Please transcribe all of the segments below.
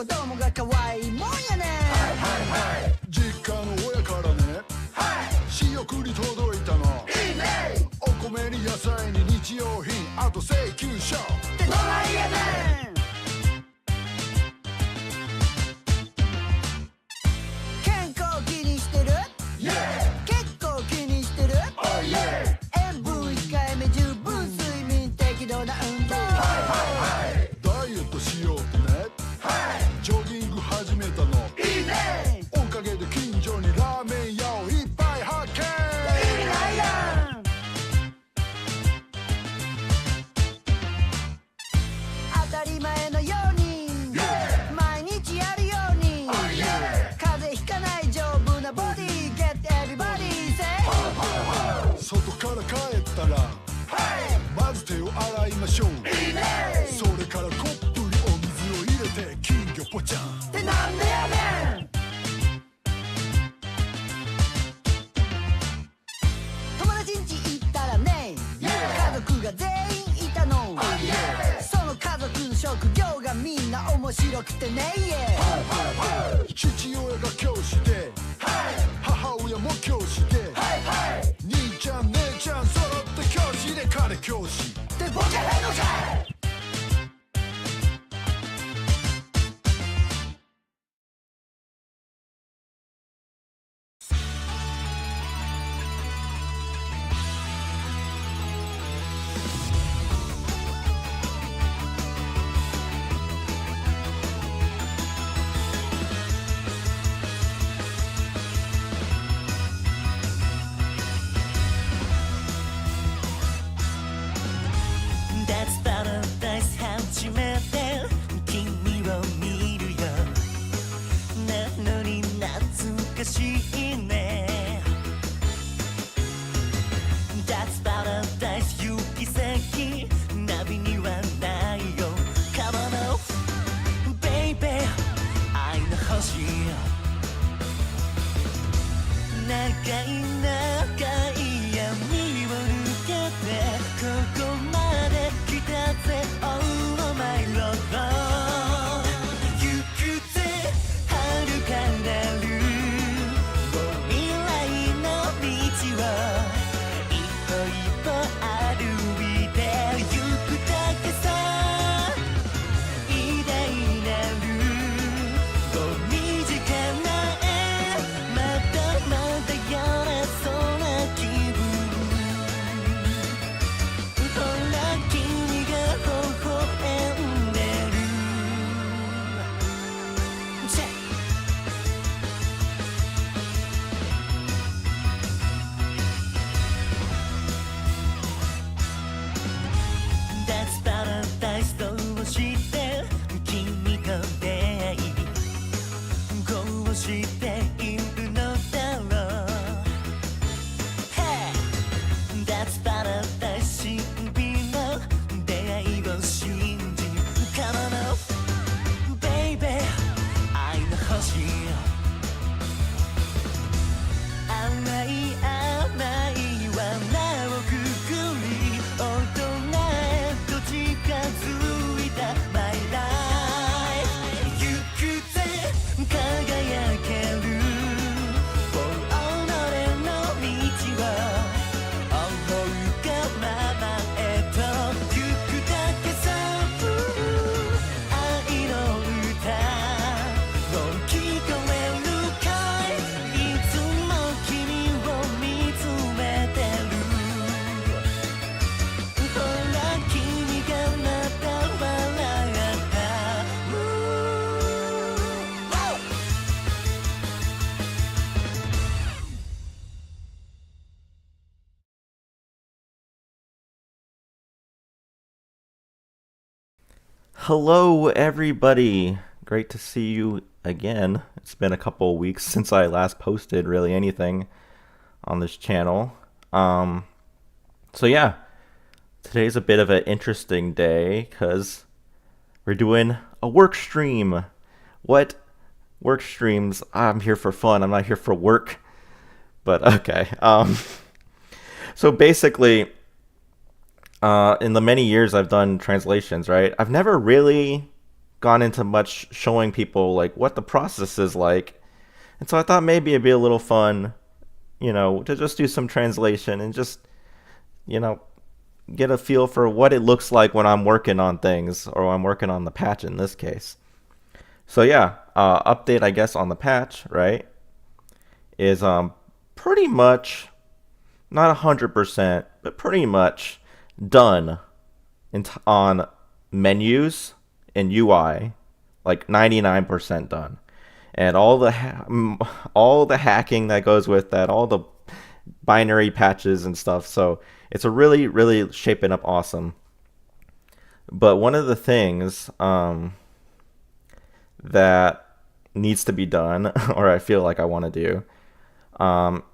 子供が可愛いもんやね。実家の親からね、仕送り届いたの。いいね。お米に野菜に日用品、あと請求書ってどないやねん。健康気にしてる、結構気にしてる、塩分控えめ、十分睡眠、適度な運動、ダイエットしようってね、ジョギング始めたの。いいね。おかげで近所にラーメン屋をいっぱい発見。意味ないやん。当たり前のように、毎日やるように、風邪ひかない丈夫なボディ、 Get everybody say、 外から帰ったら、まず手を洗いましょう。いいね。それからコップにお水を入れて金魚ぽちゃんってなんでやねん。友達ん家行ったらね、家族が全員いたの。その家族の職業がみんな面白くてね、父親が教師で、母親も教師で、兄ちゃん姉ちゃん揃って教師で、彼教師ってボケへんのかい。初めて君を見るよ。なのに懐かしいね。 That's paradise 行き先ナビにはないよ。Come on off baby 愛の星。長い長い闇を抜けてここまで来たぜ。Oh my love 行くぜ遥かなるもう未来の道を一歩一歩歩いてゆくだけさ。偉大なるもう身近な絵まだまだやれそうな気分。ほら君が微笑んでる。That's paradise どうして君と出会いこうしているのだろう。 Hey That's paradise 神秘の出会いを信じ Come on off baby 愛の星。甘い甘い罠をくぐり大人へと近づいた My life 行くぜ輝けるもう己の道を思うがままへと行くだけさ。愛の歌もう聞こえるかい。いつも君を見つめてる。ほら君がまた笑った。Hello, everybody. Great to see you again. It's been a couple of weeks since I last posted really anything on this channel. So yeah, today's a bit of an interesting day because we're doing a work stream. What? Work streams? I'm here for fun. I'm not here for work. But okay. So basically, in the many years I've done translations, right? I've never really gone into much showing people like what the process is like. And so I thought maybe it'd be a little fun, to just do some translation and just, get a feel for what it looks like when I'm working on things, or I'm working on the patch in this case. So yeah, update I guess on the patch, right, is pretty much, not 100%, but pretty much done on menus and UI, like 99% done. And all the hacking that goes with that, all the binary patches and stuff. So it's a really, really shaping up awesome. But one of the things that needs to be done, or I feel like I want to do,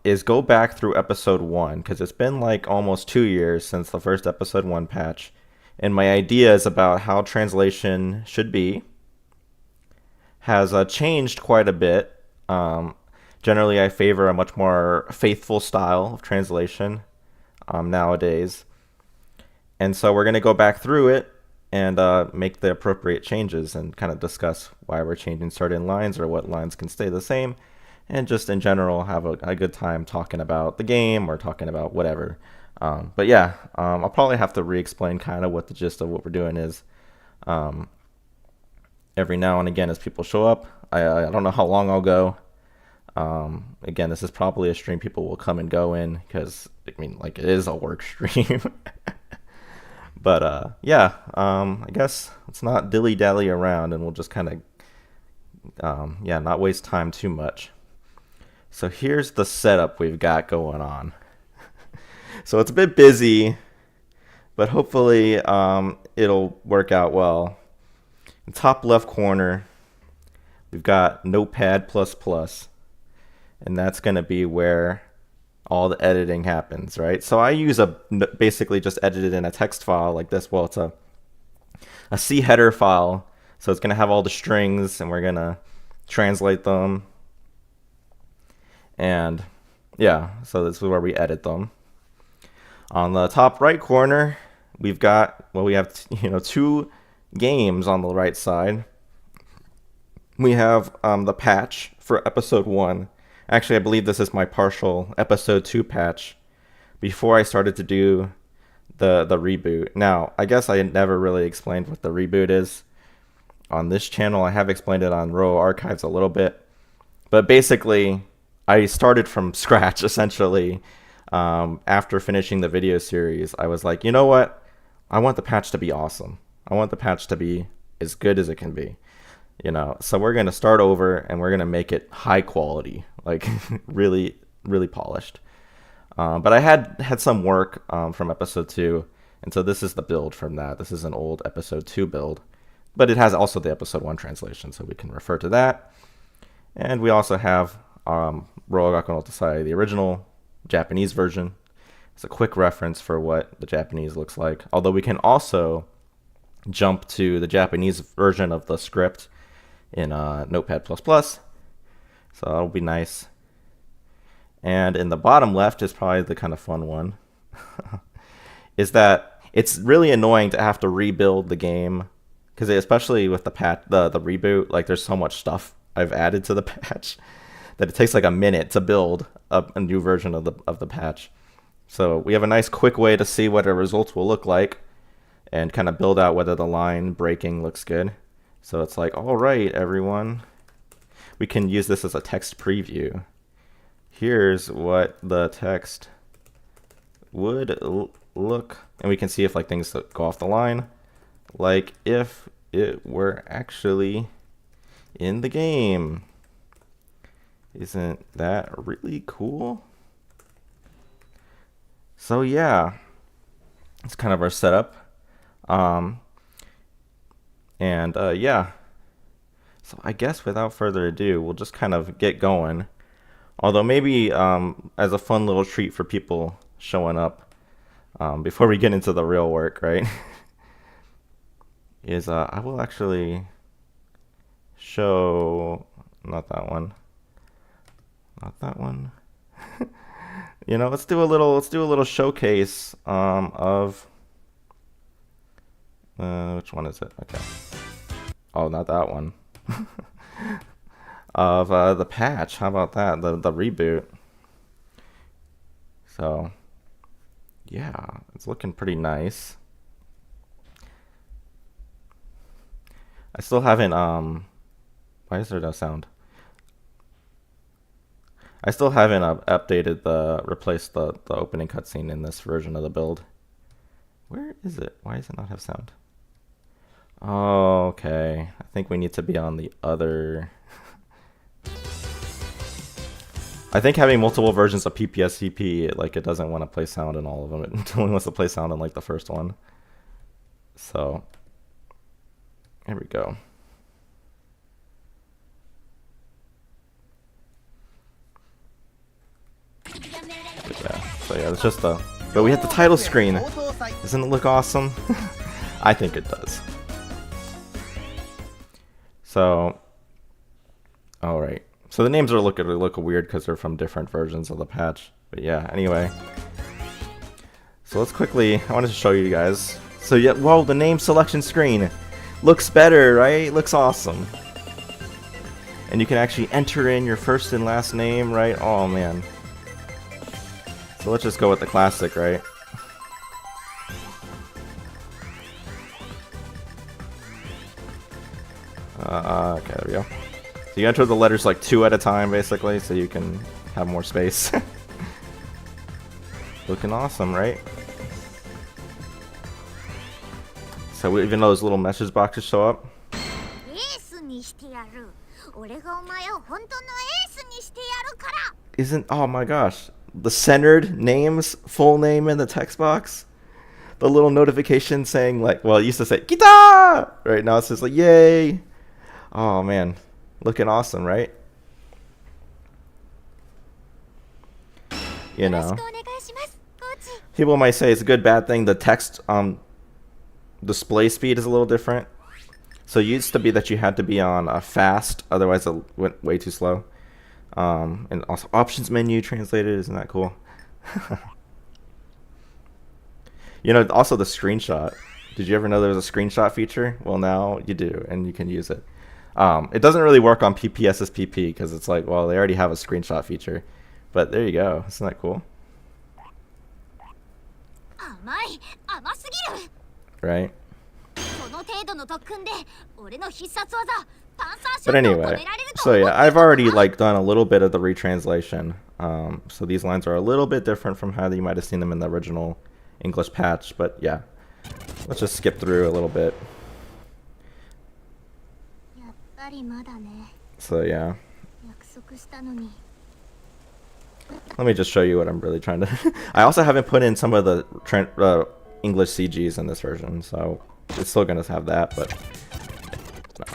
is go back through episode 1, because it's been like almost 2 years since the first episode 1 patch, and my ideas about how translation should be has changed quite a bit. Generally, I favor a much more faithful style of translation nowadays, and so we're going to go back through it and make the appropriate changes and kind of discuss why we're changing certain lines or what lines can stay the same, and just in general have a good time talking about the game or talking about whatever. But yeah, I'll probably have to re-explain kind of what the gist of what we're doing is every now and again as people show up. I don't know how long I'll go. Again, this is probably a stream people will come and go in, because it is a work stream. But yeah, I guess let's not dilly-dally around, and we'll just kind of not waste time too much. So here's the setup we've got going on. So it's a bit busy, but hopefully it'll work out well. In the top left corner, we've got Notepad++, and that's going to be where all the editing happens, right? So I use basically just edit it in a text file like this. Well, it's a C header file, so it's going to have all the strings, and we're going to translate them. And yeah, so this is where we edit them. On the top right corner, we have 2 games on the right side. We have the patch for episode 1. Actually, I believe this is my partial episode 2 patch before I started to do the reboot. Now, I guess I never really explained what the reboot is on this channel. I have explained it on RGO Archives a little bit, but basically I started from scratch essentially. After finishing the video series, I was like, you know what? I want the patch to be awesome. I want the patch to be as good as it can be. So we're going to start over, and we're going to make it high quality, like really, really polished. But I had some work from episode 2, and so this is the build from that. This is an old episode 2 build, but it has also the episode 1 translation, so we can refer to that. And we also have Rogaku no Tasai, the original Japanese version. It's a quick reference for what the Japanese looks like, although we can also jump to the Japanese version of the script in Notepad++, so that'll be nice. And in the bottom left is probably the kind of fun one, is that it's really annoying to have to rebuild the game, because especially with the reboot, like there's so much stuff I've added to the patch that it takes like a minute to build a new version of the patch. So we have a nice quick way to see what our results will look like and kind of build out whether the line breaking looks good. So it's like, all right, everyone, we can use this as a text preview. Here's what the text would look, and we can see if like things go off the line, like if it were actually in the game. Isn't that really cool? So yeah, it's kind of our setup. Yeah, so I guess without further ado, we'll just kind of get going. Although maybe as a fun little treat for people showing up before we get into the real work, right? is I will actually show, not that one. Let's do a little showcase of which one is it? Okay. Oh, not that one. Of the patch. How about that? The reboot. So, yeah, it's looking pretty nice. I still haven't why is there no sound? I still haven't updated replaced the opening cutscene in this version of the build. Where is it? Why does it not have sound? Oh, okay. I think we need to be on the other. I think having multiple versions of PPSCP, like, it doesn't want to play sound in all of them. It only wants to play sound in like the first one. So, here we go. So yeah, it's just the. But we have the title screen. Doesn't it look awesome? I think it does. So, all right. So the names are look weird because they're from different versions of the patch. But yeah, anyway. So let's quickly. I wanted to show you guys. So yeah, whoa, the name selection screen looks better, right? Looks awesome. And you can actually enter in your first and last name, right? Oh man. So let's just go with the classic, right? Okay, there we go. So you enter the letters like 2 at a time, basically, so you can have more space. Looking awesome, right? So even those little message boxes show up. Isn't, oh my gosh, the centered names, full name in the text box? The little notification saying like, well, it used to say, Kita! Right now it says like, yay! Oh man, looking awesome, right? You know. People might say it's a good, bad thing. The text display speed is a little different. So it used to be that you had to be on fast, otherwise it went way too slow. And also options menu translated, isn't that cool? You know, also the screenshot. Did you ever know there was a screenshot feature? Well, now you do, and you can use it. It doesn't really work on PPSSPP because it's like, well, they already have a screenshot feature. But there you go. Isn't that cool? Right? But anyway, so yeah, I've already like done a little bit of the retranslation. So these lines are a little bit different from how you might have seen them in the original English patch. But yeah, let's just skip through a little bit. So yeah. Let me just show you what I'm really trying to... I also haven't put in some of the English CGs in this version, so it's still going to have that, but... No.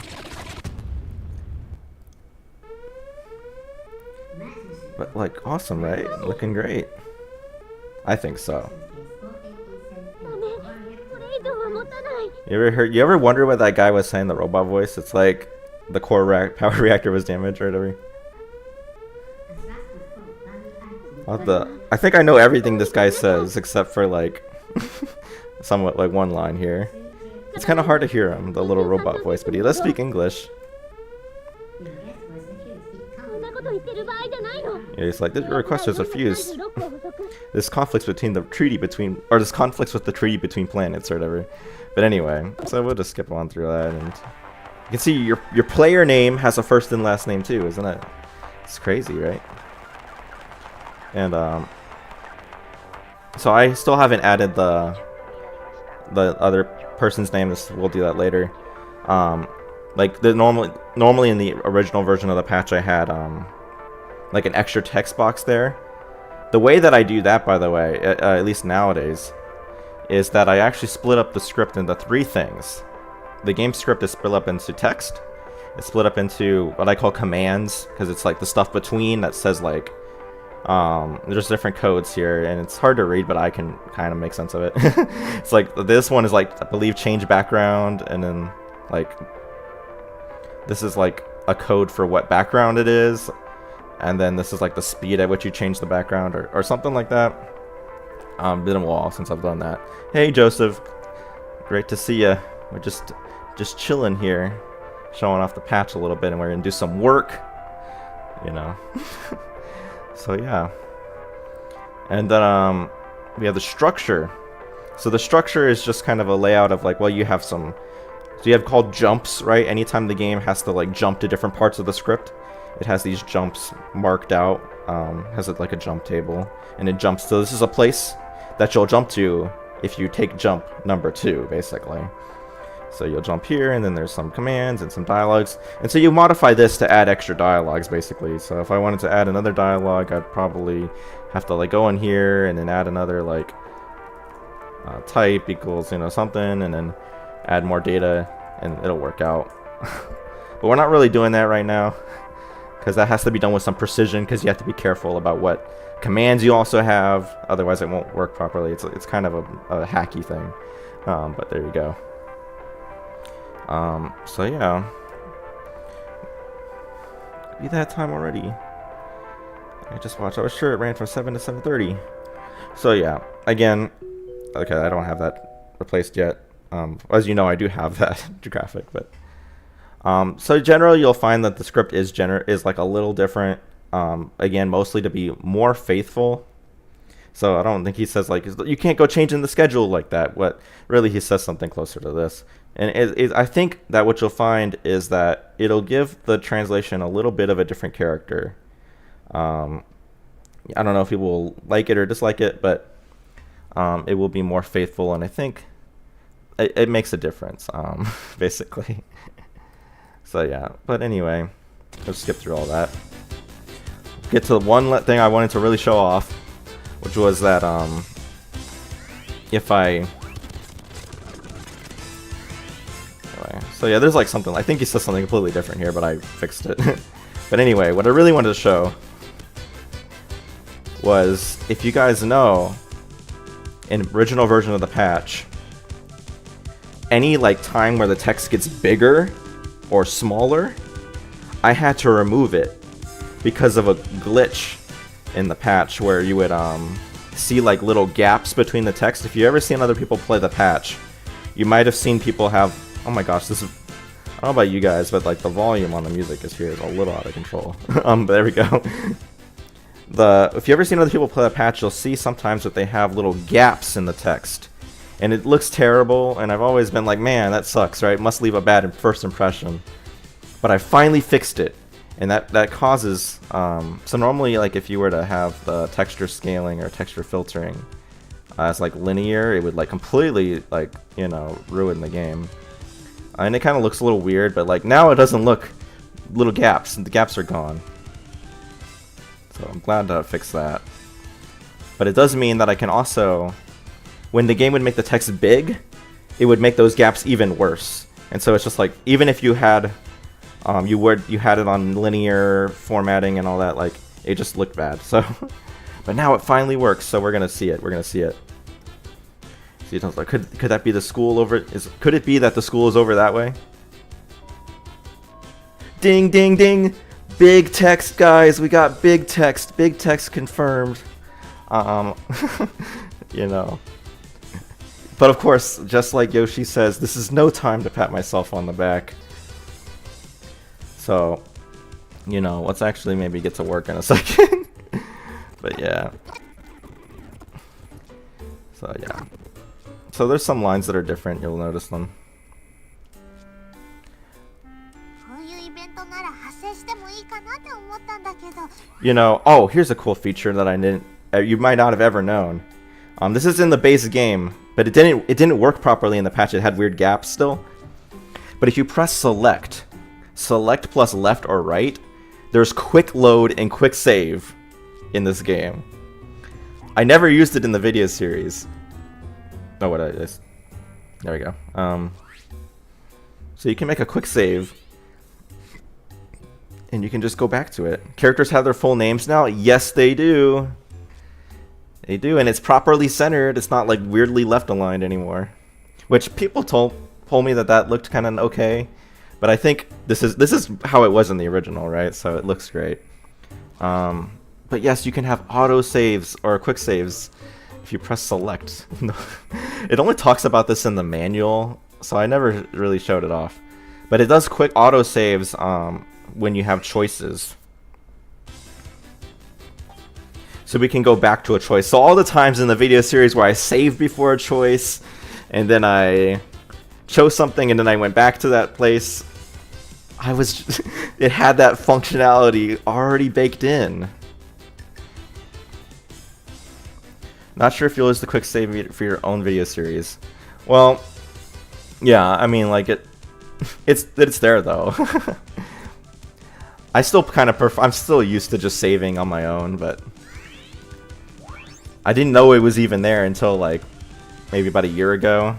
But, like, awesome, right? Looking great. I think so. You ever wonder what that guy was saying, the robot voice? It's like the core power reactor was damaged or whatever. I think I know everything this guy says except for like somewhat like one line here. It's kind of hard to hear him, the little robot voice, but he does speak English. Yeah, he's like, this request is refused. This conflicts with the treaty between planets or whatever. But anyway, so we'll just skip on through that, and you can see your player name has a first and last name too, isn't it? It's crazy, right? And so I still haven't added the other person's name. We'll do that later. Like normally in the original version of the patch, I had like an extra text box there. The way that I do that, by the way, at least nowadays, is that I actually split up the script into 3 things. The game script is split up into text. It's split up into what I call commands, because it's like the stuff between that says like there's different codes here, and it's hard to read, but I can kind of make sense of it. It's like this one is like, I believe, change background, and then like this is like a code for what background it is, and then this is like the speed at which you change the background, or something like that. Been a while since I've done that. Hey Joseph, great to see ya. We're just chilling here. showing off the patch a little bit, and we're gonna do some work, you know. So yeah, and then we have the structure. So the structure is just kind of a layout of like, well, you have some, so you have called jumps, right? Anytime the game has to like jump to different parts of the script, it has these jumps marked out, has it like a jump table, and it jumps. So this is a place that you'll jump to if you take jump number 2, basically. So you'll jump here, and then there's some commands and some dialogues, and so you modify this to add extra dialogues, basically. So if I wanted to add another dialogue, I'd probably have to like go in here and then add another like type equals, you know, something, and then add more data, and it'll work out. But we're not really doing that right now, because that has to be done with some precision, because you have to be careful about what commands you also have, otherwise it won't work properly. It's kind of a hacky thing, but there you go. So yeah, be that time already. I just watched. I was sure it ran from 7 to 7:30. So yeah, again, okay, I don't have that replaced yet. As you know, I do have that graphic, but so generally you'll find that the script is like a little different. Again, mostly to be more faithful. So I don't think he says like you can't go changing the schedule like that. What really he says something closer to this. And I think that what you'll find is that it'll give the translation a little bit of a different character. I don't know if people will like it or dislike it, but it will be more faithful, and I think it makes a difference, basically. So yeah, but anyway, let's skip through all that. Get to the one thing I wanted to really show off, which was that if I... So yeah, there's like something, I think he says something completely different here, but I fixed it. But anyway, what I really wanted to show was, if you guys know, in original version of the patch, any like time where the text gets bigger or smaller, I had to remove it because of a glitch in the patch where you would see like little gaps between the text. If you ever seen other people play the patch, you might have seen people have, oh my gosh, this is, I don't know about you guys, but like the volume on the music is here is a little out of control. But there we go. If you ever seen other people play the patch, you'll see sometimes that they have little gaps in the text, and it looks terrible. And I've always been like, man, that sucks, right? It must leave a bad first impression. But I finally fixed it, and that causes so normally, like if you were to have the texture scaling or texture filtering as like linear, it would like completely like, you know, ruin the game. And it kind of looks a little weird, but like now it doesn't look little gaps, and the gaps are gone. So I'm glad to fix that. But it does mean that I can also, when the game would make the text big, it would make those gaps even worse. And so it's just like, even if you had you had it on linear formatting and all that, like it just looked bad. So but now it finally works, so we're gonna see it. We're gonna see it. See, it like, could that be the school over? Could it be that the school is over that way? Ding, ding, ding! Big text, guys. We got big text. Big text confirmed. You know. But of course, just like Yoshi says, this is no time to pat myself on the back. So, you know, let's actually maybe get to work in a second. But yeah. So yeah. So there's some lines that are different, you'll notice them. You know, oh, here's a cool feature that I didn't, you might not have ever known. This is in the base game, but it didn't work properly in the patch. It had weird gaps still. But if you press select plus left or right, there's quick load and quick save in this game. I never used it in the video series. Oh, what it is. There we go. So you can make a quick save, and you can just go back to it. Characters have their full names now. Yes, they do. They do, and it's properly centered. It's not like weirdly left aligned anymore. Which people told me that looked kind of okay, but I think this is how it was in the original, right? So it looks great. But yes, you can have auto saves or quick saves if you press select. It only talks about this in the manual, so I never really showed it off. But it does quick auto saves when you have choices. So we can go back to a choice. So all the times in the video series where I saved before a choice, and then I chose something, and then I went back to that place, it had that functionality already baked in. Not sure if you'll use the quick save for your own video series. Well, yeah, I mean, like it's there though. I still kind of I'm still used to just saving on my own, but I didn't know it was even there until like maybe about a year ago.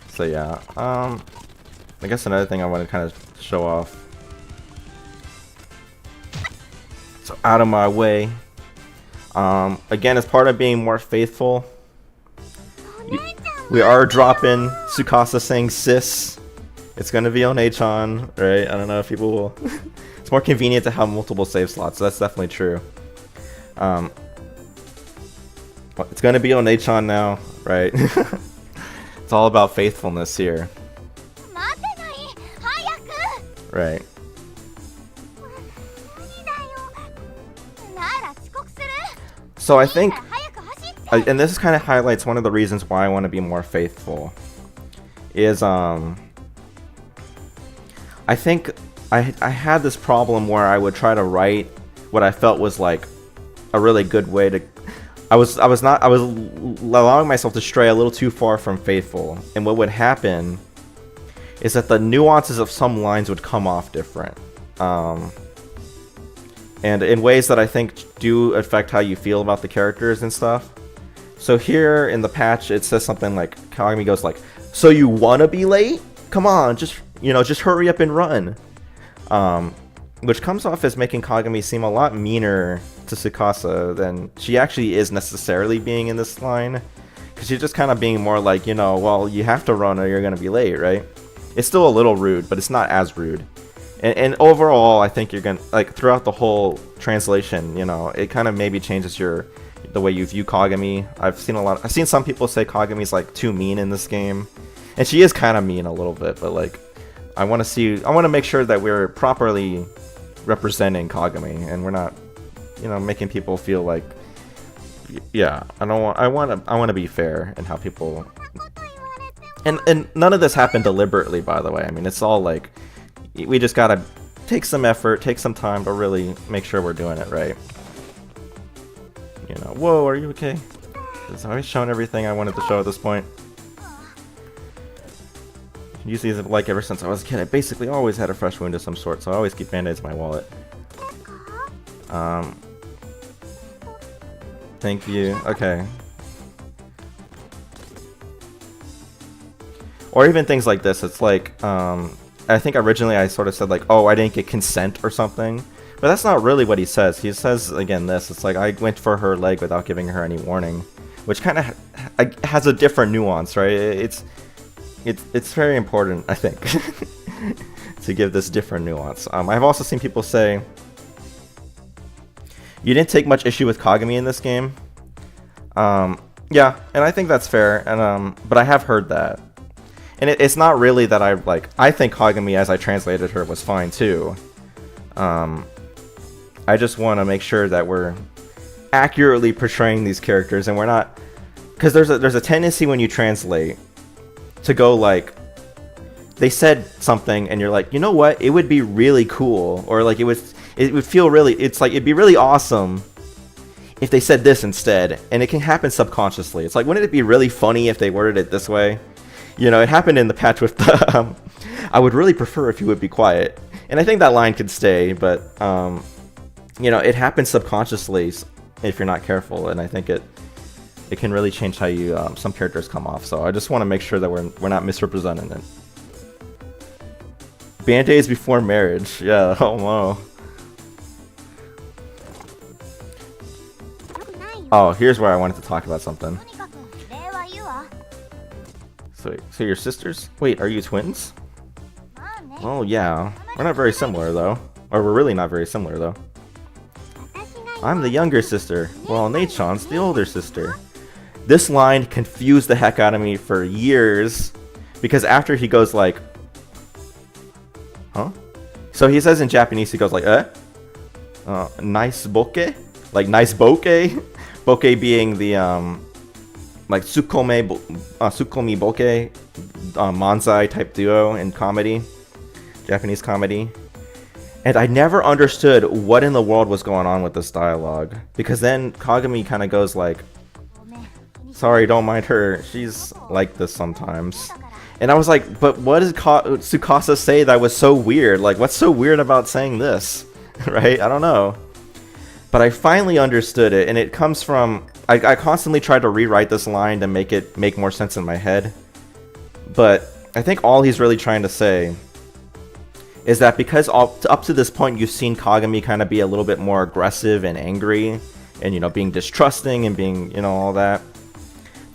So yeah, I guess another thing I want to kind of show off. So out of my way. Again, as part of being more faithful, we are dropping Tsukasa saying sis. It's gonna be on Achan, right? I don't know if people will. It's more convenient to have multiple save slots, so that's definitely true. It's gonna be on Achan now, right? It's all about faithfulness here. Right. So I think, and this kind of highlights one of the reasons why I want to be more faithful, is I think I had this problem where I would try to write what I felt was like a really good way to. I was allowing myself to stray a little too far from faithful, and what would happen is that the nuances of some lines would come off different. And in ways that I think do affect how you feel about the characters and stuff. So here in the patch, it says something like, Kagami goes like, "So you wanna be late? Come on, just hurry up and run." Which comes off as making Kagami seem a lot meaner to Tsukasa than she actually is necessarily being in this line. Because she's just kind of being more like, well, you have to run or you're gonna be late, right? It's still a little rude, but it's not as rude. And overall, I think you're gonna, like, throughout the whole translation, it kind of maybe changes the way you view Kagami. I've seen some people say Kagami's like too mean in this game, and she is kind of mean a little bit. But like, I want to make sure that we're properly representing Kagami, and we're not, making people feel like, yeah, I want to be fair in how people. And none of this happened deliberately, by the way. I mean, it's all like, we just gotta take some effort, take some time to really make sure we're doing it right. Whoa, are you okay? It's always shown everything I wanted to show at this point. Usually, like, ever since I was a kid, I basically always had a fresh wound of some sort, so I always keep band-aids in my wallet. Thank you. Okay. Or even things like this. It's like, I think originally I sort of said like, oh, I didn't get consent or something. But that's not really what he says. He says, again, this. It's like, I went for her leg without giving her any warning. Which kind of has a different nuance, right? It's very important, I think, to give this different nuance. I've also seen people say, you didn't take much issue with Kagami in this game. Yeah, and I think that's fair. And but I have heard that. And it's not really that I think Kagami, as I translated her, was fine too. I just want to make sure that we're accurately portraying these characters, and we're not, because there's a tendency when you translate to go like, they said something, and you're like, you know what? It would be really cool, or like it would feel really. It's like it'd be really awesome if they said this instead, and it can happen subconsciously. It's like, wouldn't it be really funny if they worded it this way? It happened in the patch with the, I would really prefer if you would be quiet. And I think that line could stay, but, it happens subconsciously if you're not careful. And I think it can really change how you, some characters come off. So I just want to make sure that we're not misrepresenting it. Band-aids before marriage. Yeah, oh no. Oh, here's where I wanted to talk about something. So you're sisters? Wait, are you twins? Oh yeah, we're not very similar though. Or we're really not very similar though. I'm the younger sister, while Nate-chan's the older sister. This line confused the heck out of me for years, because after he goes like, huh? So he says in Japanese, he goes like, nice bokeh? Like nice bokeh? Bokeh being the, like Tsukomi bokeh, manzai type duo in comedy, Japanese comedy. And I never understood what in the world was going on with this dialogue. Because then Kagami kind of goes like, sorry, don't mind her. She's like this sometimes. And I was like, but what does Tsukasa say that was so weird? Like, what's so weird about saying this? Right? I don't know. But I finally understood it. And it comes from... I constantly tried to rewrite this line to make it make more sense in my head. But I think all he's really trying to say is that because up to this point you've seen Kagami kind of be a little bit more aggressive and angry and, you know, being distrusting and being, you know, all that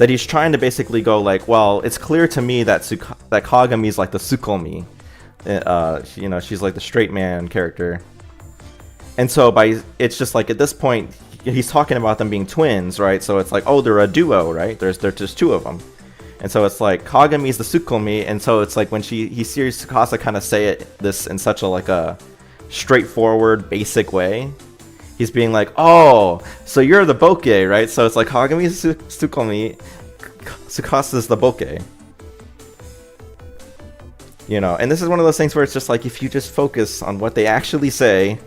he's trying to basically go like, well, it's clear to me that that Kagami's like the Tsukomi. You know, she's like the straight man character. And so it's just like at this point he's talking about them being twins, right? So it's like, oh, they're a duo, right? There's just two of them. And so it's like Kagami's the Tsukomi, and so it's like when he hears Tsukasa kind of say this in such a like a straightforward, basic way, he's being like, oh, so you're the bokeh, right? So it's like Kagami's Tsukomi, Tsukasa's the bokeh. You know, and this is one of those things where it's just like if you just focus on what they actually say,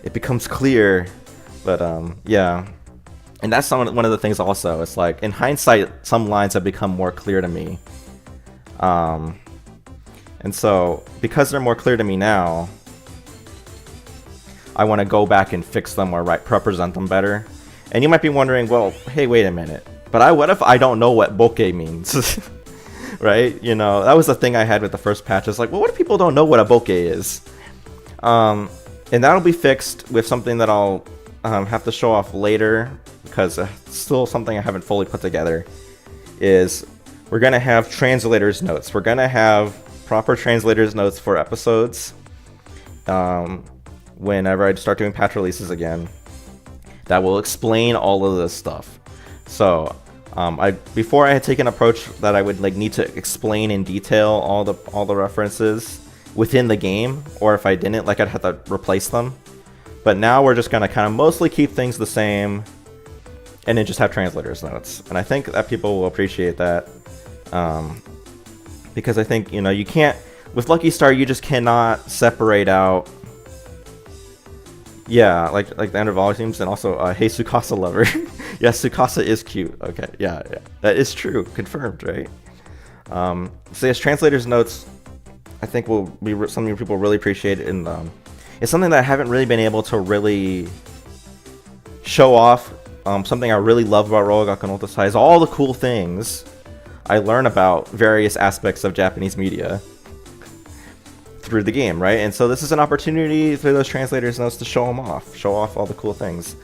it becomes clear. But yeah. And that's one of the things also. It's like, in hindsight, some lines have become more clear to me. And so, because they're more clear to me now, I want to go back and fix them or represent them better. And you might be wondering, well, hey, wait a minute. But what if I don't know what bokeh means? Right? You know, that was the thing I had with the first patch. It's like, well, what if people don't know what a bokeh is? And that'll be fixed with something that I'll have to show off later, because it's still something I haven't fully put together, is we're going to have translators notes. We're going to have proper translators notes for episodes whenever I start doing patch releases again, that will explain all of this stuff. So before I had taken an approach that I would like need to explain in detail all the references within the game, or if I didn't, like I'd have to replace them. But now we're just going to kind of mostly keep things the same and then just have translators notes. And I think that people will appreciate that. Because I think, you know, you can't... With Lucky Star, you just cannot separate out... Yeah, like the end of volumes, and also, hey, Tsukasa lover. Yes, Tsukasa is cute. Okay, yeah. That is true. Confirmed, right? So yes, translators notes, I think will be something people really appreciate. And it's something that I haven't really been able to really show off. Something I really love about Rogaku no Otasai is all the cool things I learn about various aspects of Japanese media through the game, right? And so this is an opportunity for those translators notes to show off all the cool things.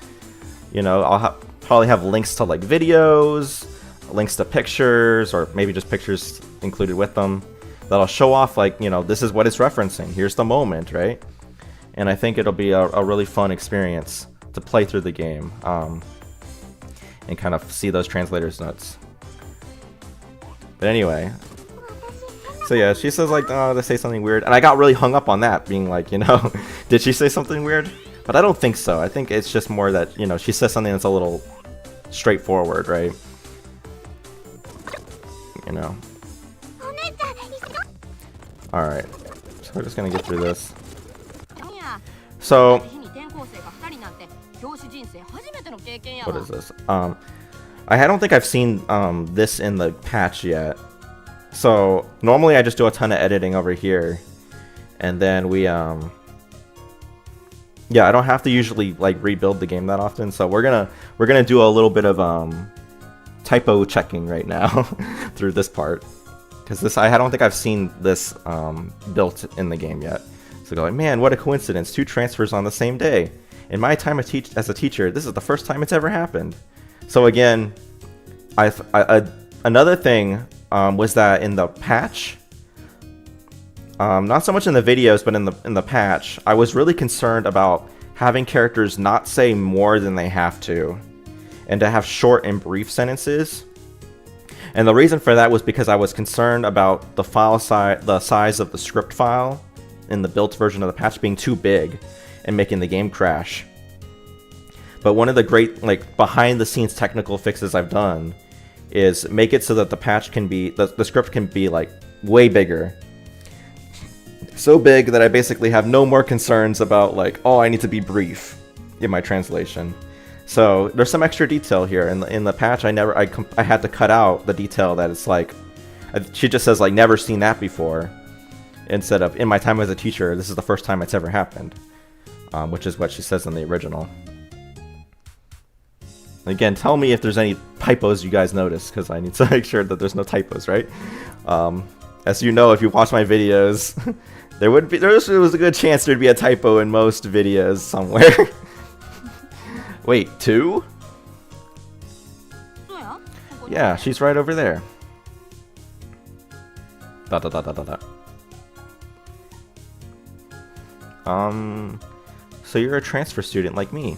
You know, I'll probably have links to like videos, links to pictures, or maybe just pictures included with them that'll show off, like, you know, this is what it's referencing. Here's the moment, right? And I think it'll be a really fun experience to play through the game and kind of see those translators notes. But anyway, so yeah, she says like, oh, they say something weird, and I got really hung up on that, being like, you know, did she say something weird? But I don't think so. I think it's just more that, you know, she says something that's a little straightforward, right? You know. Alright, so we're just gonna get through this. So, what is this? I don't think I've seen this in the patch yet. So normally I just do a ton of editing over here, and then we yeah, I don't have to usually like rebuild the game that often. So we're gonna do a little bit of typo checking right now through this part, because I don't think I've seen this built in the game yet. So go like, man, what a coincidence! 2 transfers on the same day. In my time as a teacher, this is the first time it's ever happened. So again, another thing was that in the patch, not so much in the videos, but in the patch, I was really concerned about having characters not say more than they have to, and to have short and brief sentences. And the reason for that was because I was concerned about the size of the script file in the built version of the patch being too big and making the game crash. But one of the great, like, behind the scenes technical fixes I've done is make it so that the patch can be, the script can be like way bigger. So big that I basically have no more concerns about like, oh, I need to be brief in my translation. So there's some extra detail here in the patch. I had to cut out the detail that it's like, she just says like never seen that before, instead of in my time as a teacher this is the first time it's ever happened, which is what she says in the original. Again, tell me if there's any typos you guys notice, because I need to make sure that there's no typos, right? As you know, if you watch my videos, there was a good chance there'd be a typo in most videos somewhere. Wait, 2? Yeah, she's right over there. Dot dot dot dot dot dot. So you're a transfer student like me.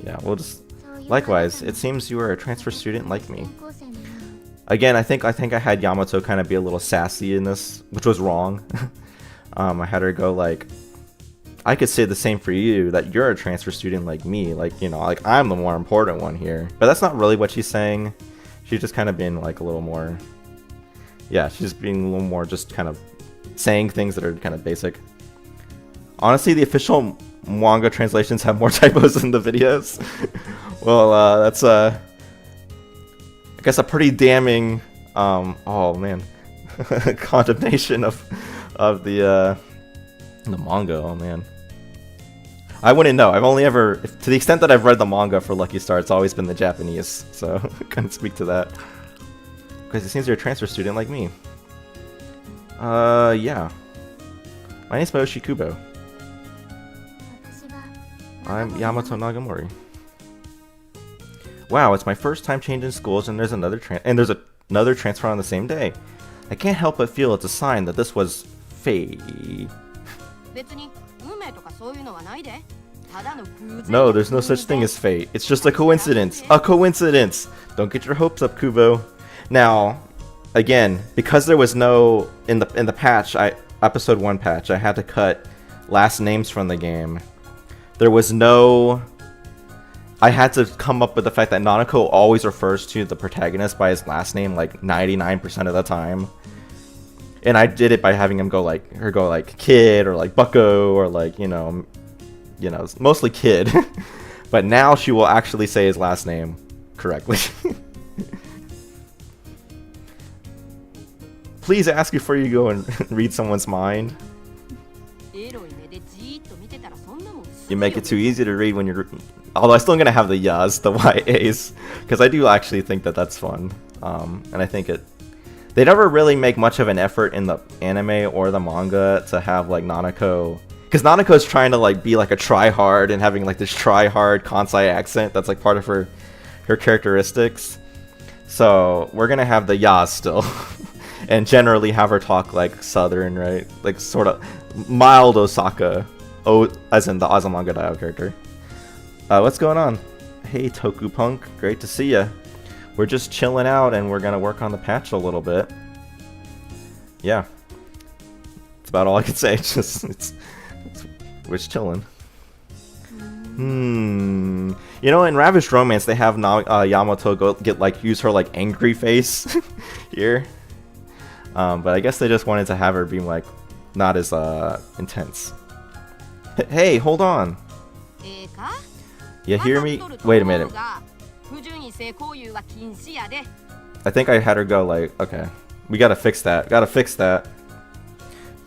Yeah, we'll just... Likewise, it seems you are a transfer student like me. Again, I think I had Yamato kind of be a little sassy in this, which was wrong. I had her go like, I could say the same for you, that you're a transfer student like me, like, you know, like I'm the more important one here. But that's not really what she's saying. She's just kind of been like a little more... Yeah, she's being a little more just kind of saying things that are kind of basic. Honestly, the official manga translations have more typos than the videos. Well, that's I guess a pretty damning oh man, condemnation of the manga. Oh man, I wouldn't know. I've only ever, to the extent that I've read the manga for Lucky Star, it's always been the Japanese, so I couldn't speak to that. Because it seems you're a transfer student like me. Yeah. My name's Moshi Kubo. I'm Yamato Nagamori. Wow, it's my first time changing schools, and there's another transfer on the same day. I can't help but feel it's a sign that this was fate. No, there's no such thing as fate. It's just a coincidence. A coincidence. Don't get your hopes up, Kubo. Now, again, because there was no in the patch, episode 1 patch, I had to cut last names from the game. There was no... I had to come up with the fact that Nanako always refers to the protagonist by his last name like 99% of the time. And I did it by having him go like, Kid, or like Bucko, or like, you know, mostly Kid. But now she will actually say his last name correctly. Please ask before you go and read someone's mind. You make it too easy to read when you're... Although I'm still going to have the yas, the YAs, because I do actually think that that's fun. And I think they never really make much of an effort in the anime or the manga to have like Nanako... Because Nanako's trying to like be like a try-hard and having like this try-hard Kansai accent that's like part of her characteristics. So we're going to have the yas still. And generally have her talk like southern, right? Like sort of mild Osaka. Oh, as in the Azumanga Daioh character. What's going on? Hey, Toku Punk. Great to see ya. We're just chilling out and we're going to work on the patch a little bit. Yeah. That's about all I can say. We're just chilling. You know, in Ravished Romance, they have Yamato use her like angry face here. But I guess they just wanted to have her be like not as intense. Hey, hold on. You hear me? Wait a minute. I think I had her go like, okay, we gotta fix that. Gotta fix that.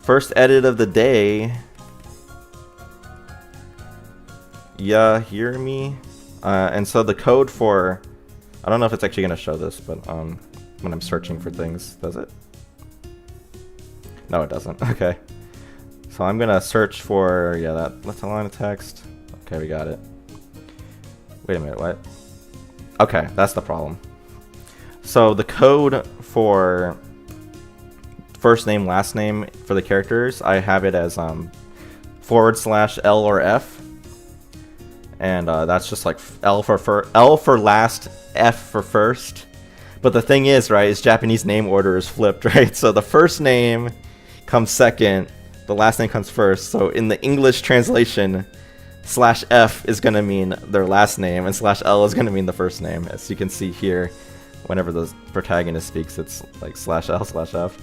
First edit of the day. Yeah, hear me? And so the code for... I don't know if it's actually gonna show this, but when I'm searching for things, does it? No, it doesn't. Okay. So I'm gonna search for, yeah, that's a line of text. Okay, we got it. Wait a minute, what? Okay, that's the problem. So the code for first name, last name for the characters, I have it as /L or F. and that's just like L for last, F for first. But the thing is, right, is Japanese name order is flipped, right? So the first name comes second, the last name comes first. So in the English translation, /F is gonna mean their last name, and /L is gonna mean the first name. As you can see here, whenever the protagonist speaks, it's like /L/F.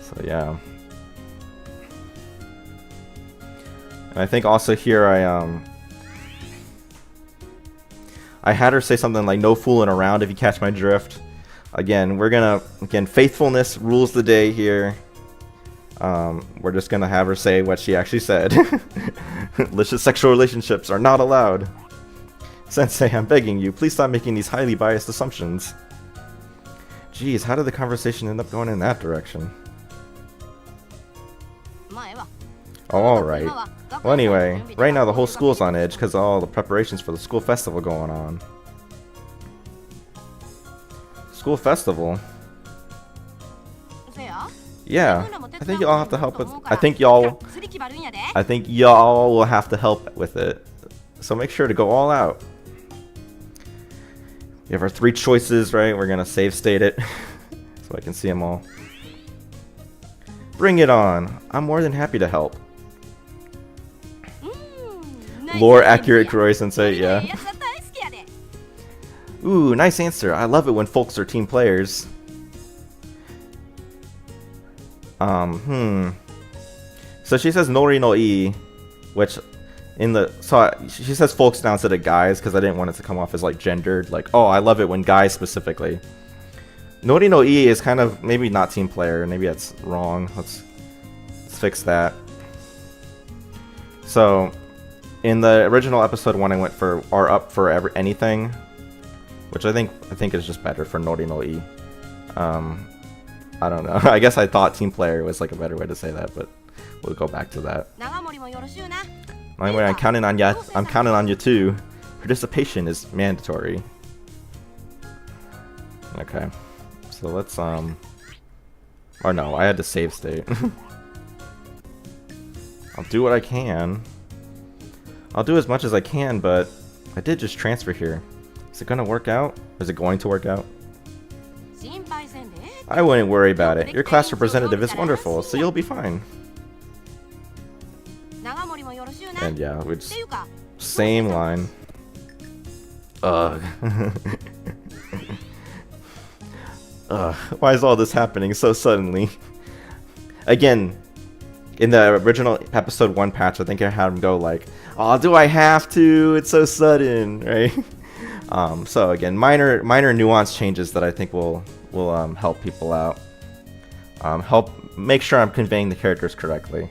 So yeah. And I think also here I had her say something like "no fooling around," if you catch my drift. Again, faithfulness rules the day here. We're just gonna have her say what she actually said. Illicit sexual relationships are not allowed. Sensei, I'm begging you, please stop making these highly biased assumptions. Jeez, how did the conversation end up going in that direction? Oh, alright. Well, anyway, right now the whole school's on edge because of all the preparations for the school festival going on. School festival? Yeah, I think y'all have to help with. I think y'all will have to help with it. So make sure to go all out. We have our 3 choices, right? We're gonna save state it so I can see them all. Bring it on! I'm more than happy to help. Lore accurate Kuroi Sensei, yeah. Ooh, nice answer. I love it when folks are team players. So she says Nori no I, which she says folks now instead of guys because I didn't want it to come off as like gendered. Like, oh, I love it when guys specifically. Nori no I is kind of maybe not team player. Maybe that's wrong. Let's fix that. So, in the original episode 1, I went for are up for anything, which I think is just better for Nori no I. I don't know. I guess I thought team player was like a better way to say that, but we'll go back to that. Anyway, I'm counting on ya. I'm counting on you too. Participation is mandatory. Okay, so let's or no, I had to save state. I'll do what I can. I'll do as much as I can, but I did just transfer here. Is it gonna work out? Is it going to work out? I wouldn't worry about it. Your class representative is wonderful, so you'll be fine. And yeah, we just same line. Ugh. Ugh. Why is all this happening so suddenly? Again, in the original episode 1 patch, I think I had him go like, "Oh, do I have to? It's so sudden," right? So again, minor nuance changes that I think will help people out. Help make sure I'm conveying the characters correctly.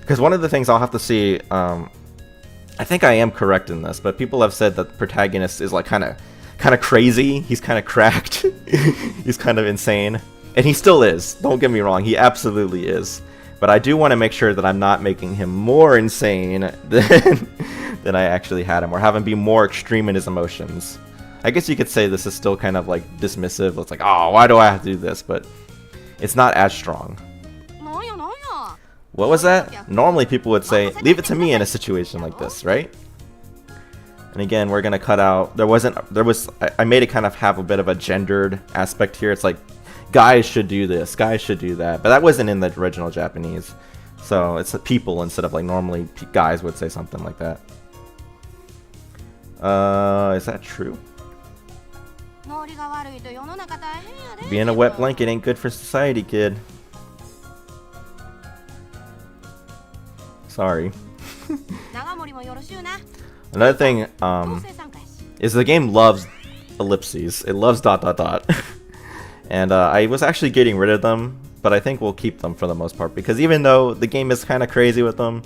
Because one of the things I'll have to see, I think I am correct in this, but people have said that the protagonist is like kind of crazy. He's kind of cracked. He's kind of insane, and he still is. Don't get me wrong, he absolutely is. But I do want to make sure that I'm not making him more insane than I actually had him, or have him be more extreme in his emotions. I guess you could say this is still kind of like dismissive. It's like, oh, why do I have to do this? But it's not as strong. What was that? Normally people would say, leave it to me in a situation like this, right? And again, we're gonna cut out. I made it kind of have a bit of a gendered aspect here. It's like, guys should do this, guys should do that. But that wasn't in the original Japanese. So it's people instead of like normally guys would say something like that. Is that true? Being a wet blanket ain't good for society, kid. Sorry. Another thing is the game loves ellipses. It loves ... And I was actually getting rid of them, but I think we'll keep them for the most part, because even though the game is kind of crazy with them,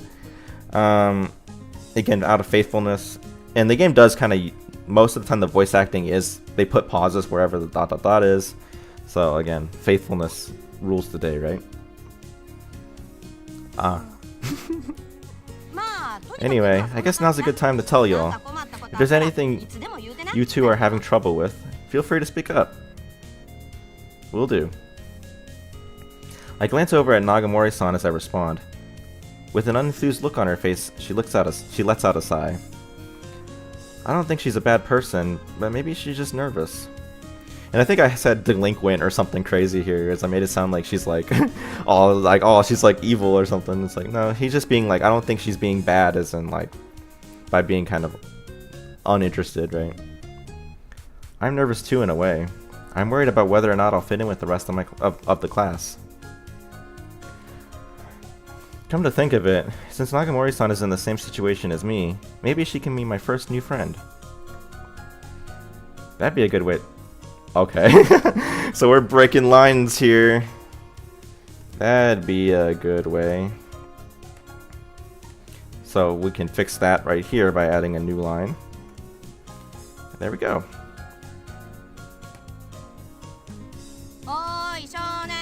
again, out of faithfulness, and the game does kind of, most of the time the voice acting is, they put pauses wherever the ... is. So again, faithfulness rules the day, right? Anyway, I guess now's a good time to tell y'all. If there's anything you two are having trouble with, feel free to speak up. Will do. I glance over at Nagamori-san as I respond. With an unenthused look on her face, she lets out a sigh. I don't think she's a bad person, but maybe she's just nervous. And I think I said delinquent or something crazy here, as I made it sound like she's like, oh, she's like evil or something. It's like, no, he's just being like, I don't think she's being bad, as in like, by being kind of uninterested, right? I'm nervous too, in a way. I'm worried about whether or not I'll fit in with the rest of the class. Come to think of it, since Nagamori-san is in the same situation as me, maybe she can be my first new friend. That'd be a good way. Okay. So we're breaking lines here. That'd be a good way. So we can fix that right here by adding a new line. There we go.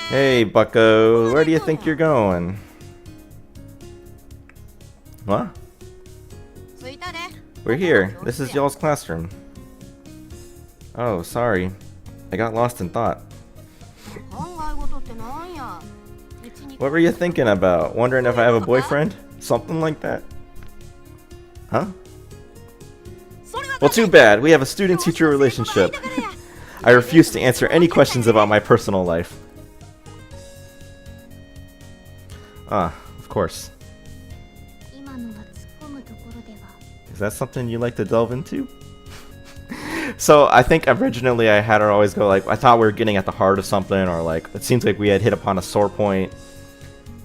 Hey, bucko, where do you think you're going? What? We're here. This is y'all's classroom. Oh, sorry. I got lost in thought. What were you thinking about? Wondering if I have a boyfriend? Something like that? Huh? Well, too bad. We have a student-teacher relationship. I refuse to answer any questions about my personal life. Ah, of course. Is that something you like to delve into? So I think originally I had her always go like, I thought we were getting at the heart of something, or like it seems like we had hit upon a sore point.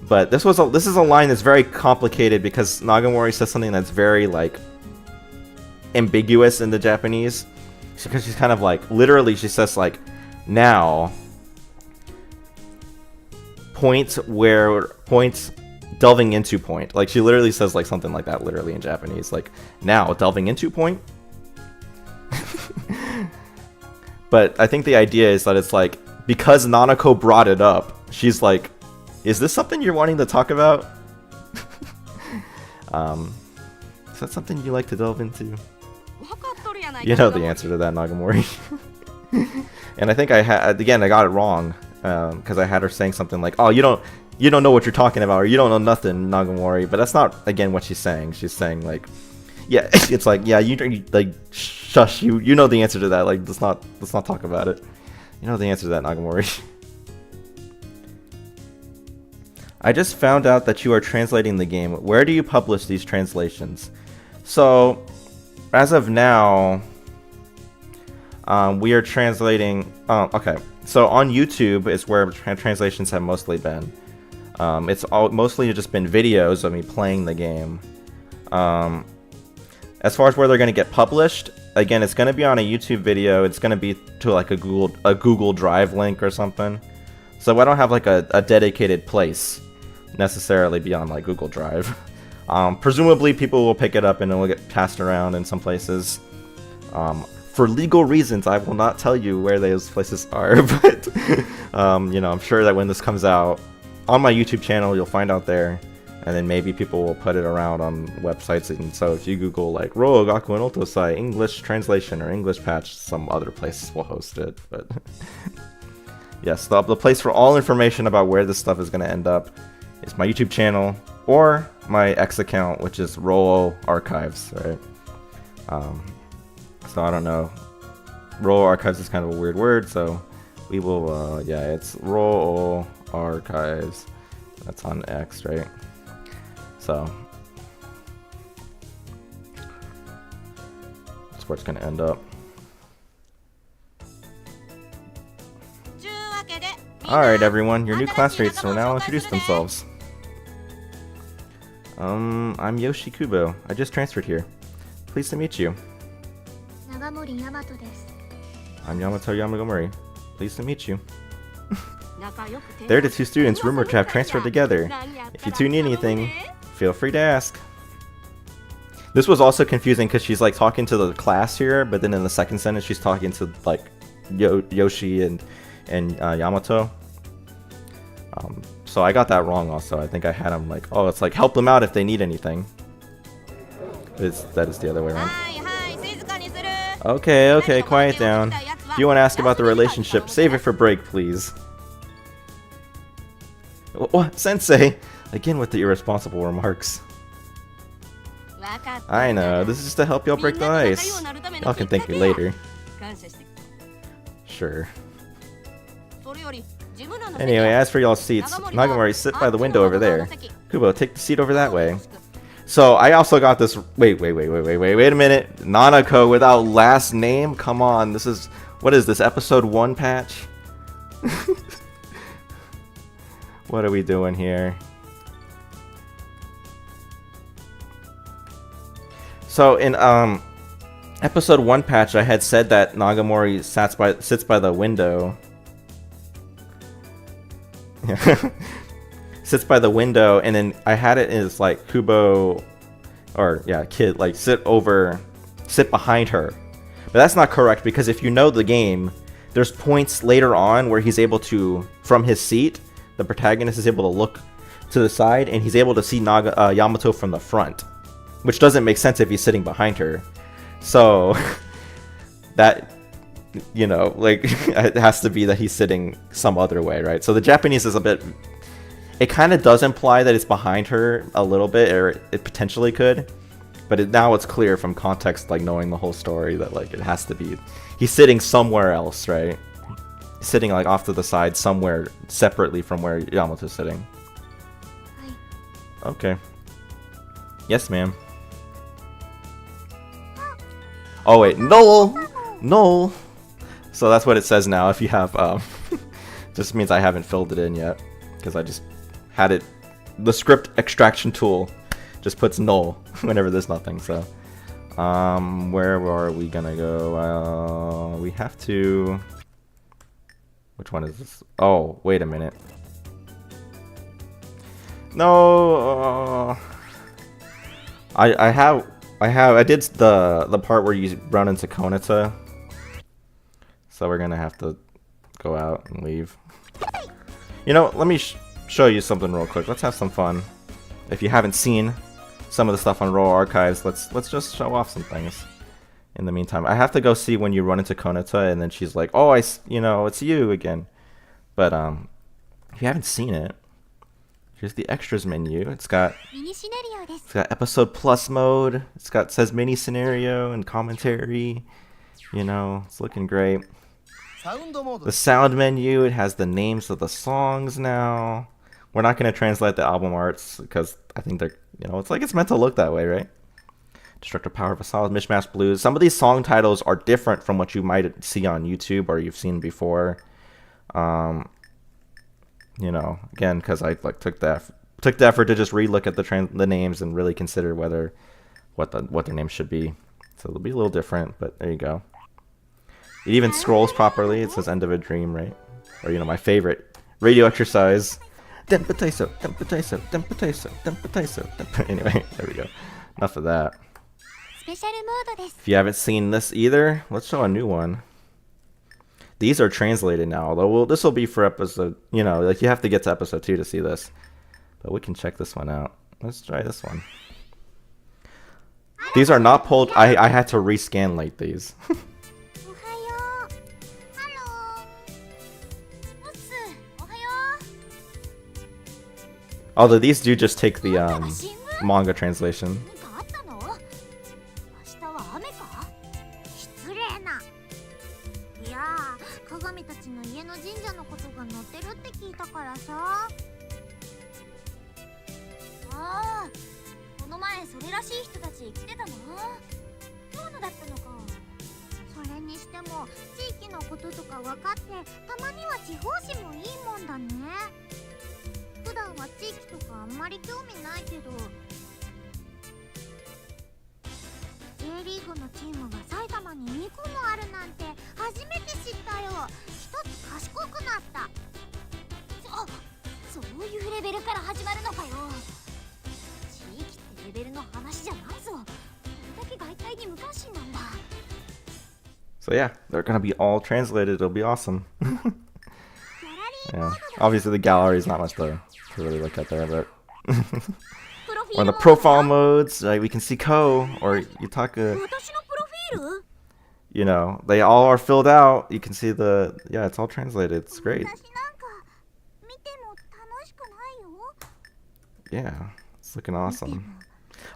But this is a line that's very complicated because Nagamori says something that's very like ambiguous in the Japanese. Because she's kind of like, literally she says like, now points delving into point. Like she literally says like something like that literally in Japanese. Like, now delving into point. But I think the idea is that it's like, because Nanako brought it up, she's like, is this something you're wanting to talk about? Is that something you like to delve into? You know the answer to that, Nagamori. And I think I got it wrong, because I had her saying something like, oh, you don't know what you're talking about, or you don't know nothing, Nagamori. But that's not, again, what she's saying. She's saying like, yeah, it's like, yeah, you like, shush, you know the answer to that. Like, let's not talk about it. You know the answer to that, Nagamori. I just found out that you are translating the game. Where do you publish these translations? So, as of now, we are translating. Okay, so on YouTube is where translations have mostly been. It's mostly just been videos of me playing the game. As far as where they're going to get published, again, it's going to be on a YouTube video. It's going to be to like a Google Drive link or something. So I don't have like a dedicated place necessarily beyond like Google Drive. Presumably people will pick it up and it will get passed around in some places. For legal reasons, I will not tell you where those places are, but you know, I'm sure that when this comes out on my YouTube channel, you'll find out there. And then maybe people will put it around on websites. And so if you Google like Ro Gaku no Otosai English translation or English patch, some other places will host it. But yes, the place for all information about where this stuff is going to end up is my YouTube channel or my X account, which is Ro Archives, right? So I don't know. Ro Archives is kind of a weird word, so we will, yeah, it's Ro Archives. That's on X, right? So that's where it's going to end up. Alright everyone, your new classmates will now introduce themselves. I'm Yoshi Kubo. I just transferred here. Pleased to meet you. I'm Yamato Yamagomori. Pleased to meet you. They're the two students rumored to have transferred together. If you two need anything, feel free to ask. This was also confusing because she's like talking to the class here, but then in the second sentence she's talking to like Yoshi and Yamato. So I got that wrong also. I think I had them like, oh, it's like help them out if they need anything. That is the other way around. Okay, quiet down. If you want to ask about the relationship, save it for break, please. What? Sensei, Again with the irresponsible remarks. わかった I know, this is just to help y'all break the ice. Y'all can thank me later. 感謝して Sure. それより自分らの席 Anyway, as for y'all's seats, Nagamori, sit by the window over there. Kubo, take the seat over that way. So I also got this. Wait a minute. Nanako without last name? Come on, this is. What is this, episode 1 patch? What are we doing here? So in episode 1 patch, I had said that Nagamori sits by the window. Sits by the window, and then I had it as like Kubo, or yeah, kid, like sit behind her. But that's not correct, because if you know the game, there's points later on where he's able to, from his seat, the protagonist is able to look to the side, and he's able to see Yamato from the front, which doesn't make sense if he's sitting behind her. So that, you know, like it has to be that he's sitting some other way, right? So the Japanese is a bit. It kind of does imply that it's behind her a little bit, or it potentially could, but now it's clear from context, like knowing the whole story, that like it has to be he's sitting somewhere else, right? Sitting like off to the side somewhere separately from where Yamato's sitting. Okay. Yes, ma'am. Oh wait, no. So that's what it says now. If you have just means I haven't filled it in yet, because I just had it, the script extraction tool just puts null whenever there's nothing. So where are we gonna go? We have to, which one is this? Oh, wait a minute. No, I did the part where you run into Konata, so we're gonna have to go out and leave. You know, let me show you something real quick. Let's have some fun. If you haven't seen some of the stuff on Roll Archives, let's just show off some things. In the meantime, I have to go see when you run into Konata, and then she's like, "Oh, you know, it's you again." But if you haven't seen it, here's the extras menu. It's got episode plus mode. Says mini scenario and commentary. You know, it's looking great. The sound menu, it has the names of the songs now. We're not going to translate the album arts because I think they're, you know, it's meant to look that way, right? Destructive Power of a Solid Mishmash Blues. Some of these song titles are different from what you might see on YouTube or you've seen before. You know, again, because I like took the effort to just re-look at the names and really consider what their names should be. So it'll be a little different, but there you go. It even scrolls properly. It says "End of a Dream," right? Or, you know, my favorite, Radio Exercise. Anyway, there we go. Enough of that. If you haven't seen this either, let's show a new one. These are translated now, although this will be for episode, you know, like you have to get to episode 2 to see this. But we can check this one out. Let's try this one. These are not pulled. I had to rescan like these. Although these do just take the manga translation. So yeah, they're gonna be all translated. It'll be awesome. Yeah. Obviously the gallery is not much to really look at there, but or the profile modes, we can see Ko or Yutaka. You know, they all are filled out. You can see yeah, it's all translated. It's great. yeah, it's looking awesome.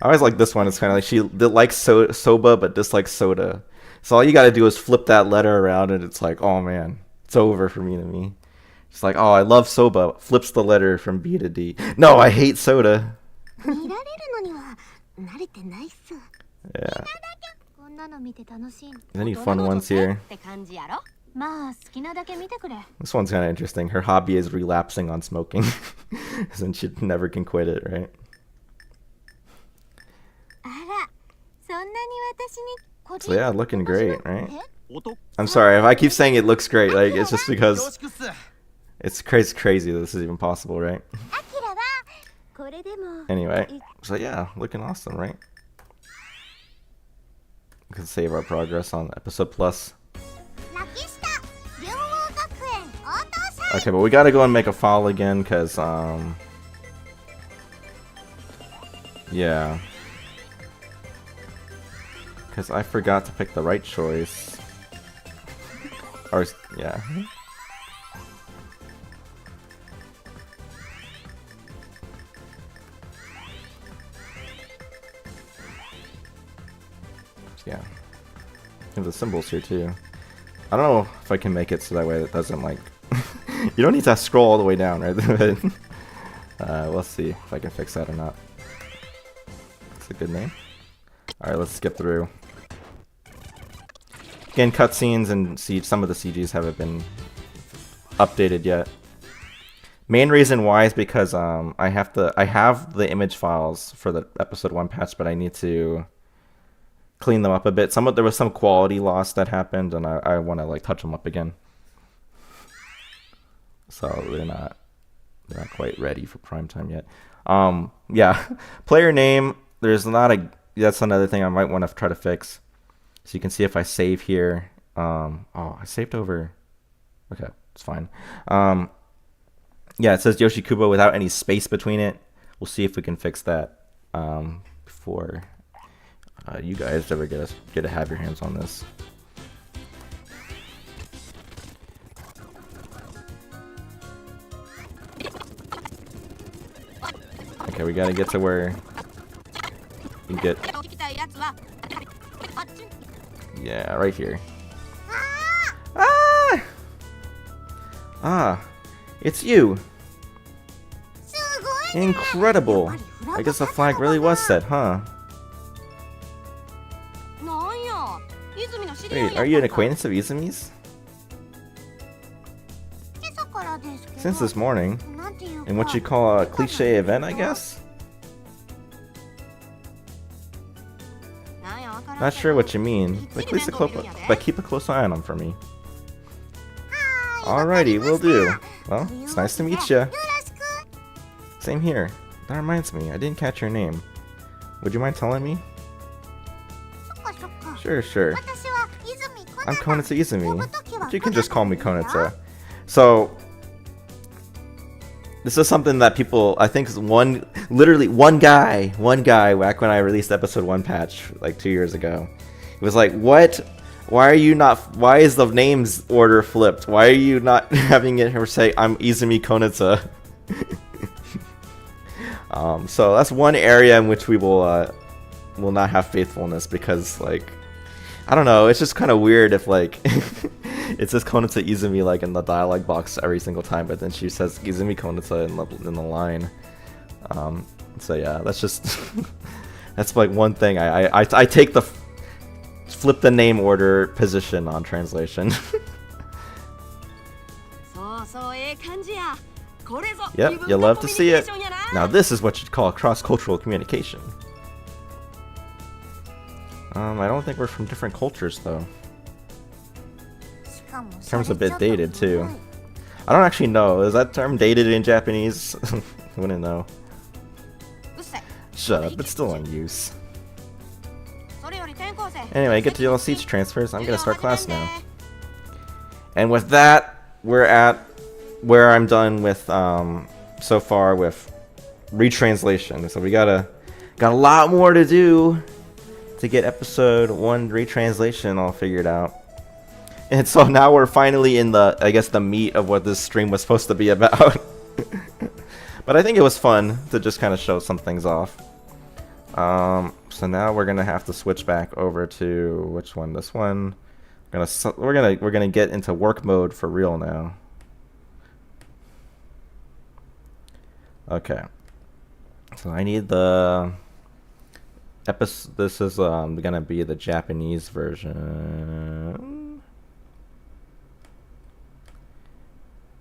I always like this one. It's kind of like she likes soba but dislikes soda. So all you gotta do is flip that letter around and it's like, oh man, it's over for me. It's like, oh, I love soba. Flips the letter from B to D. No, I hate soda. Yeah. Any fun ones here? This one's kind of interesting. Her hobby is relapsing on smoking, since she never can quit it, right? So yeah, looking great, right? I'm sorry if I keep saying it looks great. Like it's just because it's crazy that this is even possible, right? Anyway, so yeah, looking awesome, right? We can save our progress on episode plus. Okay, but we gotta go and make a file again, cause yeah, cause I forgot to pick the right choice. Or yeah. Yeah. And the symbols here too. I don't know if I can make it so that way it doesn't like. You don't need to scroll all the way down, right? We'll see if I can fix that or not. It's a good name. Alright, let's skip through. Again, cutscenes and some of the CGs haven't been updated yet. Main reason why is because I have the image files for the episode 1 patch, but I need to clean them up a bit. There was some quality loss that happened, and I want to like touch them up again. So they're not quite ready for prime time yet. Yeah, player name. That's another thing I might want to try to fix. So you can see if I save here. Oh, I saved over. Okay, it's fine. Yeah, it says Yoshikubo without any space between it. We'll see if we can fix that before you guys ever get to have your hands on this. Okay, we gotta get to where you get. Yeah, right here. Ah, it's you. Incredible. I guess the flag really was set, huh? Wait, are you an acquaintance of Izumi's? Since this morning. In what you call a cliche event, I guess? Not sure what you mean, but keep a close eye on him for me. Alrighty, will do. Well, it's nice to meet you. Same here. That reminds me, I didn't catch your name. Would you mind telling me? Sure. I'm Konitsa Izumi, but you can just call me Konitsa. So, this is something that people, I think, literally one guy, back when I released episode 1 patch, like 2 years ago, it was like, what? Why is the names order flipped? Why are you not having it say, I'm Izumi Konitsa? So that's one area in which we will not have faithfulness, because, like, I don't know, it's just kind of weird if, like, it says Konitsa Izumi, like, in the dialogue box every single time, but then she says Izumi Konitsa in the line. So yeah, that's just, that's, like, one thing. I take the flip the name order position on translation. Yep, you'll love to see it. Now this is what you'd call cross-cultural communication. I don't think we're from different cultures, though. Term's a bit dated, too. I don't actually know. Is that term dated in Japanese? I wouldn't know. Shut up, it's still in use. Anyway, get to your seats transfers. I'm gonna start class now. And with that, we're at where I'm done with, so far with retranslation. So we got a lot more to do to get episode 1 retranslation all figured out. And so now we're finally in the, I guess, the meat of what this stream was supposed to be about. But I think it was fun to just kind of show some things off. So now we're gonna have to switch back over to which one? This one. We're gonna get into work mode for real now. Okay. So I need the episode. This is gonna be the Japanese version.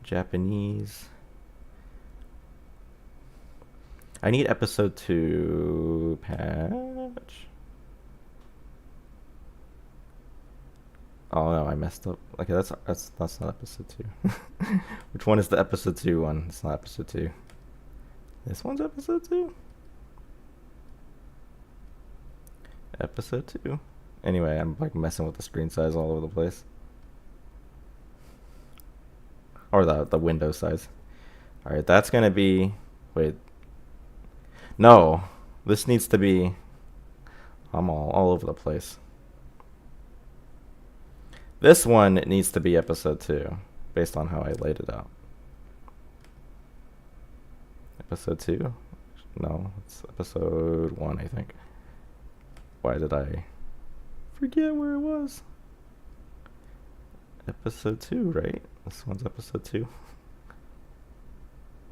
Japanese. I need episode 2 patch. Oh no, I messed up. Okay, that's not episode 2. Which one is the episode 2 one? It's not episode 2. This one's episode 2? Episode 2. Anyway, I'm like messing with the screen size all over the place. Or the window size. Alright, that's gonna be... Wait. No. This needs to be... I'm all over the place. This one needs to be episode 2, based on how I laid it out. Episode 2? No, it's episode 1, I think. Why did I forget where it was? Episode 2, right? This one's episode 2.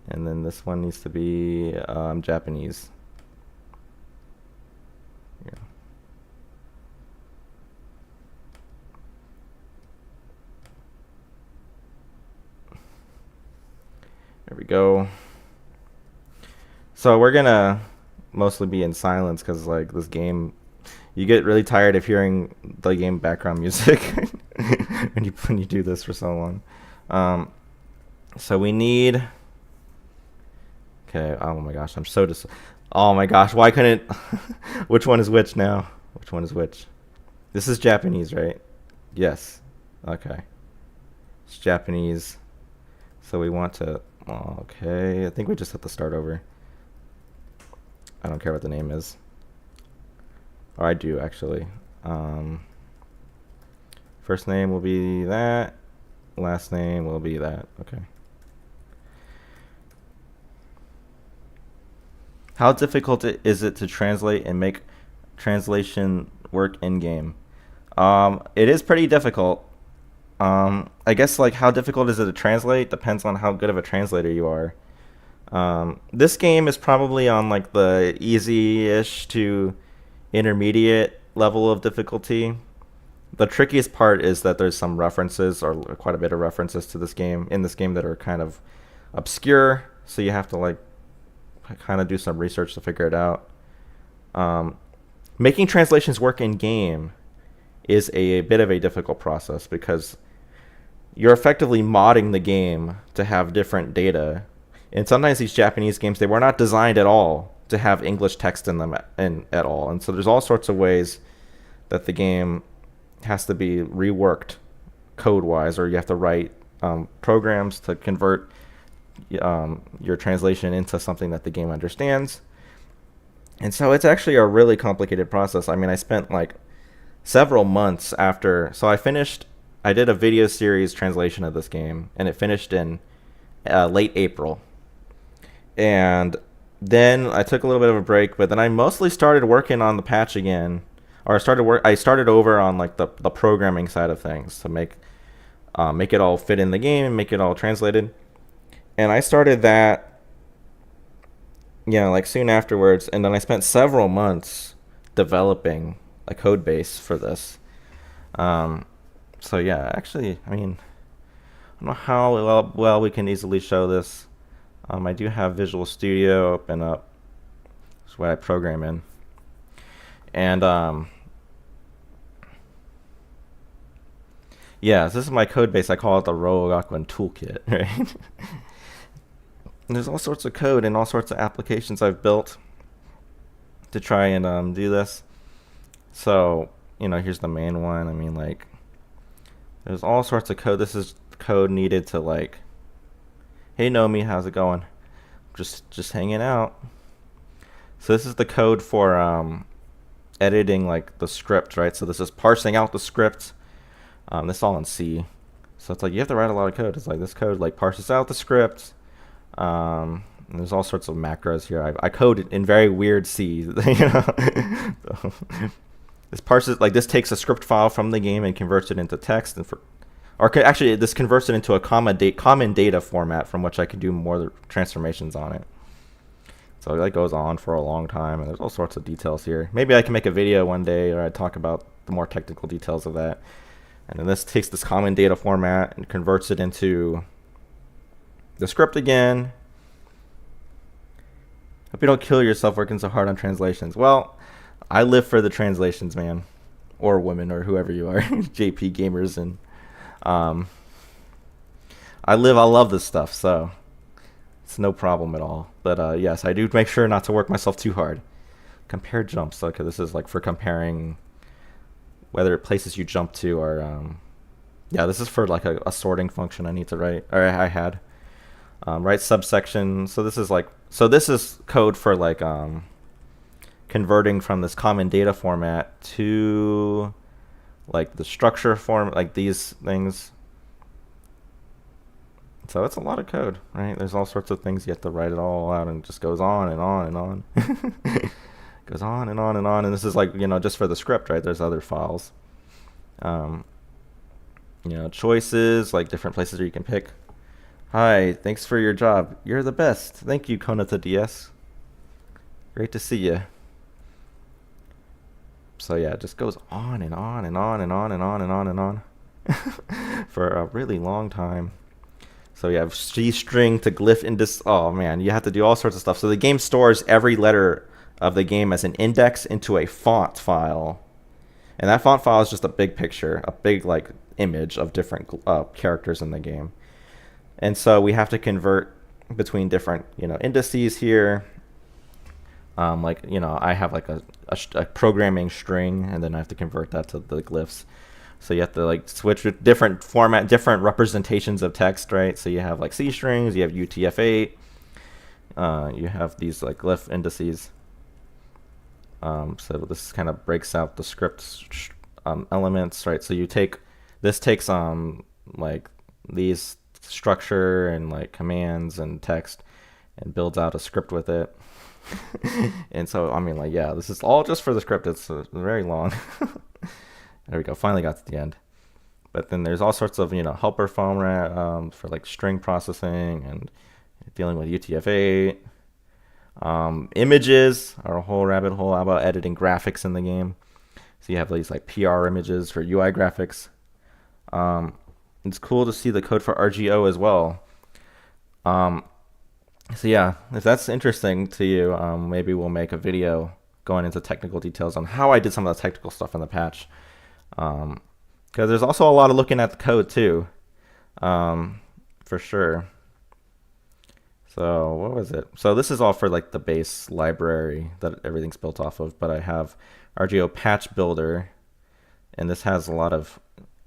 And then this one needs to be Japanese. Yeah. There we go. So we're gonna mostly be in silence because like this game, you get really tired of hearing the game background music when you do this for so long. So we need. Okay. Oh my gosh, I'm so Oh my gosh, why couldn't? Which one is which now? Which one is which? This is Japanese, right? Yes. Okay. It's Japanese. So we want to. Okay, I think we just have to start over. I don't care what the name is. Or I do, actually. First name will be that. Last name will be that. Okay. How difficult is it to translate and make translation work in-game? It is pretty difficult. I guess like how difficult is it to translate depends on how good of a translator you are. This game is probably on like the easy-ish to intermediate level of difficulty. The trickiest part is that there's some references or quite a bit of references to this game that are kind of obscure, so you have to like kind of do some research to figure it out. Making translations work in game is a bit of a difficult process because you're effectively modding the game to have different data. And sometimes these Japanese games, they were not designed at all to have English text in them at all. And so there's all sorts of ways that the game has to be reworked code-wise, or you have to write programs to convert your translation into something that the game understands. And so it's actually a really complicated process. I mean, I spent like several months after. So I did a video series translation of this game, and it finished in late April. And then I took a little bit of a break, but then I mostly started working on the patch again. Or I started over on like the programming side of things to make it all fit in the game and make it all translated. And I started that, like soon afterwards. And then I spent several months developing a code base for this. So yeah, actually, I mean, I don't know how well we can easily show this. I do have Visual Studio open up. That's what I program in. And yeah, so this is my code base. I call it the Rogakuin Toolkit, right? And there's all sorts of code and all sorts of applications I've built to try and do this. So, here's the main one. I mean, like, there's all sorts of code. This is code needed to, like, hey, Nomi, how's it going? Just hanging out. So this is the code for editing, like, the script, right? So this is parsing out the script. This is all in C. So it's like you have to write a lot of code. It's like this code, like, parses out the script. And there's all sorts of macros here. I code in very weird C. You know? So, this parses, like, this takes a script file from the game and converts it into text, and actually this converts it into a common data format from which I can do more transformations on it. So that goes on for a long time, and there's all sorts of details here. Maybe I can make a video one day where I talk about the more technical details of that. And then this takes this common data format and converts it into the script again. Hope you don't kill yourself working so hard on translations. Well, I live for the translations, man, or women, or whoever you are, JP gamers, and I love this stuff, so it's no problem at all. But yes, I do make sure not to work myself too hard. Compare jumps. Okay, this is like for comparing whether places you jump to are yeah, this is for like a sorting function I need to write, or I had write subsection. So this is code for like converting from this common data format to like the structure form, like these things. So it's a lot of code, right? There's all sorts of things you have to write it all out, and it just goes on and on and on. Goes on and on and on, and this is like, you know, just for the script, right? There's other files. You know, choices, like different places where you can pick. Hi, thanks for your job. You're the best. Thank you, Konata DS. Great to see you. So yeah, it just goes on and on and on and on and on and on and on for a really long time. So you have C string to glyph index. Oh man, you have to do all sorts of stuff. So the game stores every letter of the game as an index into a font file, and that font file is just a big picture, a big like image of different characters in the game. And so we have to convert between different, you know, indices here. Like, you know, I have like a programming string, and then I have to convert that to the glyphs. So you have to like switch with different format, different representations of text, right? So you have like C strings, you have UTF-8, you have these like glyph indices. So this kind of breaks out the script elements, right? So this takes like these structure and like commands and text and builds out a script with it. And so, I mean, like, yeah, this is all just for the script. It's very long. There we go. Finally got to the end. But then there's all sorts of, you know, helper format for like string processing and dealing with UTF-8. Images are a whole rabbit hole about editing graphics in the game. So you have these like PR images for UI graphics. It's cool to see the code for RGO as well. So yeah, if that's interesting to you, maybe we'll make a video going into technical details on how I did some of the technical stuff in the patch. Because there's also a lot of looking at the code too, for sure. So what was it? So this is all for like the base library that everything's built off of, but I have RGO patch builder, and this has a lot of,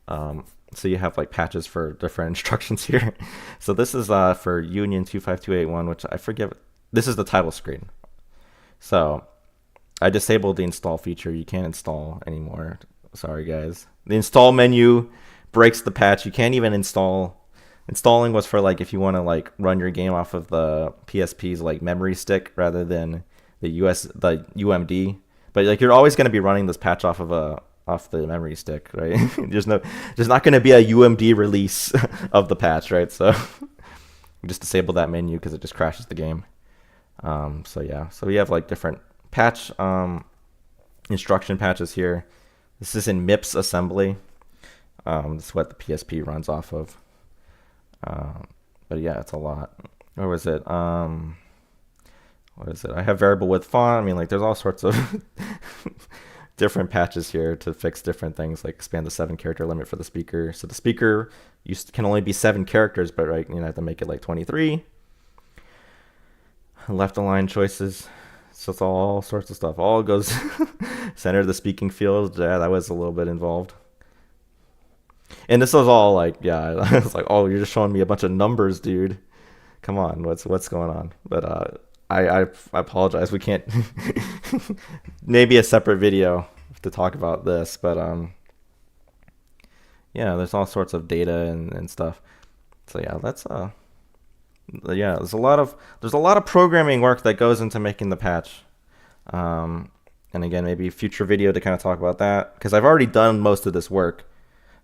so you have like patches for different instructions here. So this is for Union 25281, which I forget. This is the title screen. So I disabled the install feature. You can't install anymore. Sorry guys. The install menu breaks the patch. You can't even install. Installing was for like if you want to like run your game off of the PSP's like memory stick rather than the UMD. But like you're always going to be running this patch off the memory stick, right? there's not going to be a UMD release of the patch, right? So we just disable that menu because it just crashes the game. So yeah, so we have like different patch instruction patches here. This is in MIPS assembly. This is what the PSP runs off of. But yeah, it's a lot. Where was it? What is it? I have variable width font. I mean, like, there's all sorts of different patches here to fix different things, like expand the 7-character limit for the speaker. So the speaker can only be 7 characters, but right, you have to make it like 23. Left align choices. So it's all sorts of stuff. All goes center of the speaking field. Yeah, that was a little bit involved. And this was all like, yeah, I was like, oh, you're just showing me a bunch of numbers, dude. Come on, what's going on? But I apologize. We can't. Maybe a separate video to talk about this, but yeah, there's all sorts of data and stuff. So yeah, let's Yeah, there's a lot of programming work that goes into making the patch. And again, maybe a future video to kind of talk about that, because I've already done most of this work.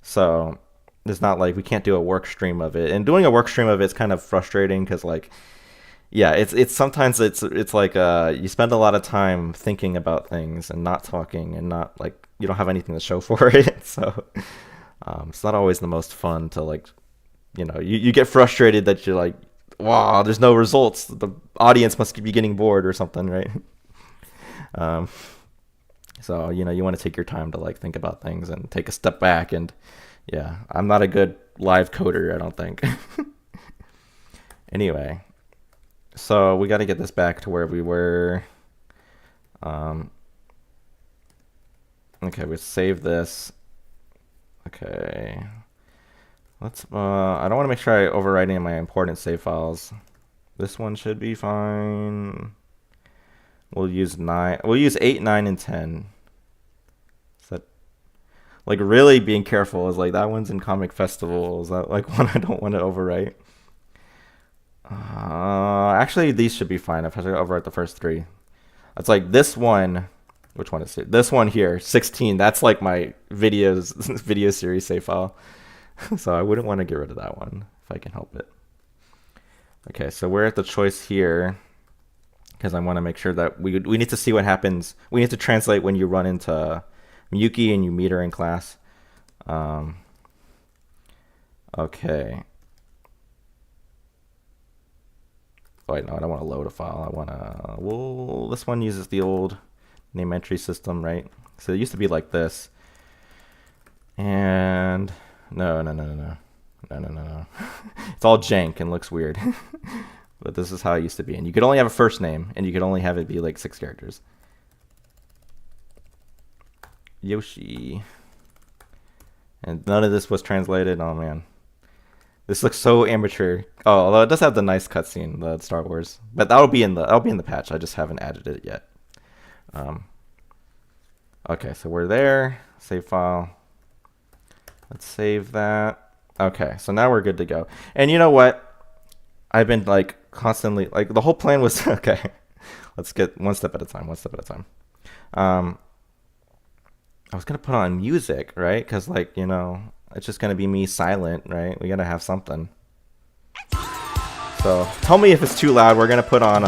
So it's not like we can't do a work stream of it. And doing a work stream of it's kind of frustrating because, like, yeah, it's sometimes it's like you spend a lot of time thinking about things and not talking, and not like you don't have anything to show for it. So it's not always the most fun to, like, you get frustrated that you're like, wow, there's no results. The audience must be getting bored or something, right? So you want to take your time to, like, think about things and take a step back. And yeah, I'm not a good live coder, I don't think. Anyway, so we got to get this back to where we were. Okay, we save this. Okay, let's I don't want to make sure I overwrite any of my important save files. This one should be fine. We'll use 9. We'll use 8, 9, and 10. Is that, like, really being careful is like that one's in Comic Festival. Is that like one I don't want to overwrite? Actually, these should be fine if I overwrite the first 3. It's like this one. Which one is it? This one here, 16. That's like my video series save file. So I wouldn't want to get rid of that one if I can help it. Okay, so we're at the choice here because I want to make sure that we need to see what happens. We need to translate when you run into Miyuki and you meet her in class. Okay. Oh, wait, no, I don't want to load a file. I want to... Well, this one uses the old name entry system, right? So it used to be like this. And... No. It's all jank and looks weird. But this is how it used to be. And you could only have a first name, and you could only have it be like 6 characters. Yoshi. And none of this was translated. Oh, man. This looks so amateur. Oh, although it does have the nice cutscene, the Star Wars. But that'll be in the patch. I just haven't added it yet. Okay, so we're there. Save file. Let's save that. Okay, so now we're good to go. And you know what? I've been like constantly, like, the whole plan was okay. Let's get one step at a time. I was gonna put on music, right? Because, like, it's just gonna be me silent, right? We gotta have something. So tell me if it's too loud. We're gonna put on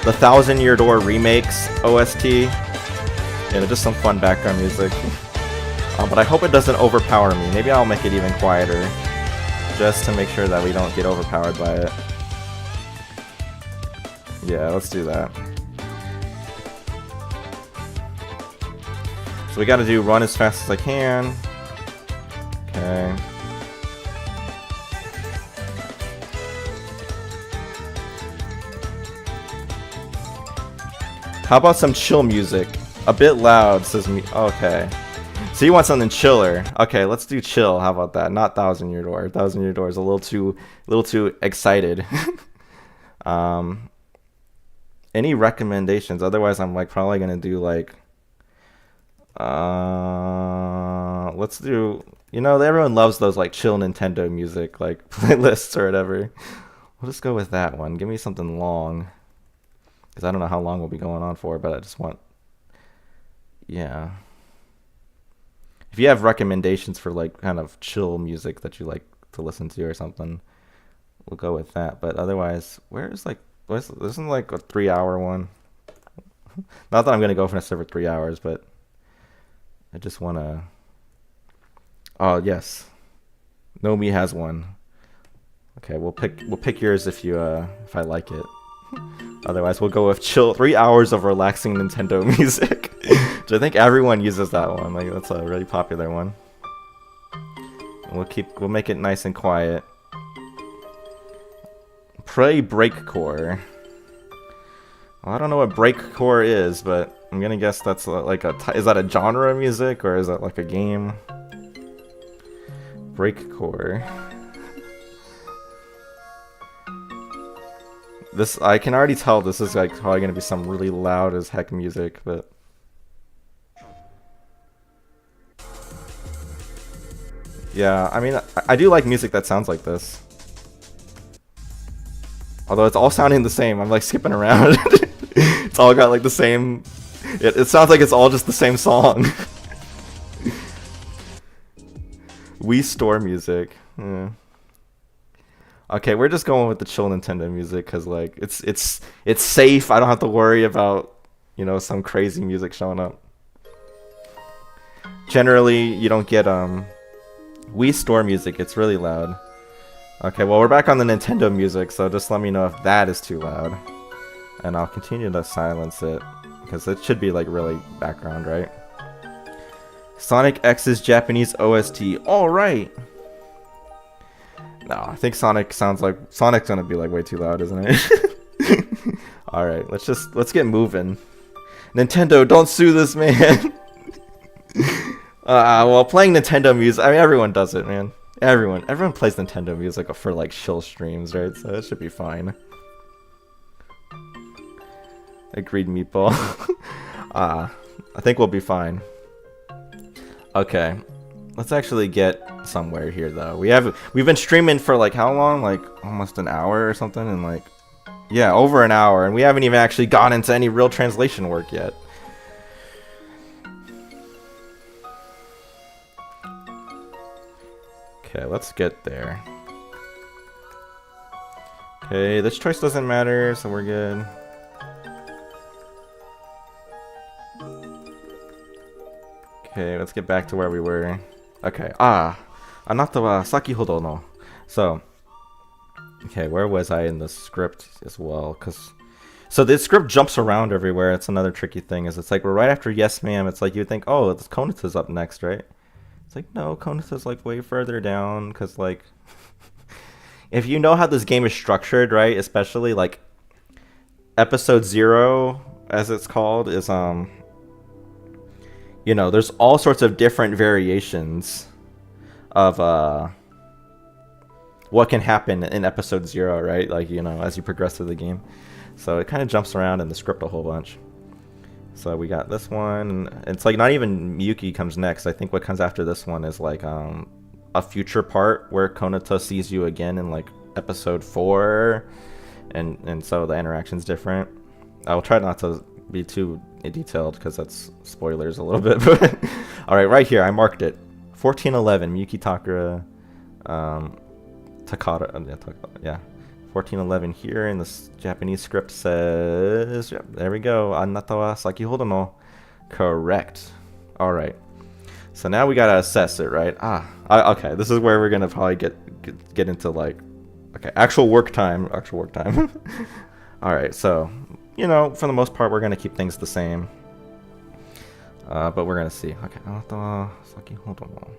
the Thousand Year Door Remakes OST. Just some fun background music. But I hope it doesn't overpower me. Maybe I'll make it even quieter, just to make sure that we don't get overpowered by it. Yeah, let's do that. So we gotta do run as fast as I can. Okay. How about some chill music? A bit loud, says me. Okay. So you want something chiller. Okay, let's do chill. How about that? Not Thousand Year Door. Thousand Year Door is a little too excited. Any recommendations? Otherwise, I'm like probably gonna do like let's do, everyone loves those like chill Nintendo music like playlists or whatever. We'll just go with that one. Give me something long, because I don't know how long we'll be going on for, but I just want, yeah. If you have recommendations for like kind of chill music that you like to listen to or something, we'll go with that. But otherwise, this isn't like a 3-hour one. Not that I'm gonna go for necessarily 3 hours, but I just wanna. Oh yes, Nomi has one. Okay, we'll pick yours if I like it. Otherwise, we'll go with chill 3 hours of relaxing Nintendo music. Which I think everyone uses that one. Like, that's a really popular one. And we'll make it nice and quiet. Pray breakcore. Well, I don't know what breakcore is, but I'm gonna guess that's like is that a genre of music, or is that like a game? Breakcore. This, I can already tell this is like probably gonna be some really loud as heck music, but yeah, I mean, I do like music that sounds like this. Although it's all sounding the same. I'm like skipping around. It's all got like the same... It sounds like it's all just the same song. Wii Store music. Yeah. Okay, we're just going with the chill Nintendo music because like it's safe. I don't have to worry about, you know, some crazy music showing up. Generally, you don't get Wii Store music. It's really loud. Okay, well, we're back on the Nintendo music, so just let me know if that is too loud. And I'll continue to silence it, because it should be, like, really background, right? Sonic X's Japanese OST. Alright! No, I think Sonic sounds like... Sonic's gonna be, like, way too loud, isn't it? Alright, let's get moving. Nintendo, don't sue this man! Well, playing Nintendo music... I mean, everyone does it, man. Everyone plays Nintendo music for like chill streams, right? So it should be fine. Agreed, Meatball. I think we'll be fine. Okay, let's actually get somewhere here though. We've been streaming for like how long? Like almost an hour or something, and like yeah, over an hour, and we haven't even actually gone into any real translation work yet. Okay, let's get there. Okay, this choice doesn't matter, so we're good. Okay, let's get back to where we were. Okay, anata wa sakihodo no. So, okay, where was I in the script as well? So the script jumps around everywhere. It's another tricky thing, is it's like we're right after yes ma'am. It's like you'd think, oh, this Konata's up next, right? It's like, no, Konata's like way further down, because like, if you know how this game is structured, right, especially like episode 0, as it's called, is you know, there's all sorts of different variations of what can happen in episode 0, right? Like, you know, as you progress through the game. So it kind of jumps around in the script a whole bunch. So we got this one. It's like not even Miyuki comes next. I think what comes after this one is like a future part where Konata sees you again in like episode 4, and so the interaction's different. I will try not to be too detailed because that's spoilers a little bit. But all right, here I marked it. 1411 Miyuki Takara, Takara. Yeah. 1411 here in this Japanese script says, yep, there we go. Anata wa sakihodo no. Correct. All right. So now we gotta assess it, right? Okay. This is where we're gonna probably get into like, okay, actual work time. All right. So, you know, for the most part, we're gonna keep things the same. But we're gonna see. Okay. Anata wa sakihodo no.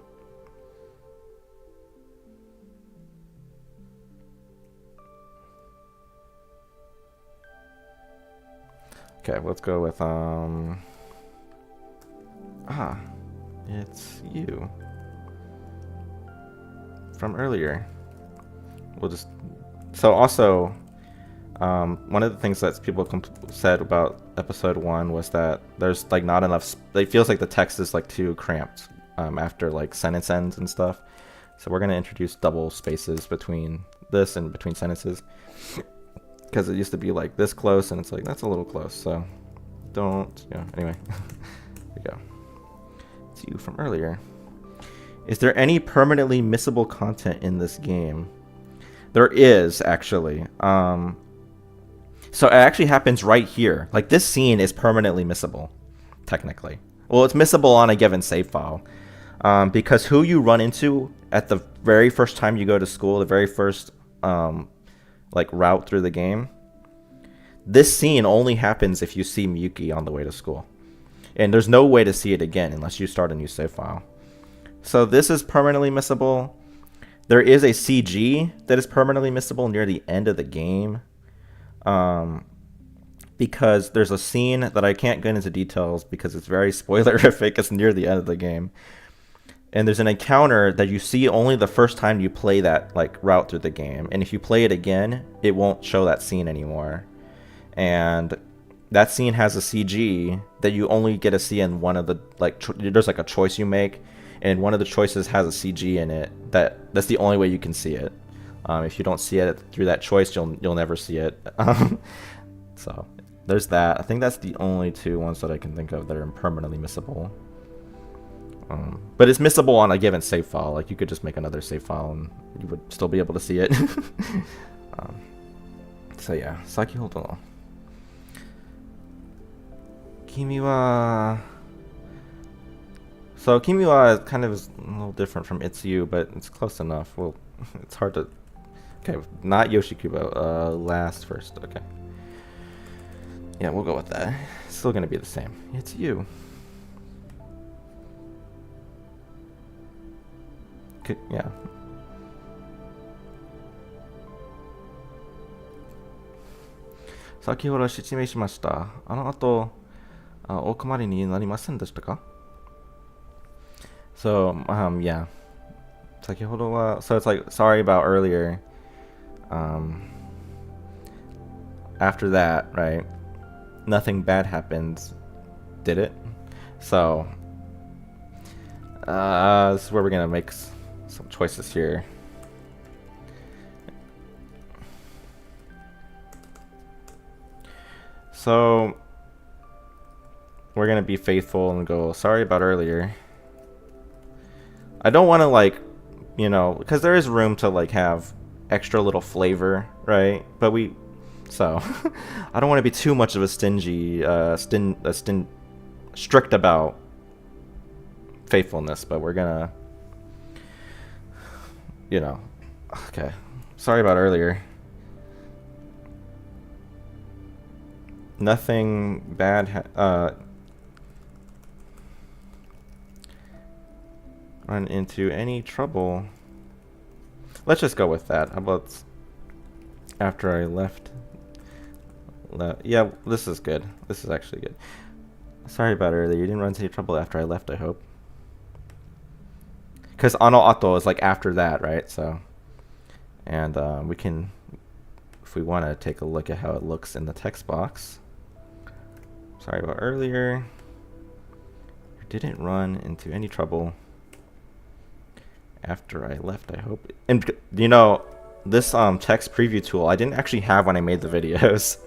Okay, let's go with it's you from earlier. We'll just also one of the things that people said about episode 1 was that there's like not enough. It feels like the text is like too cramped after like sentence ends and stuff. So we're gonna introduce double spaces between this and between sentences. Because it used to be like this close, and it's like that's a little close, so don't, you know, anyway. Here we go. It's you from earlier. Is there any permanently missable content in this game? There is, actually. So it actually happens right here. Like, this scene is permanently missable, technically. Well, it's missable on a given save file. Because who you run into at the very first time you go to school, the very first like route through the game, this scene only happens if you see Miyuki on the way to school, and there's no way to see it again unless you start a new save file. So this is permanently missable. There is a CG that is permanently missable near the end of the game, because there's a scene that I can't get into details because it's very spoilerific. It's near the end of the game. And there's an encounter that you see only the first time you play that like route through the game. And if you play it again, it won't show that scene anymore. And that scene has a CG that you only get to see in one of the, like, there's like a choice you make, and one of the choices has a CG in it that's the only way you can see it. If you don't see it through that choice, you'll never see it. So there's that. I think that's the only two ones that I can think of that are permanently missable. But it's missable on a given save file. Like, you could just make another save file and you would still be able to see it. So yeah, 先ほどの君は So Kimi wa kind of is a little different from It's You, but it's close enough. Well, it's hard to... Okay, not Yoshikubo. Last first. Okay. Yeah, we'll go with that. It's still going to be the same. It's You. Yeah. Sakihoro shitsimei shimashita. あの後、お困りになりませんでしたか? So, yeah. Sakihoro wa, so it's like, sorry about earlier. After that, right? Nothing bad happened, did it? So, this is where we're gonna make some choices here. So, we're gonna be faithful and go, sorry about earlier. I don't want to, like, you know, because there is room to, like, have extra little flavor, right? But so, I don't want to be too much of a strict about faithfulness, but we're gonna, you know, okay. Sorry about earlier. Nothing bad, run into any trouble. Let's just go with that. How about after I left? Yeah, this is good. This is actually good. Sorry about earlier. You didn't run into any trouble after I left, I hope. Because ano ato is like after that, right? So, and we can, if we want to take a look at how it looks in the text box. Sorry about earlier. You didn't run into any trouble after I left, I hope. And you know, this text preview tool I didn't actually have when I made the videos.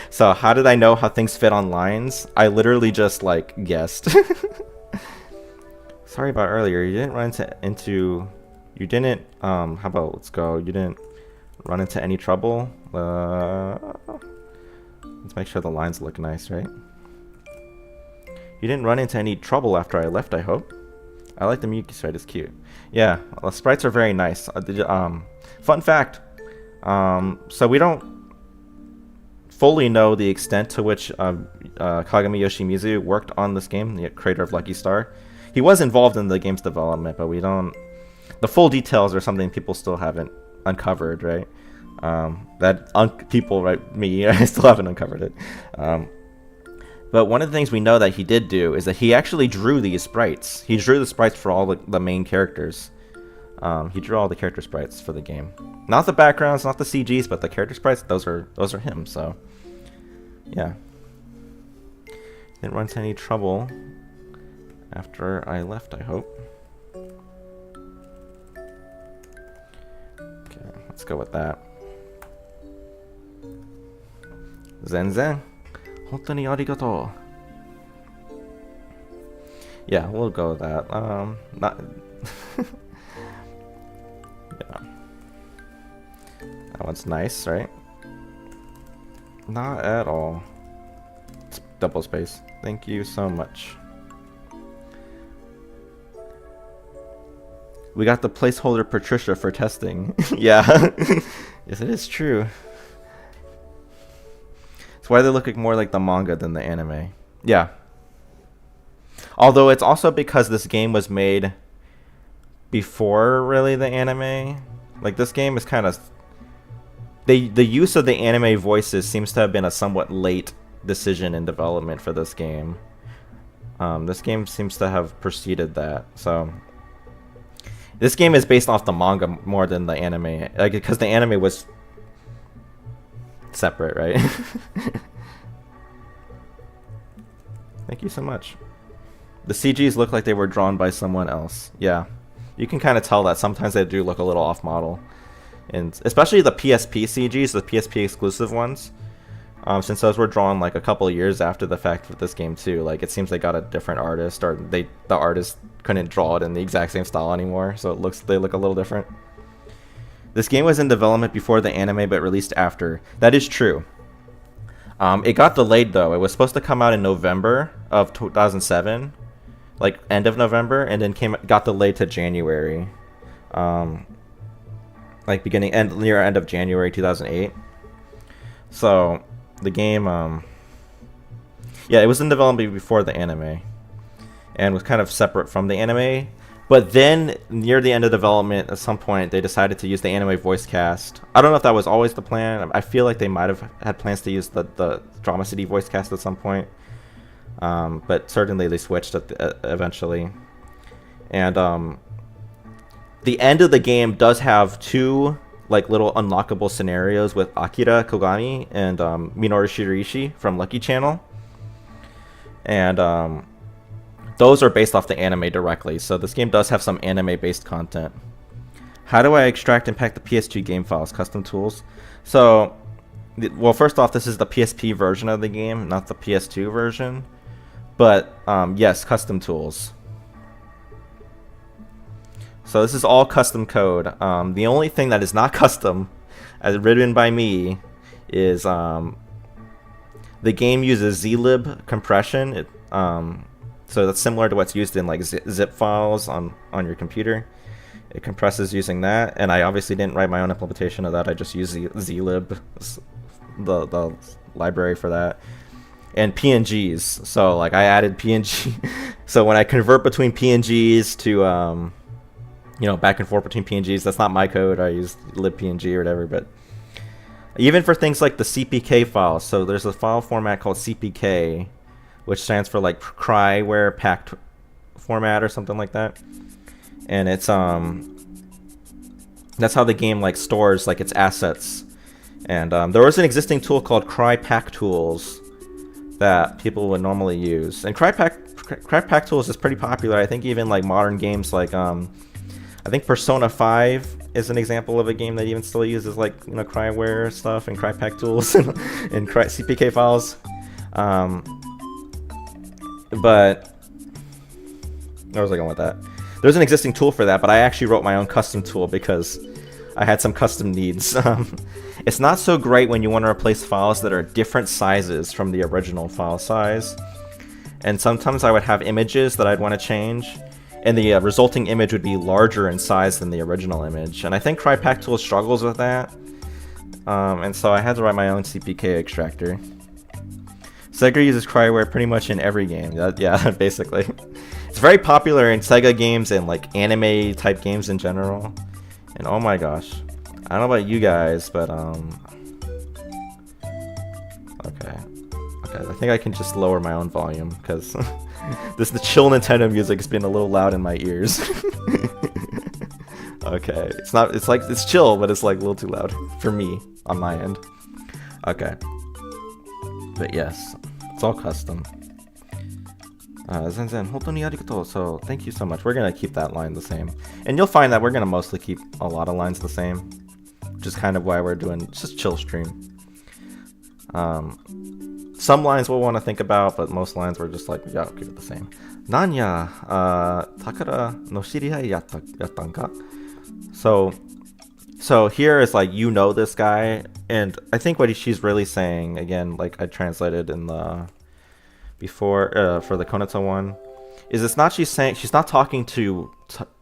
So how did I know how things fit on lines? I literally just like guessed. Sorry about earlier. You didn't run into you didn't how about let's go. You didn't run into any trouble. Let's make sure the lines look nice, right? You didn't run into any trouble after I left, I hope. I like the Miyuki sprite, it's cute. Yeah, the sprites are very nice. Fun fact, so we don't fully know the extent to which Kagami Yoshimizu worked on this game, the creator of Lucky Star. He was involved in the game's development, but we don't... The full details are something people still haven't uncovered, right? People, right, me, I still haven't uncovered it. But one of the things we know that he did do is that he actually drew these sprites. He drew the sprites for all the main characters. He drew all the character sprites for the game. Not the backgrounds, not the CGs, but the character sprites, those are him, so... Yeah. Didn't run into any trouble after I left, I hope. Okay, let's go with that. Zenzen. 本当にありがとう. Yeah, we'll go with that. Not yeah. That one's nice, right? Not at all. It's double space. Thank you so much. We got the placeholder Patricia for testing. Yeah. Yes, it is true. Why they look more like the manga than the anime. Yeah. Although it's also because this game was made before really the anime. Like this game is kind of... The use of the anime voices seems to have been a somewhat late decision in development for this game. This game seems to have preceded that. So this game is based off the manga more than the anime. Like, because the anime was separate, right? Thank you so much. The CGs look like they were drawn by someone else. Yeah, you can kind of tell that sometimes they do look a little off model. and especially the PSP CGs, the PSP exclusive ones. Since those were drawn like a couple of years after the fact with this game too, like it seems they got a different artist, or the artist couldn't draw it in the exact same style anymore, so they look a little different. This game was in development before the anime, but released after. That is true. It got delayed though. It was supposed to come out in November of 2007, like end of November, and then got delayed to January, like near end of January 2008. So the game, yeah, it was in development before the anime, and was kind of separate from the anime. But then, near the end of development, at some point, they decided to use the anime voice cast. I don't know if that was always the plan. I feel like they might have had plans to use the Drama City voice cast at some point. But certainly they switched eventually. And the end of the game does have two like little unlockable scenarios with Akira Kogami and Minoru Shiraishi from Lucky Channel. And those are based off the anime directly, so this game does have some anime-based content. How do I extract and pack the PS2 game files? Custom tools. So, well, first off, this is the PSP version of the game, not the PS2 version. But, yes, custom tools. So this is all custom code. The only thing that is not custom, as written by me, is the game uses zlib compression. So that's similar to what's used in like zip files on your computer. It compresses using that, and I obviously didn't write my own implementation of that. I just used zlib, the library for that, and PNGs. So like I added PNG. So when I convert between PNGs to back and forth between PNGs, that's not my code. I use libpng or whatever. But even for things like the CPK files, so there's a file format called CPK, which stands for like cryware packed format or something like that. And it's that's how the game like stores like its assets. And there was an existing tool called crypack tools that people would normally use. And crypack tools is pretty popular. I think even like modern games like I think Persona 5 is an example of a game that even still uses like cryware stuff and crypack tools and CPK files. But where was I going with that? There's an existing tool for that, but I actually wrote my own custom tool because I had some custom needs. It's not so great when you want to replace files that are different sizes from the original file size. And sometimes I would have images that I'd want to change, and the resulting image would be larger in size than the original image. And I think crypack tool struggles with that. And so I had to write my own CPK extractor. Sega uses cryware pretty much in every game. Yeah, basically. It's very popular in Sega games and like anime type games in general. And oh my gosh, I don't know about you guys, but okay, I think I can just lower my own volume because the chill Nintendo music has been a little loud in my ears. Okay, it's chill, but it's like a little too loud for me on my end. Okay. But yes, it's all custom. Zenzen, hontou arigatou. So thank you so much. We're gonna keep that line the same, and you'll find that we're gonna mostly keep a lot of lines the same, which is kind of why we're doing just chill stream. Some lines we'll want to think about, but most lines we're just like, yeah, keep it the same. Nanya, Takara no shirihai yattan ka? So here is like, this guy, and I think what she's really saying, again, like I translated in the before for the Konoto one, is she's not talking to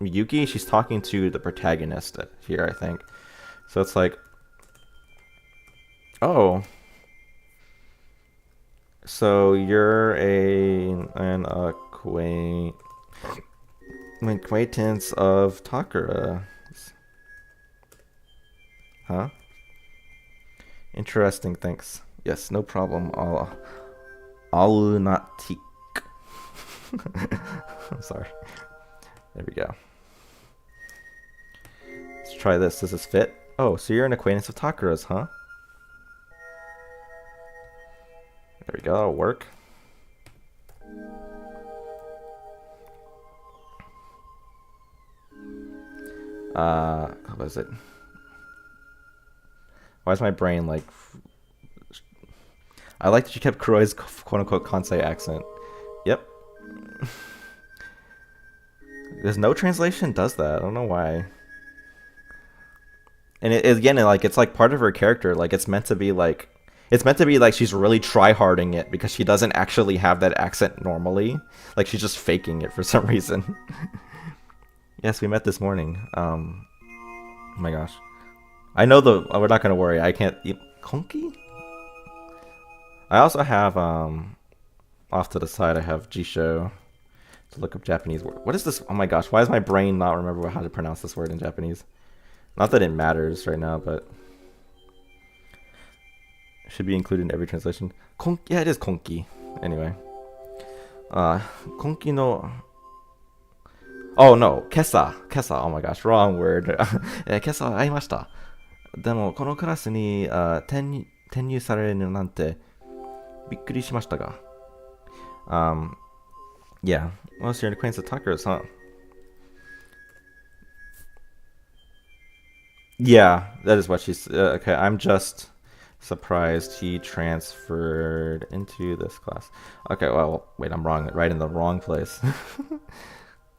Yuki, she's talking to the protagonist here, I think. So it's like, oh, so you're an acquaintance of Takara. Huh? Interesting, thanks. Yes, no problem. I'll not teak. I'm sorry. There we go. Let's try this. Does this fit? Oh, so you're an acquaintance of Takara's, huh? There we go. That'll work. What was it? Why is my brain like... I like that you kept Kuroi's quote-unquote Kansai accent. Yep. There's no translation does that. I don't know why. And it's like part of her character. Like it's meant to be like she's really try-harding it because she doesn't actually have that accent normally. Like she's just faking it for some reason. Yes, we met this morning. Oh my gosh. I know we're not gonna worry. I can't eat konki? I also have off to the side I have Jisho to look up Japanese word. What is this? Oh my gosh, why does my brain not remember how to pronounce this word in Japanese? Not that it matters right now, but it should be included in every translation. Yeah, it is konki. Anyway. Konki no... Oh no, kesa. Kesa, oh my gosh, wrong word. Kesa 会いました。でも、このクラスに転入されるなんてびっくりしましたが。Yeah, well, you're an acquaintance of Takara's, huh? Yeah, that is what she's... okay, I'm just surprised he transferred into this class. Okay, well, wait, I'm wrong. Right in the wrong place.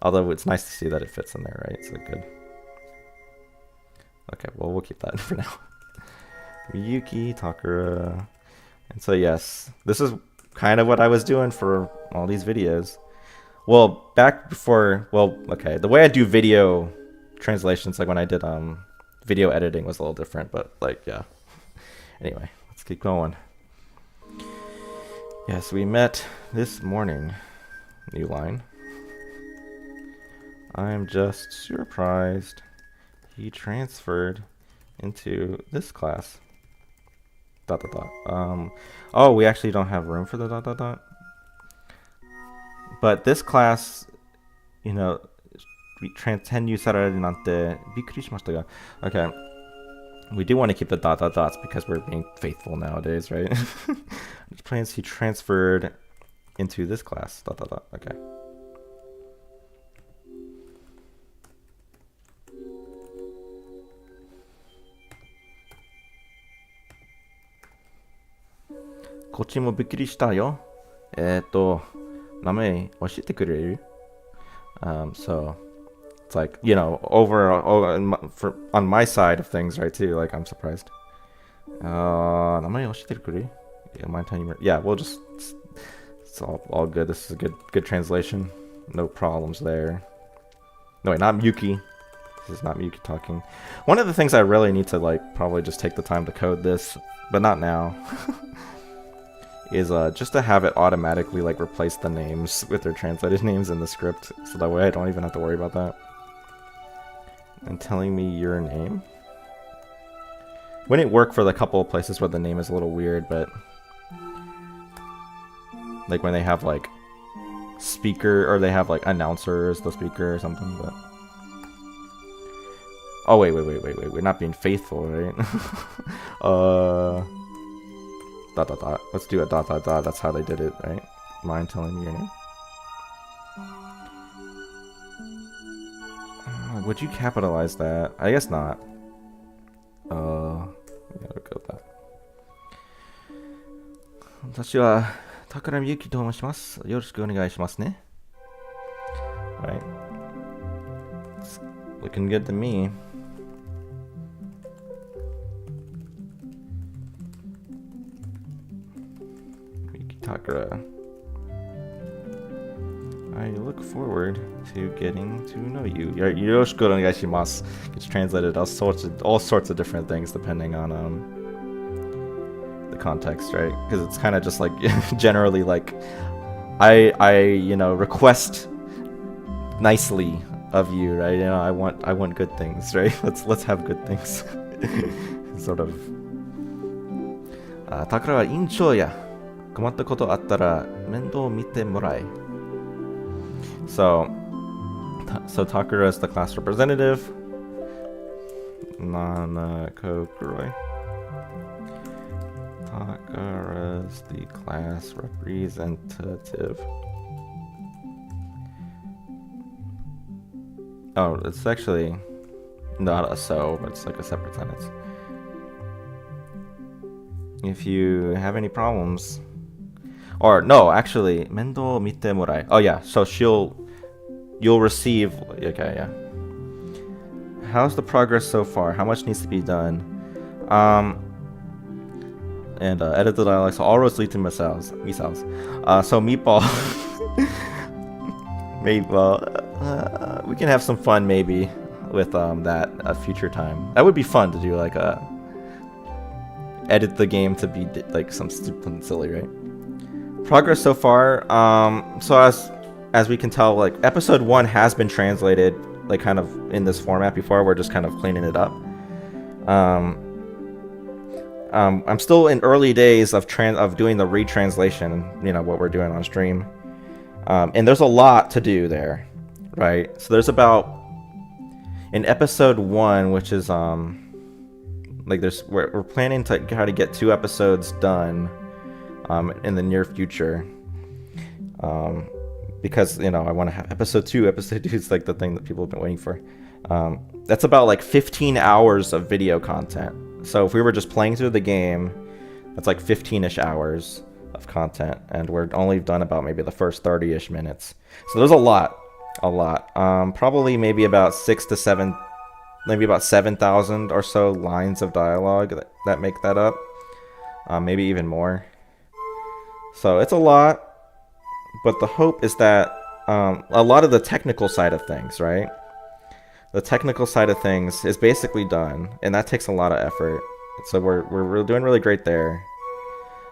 Although it's nice to see that it fits in there, right? So good. Okay, well, we'll keep that for now. Miyuki, Takara... And so, yes, this is kind of what I was doing for all these videos. Well, back before... Well, okay, the way I do video translations, like when I did... video editing was a little different, but like, yeah. Anyway, let's keep going. Yes, we met this morning. New line. I'm just surprised he transferred into this class. ... Oh, we actually don't have room for the ... But this class, you know, okay, we do want to keep the ... dots because we're being faithful nowadays, right? Which plans he transferred into this class ... Okay. Kochi mo bikkuri shita yo. Name oshite kureru? So it's like, you know, on my side of things, right, too, like, I'm surprised. Yeah, we'll just, it's all good. This is a good translation. No problems there. No, wait, not Miyuki. This is not Miyuki talking. One of the things I really need to, like, probably just take the time to code this, but not now, is just to have it automatically, like, replace the names with their translated names in the script, so that way I don't even have to worry about that. And telling me your name? Wouldn't work for the couple of places where the name is a little weird, but like when they have like speaker, or they have like announcer as the speaker or something, but oh wait, we're not being faithful, right? Let's do a ... That's how they did it, right? Mind telling me your name? Would you capitalize that? I guess not. Yeah, we'll go with that. 私は宝美幸と申します。よろしくお願いしますね。Right. It's looking good to me. Takara. I look forward to getting to know you. Yoroshiku onegaishimasu gets translated all sorts of different things depending on the context, right? Because it's kind of just like generally like I you know, request nicely of you, right? You know, I want good things, right? Let's have good things. Sort of. Takara wa incho ya. Komatta koto attara mendou mite morai. So Takara is the class representative. Kuroi. Takara is the class representative. Oh, it's actually not a so, but it's like a separate sentence. if you have any problems, or no, actually, mendo mite morai. Oh yeah, so you'll receive. Okay, yeah. How's the progress so far? How much needs to be done? And edit the dialogue. So all roads lead to misals. So meatball. Meatball. We can have some fun maybe with that a future time. That would be fun to do, like edit the game to be like some stupid and silly, right? Progress so far. So as we can tell, like episode 1 has been translated, like kind of in this format before. We're just kind of cleaning it up. I'm still in early days of doing the retranslation, you know, what we're doing on stream. And there's a lot to do there, right? So there's about, in episode 1, which is like we're planning to try to get 2 episodes done in the near future. Because, you know, I want to have episode 2 is like the thing that people have been waiting for. That's about like 15 hours of video content. So if we were just playing through the game, that's like 15-ish hours of content, and we're only done about maybe the first 30-ish minutes. So there's a lot. Probably maybe about 7,000 or so lines of dialogue that make that up. Maybe even more. So it's a lot, but the hope is that a lot of the technical side of things, right? The technical side of things is basically done, and that takes a lot of effort. So we're doing really great there.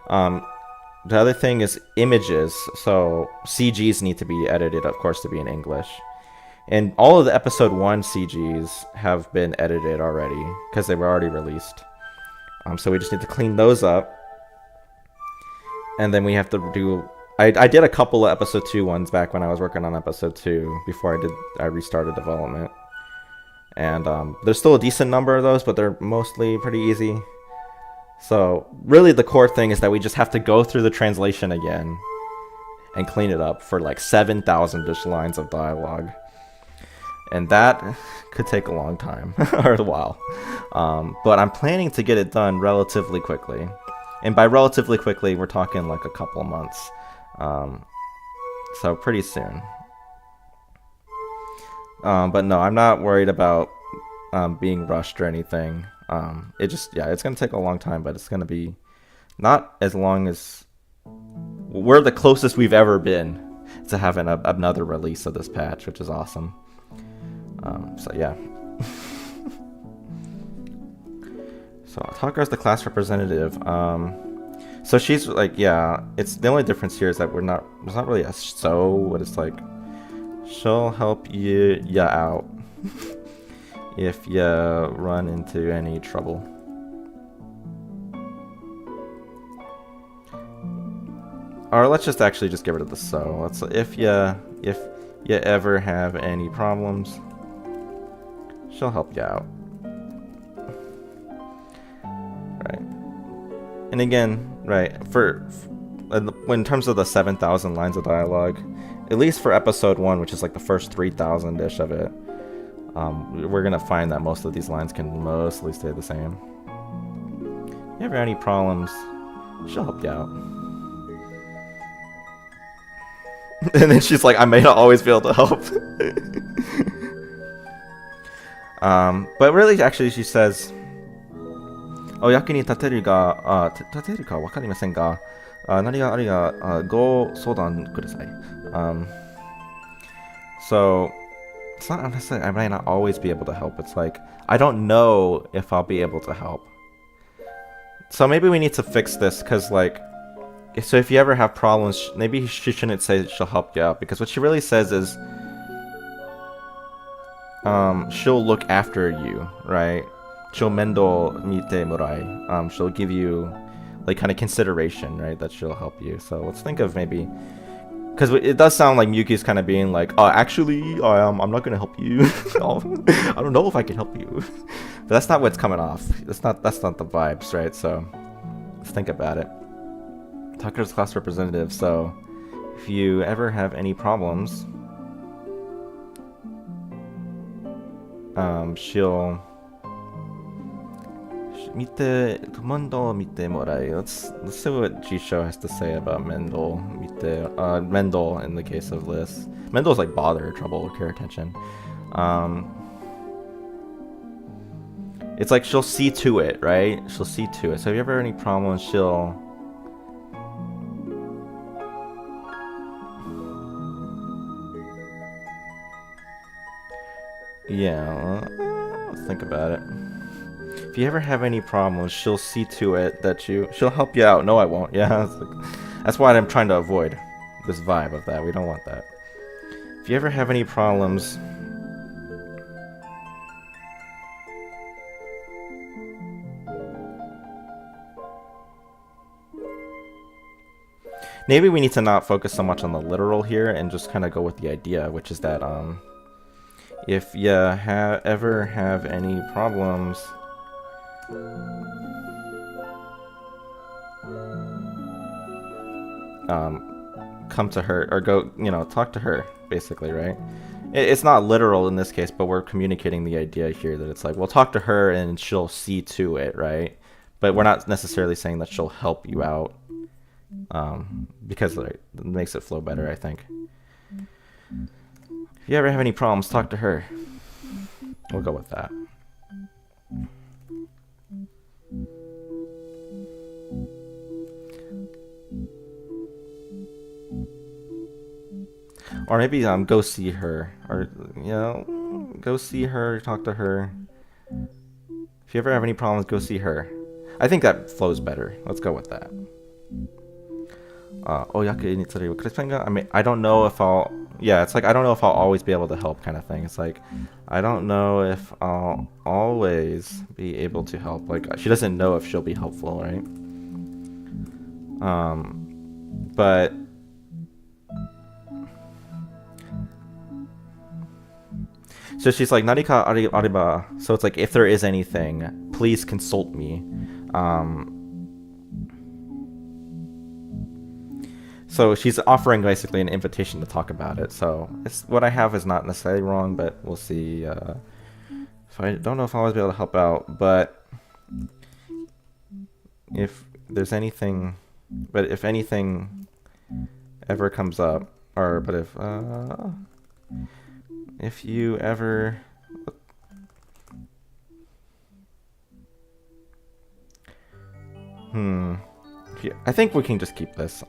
The other thing is images. So CGs need to be edited, of course, to be in English. And all of the episode 1 CGs have been edited already because they were already released. So we just need to clean those up. And then we have to do... I did a couple of episode 2 ones back when I was working on episode 2 before I restarted development. And there's still a decent number of those, but they're mostly pretty easy. So really the core thing is that we just have to go through the translation again and clean it up for like 7,000-ish lines of dialogue. And that could take a long time, or a while. But I'm planning to get it done relatively quickly. And by relatively quickly, we're talking like a couple of months. So pretty soon. But no, I'm not worried about being rushed or anything. It's gonna take a long time, but it's gonna be not as long as... We're the closest we've ever been to having another release of this patch, which is awesome. So yeah. So Takara's the class representative. So she's like, yeah, it's the only difference here is that there's not really a so, but it's like, she'll help you out if you run into any trouble. Or let's just actually just get rid of the so. Let's, if you ever have any problems, she'll help you out. Right. And again, right, in terms of the 7,000 lines of dialogue, at least for episode 1, which is like the first 3,000-ish of it, we're gonna find that most of these lines can mostly stay the same. If you ever have any problems, she'll help you out. And then she's like, I may not always be able to help. But really, actually, she says, お役に立てるかわかりませんが、何があればご相談ください。So, it's not necessarily I might not always be able to help. It's like, I don't know if I'll be able to help. So maybe we need to fix this, because like, so if you ever have problems, maybe she shouldn't say she'll help you out, because what she really says is, she'll look after you, right? She'll mendo mite morai. She'll give you like kind of consideration, right? That she'll help you. So let's think of maybe, because it does sound like Miyuki's kind of being like, actually, I'm not gonna help you. I don't know if I can help you. But that's not what's coming off. That's not the vibes, right? So let's think about it. Takara's class representative. So if you ever have any problems, mite morai. Let's see what Jisho has to say about Mendel. Mendel in the case of Liz. Mendel's like bother, trouble, care, attention. It's like she'll see to it, right? She'll see to it. So if you ever have any problems, she'll... Yeah, let's think about it. If you ever have any problems, she'll see to it that she'll help you out. No, I won't. Yeah, that's why I'm trying to avoid this vibe of that. We don't want that. If you ever have any problems... Maybe we need to not focus so much on the literal here and just kind of go with the idea, which is that if you ever have any problems, come to her, or go, talk to her, basically, right? It's not literal in this case, but we're communicating the idea here that it's like, well, talk to her and she'll see to it, right? But we're not necessarily saying that she'll help you out. Because it makes it flow better, I think. If you ever have any problems, talk to her. We'll go with that. Or maybe go see her, or go see her, talk to her. If you ever have any problems, go see her. I think that flows better. Let's go with that. I mean, I don't know if I'll... Yeah, it's like, I don't know if I'll always be able to help kind of thing. It's like, I don't know if I'll always be able to help. Like, she doesn't know if she'll be helpful, right? But... So she's like, Narika ariba. So it's like, if there is anything, please consult me. So she's offering basically an invitation to talk about it. So what I have is not necessarily wrong, but we'll see. So I don't know if I'll always be able to help out, but if there's anything, if anything ever comes up, if you ever... I think we can just keep this.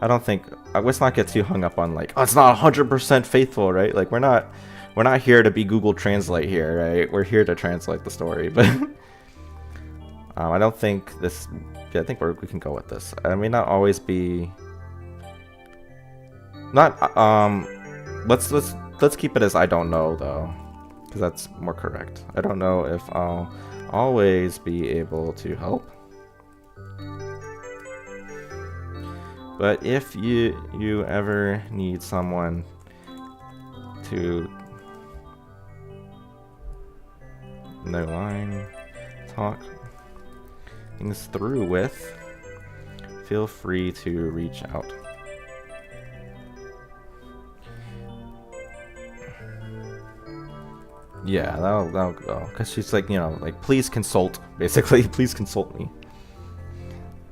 I don't think... let's not get too hung up on like, oh, it's not 100% faithful, right? Like, we're not here to be Google Translate here, right? We're here to translate the story, but... I don't think this... Yeah, I think we can go with this. I may not always be... Not... Let's keep it as I don't know, though. Because that's more correct. I don't know if I'll always be able to help. But if you ever need someone to talk things through with, feel free to reach out. Yeah, that'll go. Because she's like, like, please consult, basically. Please consult me.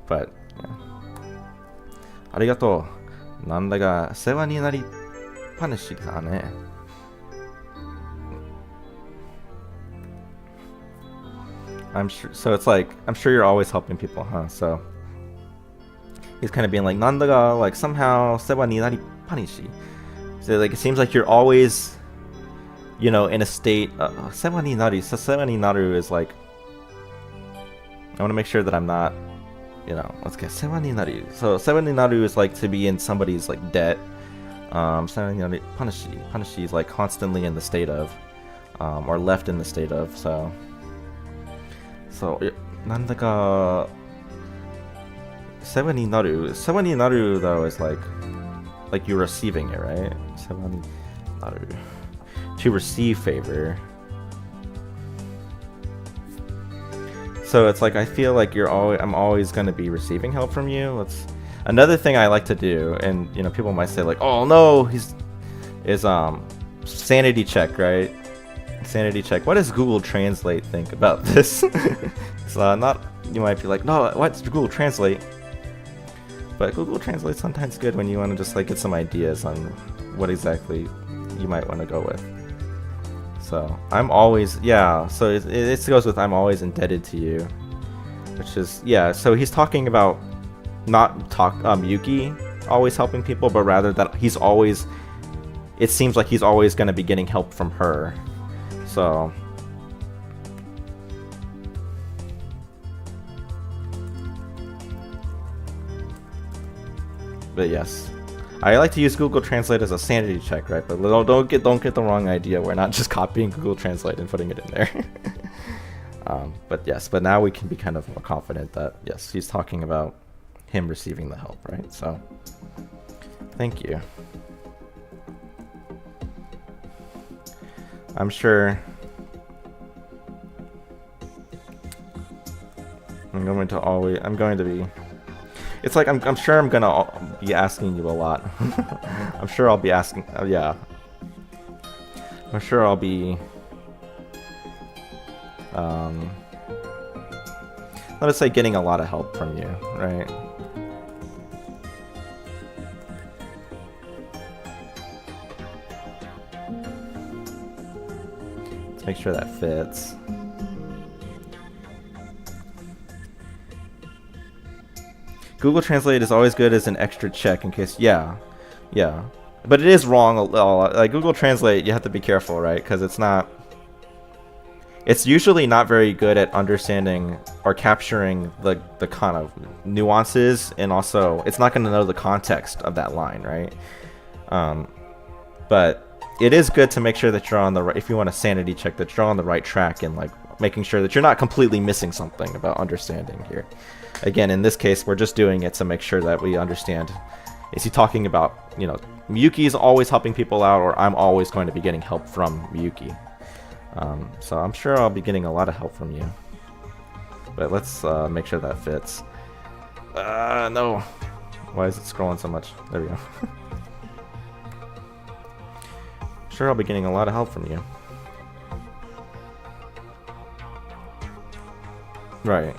But, yeah. ありがとう。なんだが世話になりっぱなしだね。I'm sure. So it's like, I'm sure you're always helping people, huh? So he's kind of being like, なんだが like somehow 世話になりっぱなし. So like, it seems like you're always, in a state. 世話になり. So 世話になる is like, I want to make sure that I'm not. Let's get 世話になり. So 世話になる is like to be in somebody's like debt. 世話になりっぱなし. Panashi is like constantly in the state of, or left in the state of. So なんだか世話になる. 世話になる though is like you're receiving it, right? 世話になる. To receive favor. So it's like, I feel like I'm always going to be receiving help from you. Another thing I like to do, and people might say like, oh no, is sanity check, right? Sanity check. What does Google Translate think about this? So not, you might be like, no, what's Google Translate? But Google Translate's sometimes good when you want to just like get some ideas on what exactly you might want to go with. So I'm always, yeah, so it goes with I'm always indebted to you, which is, yeah, so he's talking about not Yuki always helping people, but rather that he's always, it seems like he's always going to be getting help from her. So but yes, I like to use Google Translate as a sanity check, right? But don't get the wrong idea. We're not just copying Google Translate and putting it in there. But yes, but now we can be kind of more confident that yes, he's talking about him receiving the help, right? So thank you. I'm sure I'm going to be. It's like I'm sure I'm gonna be asking you a lot. I'm sure I'll be asking. Yeah. I'm sure I'll be. Let us say getting a lot of help from you, right? Let's make sure that fits. Google Translate is always good as an extra check in case, yeah, but it is wrong. Like Google Translate, you have to be careful, right? Because it's usually not very good at understanding or capturing the kind of nuances, and also it's not going to know the context of that line, right? But it is good to make sure that you're on the right, if you want a sanity check, that you're on the right track and like making sure that you're not completely missing something about understanding here. Again, in this case, we're just doing it to make sure that we understand. Is he talking about, you know, Miyuki is always helping people out, or I'm always going to be getting help from Miyuki? So I'm sure I'll be getting a lot of help from you. But let's make sure that fits. No. Why is it scrolling so much? There we go. Sure, I'll be getting a lot of help from you. Right.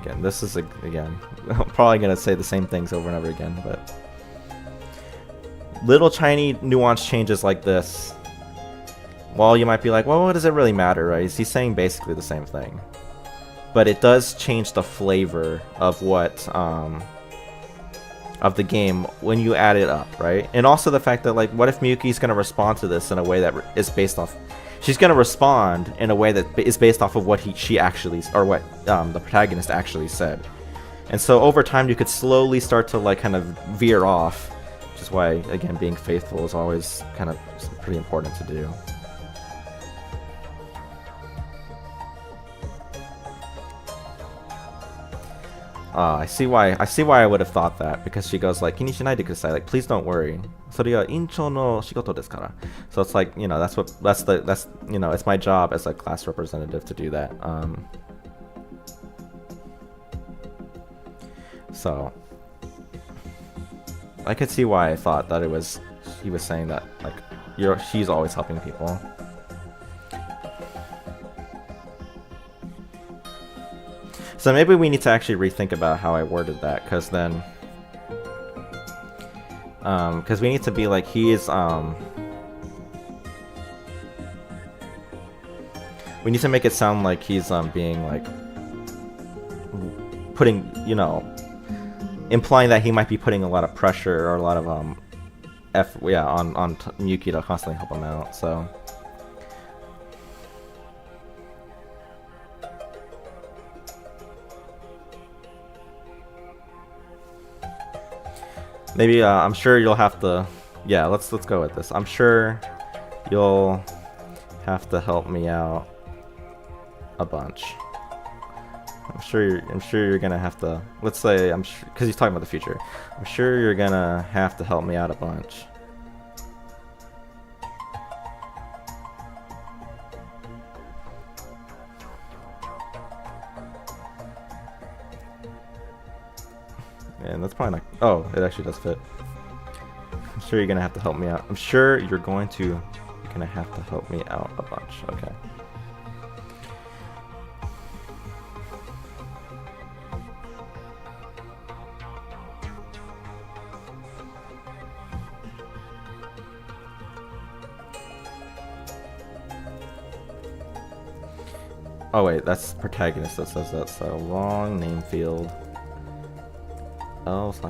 Again, this is again, I'm probably gonna say the same things over and over again, but little tiny nuance changes like this, well, you might be like, well, what does it really matter, right? He's saying basically the same thing, but it does change the flavor of what of the game when you add it up, right? And also the fact that, like, what if Miyuki's gonna respond to this in a way that is based off. She's gonna respond in a way that is based off of what she actually, or what the protagonist actually said, and so over time you could slowly start to like kind of veer off, which is why again being faithful is always kind of pretty important to do. I see why I would have thought that, because she goes like, "Can you shinai kudasai?" Like, please don't worry. それは院長の仕事ですから. So it's like, you know, that's you know, it's my job as a class representative to do that. So I could see why I thought that he was saying that, like, she's always helping people. So maybe we need to actually rethink about how I worded that, because then, because we need to be like, he is, we need to make it sound like he's being like, putting, you know, implying that he might be putting a lot of pressure or a lot of on Miyuki to constantly help him out. So maybe I'm sure you'll have to, yeah, let's go with this. I'm sure you'll have to help me out a bunch. I'm sure you're gonna have to, let's say, I'm sure, because he's talking about the future. I'm sure you're gonna have to help me out a bunch. And that's probably not, oh, it actually does fit. I'm sure you're gonna have to help me out. I'm sure you're going to You're gonna have to help me out a bunch. Okay. Oh wait, that's protagonist that says that, so wrong name field. L/F.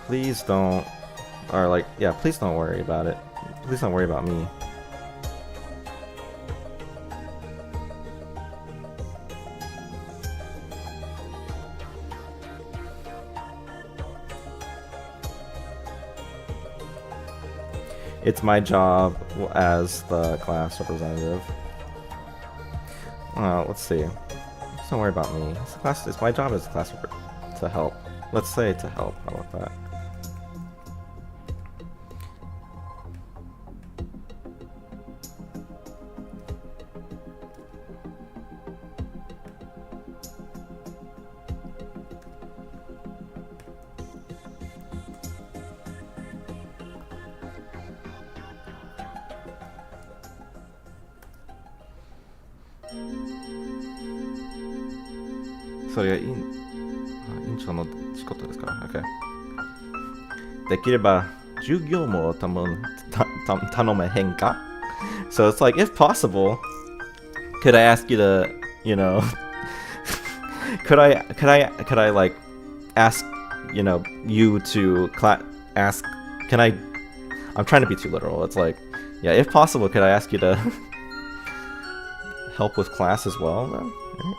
Please don't, or like, yeah, please don't worry about it. Please don't worry about me. It's my job as the class representative. Let's see. Just don't worry about me. It's my job as class to help. Let's say to help. How about that?それが院長の仕事ですから。Okay. できれば授業も頼めへんか? So it's like, if possible, could I ask you to, you know, could I like ask, you know, you to ask, can I, I'm trying to be too literal. It's like, yeah, if possible, could I ask you to help with class as well then? Right?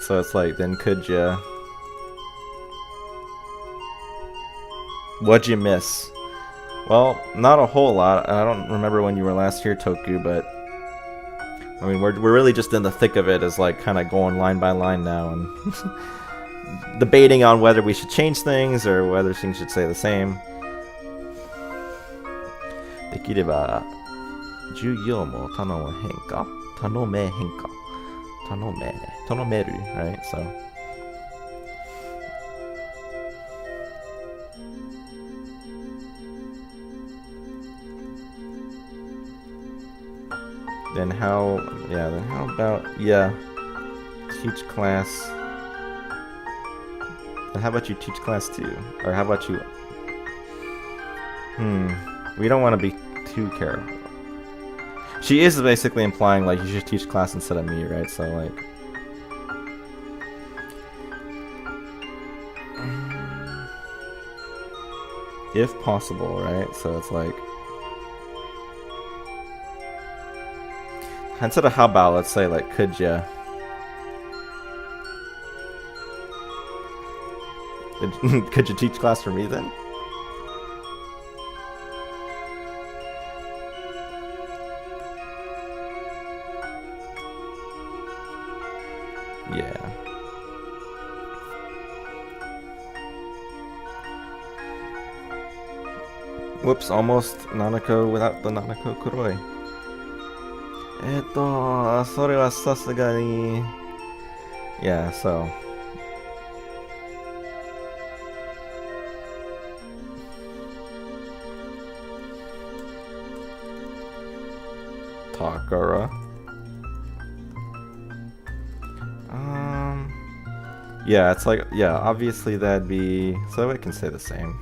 So it's like, then could you? What'd you miss? Well, not a whole lot. I don't remember when you were last here, Toku, but I mean, we're really just in the thick of it, as like kind of going line by line now and debating on whether we should change things or whether things should stay the same. できれば授業も頼めへんか? 頼めへんか? 頼める, right? So then how about teach class? Then how about you teach class too? Or how about you we don't want to be too careful. She is basically implying like you should teach class instead of me, right? So like if possible, right? So it's like instead of how about, let's say like could ya? Could you teach class for me then? Yeah. Whoops, almost Nanako without the Nanako Kuroi. それはさすがに Yeah, so Takara. Yeah, it's like, yeah, obviously that'd be, so it can stay the same.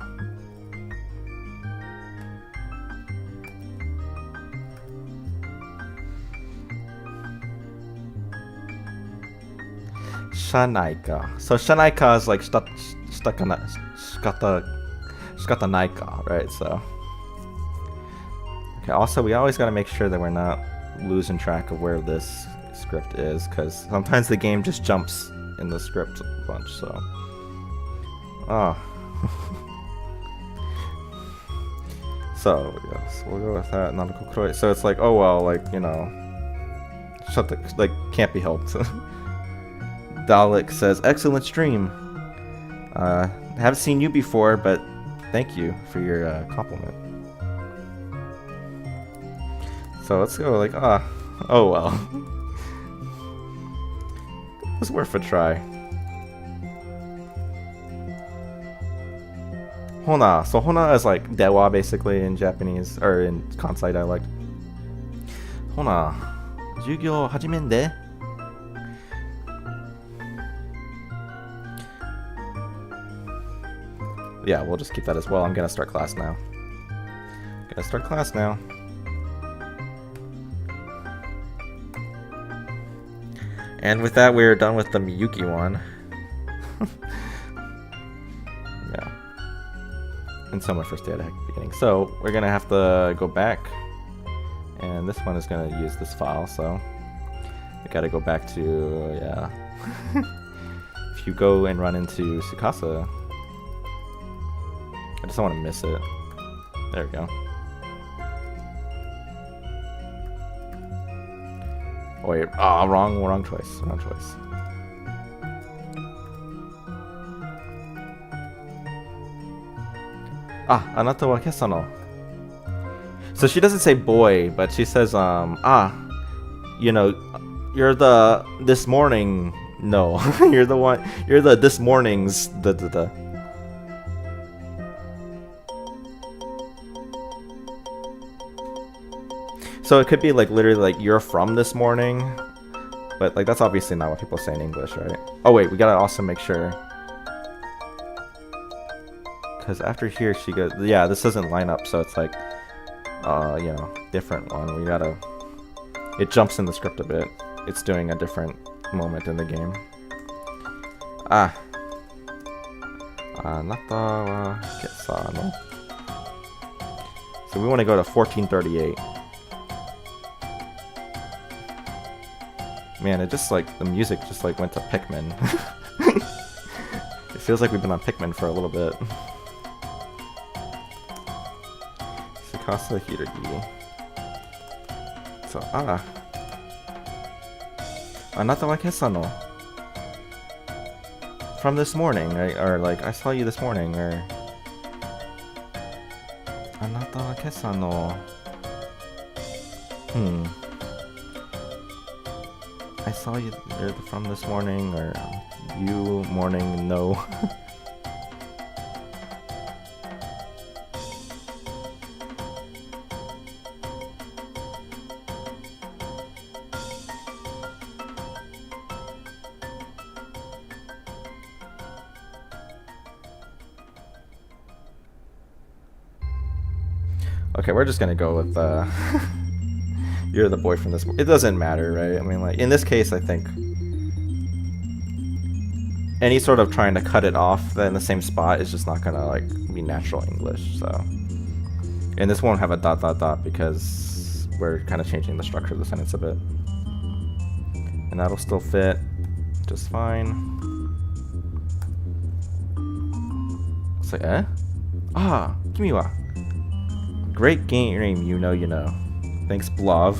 Shanaika. So Shanaika is like shikata naika, right? So okay, also we always gotta make sure that we're not losing track of where this script is, because sometimes the game just jumps in the script a bunch, so so yes, we'll go with that. Nanako Kuroi. So it's like, oh well, like, you know, like, can't be helped. Dalek says, excellent stream. Haven't seen you before, but thank you for your compliment. So let's go like, Oh well. It was worth a try. Hona. So Hona is like dewa basically in Japanese, or in Kansai dialect. Hona. Jugyo hajimende. Yeah, we'll just keep that as well. I'm gonna start class now. And with that, we're done with the Miyuki one. Yeah. And so my first day at the beginning. So we're gonna have to go back, and this one is gonna use this file. So we gotta go back to if you go and run into Tsukasa, I just don't want to miss it. There we go. Oh wait, wrong choice. Anata wa kessa no. So she doesn't say boy, but she says, you know, you're the this morning. No, you're the one. You're the this morning's the. So it could be like literally like you're from this morning, but like that's obviously not what people say in English, right? Oh wait, we gotta also make sure, because after here she goes, yeah, this doesn't line up, so it's like, you know, different one. We gotta, it jumps in the script a bit. It's doing a different moment in the game. Anata wa kessa no. So we want to go to 1438. Man, it just like, the music just like went to Pikmin. It feels like we've been on Pikmin for a little bit. Tsukasa Hirugi. So, Anata wa kessa no. From this morning, right? Or like, I saw you this morning, or Anata wa kessa no. I saw you from this morning, or you morning, no. Okay, we're just gonna go with you're the boy from this. It doesn't matter, right? I mean, like, in this case, I think any sort of trying to cut it off in the same spot is just not gonna, like, be natural English, so. And this won't have a ... because we're kind of changing the structure of the sentence a bit. And that'll still fit just fine. So, kimi wa. Great game, you know. Thanks, Blov.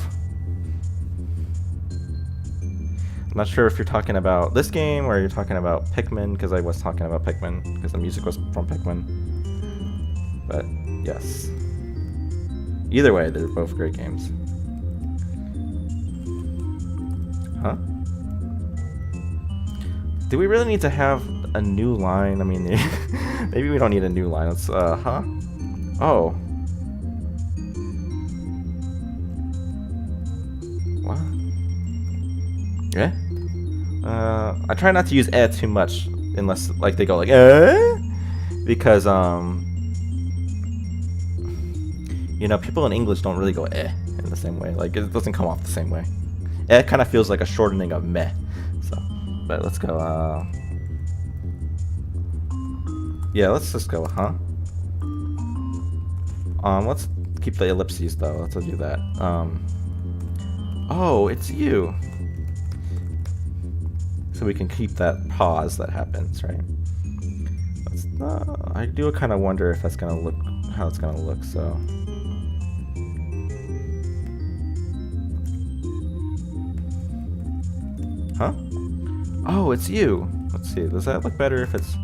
I'm not sure if you're talking about this game or you're talking about Pikmin, because I was talking about Pikmin, because the music was from Pikmin. But, yes. Either way, they're both great games. Huh? Do we really need to have a new line? I mean, maybe we don't need a new line. Let's, huh? Oh. What? Yeah? I try not to use too much unless, like, they go like, because, you know, people in English don't really go in the same way. Like, it doesn't come off the same way. It kind of feels like a shortening of meh. So, but let's go, yeah, let's just go, huh? Let's keep the ellipses, though. Let's do that. Oh, it's you. So we can keep that pause that happens, right? Let's, I do kind of wonder if that's gonna look, how it's gonna look, so. Huh? Oh, it's you. Let's see, does that look better if it's...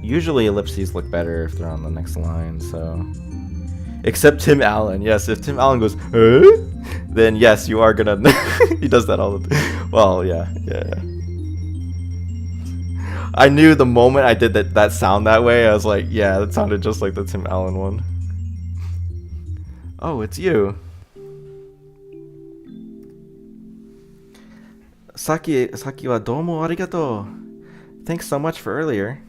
Usually ellipses look better if they're on the next line, so... Except Tim Allen. Yes, if Tim Allen goes, then yes, you are gonna. He does that all the time. Well, yeah. I knew the moment I did that sound that way, I was like, yeah, that sounded just like the Tim Allen one. Oh, it's you. Saki wa domo arigato. Thanks so much for earlier.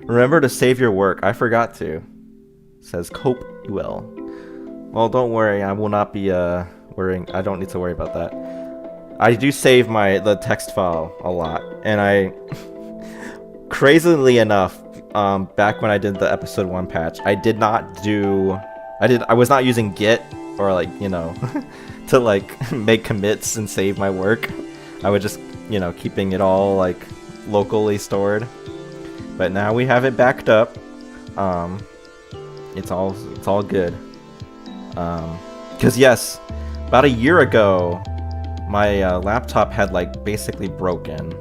Remember to save your work. I forgot to. Says Cope UL. Well, don't worry. I will not be worrying. I don't need to worry about that. I do save the text file a lot, and I, crazily enough, back when I did the episode 1 patch, I was not using Git or like, you know, to like make commits and save my work. I was just, you know, keeping it all like locally stored. But now we have it backed up. It's all good. Cause yes, about a year ago, my laptop had like basically broken.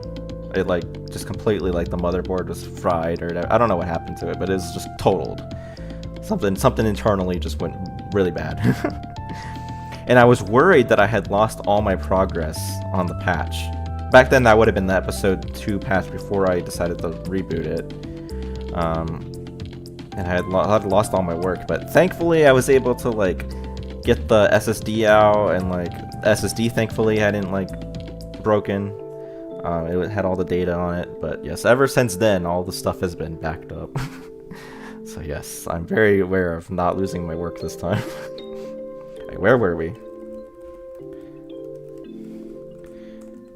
It like just completely, like the motherboard was fried, or I don't know what happened to it, but it was just totaled. Something internally just went really bad. And I was worried that I had lost all my progress on the patch. Back then, that would have been the episode 2 patch before I decided to reboot it. And I had lost all my work, but thankfully I was able to like get the SSD out, and like SSD thankfully hadn't like broken. It had all the data on it, but yes, ever since then all the stuff has been backed up. So yes, I'm very aware of not losing my work this time. Wait, where were we?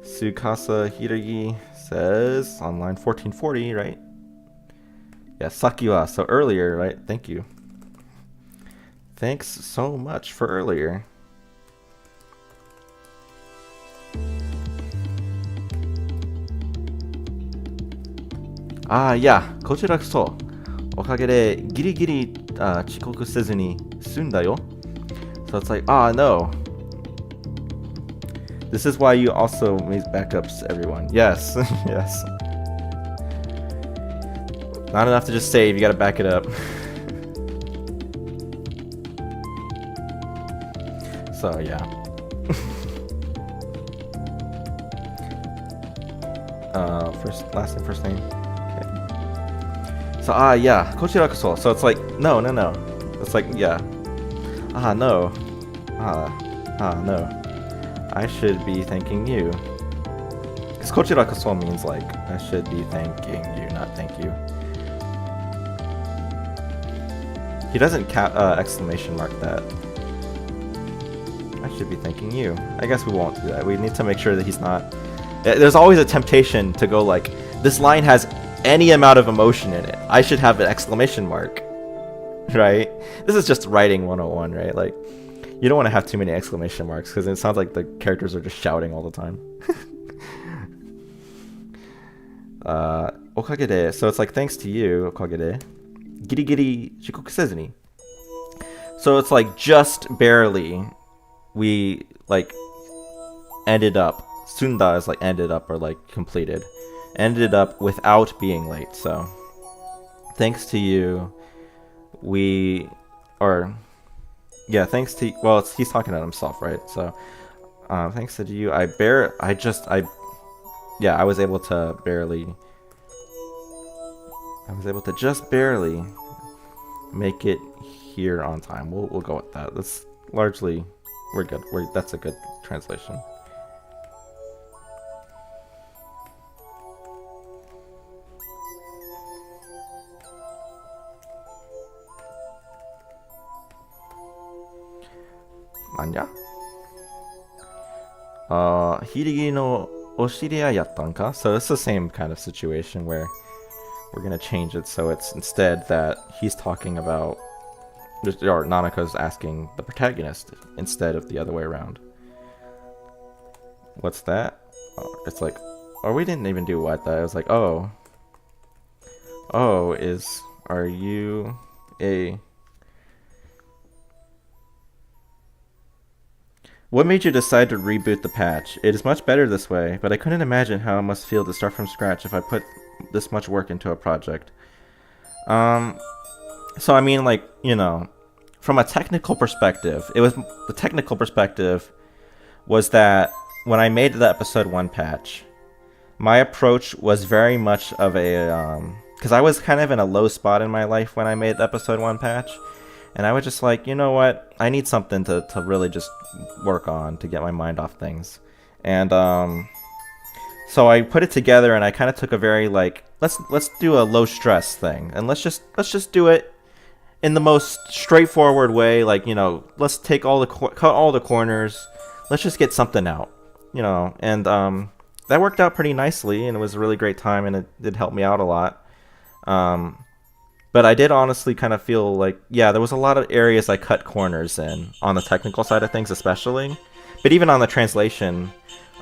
Tsukasa Hiragi says on line 1440, right? Yeah, Sakiwa. So earlier, right? Thank you. Thanks so much for earlier. Ah, yeah. こちらこそおかげでギリギリ遅刻せずに済んだよ. So it's like, no. This is why you also make backups, everyone. Yes, yes. Not enough to just save, you gotta back it up. So, yeah. Last name, first name. Okay. So, yeah. こちらこそ. So it's like, no. It's like, yeah. No. No. I should be thanking you. Because こちらこそ means like, I should be thanking you, not thank you. He doesn't exclamation mark that. I should be thanking you. I guess we won't do that. We need to make sure that he's not... There's always a temptation to go like, this line has any amount of emotion in it. I should have an exclamation mark. Right? This is just writing 101, right? Like, you don't want to have too many exclamation marks because it sounds like the characters are just shouting all the time. Okagede. So it's like, thanks to you, okagede. Giri giri shikoku sezu ni. So it's like, just barely, we like ended up. Sunda is like ended up or like completed. Ended up without being late. So thanks to you, thanks to, well, he's talking about himself, right? So thanks to you, I was able to just barely make it here on time. We'll go with that. That's largely, we're good. That's a good translation. Anya? Hirigi no oshiriai yattanka? So it's the same kind of situation where we're gonna change it so it's instead that he's talking about, or Nanaka's asking the protagonist instead of the other way around. What's that? It's like, we didn't even do what that. I was like, are you a... What made you decide to reboot the patch? It is much better this way, but I couldn't imagine how it must feel to start from scratch if I put this much work into a project. So I mean, like, you know, from a technical perspective, the technical perspective was that when I made the episode 1 patch, my approach was very much of a because I was kind of in a low spot in my life when I made the episode 1 patch, and I was just like, you know what, I need something to really just work on to get my mind off things. And so I put it together, and I kind of took a very like, let's do a low stress thing, and let's just do it in the most straightforward way. Like, you know, let's take cut all the corners, let's just get something out, you know. And that worked out pretty nicely, and it was a really great time, and it did help me out a lot. But I did honestly kind of feel like, yeah, there was a lot of areas I cut corners in, on the technical side of things especially. But even on the translation,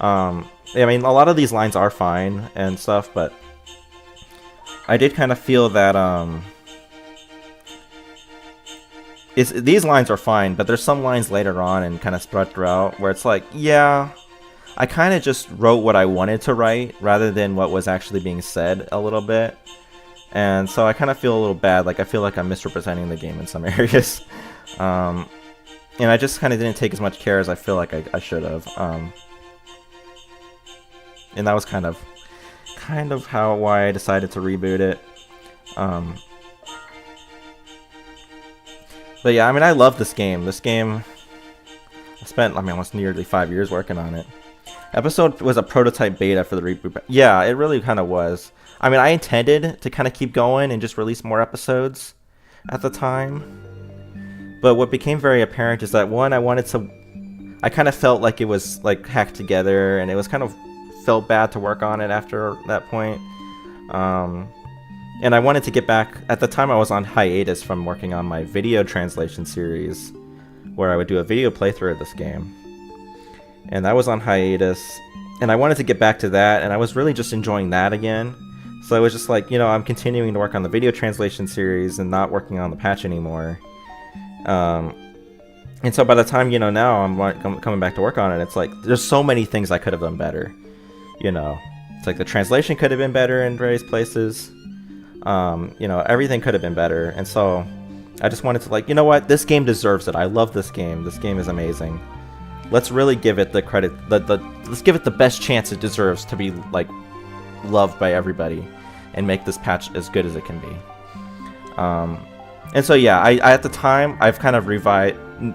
I mean, a lot of these lines are fine and stuff, but I did kind of feel that these lines are fine, but there's some lines later on and kind of spread throughout where it's like, yeah, I kind of just wrote what I wanted to write rather than what was actually being said a little bit. And so I kind of feel a little bad, like I feel like I'm misrepresenting the game in some areas. And I just kind of didn't take as much care as I feel like I should have. And that was kind of why I decided to reboot it. But yeah, I mean, I love this game. This game, I spent, I mean, almost nearly 5 years working on it. Episode was a prototype beta for the reboot. Yeah, it really kind of was. I mean, I intended to kind of keep going and just release more episodes at the time. But what became very apparent is that, one, I kind of felt like it was like hacked together, and it was kind of felt bad to work on it after that point. And I wanted to get back. At the time, I was on hiatus from working on my video translation series, where I would do a video playthrough of this game. And that was on hiatus, and I wanted to get back to that, and I was really just enjoying that again. So I was just like, you know, I'm continuing to work on the video translation series and not working on the patch anymore. And so by the time, you know, now I'm coming back to work on it, it's like, there's so many things I could have done better. You know, it's like the translation could have been better in various places. You know, everything could have been better. And so I just wanted to, like, you know what, this game deserves it. I love this game. This game is amazing. Let's really give it the credit, let's give it the best chance it deserves to be, like, loved by everybody, and make this patch as good as it can be. And so yeah, I at the time, I've kind of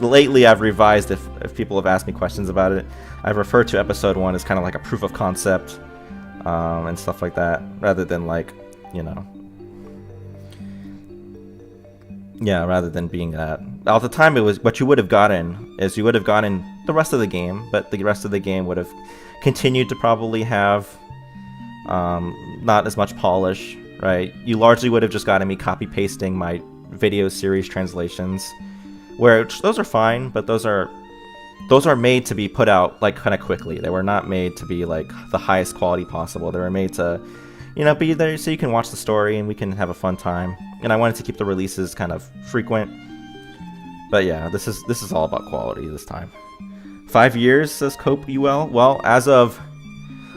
lately I've revised, if people have asked me questions about it, I've referred to episode 1 as kind of like a proof of concept, and stuff like that, rather than, like, you know, yeah, rather than being that. At the time, it was, what you would have gotten is you would have gotten the rest of the game, but the rest of the game would have continued to probably have not as much polish, right? You largely would have just gotten me copy pasting my video series translations, where those are fine, but those are made to be put out, like, kind of quickly. They were not made to be, like, the highest quality possible. They were made to, you know, be there so you can watch the story and we can have a fun time. And I wanted to keep the releases kind of frequent. But yeah, this is all about quality this time. 5 years, says Cope UL. Well, as of,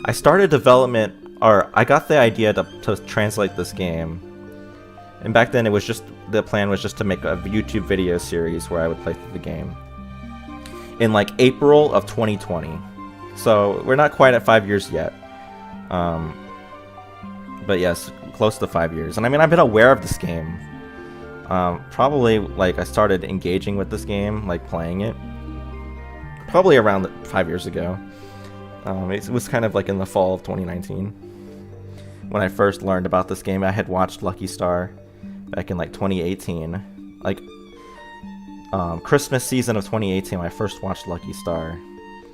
I started development, or I got the idea to translate this game, and back then it was just, the plan was just to make a YouTube video series where I would play through the game in, like, April of 2020. So we're not quite at 5 years yet, but yes, close to 5 years. And I mean, I've been aware of this game, probably, like, I started engaging with this game, like playing it, probably around 5 years ago. It was kind of like in the fall of 2019 when I first learned about this game. I had watched Lucky Star back in, like, 2018, like, Christmas season of 2018 when I first watched Lucky Star,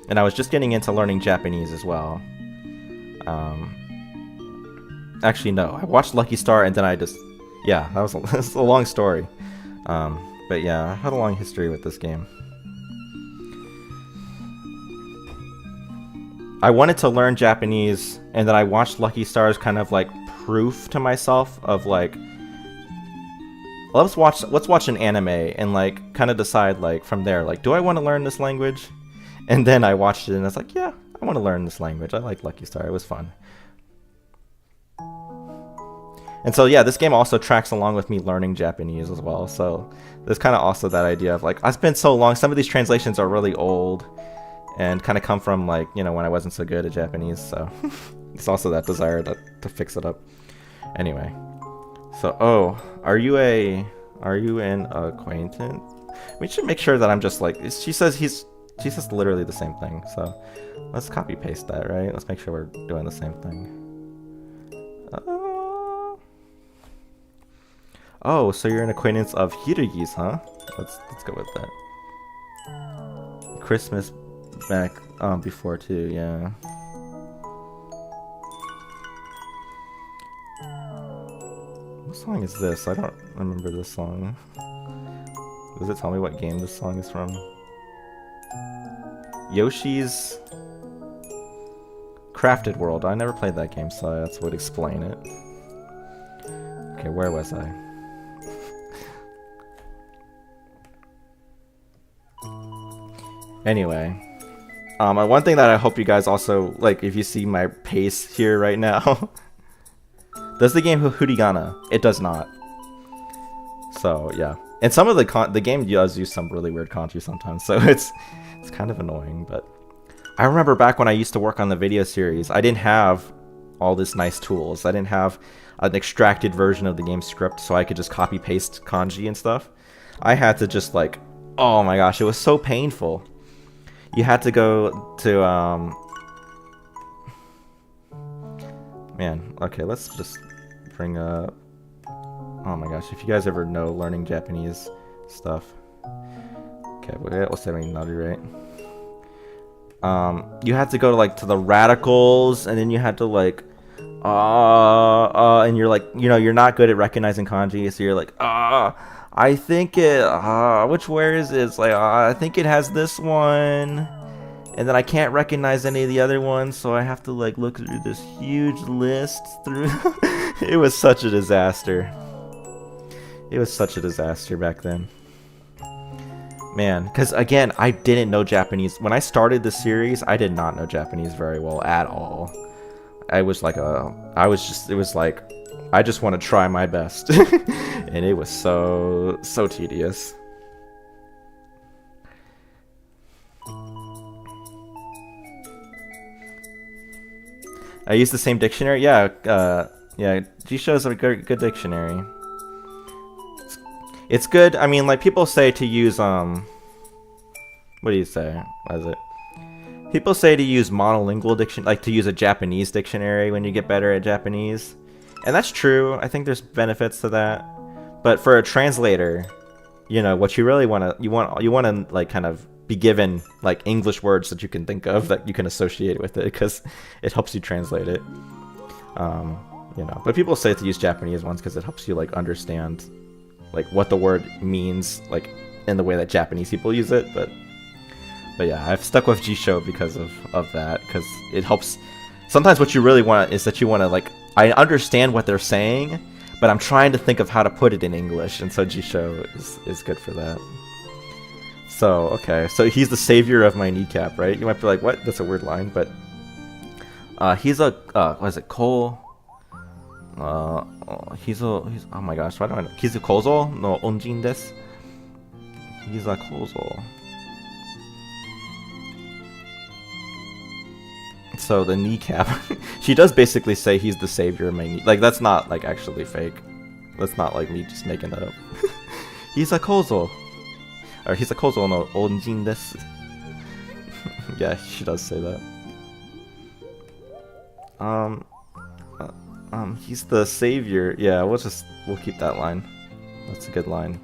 and I was just getting into learning Japanese as well. Actually, no, I watched Lucky Star and then I just, yeah, that's a long story. But yeah, I had a long history with this game. I wanted to learn Japanese, and then I watched Lucky Star as kind of like proof to myself of, like, let's watch an anime and, like, kind of decide, like, from there, like, do I want to learn this language? And then I watched it and I was like, yeah, I want to learn this language. I like Lucky Star. It was fun. And so yeah, this game also tracks along with me learning Japanese as well. So there's kind of also that idea of like, it's been so long, some of these translations are really old and kind of come from like, you know, when I wasn't so good at Japanese. So it's also that desire to fix it up. Anyway, so are you an acquaintance? We should make sure that I'm just like, she says literally the same thing. So let's copy paste that, right? Let's make sure we're doing the same thing. Oh, so you're an acquaintance of Hirugi's, huh? Let's go with that. Christmas back before too, yeah. What song is this? I don't remember this song. Does it tell me what game this song is from? Yoshi's Crafted World. I never played that game, so that would explain it. Okay, where was I? Anyway, one thing that I hope you guys also, like, if you see my pace here right now, does the game Hiragana? It does not. So, yeah. And some of the game does use some really weird kanji sometimes, so it's kind of annoying, but I remember back when I used to work on the video series, I didn't have all this nice tools. I didn't have an extracted version of the game script so I could just copy paste kanji and stuff. I had to just like, oh my gosh, it was so painful. You had to go to, man, okay, let's just bring up, oh my gosh, if you guys ever know learning Japanese stuff. Okay, what's that mean, right? You had to go to, like, to the radicals, and then you had to, like, and you're like, you know, you're not good at recognizing kanji, so you're like, I think it, which where is it? It's like, I think it has this one, and then I can't recognize any of the other ones, so I have to, like, look through this huge list through. It was such a disaster. It was such a disaster back then. Man, because again, I didn't know Japanese. When I started the series, I did not know Japanese very well at all. I was like it was like, I just want to try my best. And it was so tedious. I use the same dictionary? Yeah, yeah, Jisho is a good dictionary. It's good. I mean, like, people say to use, what do you say? What is it? People say to use monolingual dictionary, like to use a Japanese dictionary when you get better at Japanese. And that's true. I think there's benefits to that. But for a translator, you know, what you really want to, you want to, like, kind of be given, like, English words that you can think of that you can associate with it, because it helps you translate it. You know, but people say to use Japanese ones because it helps you, like, understand, like, what the word means, like, in the way that Japanese people use it. But yeah, I've stuck with Jisho because of that, because it helps. Sometimes what you really want is that you want to, like, I understand what they're saying, but I'm trying to think of how to put it in English, and so Jisho is good for that. So, okay, so he's the savior of my kneecap, right? You might be like, what? That's a weird line, but he's a, what is it, Cole? He's oh my gosh, why do I know? He's a kozo no onjin desu. He's a kozo. So the kneecap, she does basically say he's the savior of my knee. Like, that's not, like, actually fake. That's not, like, me just making that up. He's a kozo. Or he's a kozo no onjin desu. Yeah, she does say that. He's the savior. Yeah, we'll keep that line. That's a good line.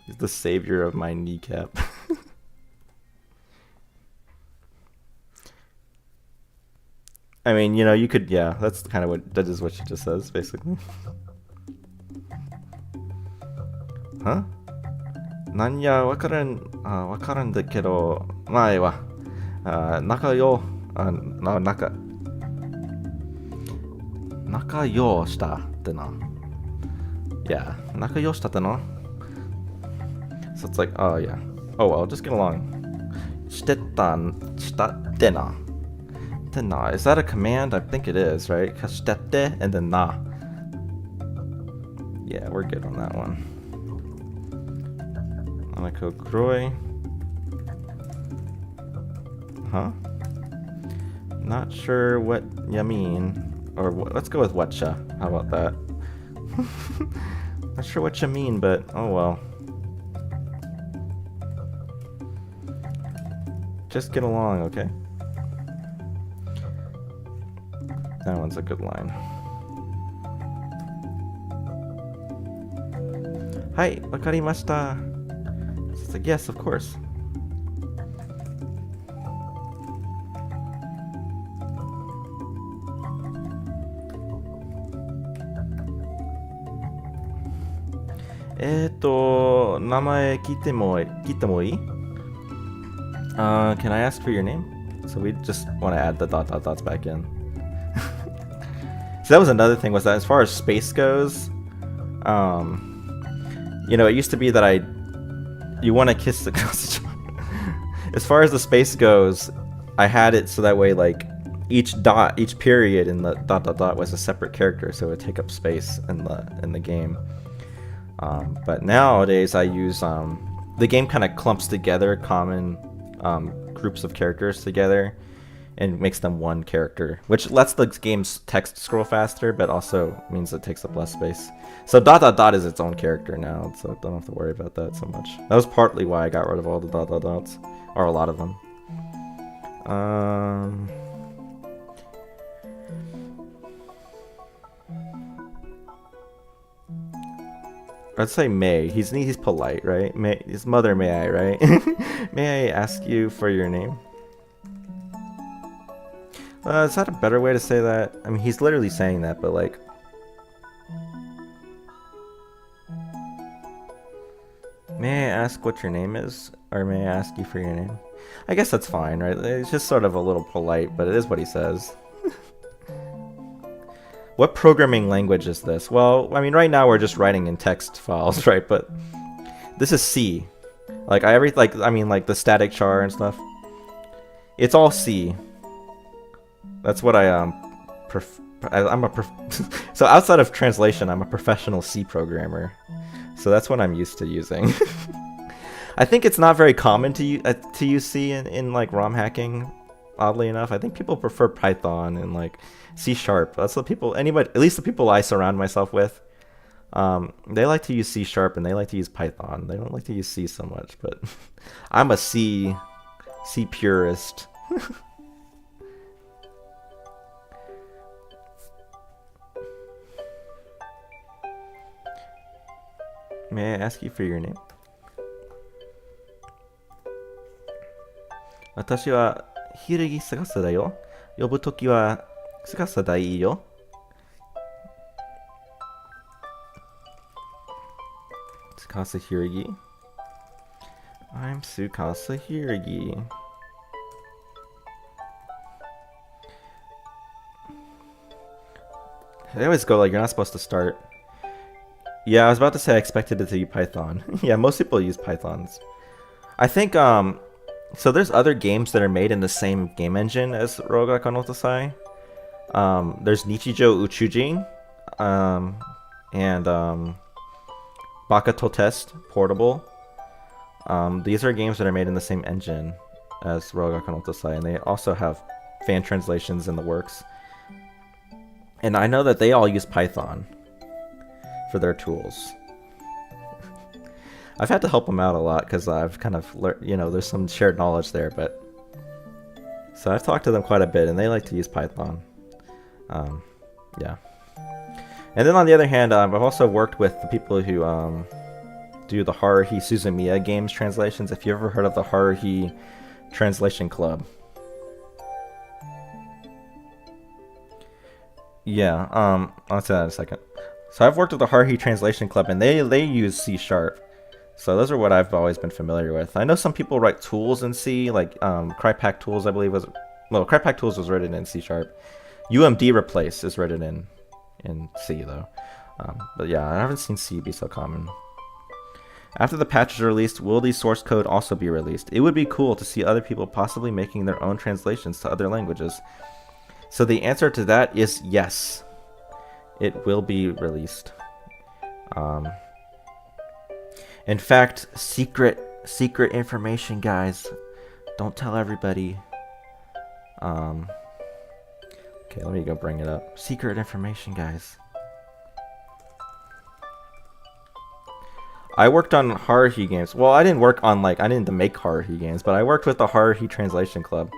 He's the savior of my kneecap. I mean, you know, you could, yeah, that's kind of that is what she just says, basically. Huh? なんやわからんだけど前は仲良したってな Yeah, 仲良したってな So it's like, oh yeah, oh well, just get along. Shitete na. Is that a command? I think it is, right? Shitete and then na. Yeah, we're good on that one. Anako kuroi. Huh? Not sure what you mean. Or let's go with whatcha. How about that? Not sure what you mean, but oh well. Just get along, okay? That one's a good line. Hi, wakarimashita. It's like, yes, of course. Namae kite mo ii? Can I ask for your name? So we just want to add the dots back in. So that was another thing, was that as far as space goes, you know, it used to be that you want to kiss the as far as the space goes, I had it so that way, like, each period in the dot was a separate character, so it would take up space in the game. But nowadays I use the game kind of clumps together common groups of characters together and makes them one character, which lets the game's text scroll faster, but also means it takes up less space. So dot is its own character now, so I don't have to worry about that so much. That was partly why I got rid of all the dots, or a lot of them. I'd say May. He's polite, right? May, his mother, may I, right? May I ask you for your name? Is that a better way to say that? I mean, he's literally saying that, but like... May I ask what your name is? Or may I ask you for your name? I guess that's fine, right? It's just sort of a little polite, but it is what he says. What programming language is this? Well, I mean, right now we're just writing in text files, right? But this is C. Like like the static char and stuff. It's all C. That's what so outside of translation, I'm a professional C programmer. So that's what I'm used to using. I think it's not very common to use C in like ROM hacking. Oddly enough, I think people prefer Python and like C#. That's what at least the people I surround myself with, they like to use C# and they like to use Python. They don't like to use C so much, but I'm a C purist. May I ask you for your name? 私はひるぎすがさだよ。呼ぶときはすがさだいいよ。Tsukasa Hiragi. I'm Tsukasa Hiragi. They always go like, you're not supposed to start. Yeah, I was about to say I expected it to be Python. Yeah, most people use Pythons. I think, so there's other games that are made in the same game engine as Rogaku no Otosai. There's Nichijou Uchujin, and Baka to Test Portable. These are games that are made in the same engine as Rogaku no Otosai, and they also have fan translations in the works. And I know that they all use Python for their tools. I've had to help them out a lot because I've kind of learned, you know, there's some shared knowledge there, but so I've talked to them quite a bit and they like to use Python. Yeah. And then on the other hand, I've also worked with the people who do the Haruhi Suzumiya games translations. If you ever heard of the Haruhi Translation Club. Yeah, I'll say that in a second. So I've worked with the Haruhi Translation Club and they use C#. So those are what I've always been familiar with. I know some people write tools in C, like Crypack Tools, I believe Crypack Tools was written in C#. UMD Replace is written in C though. But yeah, I haven't seen C be so common. After the patch is released, will the source code also be released? It would be cool to see other people possibly making their own translations to other languages. So the answer to that is yes. It will be released. In fact, secret information, guys. Don't tell everybody. Okay, let me go bring it up. Secret information, guys. I worked on Haruhi games. Well, I didn't work on, like, I didn't make Haruhi games, but I worked with the Haruhi Translation Club.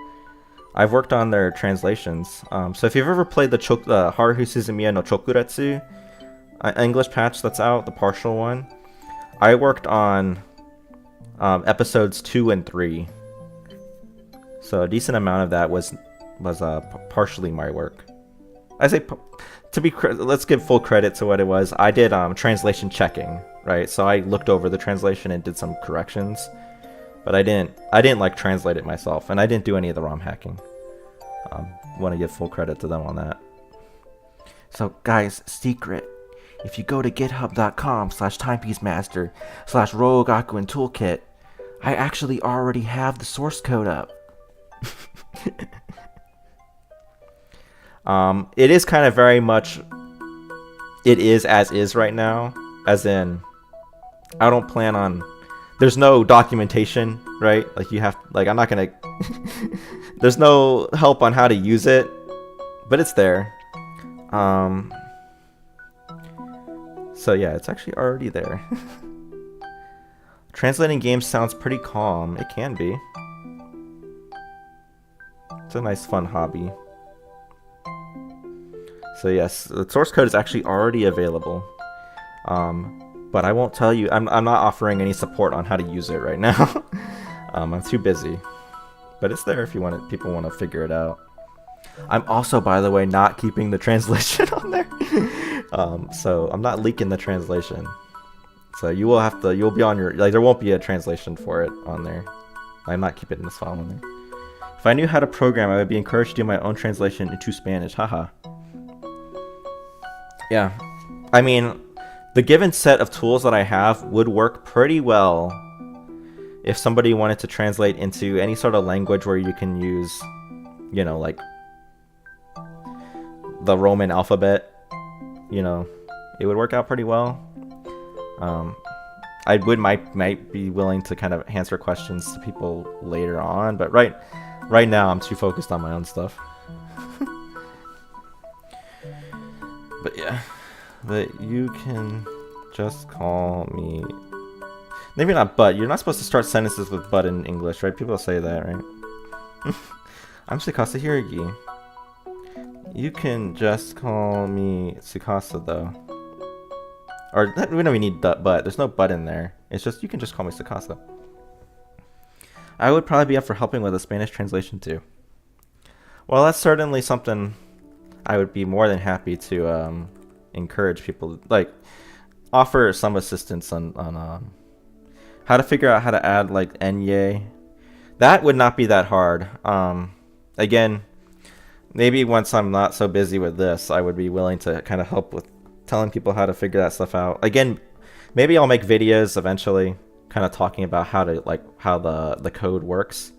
I've worked on their translations. So if you've ever played the Haruhi Suzumiya no Chokuretsu English patch that's out, the partial one, I worked on episodes 2 and 3. So a decent amount of that was partially my work. I say let's give full credit to what it was. I did translation checking, right? So I looked over the translation and did some corrections, but I didn't like translate it myself, and I didn't do any of the ROM hacking. Want to give full credit to them on that. So guys, secret. If you go to github.com/timepiecemaster/rogaku toolkit, I actually already have the source code up. It is kind of very much, it is as is right now, as in, I don't plan on, there's no documentation, right? Like you have, like I'm not gonna, there's no help on how to use it, but it's there. So yeah, it's actually already there. Translating games sounds pretty calm. It can be. It's a nice fun hobby. So yes, the source code is actually already available. But I won't tell you, I'm not offering any support on how to use it right now. I'm too busy. But it's there if you people want to figure it out. I'm also, by the way, not keeping the translation on there. So I'm not leaking the translation. So you'll be on your, like there won't be a translation for it on there. I'm not keeping this file on there. If I knew how to program, I would be encouraged to do my own translation into Spanish. Haha. Yeah. I mean, the given set of tools that I have would work pretty well if somebody wanted to translate into any sort of language where you can use, you know, like the Roman alphabet, you know, it would work out pretty well. I might be willing to kind of answer questions to people later on, but right now I'm too focused on my own stuff. But yeah, but you can just call me, maybe not but, you're not supposed to start sentences with but in English, right? People say that, right? I'm Tsukasa Hiragi. You can just call me Tsukasa though. Or we don't even need but, there's no but in there. It's just, you can just call me Tsukasa. I would probably be up for helping with a Spanish translation too. Well, that's certainly something I would be more than happy to encourage people, like offer some assistance on how to figure out how to add like enye. That would not be that hard. Again, maybe once I'm not so busy with this, I would be willing to kind of help with telling people how to figure that stuff out. Again, maybe I'll make videos eventually kind of talking about how to, like, how the code works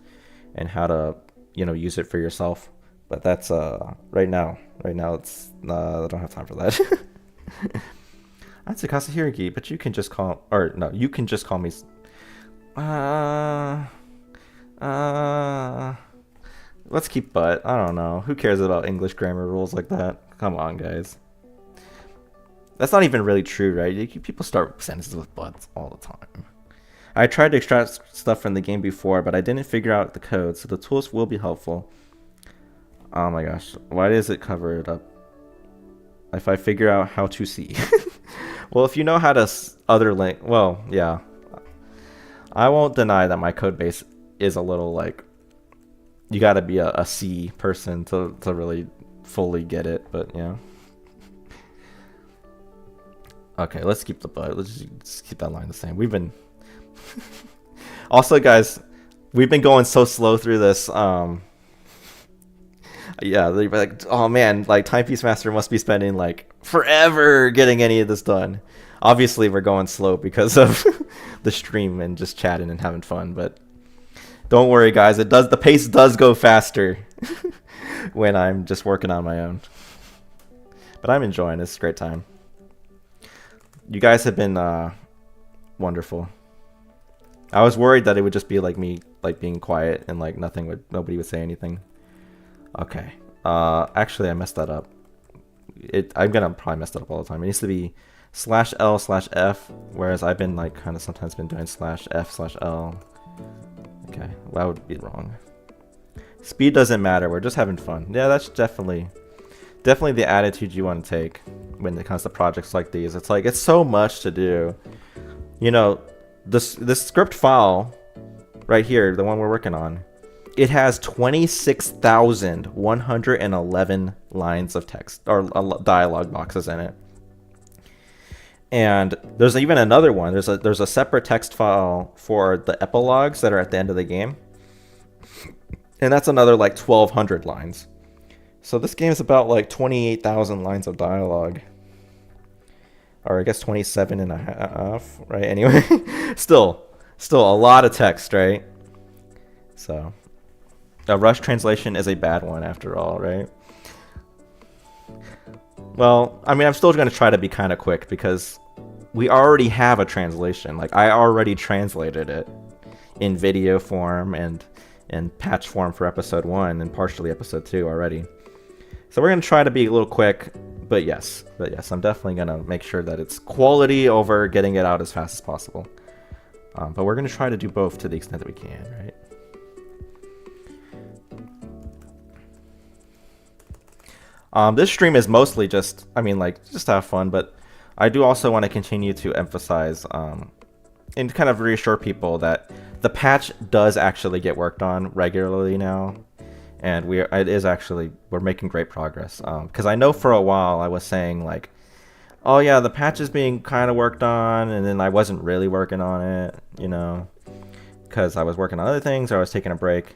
and how to, you know, use it for yourself. But that's right now it's I don't have time for that. I'm Tsukasa Hiragi, but you can just call, or no, you can just call me let's keep but. I don't know. Who cares about English grammar rules like that? Come on, guys. That's not even really true, right? People start sentences with buts all the time. I tried to extract stuff from the game before, but I didn't figure out the code, so the tools will be helpful. Oh my gosh. Why does it cover it up? If I figure out how to see. Well, if you know how to well, yeah. I won't deny that my code base is a little like, you gotta be a C person to really fully get it, but yeah. Okay, let's keep the but. Let's just keep that line the same. We've been also, guys, we've been going so slow through this. Yeah, they're like, oh man, like Timepiece Master must be spending like forever getting any of this done. Obviously, we're going slow because of the stream and just chatting and having fun. But don't worry, guys. The pace does go faster when I'm just working on my own. But I'm enjoying this. It's a great time. You guys have been wonderful. I was worried that it would just be like me, like being quiet and like nobody would say anything. Okay. Actually, I messed that up. I'm gonna probably mess that up all the time. It needs to be /L/F, whereas I've been like kind of sometimes been doing /F/L. Okay, well, that would be wrong. Speed doesn't matter. We're just having fun. Yeah, that's definitely the attitude you want to take when it comes to projects like these. It's like it's so much to do. You know, this script file right here, the one we're working on, it has 26,111 lines of text or dialogue boxes in it. And there's even another one. There's a separate text file for the epilogues that are at the end of the game. And that's another like 1,200 lines. So this game is about like 28,000 lines of dialogue. Or I guess 27 and a half, right? Anyway, still a lot of text, right? So a rush translation is a bad one after all, right? Well, I mean, I'm still going to try to be kind of quick because we already have a translation. Like, I already translated it in video form and patch form for episode 1 and partially episode 2 already. So we're going to try to be a little quick, but yes, I'm definitely going to make sure that it's quality over getting it out as fast as possible. But we're going to try to do both to the extent that we can, right? This stream is mostly just, I mean, like, just to have fun, but I do also want to continue to emphasize and kind of reassure people that the patch does actually get worked on regularly now, and we're making great progress. Because I know for a while I was saying like, oh yeah, the patch is being kind of worked on, and then I wasn't really working on it, you know, because I was working on other things or I was taking a break.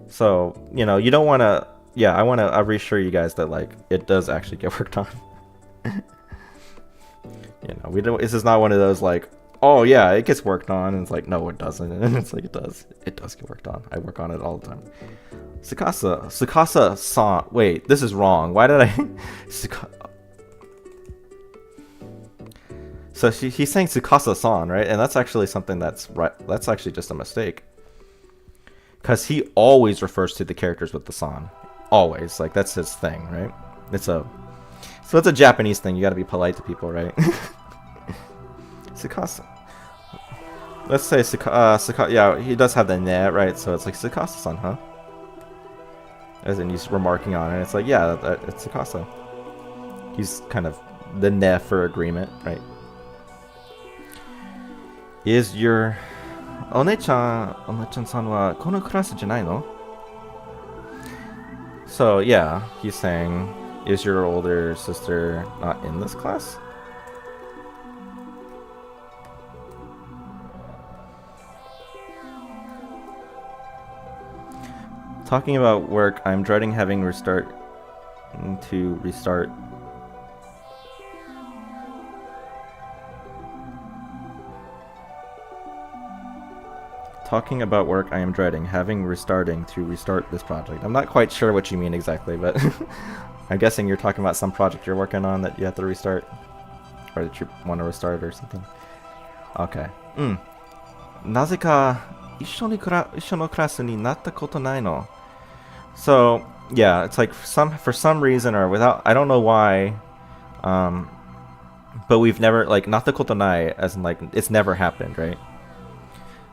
So, you know, you don't want to. Yeah, I want to reassure you guys that like it does actually get worked on. You know, this is not one of those like, oh yeah, it gets worked on, and it's like, no, it doesn't, and it's like it does get worked on. I work on it all the time. Tsukasa-san. Wait, this is wrong. Why did I? So he's saying Tsukasa-san, right? And that's actually something that's right. That's actually just a mistake. Because he always refers to the characters with the san. Always, like that's his thing, right? It's a Japanese thing. You got to be polite to people, right? Tsukasa. Let's say Tsukasa. Yeah, he does have the ne, right? So it's like Tsukasa-san, huh? As in he's remarking on it. It's like, yeah, it's Tsukasa. He's kind of the ne for agreement, right? Is your One-chan-san wa kono class janai no? So yeah, he's saying, is your older sister not in this class? Talking about work, I'm dreading having restart. Talking about work, I am dreading restarting to restart this project. I'm not quite sure what you mean exactly, but I'm guessing you're talking about some project you're working on that you have to restart, or that you want to restart or something. Okay. なぜか一緒のクラスになったことないの? So yeah, it's like for some reason or without, I don't know why, but we've never like なったことない as in like it's never happened, right?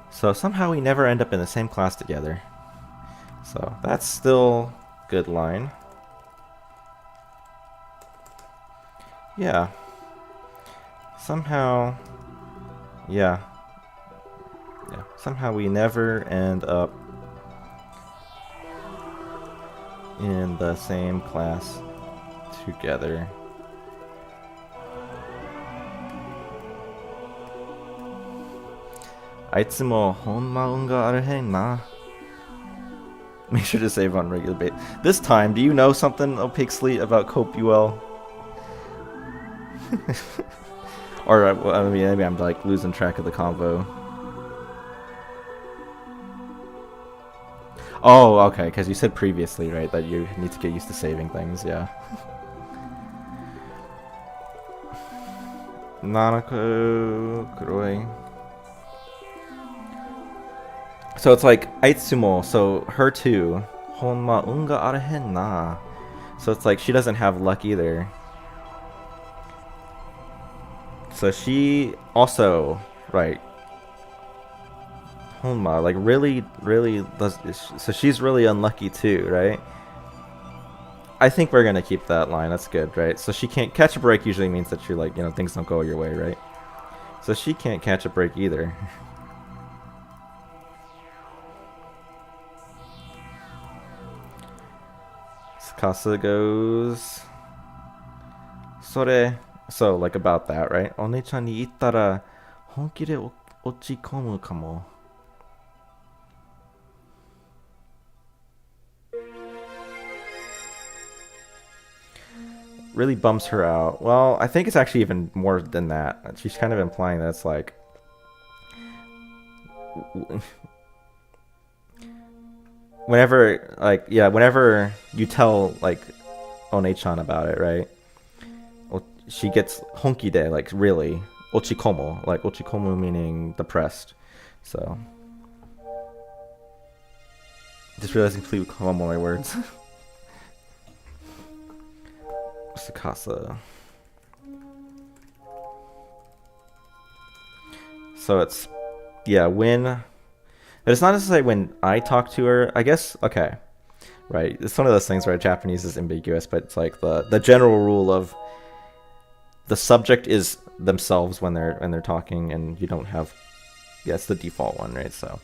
So somehow we never end up in the same class together. So that's still good line. Yeah. Somehow, yeah. Somehow we never end up in the same class together. Make sure to save on regular basis. This time, do you know something, Pixley, about Copuel? Or I mean, maybe I'm like losing track of the convo. Oh, okay, because you said previously, right, that you need to get used to saving things, yeah. Nanako Kuroi. So it's like Aitsumo, so her too. Honma unga arehen na. So it's like she doesn't have luck either. So she also, right. Honma, like really does, so she's really unlucky too, right? I think we're gonna keep that line, that's good, right? So she can't catch a break usually means that you're like, you know, things don't go your way, right? So she can't catch a break either. Tsukasa goes Sore, so like about that, right? One-chan ni ittara honki de ochikomu kamo. Really bumps her out. Well, I think it's actually even more than that. She's kind of implying that it's like whenever, like, yeah, whenever you tell like One-chan about it, right? She gets honki de, like really ochikomo, like ochikomu meaning depressed. So just realizing completely come on my words. Tsukasa. So it's, yeah, when, but it's not necessarily when I talk to her, I guess, okay, right, it's one of those things where Japanese is ambiguous, but it's like the general rule of the subject is themselves when they're talking, and you don't have, yeah, it's the default one, right? So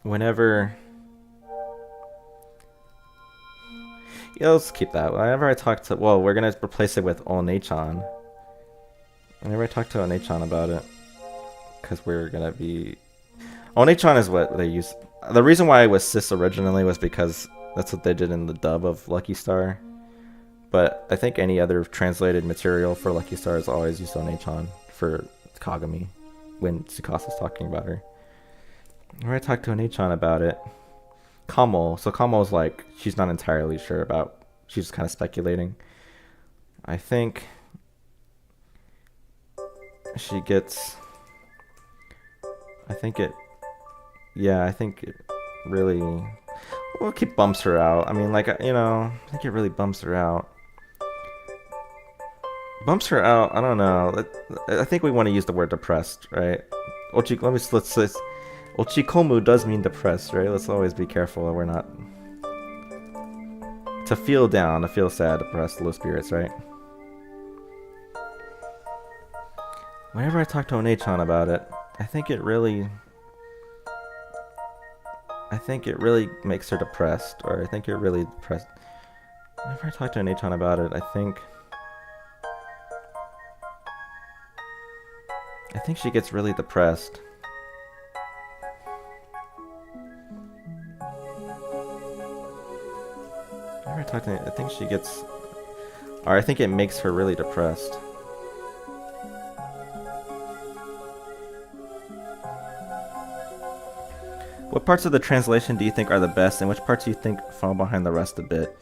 whenever, yeah, let's keep that. Whenever I talk to, well, we're gonna replace it with One-chan. Whenever I talk to One-chan about it, because we're gonna be, One-chan is what they use. The reason why it was sis originally was because that's what they did in the dub of Lucky Star. But I think any other translated material for Lucky Star has always used One-chan for Kagami when Tsukasa's talking about her. Whenever I talk to One-chan about it, Kamo, so Kamo's like, she's not entirely sure about, she's just kind of speculating. I think she gets, I think it really, well, it bumps her out. I mean, like, you know, I think it really bumps her out. Bumps her out, I don't know. I think we want to use the word depressed, right? Let's Ochikomu does mean depressed, right? Let's always be careful that we're not, to feel down, to feel sad, depressed, low spirits, right? Whenever I talk to One-chan about it, I think it really makes her depressed, or I think it really depressed. Whenever I talk to One-chan about it, I think she gets really depressed. Whenever I talk to her, I think she gets, or I think it makes her really depressed. What parts of the translation do you think are the best, and which parts do you think fall behind the rest a bit?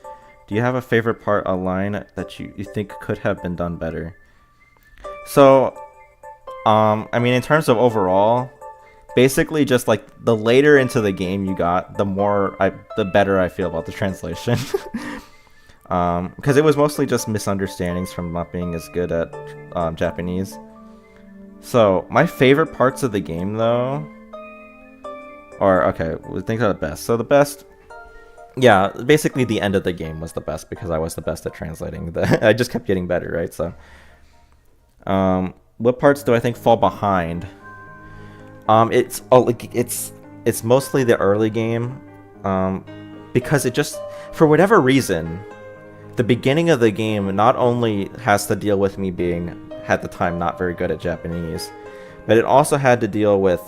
Do you have a favorite part, a line that you think could have been done better? So, I mean, in terms of overall, basically just like the later into the game you got, the better I feel about the translation. Because it was mostly just misunderstandings from not being as good at Japanese. So, my favorite parts of the game, though, or, okay, we think of the best. So the best, yeah, basically the end of the game was the best because I was the best at translating. I just kept getting better, right? So, what parts do I think fall behind? It's mostly the early game, because it just, for whatever reason, the beginning of the game not only has to deal with me being, at the time, not very good at Japanese, but it also had to deal with,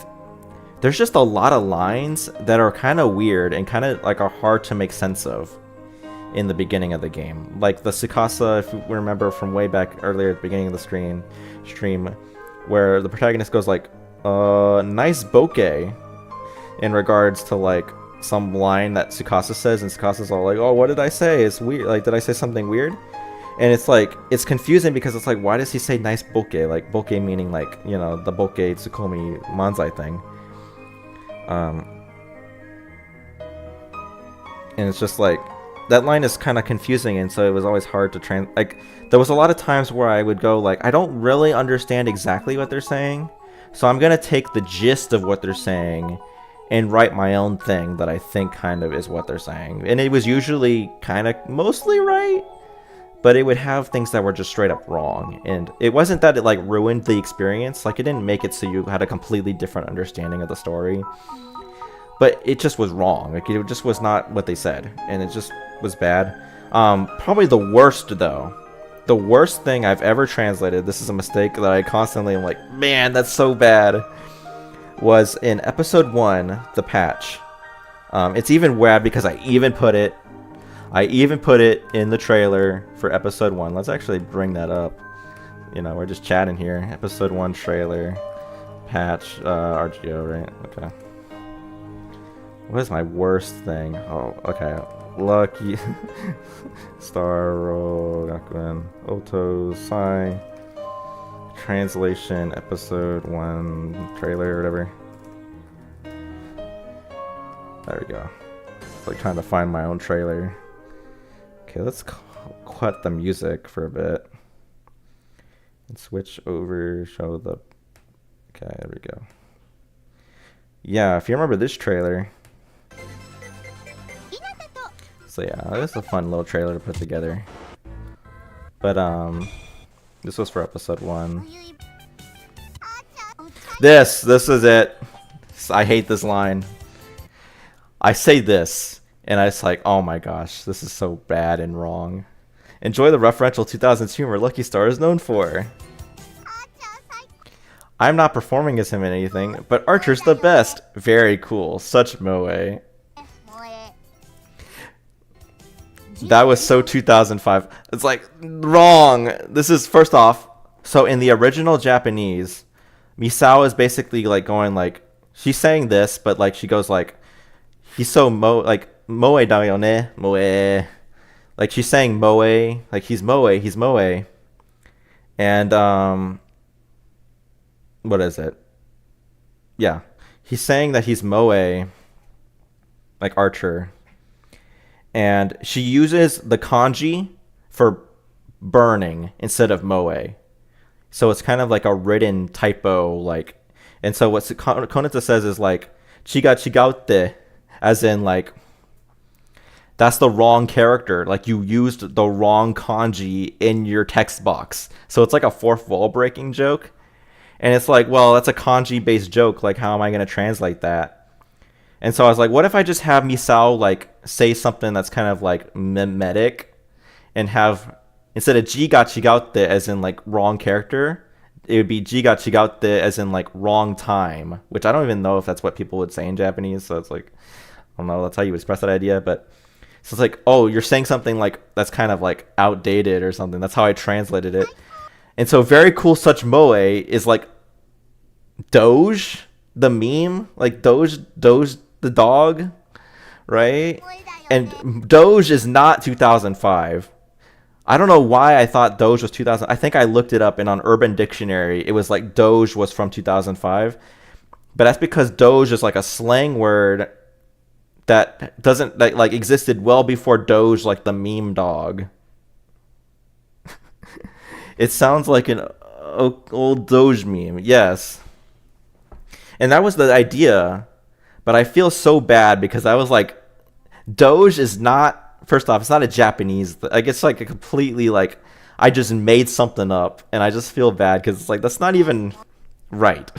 there's just a lot of lines that are kind of weird and kind of like are hard to make sense of. in the beginning of the game. Like the Tsukasa, if you remember from way back earlier at the beginning of the stream, where the protagonist goes like, nice bokeh, in regards to like some line that Tsukasa says, and Tsukasa's all like, oh, what did I say? It's weird. Like, did I say something weird? And it's like, it's confusing because it's like, why does he say nice bokeh? Like, bokeh meaning like, you know, the bokeh tsukomi manzai thing. And it's just like, that line is kind of confusing, and so it was always hard to like, there was a lot of times where I would go like, I don't really understand exactly what they're saying, so I'm gonna take the gist of what they're saying and write my own thing that I think kind of is what they're saying. And it was usually kind of mostly right, but it would have things that were just straight up wrong. And it wasn't that it like ruined the experience, like it didn't make it so you had a completely different understanding of the story, but it just was wrong. Like, it just was not what they said, and it just was bad. Probably the worst though, the worst thing I've ever translated, this is a mistake that I constantly am like, man, that's so bad, was in episode 1, the patch. It's even bad because I even put it in the trailer for episode 1. Let's actually bring that up. You know, we're just chatting here. Episode 1 trailer, patch, RGO, right? Okay. What is my worst thing? Oh, okay. Lucky Star Gakuen Oto Sai Translation episode 1 trailer or whatever. There we go. It's like trying to find my own trailer. Okay, let's cut the music for a bit and switch over, show the... Okay, there we go. Yeah, if you remember this trailer. So yeah, this is a fun little trailer to put together. But this was for episode 1. This is it. I hate this line. I say this, and it's like, oh my gosh, this is so bad and wrong. Enjoy the referential 2000s humor Lucky Star is known for. I'm not performing as him in anything, but Archer's the best. Very cool. Such moe. That was so 2005. It's like, wrong. This is, first off, so in the original Japanese, Misao is basically like going like, she's saying this, but like she goes like, he's so moe da yo ne, moe. Like she's saying moe, like he's moe. And what is it? Yeah. He's saying that he's moe, like Archer. And she uses the kanji for burning instead of moe. So it's kind of like a written typo, like, and so what Konita says is like, chigaute, as in like, that's the wrong character. Like you used the wrong kanji in your text box. So it's like a fourth wall breaking joke. And it's like, well, that's a kanji based joke. Like, how am I going to translate that? And so I was like, what if I just have Misao like say something that's kind of like mimetic, and have, instead of jiga chigaute as in like wrong character, it would be jiga chigaute as in like wrong time, which I don't even know if that's what people would say in Japanese. So it's like, I don't know, that's how you express that idea. But so it's like, oh, you're saying something like that's kind of like outdated or something. That's how I translated it. And so very cool such moe is like Doge, the meme, like Doge the dog, right? And Doge is not 2005. I don't know why I thought Doge was 2000. I think I looked it up, and on Urban Dictionary it was like Doge was from 2005. But that's because Doge is like a slang word that doesn't like existed well before Doge, like the meme dog. It sounds like an old Doge meme. Yes. And that was the idea. But I feel so bad because I was like, Doge is not, first off, it's not a Japanese, like it's like a completely like, I just made something up, and I just feel bad because it's like, that's not even right.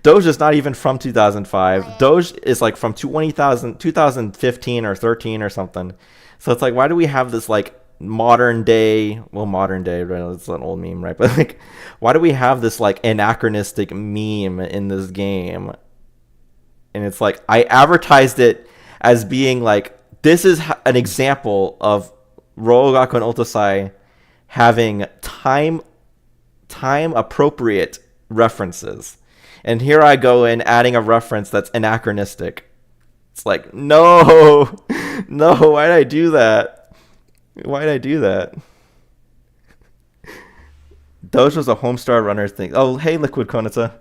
Doge is not even from 2005. Doge is like from 2015 or 13 or something. So it's like, why do we have this like modern day, right? It's an old meme, right? But like, why do we have this like anachronistic meme in this game? And it's like, I advertised it as being like this is an example of Rogaku and Otosai having time appropriate references. And here I go in adding a reference that's anachronistic. It's like, no, why did I do that? Why did I do that? Dojo's a Homestar Runner thing. Oh, hey, Liquid Konata.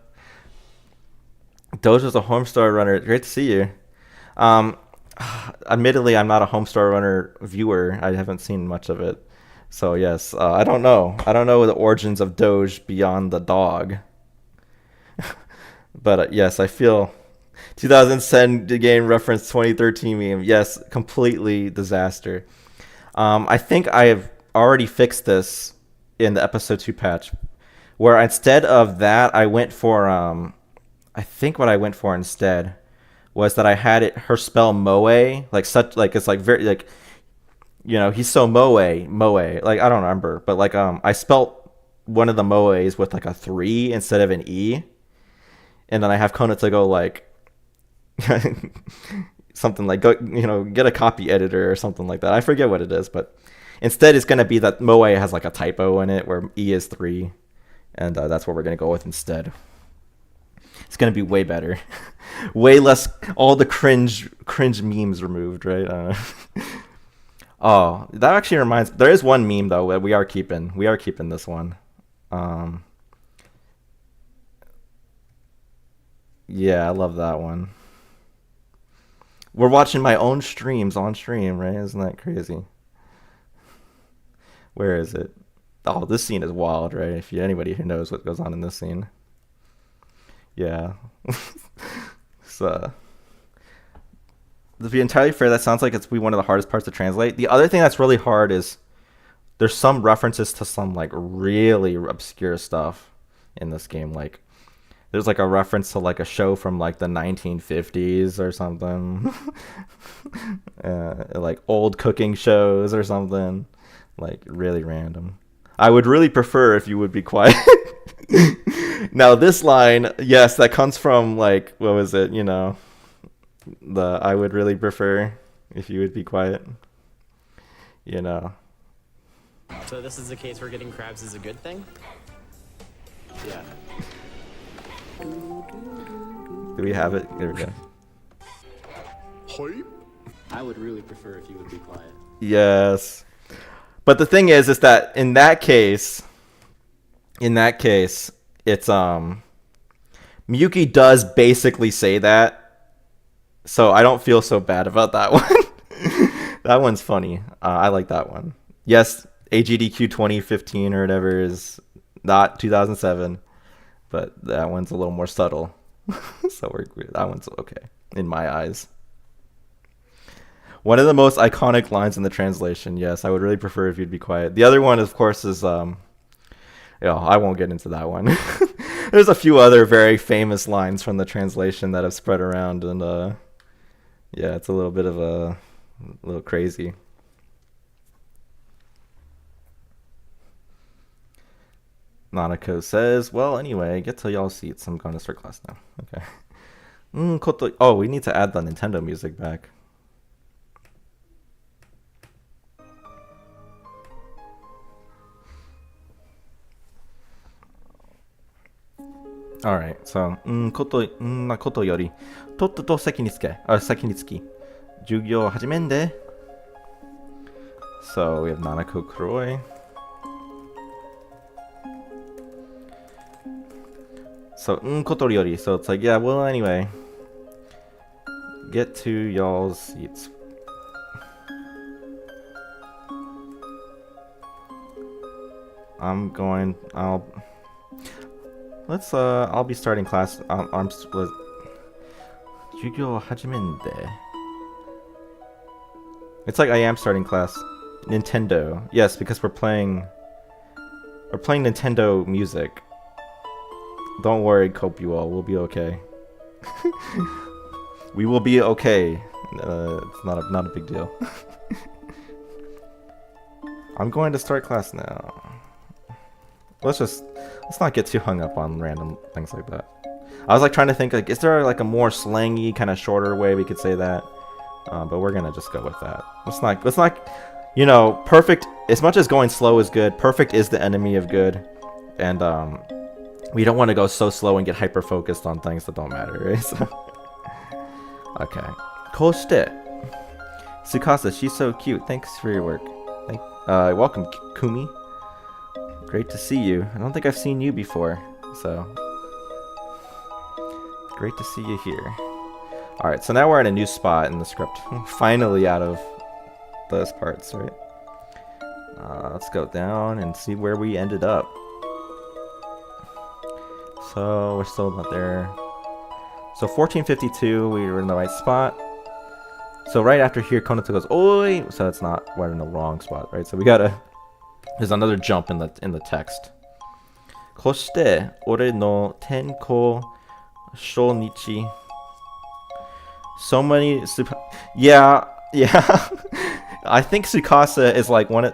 Dojo's a Homestar Runner. Great to see you. Admittedly, I'm not a Homestar Runner viewer. I haven't seen much of it. So, yes, I don't know. I don't know the origins of Doge beyond the dog. But, yes, I feel 2010 game reference 2013 meme. Yes, completely disaster. I think I have already fixed this in the episode 2 patch, where instead of that, I went for I think what I went for instead was that I had her spell Moe, like such, like it's like very like, you know, he's so Moe, like I don't remember, but like I spelt one of the Moes with like a 3 instead of an E, and then I have Konata go like something like, go, you know, get a copy editor or something like that. I forget what it is, but instead it's going to be that Moe has like a typo in it where E is 3, and that's what we're going to go with instead. It's going to be way better. Way less, all the cringe memes removed, right? Oh, that actually reminds, there is one meme though that we are keeping this one. Yeah, I love that one. We're watching my own streams on stream, right? Isn't that crazy? Where is it? Oh, this scene is wild, right? If you, anybody who knows what goes on in this scene. Yeah. So, to be entirely fair, that sounds like it's one of the hardest parts to translate. The other thing that's really hard is there's some references to some like really obscure stuff in this game. Like there's like a reference to like a show from like the 1950s or something. Like old cooking shows or something. Like really random. I would really prefer if you would be quiet. Now this line, yes, that comes from like, what was it, you know, the I would really prefer if you would be quiet, you know. So this is the case where getting crabs is a good thing? Yeah. Do we have it? There we go. I would really prefer if you would be quiet. Yes. But the thing is that in that case, it's Miyuki does basically say that, so I don't feel so bad about that one. That one's funny. I like that one. Yes, AGDQ 2015 or whatever is not 2007, but that one's a little more subtle. So that one's okay in my eyes. One of the most iconic lines in the translation. Yes, I would really prefer if you'd be quiet. The other one, of course, is I won't get into that one. There's a few other very famous lines from the translation that have spread around, and yeah, it's a little bit of a little crazy. Nanako says, well, anyway, get to y'all's seats. I'm going to start class now. Okay. Oh, we need to add the Nintendo music back. Alright, so, んなことより、とっとと席につき、授業を始めんで。So, we have Nanako Kuroi. So, ことより, so it's like, yeah, well, anyway. Get to y'all's seats. I'll be starting class. 授業を始めんで. It's like I am starting class. Nintendo. Yes, because we're playing Nintendo music. Don't worry, Cope, you all. We'll be okay. We will be okay. It's not a big deal. I'm going to start class now. Let's not get too hung up on random things like that. I was like trying to think, like, is there like a more slangy, kind of shorter way we could say that? but we're gonna just go with that. Let's not, you know, perfect. As much as going slow is good, perfect is the enemy of good, and we don't want to go so slow and get hyper focused on things that don't matter, right? So, okay. Koshite. Tsukasa, she's so cute. Thanks for your work. Welcome, Kumi. Great to see you. I don't think I've seen you before, so great to see you here. Alright, so now we're at a new spot in the script. Finally out of those parts, right? Let's go down and see where we ended up. So we're still not there. So 1452, we were in the right spot. So right after here, Konoto goes, "Oi!" So it's not, we're in the wrong spot, right? So we gotta, there's another jump in the text. Koshite, ore no tenko shonichi. So many, yeah. I think Tsukasa is like one of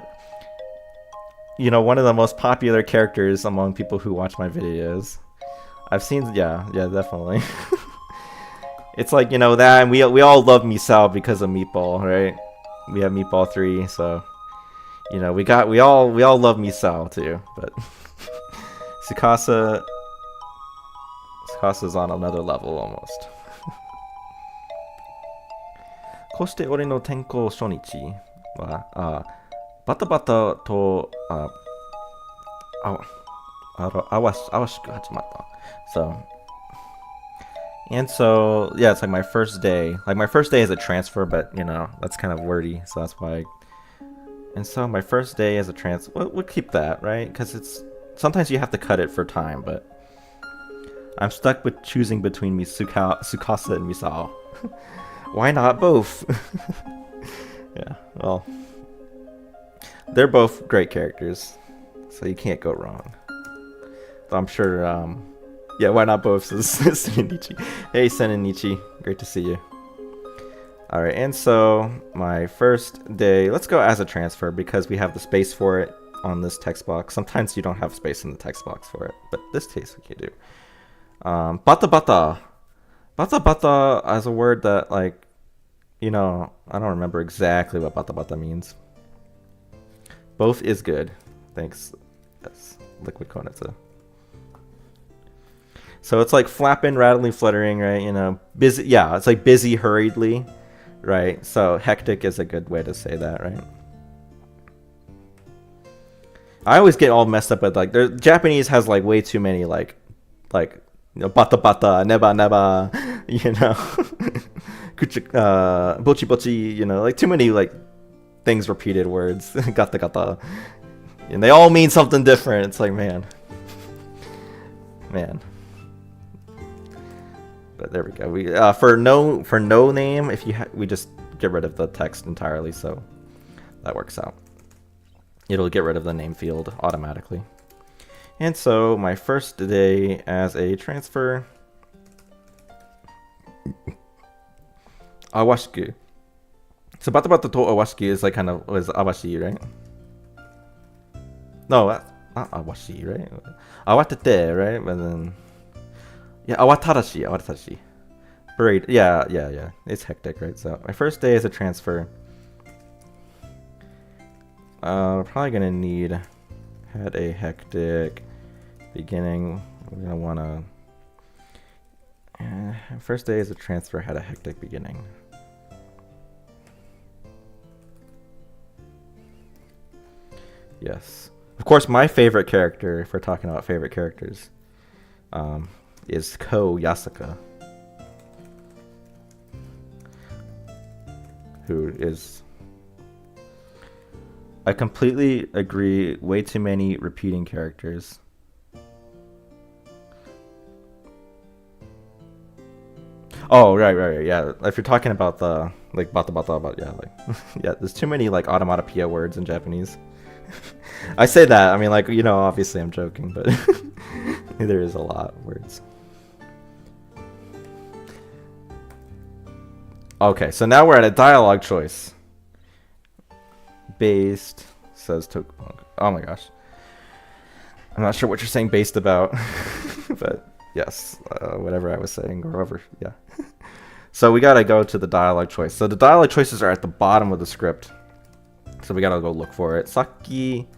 the most popular characters among people who watch my videos. I've seen, yeah, definitely. It's like, you know, that, and we all love Misao because of Meatball, right? We have Meatball 3, so, you know, we all love Misao too, but Tsukasa Tsukasa on another level almost. こうして俺の転校初日はバタバタとあわしく始まった。So, and so, yeah, it's like my first day. Like, my first day is a transfer, but, you know, that's kind of wordy, so that's why. And so, my first day as a transfer, we'll keep that, right? Because it's, sometimes you have to cut it for time, but I'm stuck with choosing between Tsukasa and Misao. Why not both? Yeah, well, they're both great characters, so you can't go wrong. So I'm sure, yeah, why not both? Seninichi. Hey, Seninichi, great to see you. Alright, and so my first day, let's go as a transfer because we have the space for it on this text box. Sometimes you don't have space in the text box for it, but this case we can do. Bata bata. Bata bata as a word that, like, you know, I don't remember exactly what bata bata means. Both is good. Thanks. That's Liquid Konitsu. So it's like flapping, rattling, fluttering, right? You know, busy. Yeah, it's like busy, hurriedly, right? So hectic is a good way to say that, right? I always get all messed up with, like, Japanese has like way too many like you know, bata bata, neba neba, you know, bochi bochi, you know, like too many like things repeated words, gata gata, and they all mean something different. It's like, man. But there we go. We for no name, if you we just get rid of the text entirely, so that works out. It'll get rid of the name field automatically. And so my first day as a transfer, awashiku. So bata bata to awashiku is like kind of was awashi, right? No, not awashi, right? Awatete, right? But then, yeah, awatarashi. Buried. Yeah. It's hectic, right? So my first day as a transfer, probably gonna need. Had a hectic beginning. We're gonna wanna. First day as a transfer had a hectic beginning. Yes, of course. My favorite character, if we're talking about favorite characters, is Ko Yasuka, who is. I completely agree. Way too many repeating characters. Oh, right. Yeah, if you're talking about the like bata bata, about yeah, there's too many like automatopoeia words in Japanese. I say that. I mean, like, you know, obviously I'm joking, but there is a lot of words. Okay, so now we're at a dialogue choice. Based, says to. Oh my gosh, I'm not sure what you're saying based about, but yes, whatever I was saying, or whatever, yeah. So we gotta go to the dialogue choice. So the dialogue choices are at the bottom of the script. So we gotta go look for it. Saki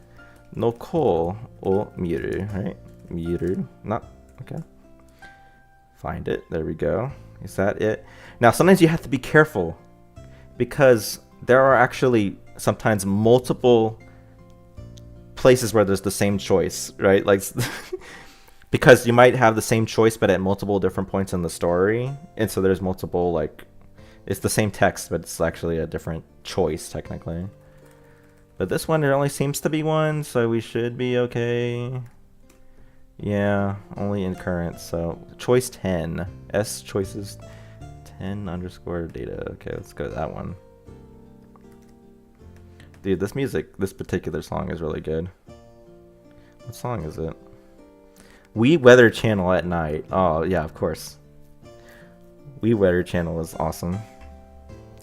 no ko o miru, right? Miru, not, okay. Find it, there we go. Is that it? Now sometimes you have to be careful because there are actually sometimes multiple places where there's the same choice, right? Like, because you might have the same choice but at multiple different points in the story, and so there's multiple, like, it's the same text but it's actually a different choice technically. But this one, there only seems to be one, so we should be okay. Yeah, only in current, so choice 10. S choices 10 underscore data. Okay, let's go to that one. Dude, this music, this particular song is really good. What song is it? We Weather Channel at Night. Oh, yeah, of course. We Weather Channel is awesome.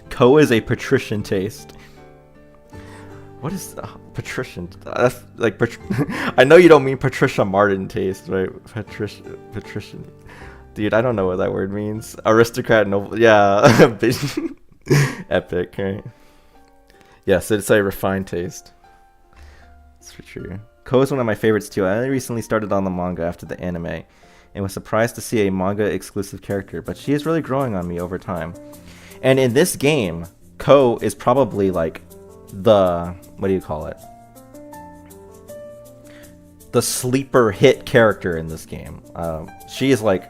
Ko is a patrician taste. What is patrician? That's like I know you don't mean Patricia Martin taste, right? Patrician. Dude, I don't know what that word means. Aristocrat, noble. Yeah, epic, right? Yes, it's a refined taste. That's for true. Ko is one of my favorites too. I only recently started on the manga after the anime, and was surprised to see a manga exclusive character, but she is really growing on me over time. And in this game, Ko is probably like the, what do you call it? The sleeper hit character in this game. She is like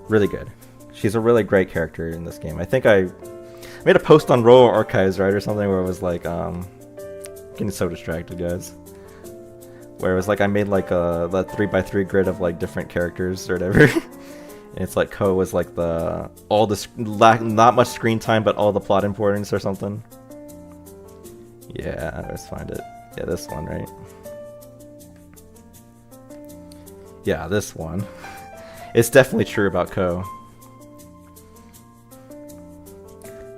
really good. She's a really great character in this game. I think I made a post on Royal Archives, right, or something, where it was like, getting so distracted, guys. Where it was like I made like the 3x3 grid of like different characters or whatever. And it's like Ko was like the not much screen time, but all the plot importance or something. Yeah, let's find it. Yeah, this one, right? Yeah, this one. It's definitely true about Ko.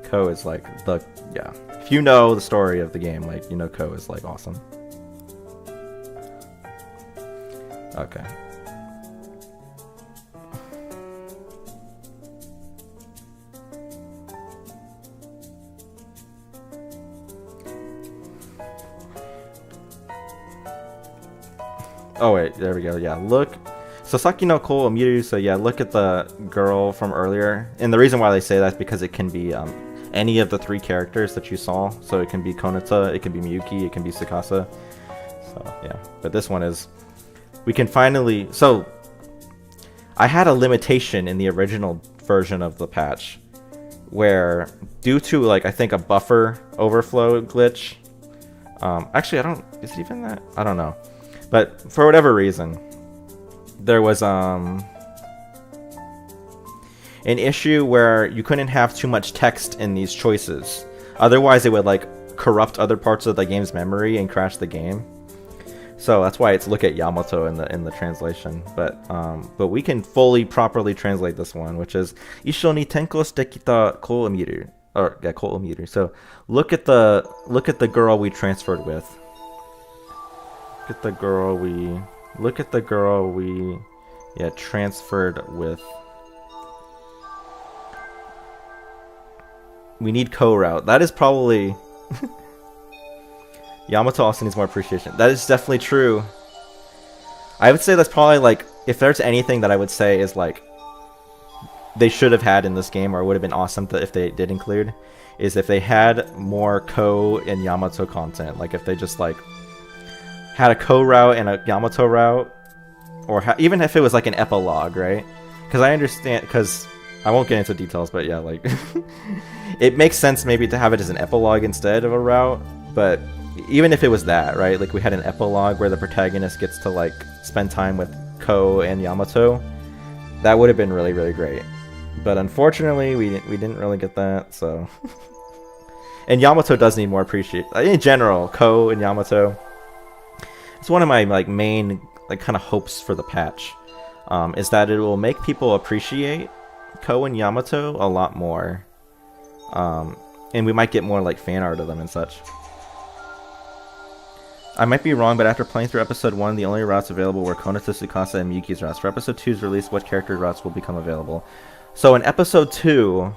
Ko is like the, yeah. If you know the story of the game, like, you know Ko is like awesome. Okay. Oh wait, there we go. Yeah, look. So Saki no ko o miru. So yeah, look at the girl from earlier. And the reason why they say that is because it can be any of the three characters that you saw. So it can be Konata, it can be Miyuki, it can be Tsukasa. So yeah, but this one is, we can finally. So I had a limitation in the original version of the patch, where due to like I think a buffer overflow glitch. Actually, I don't. Is it even that? I don't know. But for whatever reason, there was an issue where you couldn't have too much text in these choices. Otherwise, it would like corrupt other parts of the game's memory and crash the game. So that's why it's look at Yamato in the translation. But we can fully properly translate this one, which is Isho ni tenko shite kita ko o miru. Or yeah, ko o miru. So look at the girl we transferred with. Look at the girl we transferred with. We need co-route. That is probably Yamato also needs more appreciation. That is definitely true. I would say that's probably like, if there's anything that I would say is like they should have had in this game, or would have been awesome if they did include, is if they had more Ko and Yamato content. Like if they just like had a Ko route and a Yamato route, or even if it was like an epilogue, right? Because I understand, because I won't get into details, but yeah, like it makes sense maybe to have it as an epilogue instead of a route. But even if it was that, right? Like we had an epilogue where the protagonist gets to like spend time with Ko and Yamato, that would have been really, really great. But unfortunately, we didn't really get that. So, and Yamato does need more appreciation in general. Ko and Yamato. It's one of my like main like kind of hopes for the patch, is that it will make people appreciate Ko and Yamato a lot more, and we might get more like fan art of them and such. I might be wrong, but after playing through episode 1, the only routes available were Konata, Tsukasa, and Miyuki's routes. For episode 2's release, what character routes will become available? So in episode 2,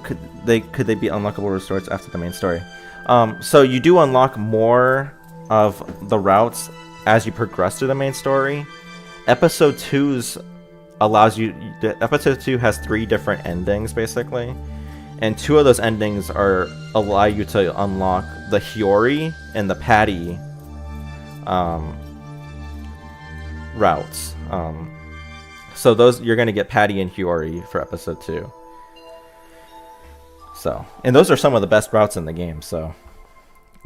could they be unlockable resorts after the main story? So you do unlock more of the routes as you progress through the main story. Episode 2's allows you. Episode 2 has 3 different endings basically, and 2 of those endings allow you to unlock the Hiyori and the Patty routes. So those you're gonna get Patty and Hiyori for episode 2. So, and those are some of the best routes in the game. So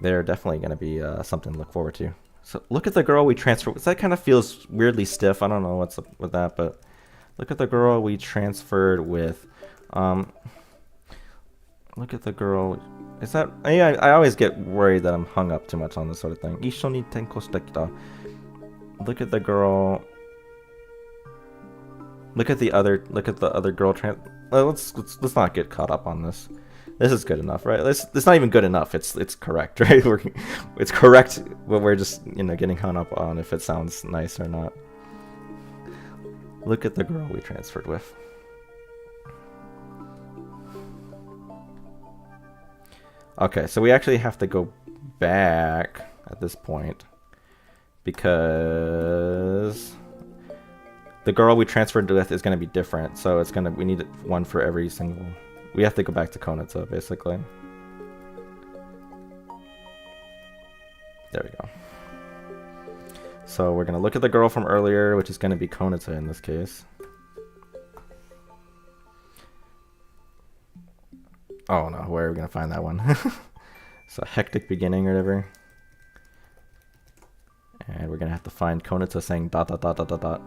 they're definitely gonna be something to look forward to. So look at the girl we transferred. That kind of feels weirdly stiff. I don't know what's up with that, but look at the girl we transferred with. Look at the girl. Is that? I always get worried that I'm hung up too much on this sort of thing. Issho ni tenko shite kita. Look at the girl. Look at the other girl. Let's not get caught up on this. This is good enough, right? It's not even good enough. It's correct, right? It's correct, but we're just getting hung up on if it sounds nice or not. Look at the girl we transferred with. Okay, so we actually have to go back at this point because the girl we transferred with is going to be different. So we need one for every single. We have to go back to Konata, basically. There we go. So we're going to look at the girl from earlier, which is going to be Konata in this case. Oh no, where are we going to find that one? So hectic beginning or whatever. And we're going to have to find Konata saying dot dot dot dot dot dot.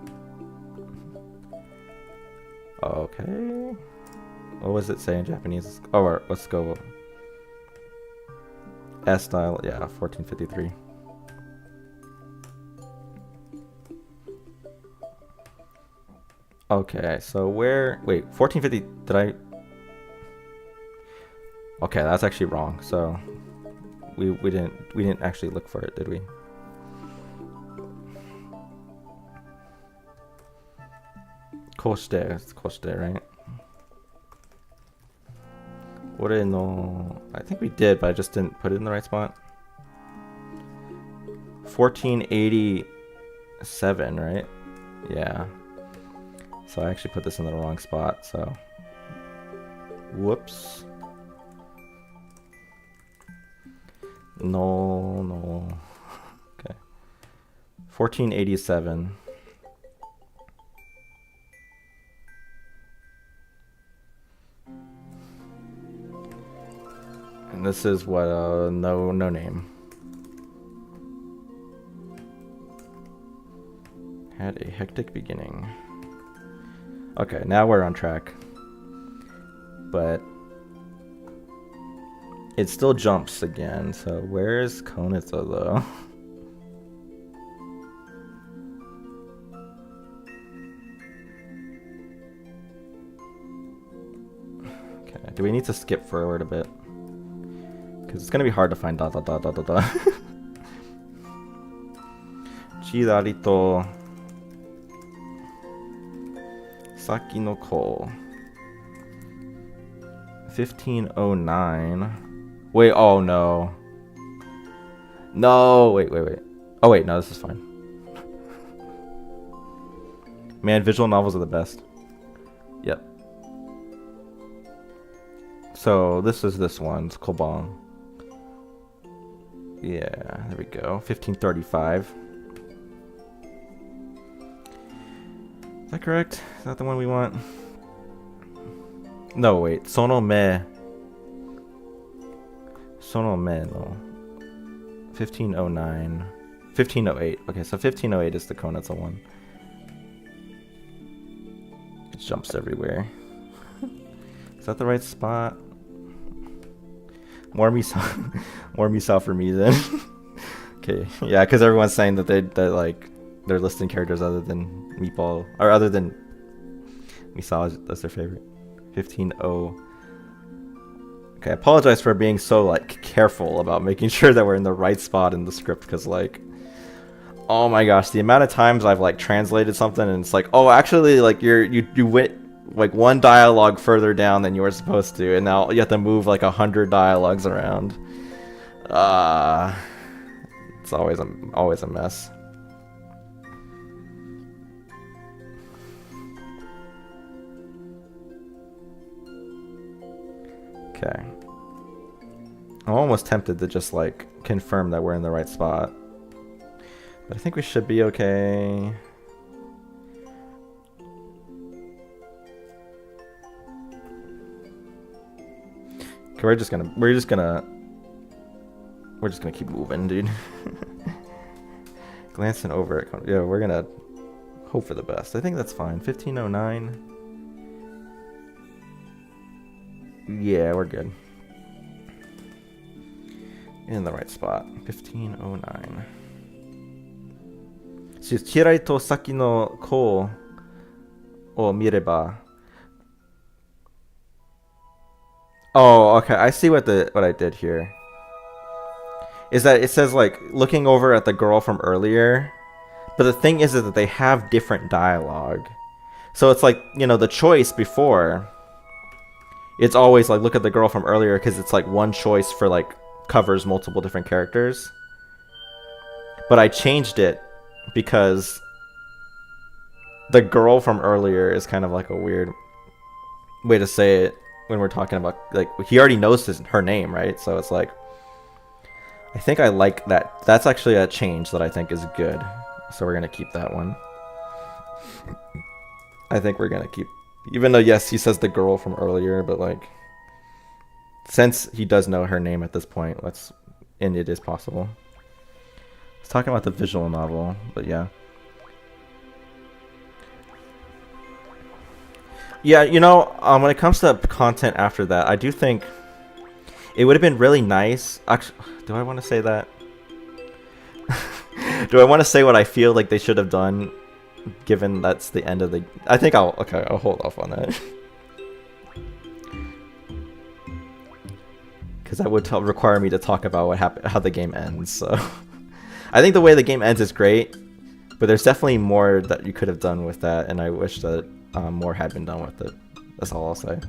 Okay. What was it say in Japanese? Oh, let's go. S style, yeah, 1453. Okay, so wait, 1450, did I? Okay, that's actually wrong. So we didn't actually look for it, did we? Koshite, it's Koshite, right? I think we did, but I just didn't put it in the right spot. 1487, right? Yeah. So I actually put this in the wrong spot, so whoops. No. Okay. 1487. And this is what no name. Had a hectic beginning. Okay, now we're on track. But it still jumps again, so where's Konata though? Okay, do we need to skip forward a bit? Because it's gonna be hard to find dot dot dot dot dot dot. Chidari to Saki no ko 1509. Wait, oh no. No, wait. Oh wait, no, this is fine. Man, visual novels are the best. Yep. So this is this one, it's Kobong. Yeah, there we go. 1535. Is that correct? Is that the one we want? No, wait. Sono me no. 1509. 1508. Okay, so 1508 is the Konata one. It jumps everywhere. Is that the right spot? More Misa for me then. Okay, yeah, because everyone's saying that they're listing characters other than Meatball, or other than Misa as their favorite. 15-0. Okay, I apologize for being so careful about making sure that we're in the right spot in the script, because oh my gosh, the amount of times I've translated something and it's oh actually you went like one dialogue further down than you were supposed to, and now you have to move like 100 dialogues around. It's always a mess. Okay. I'm almost tempted to just like confirm that we're in the right spot. But I think we should be okay. Okay, we're just gonna keep moving, dude. Glancing over it. Yeah, we're gonna hope for the best. I think that's fine. 1509. Yeah, we're good. In the right spot. 1509. チラリと先の項を見れば Oh, okay. I see what I did here. Is that it says like looking over at the girl from earlier, but the thing is that they have different dialogue. So it's like, you know, the choice before, it's always like look at the girl from earlier because it's like one choice for like covers multiple different characters. But I changed it because the girl from earlier is kind of like a weird way to say it when we're talking about, like, he already knows her name, right? So it's like, I think I like that. That's actually a change that I think is good. So we're going to keep that one. I think we're going to keep, even though, yes, he says the girl from earlier, but like, since he does know her name at this point, and it is possible. I was talking about the visual novel, but yeah. Yeah, you know, when it comes to content after that, I do think it would have been really nice. Actually, do I want to say that? Do I want to say what I feel like they should have done, given that's the end of the... I think I'll hold off on that. Because that would require me to talk about what happened, how the game ends, so... I think the way the game ends is great, but there's definitely more that you could have done with that, and I wish that more had been done with it. That's all I'll say.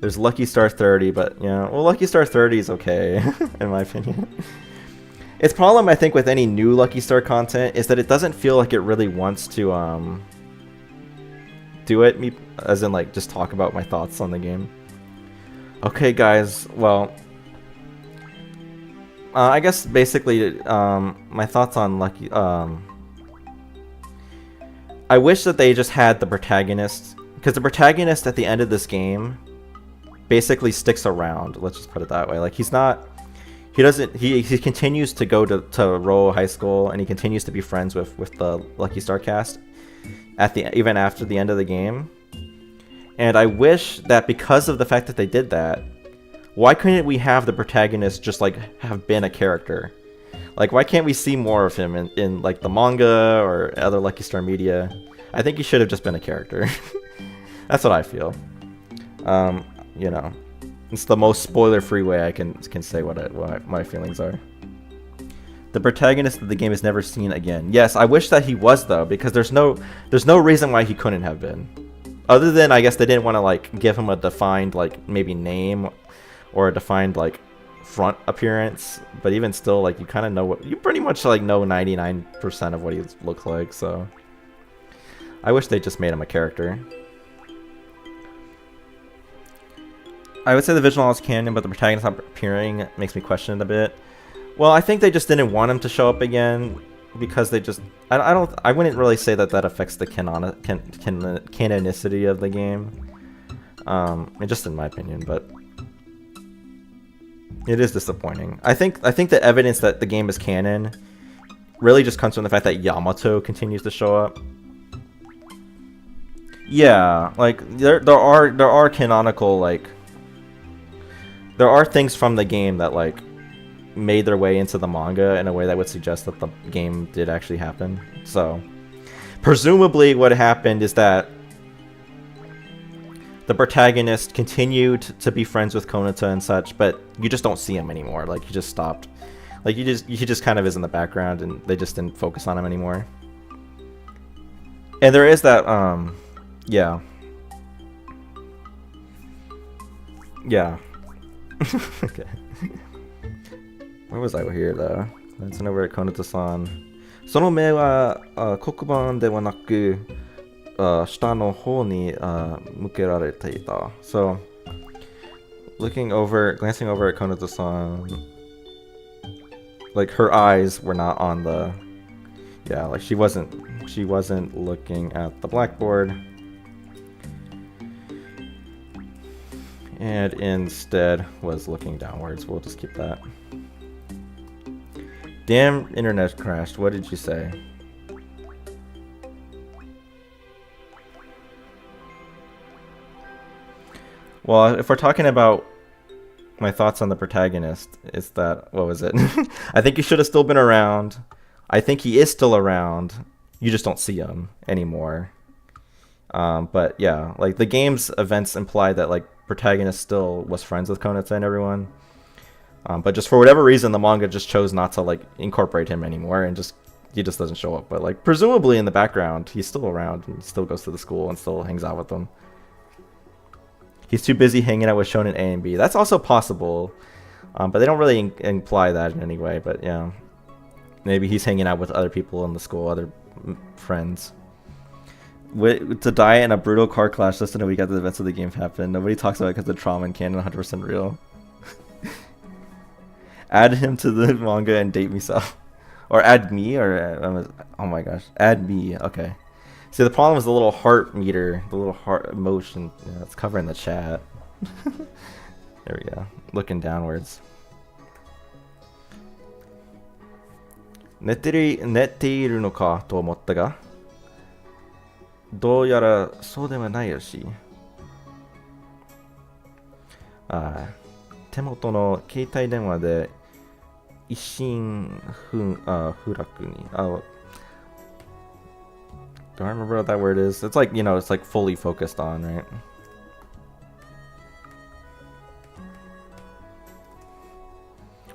There's Lucky Star 30, but yeah, well, Lucky Star 30 is okay, in my opinion. Its problem, I think, with any new Lucky Star content is that it doesn't feel like it really wants to do it, as in like just talk about my thoughts on the game. Okay, guys, well, I guess basically my thoughts on Lucky. I wish that they just had the protagonist, because the protagonist at the end of this game basically sticks around. Let's just put it that way. Like he continues to go to Row High School, and he continues to be friends with the Lucky Star cast even after the end of the game. And I wish that because of the fact that they did that, why couldn't we have the protagonist just like have been a character? Like, why can't we see more of him in like the manga or other Lucky Star media? I think he should have just been a character. That's what I feel. You know, it's the most spoiler-free way I can say what my feelings are. The protagonist of the game is never seen again. Yes, I wish that he was, though, because there's no reason why he couldn't have been. Other than, I guess, they didn't want to like give him a defined like maybe name or a defined like front appearance, but even still, like, you kind of know you pretty much like know 99% of what he looks like, so I wish they just made him a character. I would say the visual novel is canon, but the protagonist not appearing makes me question it a bit. Well, I think they just didn't want him to show up again because they just I wouldn't really say that affects the canonicity of the game. Just in my opinion, but it is disappointing. I think the evidence that the game is canon really just comes from the fact that Yamato continues to show up. Yeah, like there are canonical, like there are things from the game that like made their way into the manga in a way that would suggest that the game did actually happen. So presumably what happened is that the protagonist continued to be friends with Konata and such, but you just don't see him anymore. Like, he just stopped. Like, he just kind of is in the background, and they just didn't focus on him anymore. And there is that, yeah. Yeah. Okay. Where was I here, though? That's over at Konoto-san. その目は黒板ではなく下の方に向けられていた. So, glancing over at Konoto-san, like her eyes were not on the, yeah, like she wasn't looking at the blackboard, and instead was looking downwards. We'll just keep that. Damn, internet crashed. What did you say? Well, if we're talking about my thoughts on the protagonist, it's that, what was it? I think he should have still been around. I think he is still around. You just don't see him anymore. But yeah, like the game's events imply that like protagonist still was friends with Konata and everyone. But just for whatever reason, the manga just chose not to like incorporate him anymore, and he just doesn't show up. But like presumably in the background, he's still around and still goes to the school and still hangs out with them. He's too busy hanging out with Shonen A and B. That's also possible, but they don't really imply that in any way. But yeah, maybe he's hanging out with other people in the school, other friends. To die in a brutal car crash just in a week after the events of the game happened. Nobody talks about it because the trauma and canon 100% real. Add him to the manga and date myself. Or add me, or oh my gosh, add me. Okay. See, the problem is the little heart meter, the little heart emotion. Yeah, it's covering the chat. There we go. Looking downwards. 寝ているのかと思ったが、どうやらそうではないらしい。手元の携帯電話で一心不落に。Do I remember what that word is? It's like, you know, it's like fully focused on, right?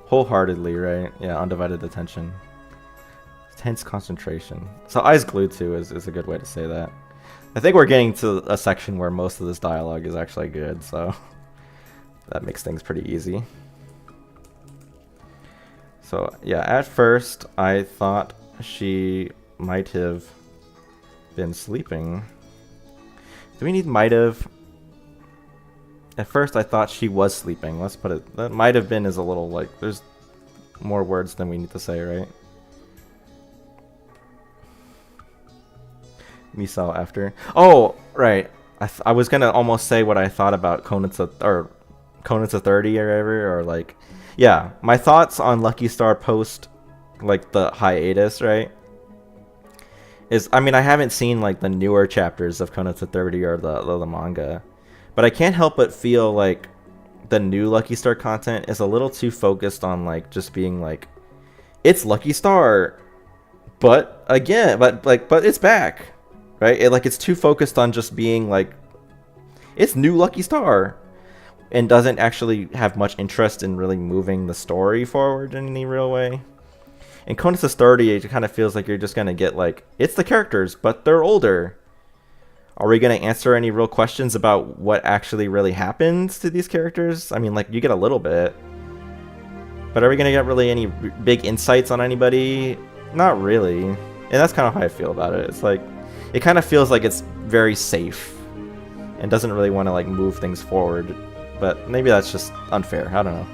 Wholeheartedly, right? Yeah, undivided attention. Tense concentration. So eyes glued to is a good way to say that. I think we're getting to a section where most of this dialogue is actually good, so that makes things pretty easy. So yeah, at first I thought she might have been sleeping. Do we need might have? At first I thought she was sleeping. Let's put it, that might have been is a little like, there's more words than we need to say, right? Misao after. Oh, right. I was gonna almost say what I thought about Konitsa 30 or whatever, or like, yeah, my thoughts on Lucky Star post like the hiatus, right? Is, I mean, I haven't seen like the newer chapters of Konitsa 30 or the manga, but I can't help but feel like the new Lucky Star content is a little too focused on like just being like, it's Lucky Star, but again, but it's back, right? It's too focused on just being like, it's new Lucky Star, and doesn't actually have much interest in really moving the story forward in any real way. In Konitsa 30, it kind of feels like you're just going to get like, it's the characters, but they're older. Are we going to answer any real questions about what actually really happens to these characters? I mean, like, you get a little bit. But are we going to get really any big insights on anybody? Not really. And that's kind of how I feel about it. It's like, it kind of feels like it's very safe and doesn't really want to like move things forward. But maybe that's just unfair. I don't know.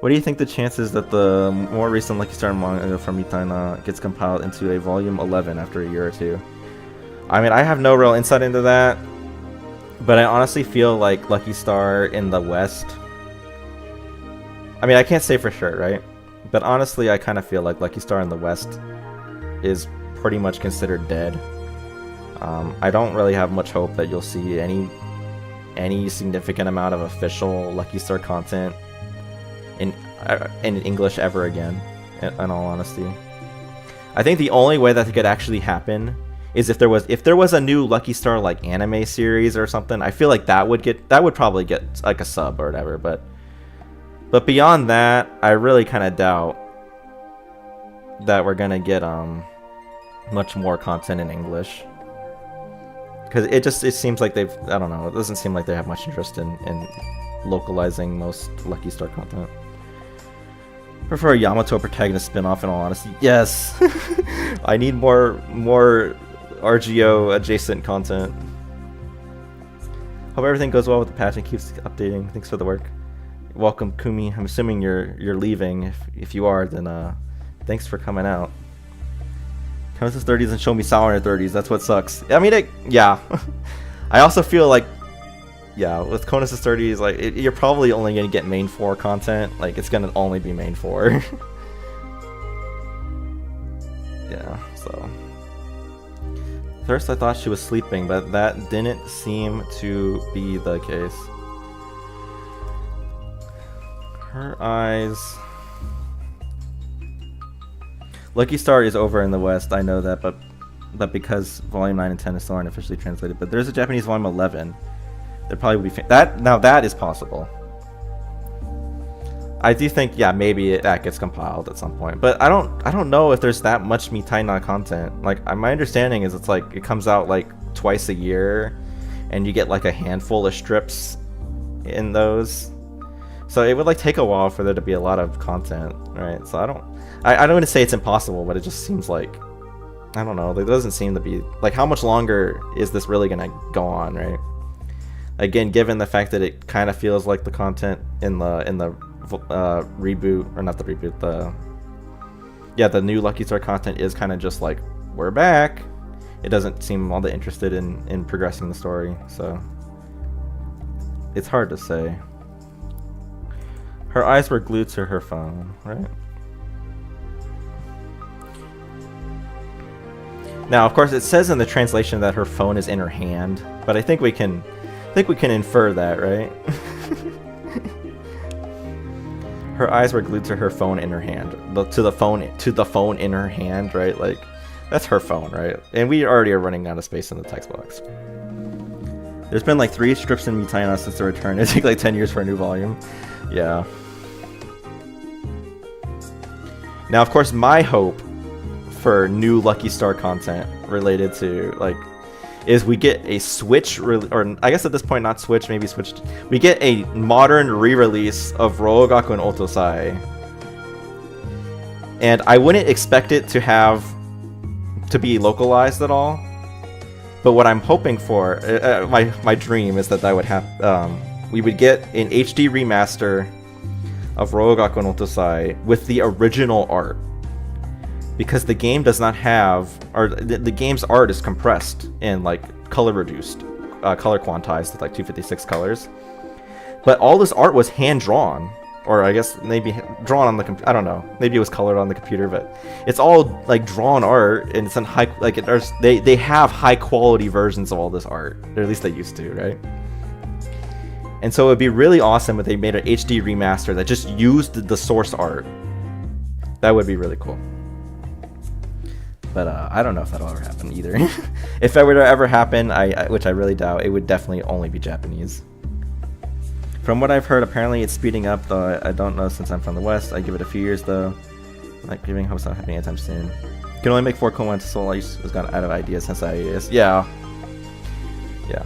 What do you think the chances that the more recent Lucky Star manga from Mitaina gets compiled into a volume 11 after a year or two? I mean, I have no real insight into that, but I honestly feel like Lucky Star in the West, I mean, I can't say for sure, right? But honestly, I kind of feel like Lucky Star in the West is pretty much considered dead. I don't really have much hope that you'll see any significant amount of official Lucky Star content in English ever again, in all honesty. I think the only way that could actually happen is if there was a new Lucky Star like anime series or something. I feel like that would probably get like a sub or whatever, but beyond that, I really kind of doubt that we're gonna get much more content in English. Because it seems like they've, I don't know, it doesn't seem like they have much interest in localizing most Lucky Star content. Prefer a Yamato protagonist spin-off in all honesty. Yes! I need more RGO adjacent content. Hope everything goes well with the patch and keeps updating. Thanks for the work. Welcome, Kumi. I'm assuming you're leaving. If you are, then thanks for coming out. Comes his 30s and show me Sour in her 30s. That's what sucks. I mean, yeah. I also feel like, yeah, with Konus' 30s, like, you're probably only going to get main 4 content. Like, it's going to only be main 4. Yeah, so. First I thought she was sleeping, but that didn't seem to be the case. Her eyes... Lucky Star is over in the West, I know that, but because Volume 9 and 10 is still aren't officially translated. But there's a Japanese Volume 11. There probably would be... Now that is possible. I do think, yeah, maybe that gets compiled at some point. But I don't know if there's that much Mitaina content. Like, my understanding is it's like, it comes out like twice a year, and you get like a handful of strips in those. So it would like take a while for there to be a lot of content, right? So I don't want to say it's impossible, but it just seems like, I don't know, there doesn't seem to be, like, how much longer is this really gonna go on, right? Again, given the fact that it kind of feels like the content in the reboot, or not the reboot, the new Lucky Star content is kind of just like, we're back. It doesn't seem all that interested in progressing the story, so it's hard to say. Her eyes were glued to her phone, right? Now, of course, it says in the translation that her phone is in her hand, but I think we can infer that, right? Her eyes were glued to her phone in her hand, to the phone in her hand, right? Like, that's her phone, right? And we already are running out of space in the text box. There's been like 3 strips in Mitaina since the return. It took like 10 years for a new volume. Yeah. Now, of course, my hope for new Lucky Star content related to, like, is we get a Switch, or I guess at this point not Switch, maybe Switch. We get a modern re-release of Rogaku and Otosai. And I wouldn't expect it to be localized at all. But what I'm hoping for, my dream is that would happen. We would get an HD remaster of Rogaku and Otosai with the original art. Because the game does not have, or the game's art is compressed and like color reduced, color quantized with like 256 colors. But all this art was hand drawn, or I guess maybe drawn on the computer. I don't know. Maybe it was colored on the computer, but it's all like drawn art, and it's in high, like they have high quality versions of all this art, or at least they used to, right? And so it would be really awesome if they made an HD remaster that just used the source art. That would be really cool. But I don't know if that'll ever happen either. If that were to ever happen, which I really doubt, it would definitely only be Japanese. From what I've heard, apparently it's speeding up, though I don't know since I'm from the West. I give it a few years, though. Like, giving hope it's not happening anytime soon. You can only make 4 Koan to Soul. I has gone out of ideas since IAS. Yeah. Yeah.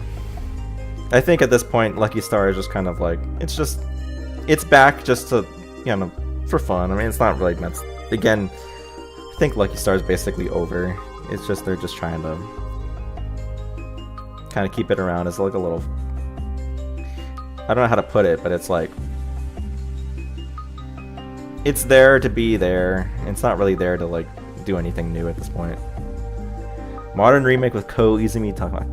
I think at this point, Lucky Star is just kind of like, it's back just to, you know, for fun. I mean, it's not really meant, again, I think Lucky Star is basically over. It's just they're just trying to kind of keep it around as like a little, I don't know how to put it, but it's like, it's there to be there. It's not really there to like do anything new at this point. Modern remake with Ko Izumi Takuma.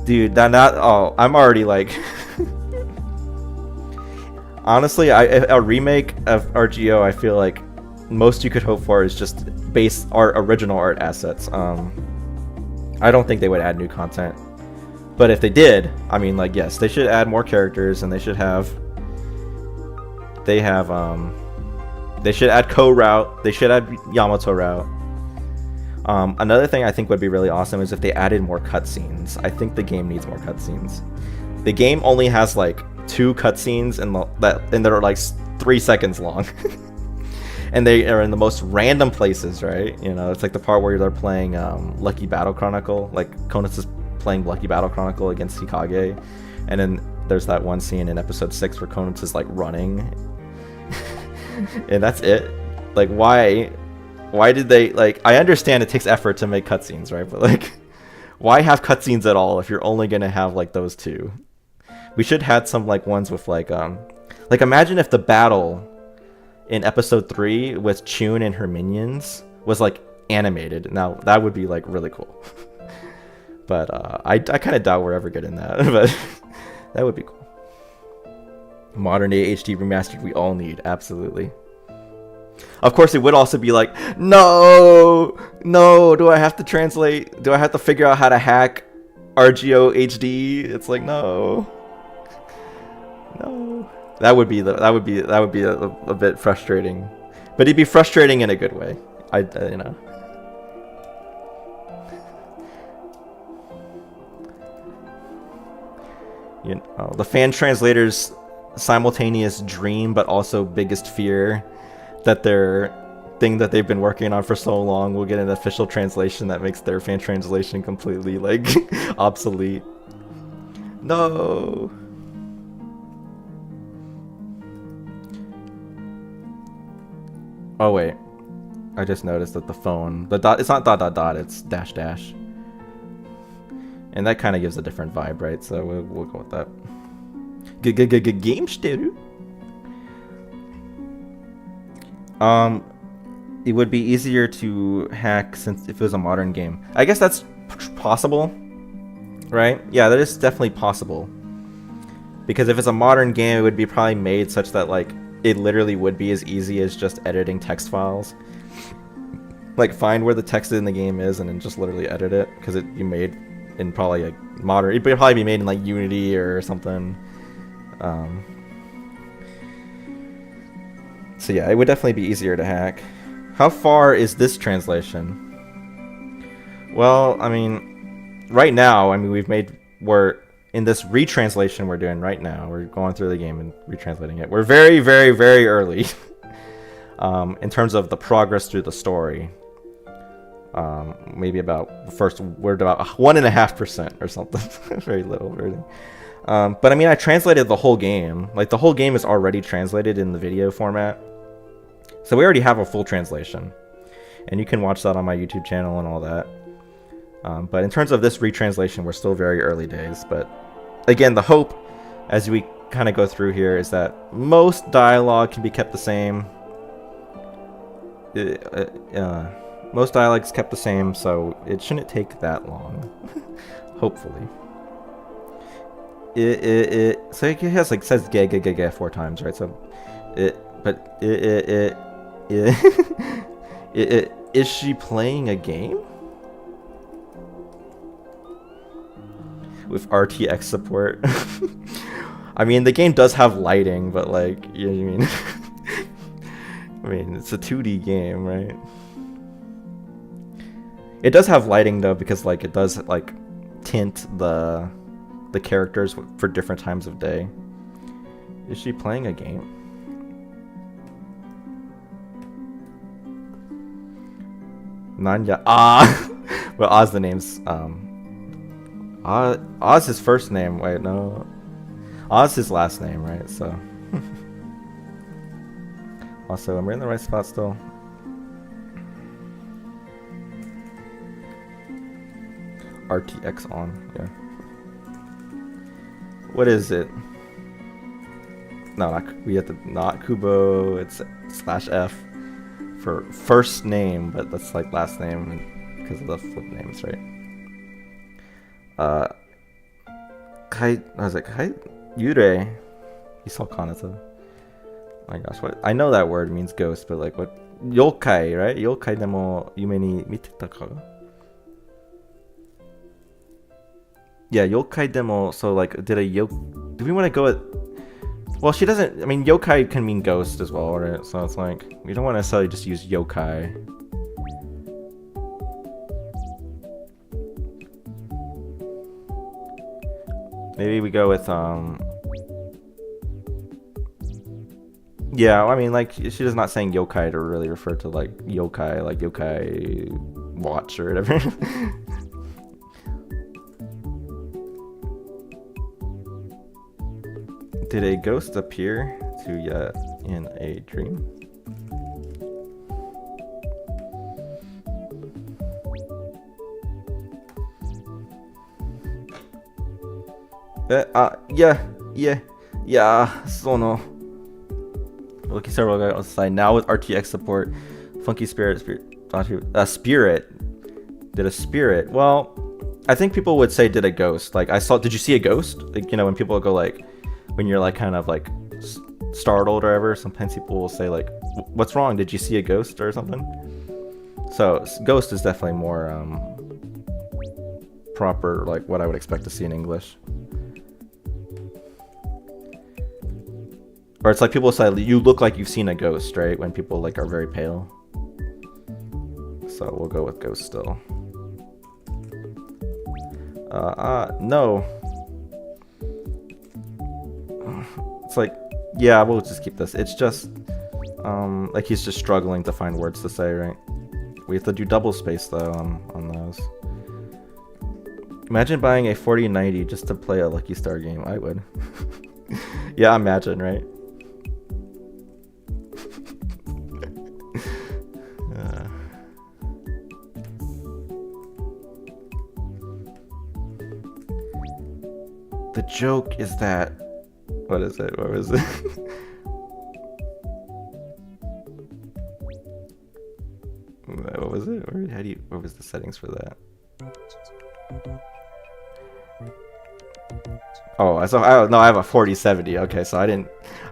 Dude, I'm already like honestly, a remake of RGO, I feel like most you could hope for is just base art, original art assets. I don't think they would add new content, but if they did, I mean, like, yes, they should add more characters, and they should add Ko route, they should add Yamato route. Another thing I think would be really awesome is if they added more cutscenes. I think the game needs more cutscenes. The game only has like 2 cutscenes and that are like 3 seconds long. And they are in the most random places, right? You know, it's like the part where they're playing Lucky Battle Chronicle, like Konus is playing Lucky Battle Chronicle against Hikage, and then there's that one scene in episode 6 where Konus is like running, and that's it. Like, why did they, like, I understand it takes effort to make cutscenes, right? But like, why have cutscenes at all if you're only gonna have like those two? We should have had some like ones with like imagine if the battle in episode 3 with Chun and her minions was like animated. Now that would be like really cool. But I kind of doubt we're ever getting that. But that would be cool. Modern day HD remastered we all need, absolutely. Of course, it would also be like, no, do I have to translate? Do I have to figure out how to hack RGO HD? It's like, no. That would be a bit frustrating, but it'd be frustrating in a good way. You know. You know, the fan translators' simultaneous dream, but also biggest fear, that their thing that they've been working on for so long will get an official translation that makes their fan translation completely like obsolete. No. Oh wait, I just noticed that the phone, the dot, it's not dot dot dot, it's dash dash, and that kind of gives a different vibe, right? So we'll go with that. Game studio. It would be easier to hack since if it was a modern game. I guess that's possible, right? Yeah, that is definitely possible. Because if it's a modern game, it would be probably made such that like it literally would be as easy as just editing text files. Like find where the text in the game is and then just literally edit it, because it'd be made in probably a modern. It'd probably be made in like Unity or something. So yeah, it would definitely be easier to hack. How far is this translation? Well, I mean, right now, I mean, we're in this retranslation we're doing right now. We're going through the game and retranslating it. We're very, very, very early in terms of the progress through the story. Maybe about we're about 1.5% or something. Very little, really. But I mean, I translated the whole game. Like the whole game is already translated in the video format. So we already have a full translation, and you can watch that on my YouTube channel and all that. But in terms of this retranslation, we're still very early days. But again, the hope as we kind of go through here is that most dialogue can be kept the same. Most dialogue's kept the same, so it shouldn't take that long. Hopefully. So it has like says ge 4 times, right? So is she playing a game with RTX support? I mean, the game does have lighting, but like, you know what I mean? It's a 2D game, right? It does have lighting though, because like it does like tint the characters for different times of day. Is she playing a game? Nanya. Well, Oz the name's Oz his first name. Wait, no, Oz his last name, right? So also, am I in the right spot still? RTX on, yeah. What is it? No, we have to not Kubo. It's /F for first name, but that's like last name because of the flip names, right? Kai, I was like, Kai Yurei. He saw Kanata. Oh my gosh, what? I know that word means ghost, but like what? Yokai, right? Yokai demo yume ni miteta ka? Yeah, yokai demo. So like, do we want to go with? Well, she doesn't. I mean, yokai can mean ghost as well, right? So it's like we don't want to necessarily just use yokai. Maybe we go with Yeah, I mean, like, she is not saying yokai to really refer to, like, yokai watch or whatever. Did a ghost appear to you in a dream? Yeah, sono. Looking several guys on the side now with RTX support. Funky Spirit. Did a spirit? Well, I think people would say did a ghost. Like, did you see a ghost? Like, you know, when people go like, when you're like kind of like startled or whatever, sometimes people will say like, what's wrong? Did you see a ghost or something? So ghost is definitely more proper, like what I would expect to see in English. Or it's like people say, you look like you've seen a ghost, right? When people like are very pale. So we'll go with ghost still. No. It's like, yeah, we'll just keep this. It's just, like he's just struggling to find words to say, right? We have to do double space though on those. Imagine buying a 4090 just to play a Lucky Star game. I would. Yeah, imagine, right? The joke is that, what is it? What was it? What was it? What was the settings for that? Oh, I have a 4070. Okay, so I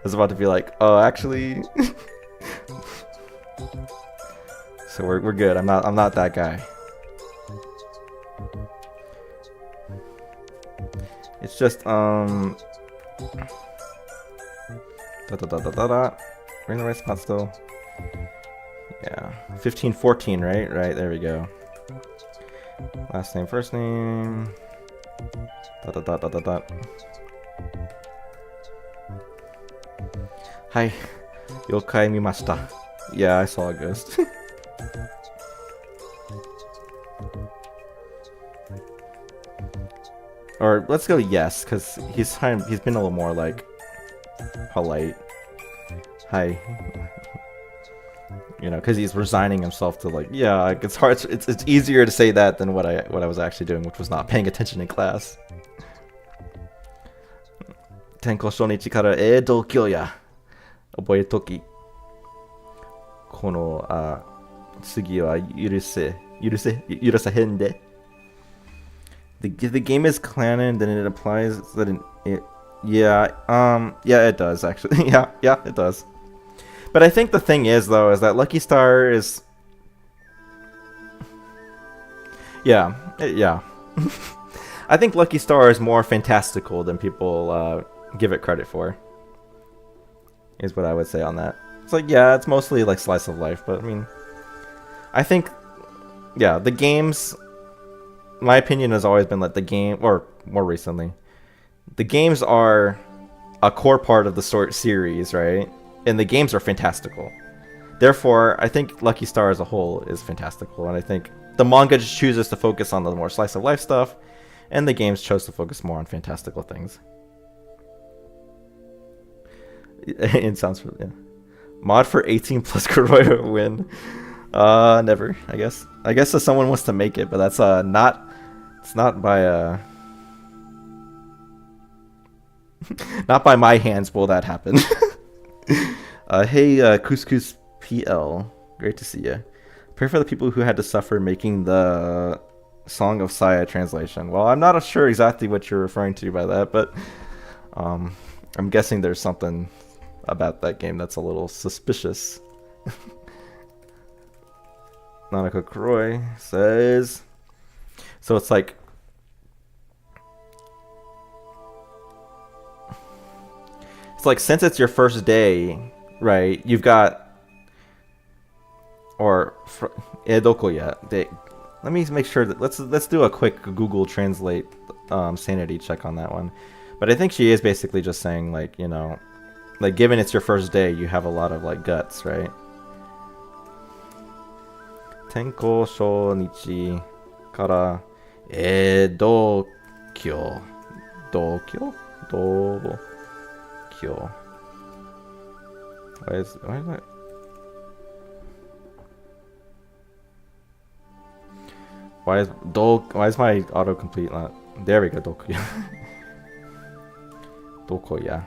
was about to be like, oh, actually. So we're good. I'm not that guy. It's just We're in the right spot still. Yeah, 1514, right? Right, there we go. Last name, first name. Hi, yokai mimashita. Yeah, I saw a ghost. Or let's go yes, because he's been a little more like polite. Hi. You know, because he's resigning himself to like, yeah, like it's hard. It's easier to say that than what I was actually doing, which was not paying attention in class. Tenko shonichi kara e dokyo ya oboe toki. Kono tsugi wa yurusahen de. If the game is canon, then it applies that yeah, it does actually. yeah, it does. But I think the thing is though, is that Lucky Star is, yeah. I think Lucky Star is more fantastical than people give it credit for. Is what I would say on that. It's like, yeah, it's mostly like slice of life, but I mean, I think, yeah, the games. My opinion has always been that the game, or more recently, the games are a core part of the series, right? And the games are fantastical. Therefore, I think Lucky Star as a whole is fantastical, and I think the manga just chooses to focus on the more slice of life stuff, and the games chose to focus more on fantastical things. It sounds, yeah. Mod for 18 plus Kuroya win. Never, I guess. I guess if someone wants to make it, but that's not. It's not by not by my hands will that happen. Hey, Couscous PL, great to see you. Pray for the people who had to suffer making the Song of Saya translation. Well, I'm not sure exactly what you're referring to by that, but I'm guessing there's something about that game that's a little suspicious. Nanako Kuroi says, so it's like, since it's your first day, right? You've got, or edoko ya. Let me make sure that let's do a quick Google Translate sanity check on that one. But I think she is basically just saying like, you know, like, given it's your first day, you have a lot of like guts, right? Tenko shōnichi kara dokyo. Dokyo? Dokyo. Why is that? Why is my autocomplete not? There we go, Dokyo. Dokoya.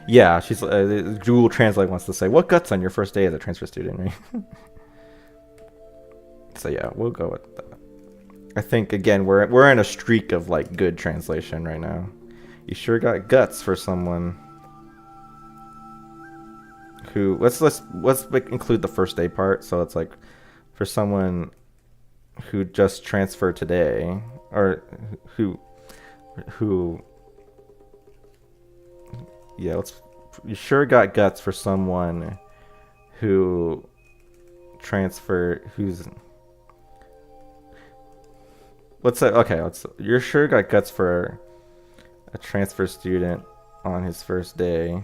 Yeah, she's Google Translate wants to say, what guts on your first day as a transfer student, right? So yeah, we'll go with that. I think again we're in a streak of like good translation right now. You sure got guts for someone who let's include the first day part. So it's like for someone who just transferred today, or who yeah, you sure got guts for someone who transferred, you're sure got guts for a transfer student on his first day.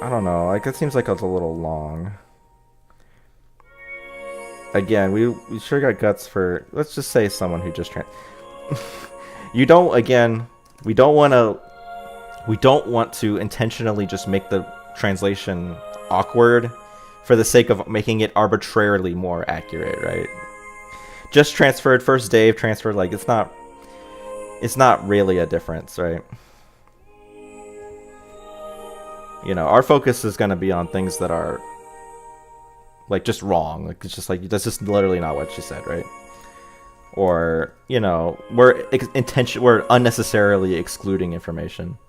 I don't know, like it seems like it's a little long. Again, we sure got guts for, let's just say someone who just we don't want to intentionally just make the translation awkward for the sake of making it arbitrarily more accurate, right? Just transferred, first day of transfer, like it's not really a difference, right? You know, our focus is going to be on things that are like just wrong. Like it's just like that's just literally not what she said, right? Or, you know, we're unnecessarily excluding information.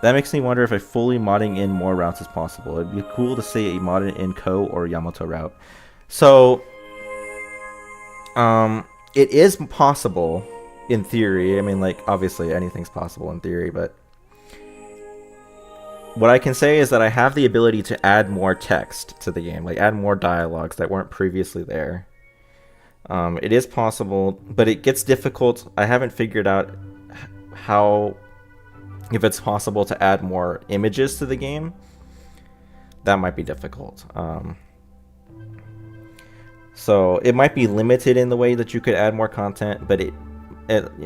That makes me wonder if a fully modding in more routes is possible. It'd be cool to say a modded in Ko or Yamato route. So, it is possible in theory. I mean, like, obviously anything's possible in theory, but what I can say is that I have the ability to add more text to the game, like add more dialogues that weren't previously there. It is possible, but it gets difficult. I haven't figured out if it's possible to add more images to the game. That might be difficult. So it might be limited in the way that you could add more content, but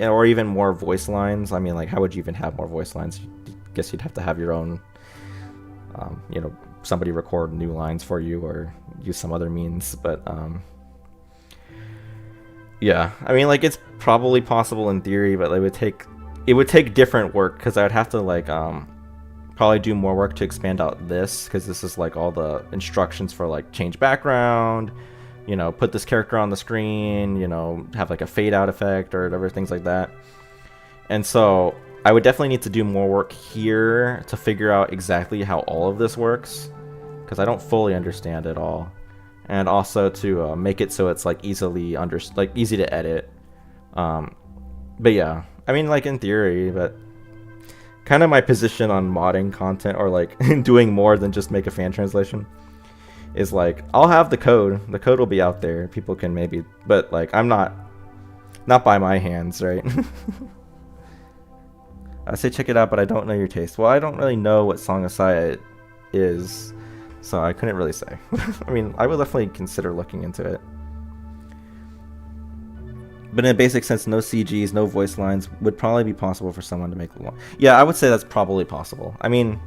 or even more voice lines. I mean, like, how would you even have more voice lines? I guess you'd have to have your own, you know, somebody record new lines for you or use some other means, but yeah, I mean, like, it's probably possible in theory, but it would take different work, because I would have to like probably do more work to expand out this, because this is like all the instructions for like change background, you know, put this character on the screen, you know, have like a fade out effect or whatever, things like that. And so I would definitely need to do more work here to figure out exactly how all of this works, because I don't fully understand it all. And also to make it so it's like easy to edit. But yeah, I mean, like in theory, but kind of my position on modding content, or like doing more than just make a fan translation, is like I'll have the code. The code will be out there. People can maybe, but like I'm not by my hands, right? I say check it out, but I don't know your taste. Well, I don't really know what Song of Saya is, so I couldn't really say. I mean, I would definitely consider looking into it. But in a basic sense, no CGs, no voice lines would probably be possible for someone to make one. Yeah, I would say that's probably possible. I mean,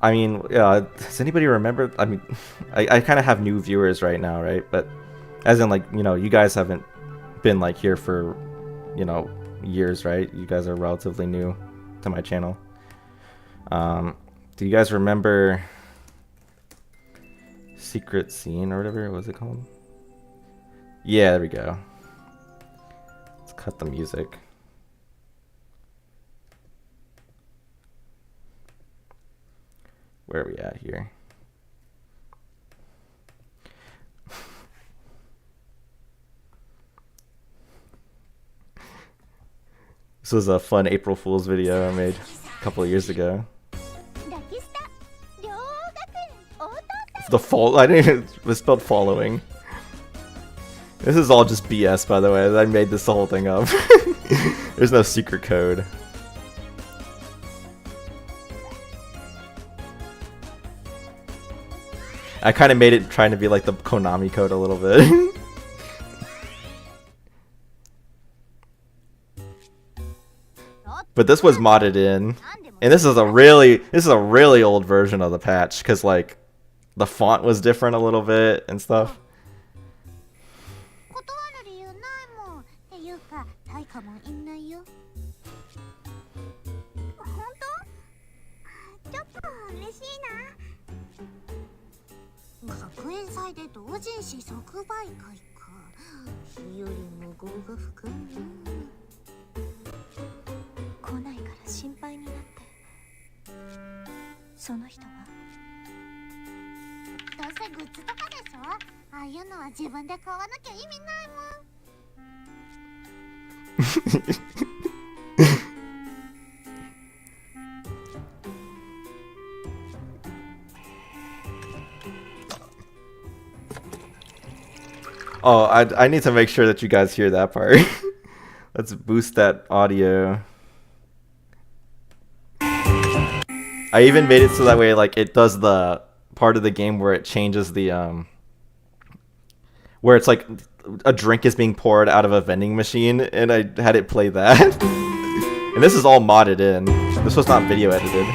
does anybody remember? I mean, I kind of have new viewers right now, right? But as in, like, you know, you guys haven't been like here for, you know, years, right? You guys are relatively new to my channel. Do you guys remember Secret Scene or whatever? What was it called? Yeah, there we go. Let's cut the music. Where are we at here? This was a fun April Fool's video I made. couple of years ago. ラキスタ両学園応答 The fall, I didn't even, it was spelled following. This is all just BS, by the way. I made this whole thing up. There's no secret code. I kind of made it trying to be like the Konami code a little bit. But this was modded in, and this is a really old version of the patch because like the font was different a little bit and stuff. 断る理由ないもんっていうか対価もいんないよ本当ちょっと嬉しいな学園祭で同人誌即売会か日よりも業が深いな来ないから心配になってその人はどうせグッズとかでしょああいうのは自分で買わなきゃ意味ないもん Oh, I need to make sure that you guys hear that part. Let's boost that audio. I even made it so that way like it does the part of the game where it changes the where it's like a drink is being poured out of a vending machine, and I had it play that. And this is all modded in. This was not video edited.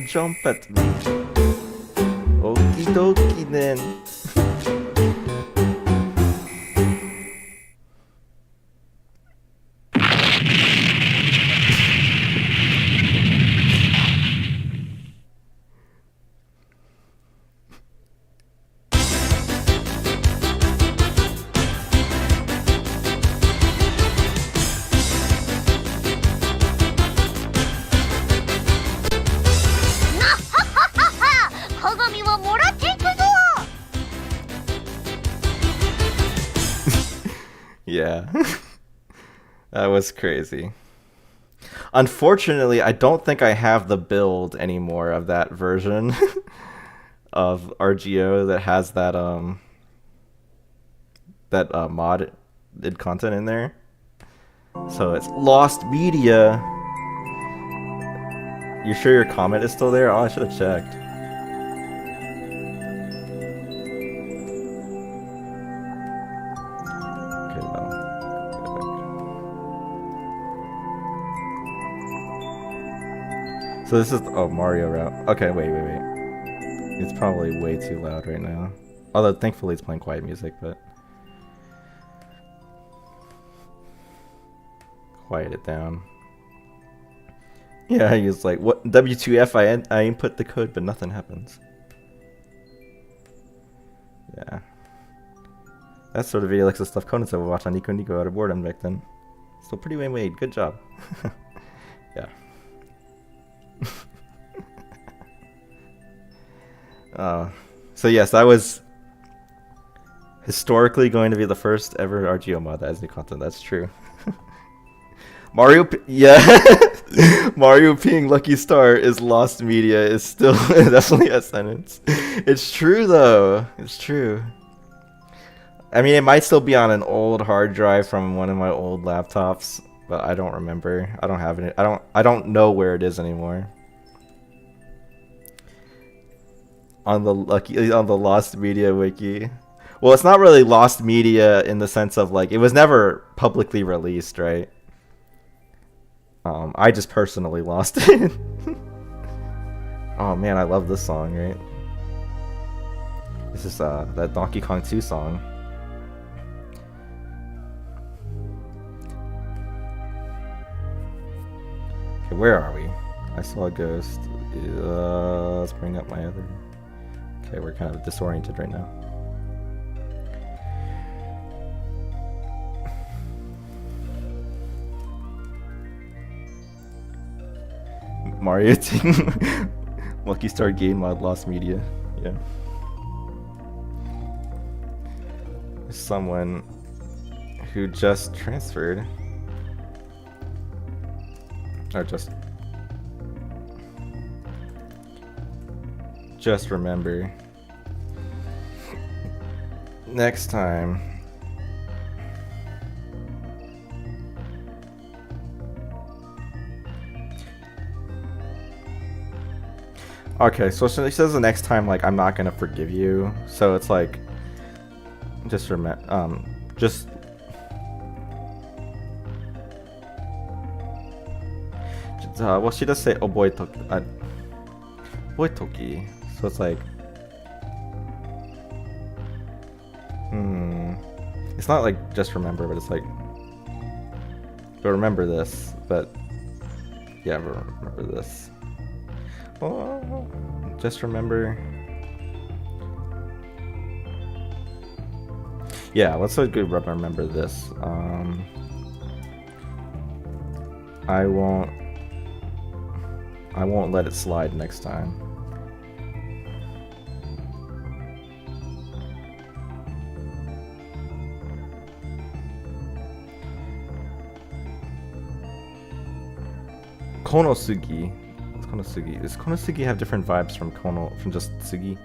Jump at me. Okie dokie then. Yeah. That was crazy. Unfortunately, I don't think I have the build anymore of that version of RGO that has that modded content in there. So it's lost media. You sure your comment is still there? Oh, I should have checked. So this is Mario route. Okay, wait. It's probably way too loud right now. Although thankfully it's playing quiet music, but quiet it down. Yeah, he was like, "What W2F? I input the code, but nothing happens." Yeah, that sort of video like the stuff Conan said we watched on Nico Nico out of boredom back then. Still pretty well made. Good job. Yeah. So yes, that was historically going to be the first ever RGO mod that has new content. That's true. Mario peeing Lucky Star is lost media is still definitely a sentence. It's true though. It's true. I mean, it might still be on an old hard drive from one of my old laptops, but I don't remember. I don't have it. I don't know where it is anymore. On the lost media wiki. Well, it's not really lost media in the sense of like it was never publicly released, right? I just personally lost it. Oh man, I love this song, right? This is that Donkey Kong 2 song. Okay, where are we? I saw a ghost. Let's bring up my other. Okay, we're kind of disoriented right now. Mario taking Lucky Star game mod lost media. Yeah. Someone who just transferred. Or just remember. Next time. Okay, so she says the next time, like, I'm not gonna forgive you. So it's like, just remember, just. Well, she does say oboetoki. Oboetoki. So it's like, it's not like just remember, but it's like, but remember this. But yeah, remember this. Oh, just remember. Yeah, let's remember this. I won't let it slide next time. Konosugi. Konosugi. Does Konosugi have different vibes from just Sugi?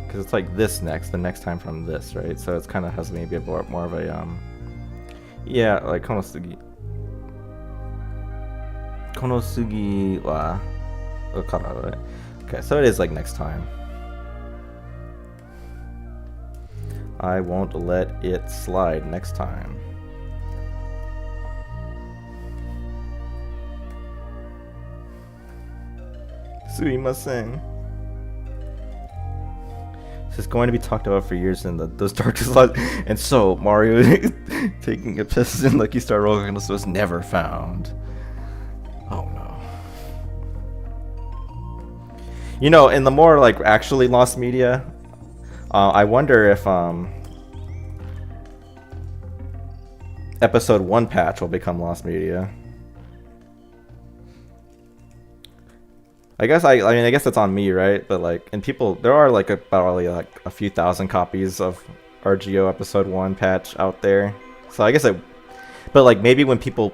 Because it's like this next, the next time from this, right? So it's kind of has maybe more of a yeah, like Konosugi. Konosugi wa okara, right? Okay, so it is like next time. I won't let it slide next time. Sumimasen. This is going to be talked about for years in those darkest lives. And so, Mario taking a piss in Lucky Star Roller was never found. Oh no. You know, in the more like actually lost media, I wonder if episode 1 patch will become lost media. I guess I mean I guess it's on me, right? But like, and people, there are like probably like a few thousand copies of RGO episode 1 patch out there. So I guess but like maybe when people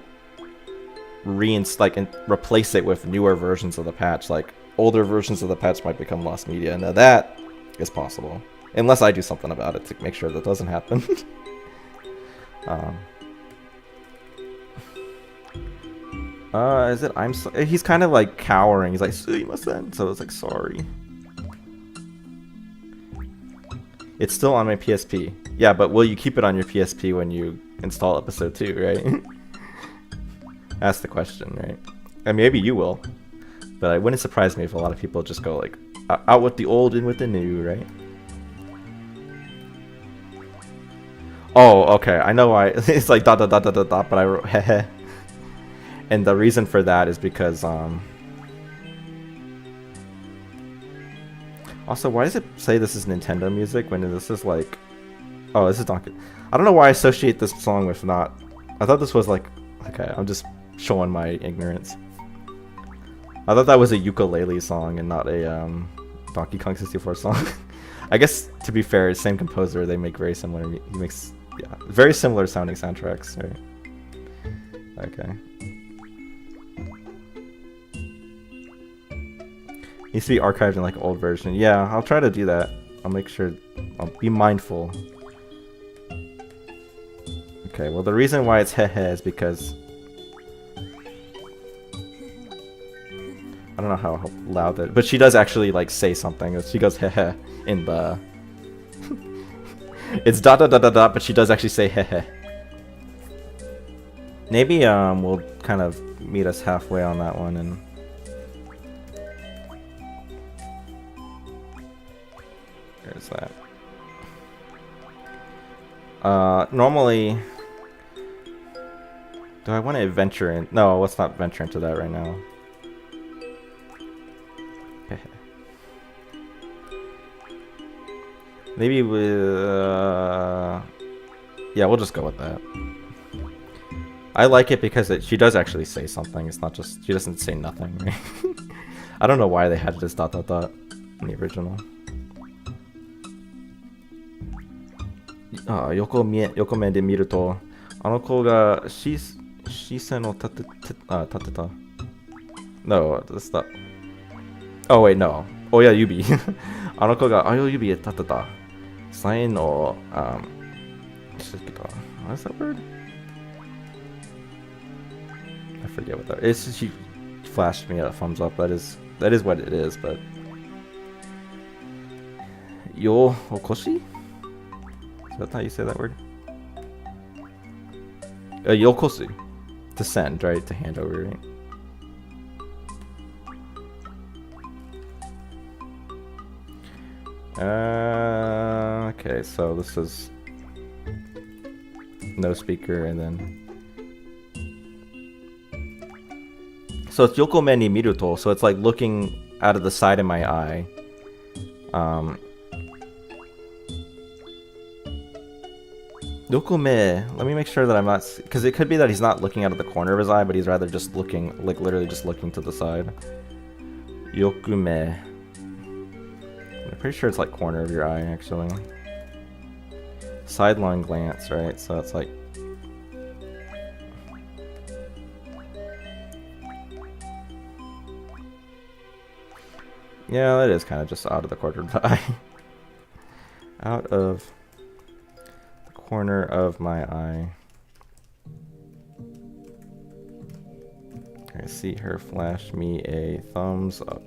replace it with newer versions of the patch, like older versions of the patch might become lost media. Now that is possible, unless I do something about it to make sure that doesn't happen. Is it he's kind of like cowering. He's like, "Sumimasen." So it's like, sorry. It's still on my PSP. Yeah, but will you keep it on your PSP when you install episode 2, right? That's the question, right? And maybe you will. But it wouldn't surprise me if a lot of people just go like, out with the old and with the new, right? Oh, okay. I know why. It's like dot dot dot dot dot dot, but I wrote heh. And the reason for that is because also, why does it say this is Nintendo music when this is like, oh, this is Donkey. I don't know why I associate this song with not. I thought this was like, okay, I'm just showing my ignorance. I thought that was a ukulele song and not a Donkey Kong 64 song. I guess to be fair, same composer, they make very similar. He makes very similar sounding soundtracks. Right? Okay. Needs to be archived in like an old version. Yeah, I'll try to do that. I'll make sure. I'll be mindful. Okay, well the reason why it's heh is because I don't know how loud that, but she does actually like say something. She goes heh in the. It's dot dot dot dot dot, but she does actually say heh. Maybe we'll kind of meet us halfway on that one and. There's that. Normally, do I want to venture in? No, let's not venture into that right now. Maybe yeah, we'll just go with that. I like it because she does actually say something. It's not just, she doesn't say nothing, right? I don't know why they had this dot dot dot in the original. 横目で見ると、あの子が視線を立てた。No, that's not. Oh wait, no. 親指。あの子が親指へ立てた。サインを、what is that word? I forget what that is. She flashed me a thumbs up. That is what it is, but. Yo okoshi? Is that how you say that word? Yokosu. To send, right? To hand over, right? Okay, so this is no speaker, and then so it's yokome ni miruto, so it's like looking out of the side of my eye. Yokome, let me make sure that I'm not, because it could be that he's not looking out of the corner of his eye, but he's rather just looking, like literally just looking to the side. Yokume. I'm pretty sure it's like corner of your eye, actually. Sideline glance, right? So it's like... Yeah, that is kind of just out of the corner of the eye. Out of the corner of my eye. I see her flash me a thumbs up.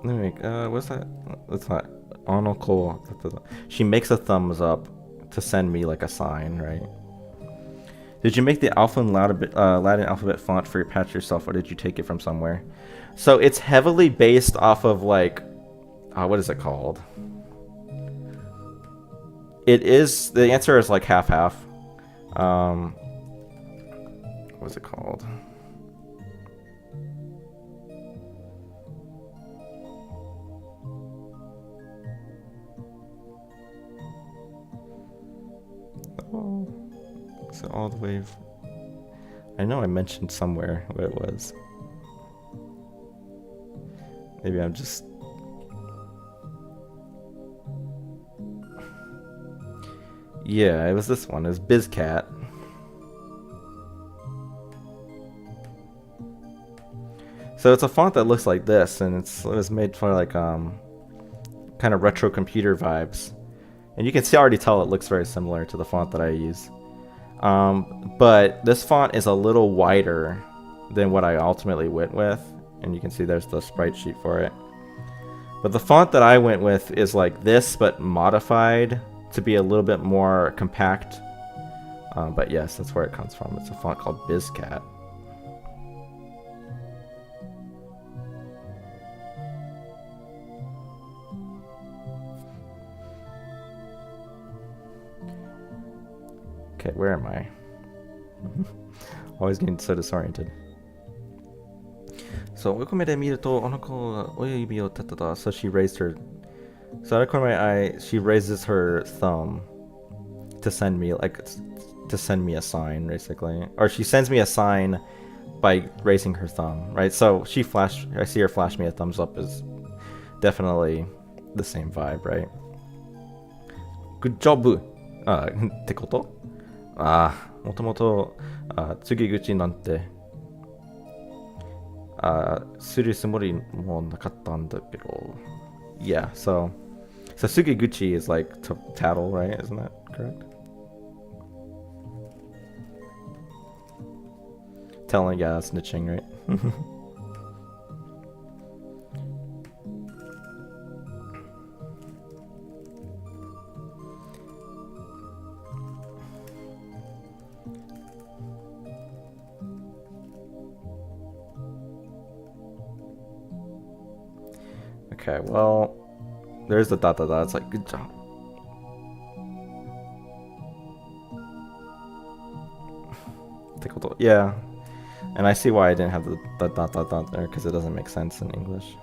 Let me make, what's that? That's not Onoko. She makes a thumbs up to send me like a sign, right? Did you make the Alpha and Latin alphabet font for your patch yourself, or did you take it from somewhere? So it's heavily based off of like, what is it called? It is, the answer is like half-half. What's it called? Oh, is it all the way? I know I mentioned somewhere what it was. Maybe I'm just... Yeah, it was this one. It was BizCat. So it's a font that looks like this, and it was made for like kind of retro computer vibes. And you can already tell it looks very similar to the font that I use. But this font is a little wider than what I ultimately went with. And you can see there's the sprite sheet for it. But the font that I went with is like this, but modified to be a little bit more compact. But yes, that's where it comes from. It's a font called BizCat. Okay, where am I? Always getting so disoriented. So, so she raised her... So out of the corner of my eye, she raises her thumb to send me, like, to send me a sign, basically. Or she sends me a sign by raising her thumb, right? So she flashed... I see her flash me a thumbs up is definitely the same vibe, right? Good job! ってこと?もともと告げ口なんてするつもりもなかったんだけど Yeah, so sugeguchi is like to tattle, right? Isn't that correct? Telling, yeah, snitching, right? Okay, well, there's the dot dot dot. It's like, good job. Yeah, and I see why I didn't have the dot dot dot there, because it doesn't make sense in English.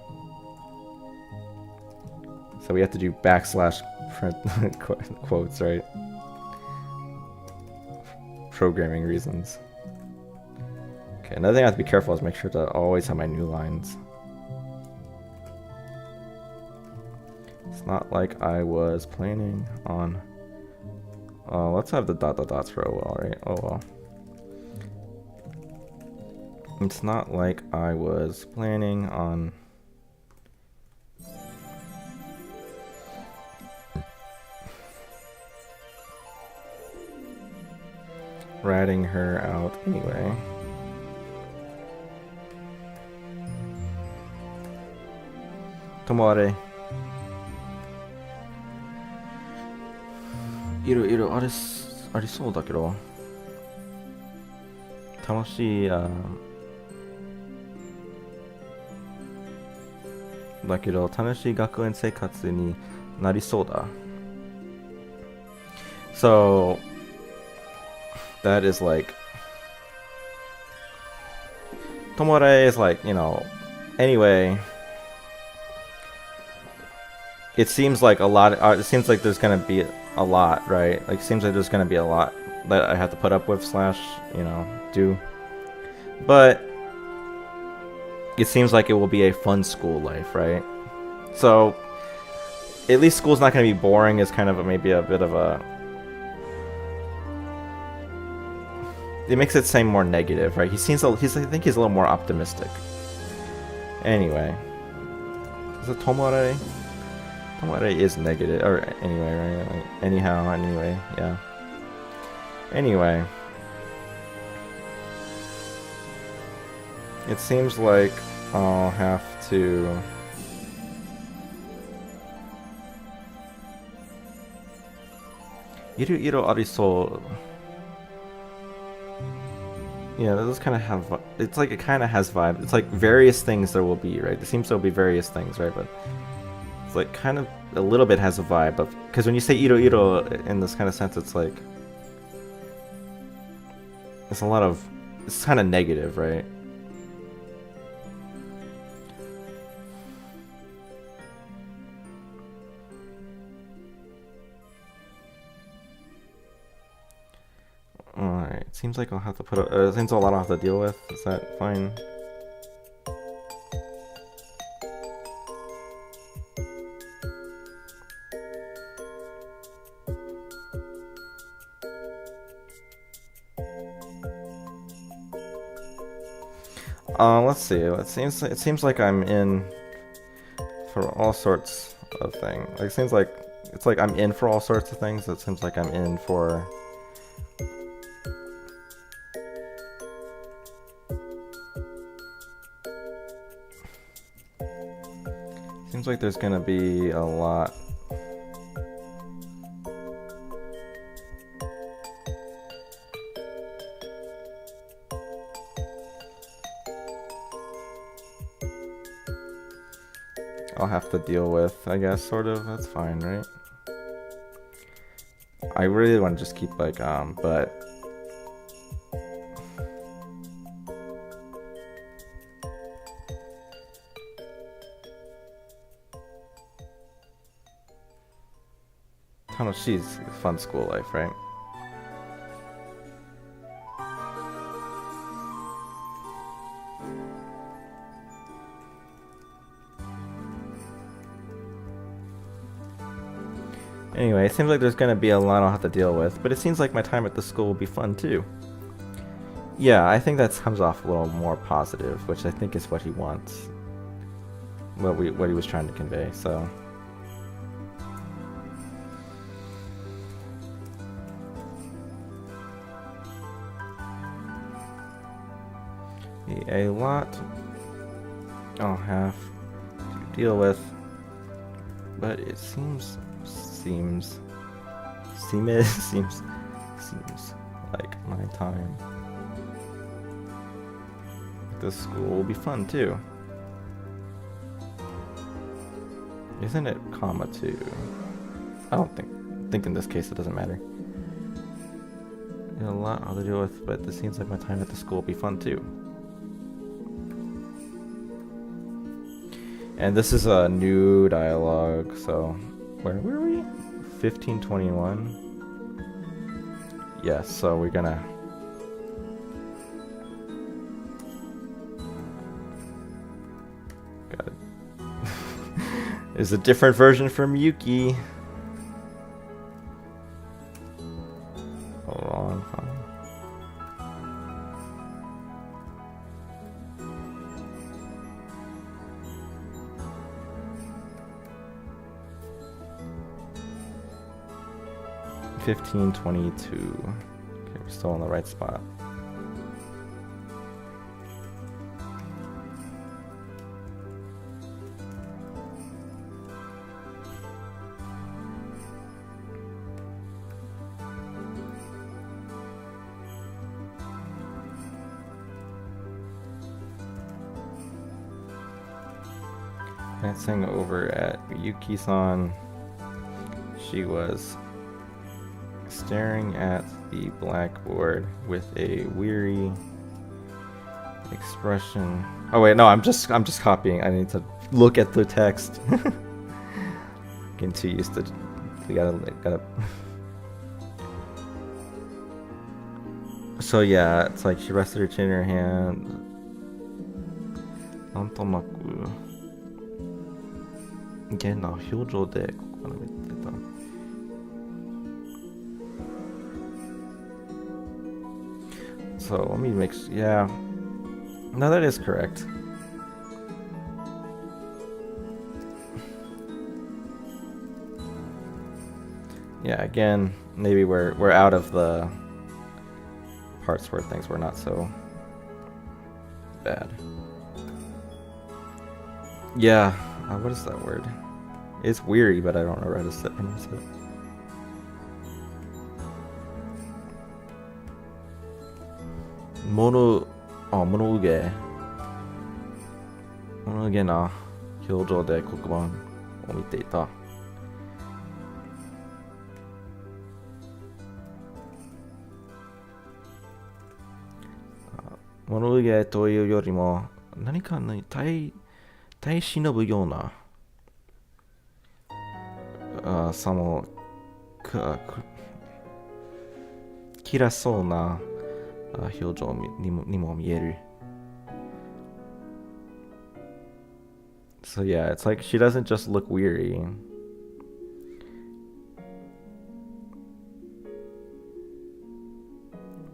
So we have to do backslash quotes, right? Programming reasons. Okay, another thing I have to be careful is make sure to always have my new lines. It's not like I was planning on... let's have the dots for OL, right? OL. It's not like I was planning on... ratting her out anyway. Tomare. いろいろありそうだけど楽しいだけど楽しい学園生活になりそうだ So that is like Tomore is like, you know, anyway, it seems like a lot it seems like there's gonna be a lot, right? Like, seems like there's gonna be a lot that I have to put up with / you know, do. But it seems like it will be a fun school life, right? So at least school's not gonna be boring is kind of maybe a bit of a... It makes it seem more negative, right? I think he's a little more optimistic. Anyway. Is it Tomare? Tomare is negative, or anyway, right? Like, anyhow, anyway, yeah. Anyway. It seems like I'll have to... Iro ariso. Yeah, that does kind of have... It's like it kind of has vibe. It's like various things there will be, right? There seems to be various things, right? But it's like kind of a little bit has a vibe of... Because when you say iro in this kind of sense, it's like... It's a lot of... It's kind of negative, right? Alright, seems like I'll have to put up... seems a lot I'll have to deal with. Is that fine? Let's see. It seems like I'm in for all sorts of things. Like, it seems like it's like I'm in for all sorts of things. It seems like I'm in for... Seems like there's gonna be a lot. I'll have to deal with, I guess, sort of. That's fine, right? I really want to just keep like, but... She's fun school life, right? Anyway, it seems like there's gonna be a lot I'll have to deal with, but it seems like my time at the school will be fun too. Yeah, I think that comes off a little more positive, which I think is what he wants. What he was trying to convey, so... A lot I'll have to deal with, but it seems like my time at this school will be fun too. Isn't it comma 2? I don't think in this case it doesn't matter. A lot I'll deal with, but it seems like my time at the school will be fun too. And this is a new dialogue, so where were we? 1521. Yes, so we're gonna got it. There's a different version from Yuki. Hold on. 1522. Okay, we're still in the right spot. Glancing over at Yuki-san, she was staring at the blackboard with a weary expression. Oh wait, no, I'm just copying. I need to look at the text. Getting too used to. We gotta. So yeah, it's like she rested her chin in her hand. なんとなく変な表情でここから見てた。So let me make yeah. No, that is correct. Yeah, again, maybe we're out of the parts where things were not so bad. Yeah, what is that word? It's weary, but I don't know how to pronounce it.物憂げな表情で黒板を見ていた。物憂げというよりも何かに耐え忍ぶようなさも嫌そうな表情にも見える。So yeah, it's like she doesn't just look weary.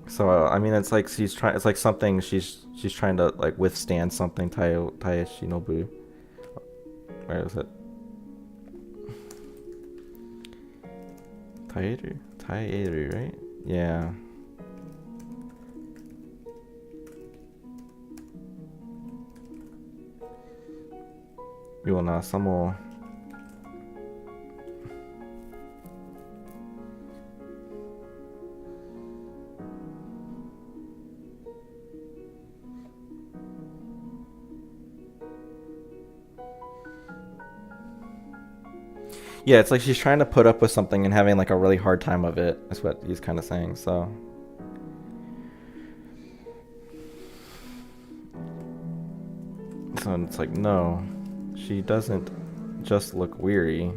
So I mean, it's like she's trying. It's like something she's trying to like withstand something. Tae Shinobu. Where is it? Taeru, right? Yeah. Yona Samo. Yeah, it's like she's trying to put up with something and having like a really hard time of it. That's what he's kind of saying, so. So it's like, no, she doesn't just look weary.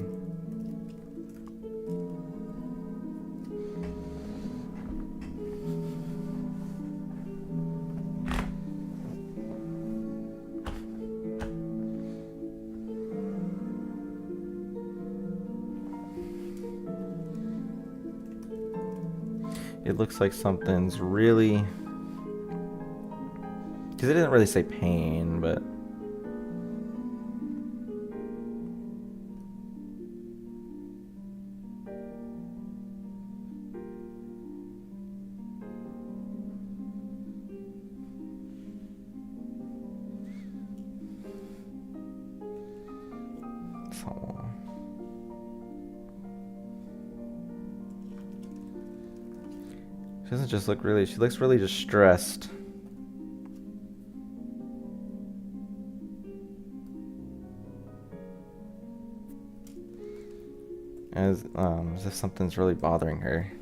It looks like something's really... Because it didn't really say pain, but... She doesn't just look really, she looks really distressed. As if something's really bothering her.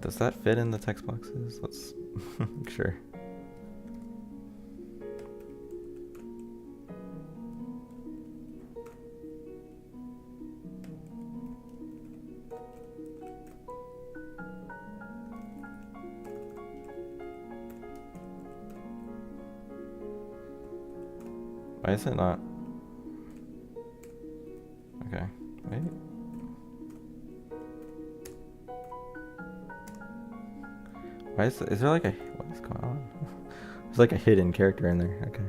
Does that fit in the text boxes? Let's make sure. Why is it not? Okay, wait. Why is there like a, what is going on? There's like a hidden character in there. Okay.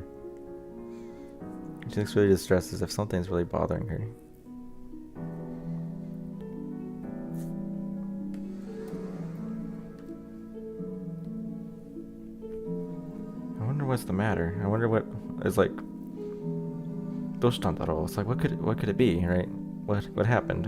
She looks really distressed, as if something's really bothering her. I wonder what's the matter. I wonder what is like. Doshitandaro. It's like, what could it be, right? What happened?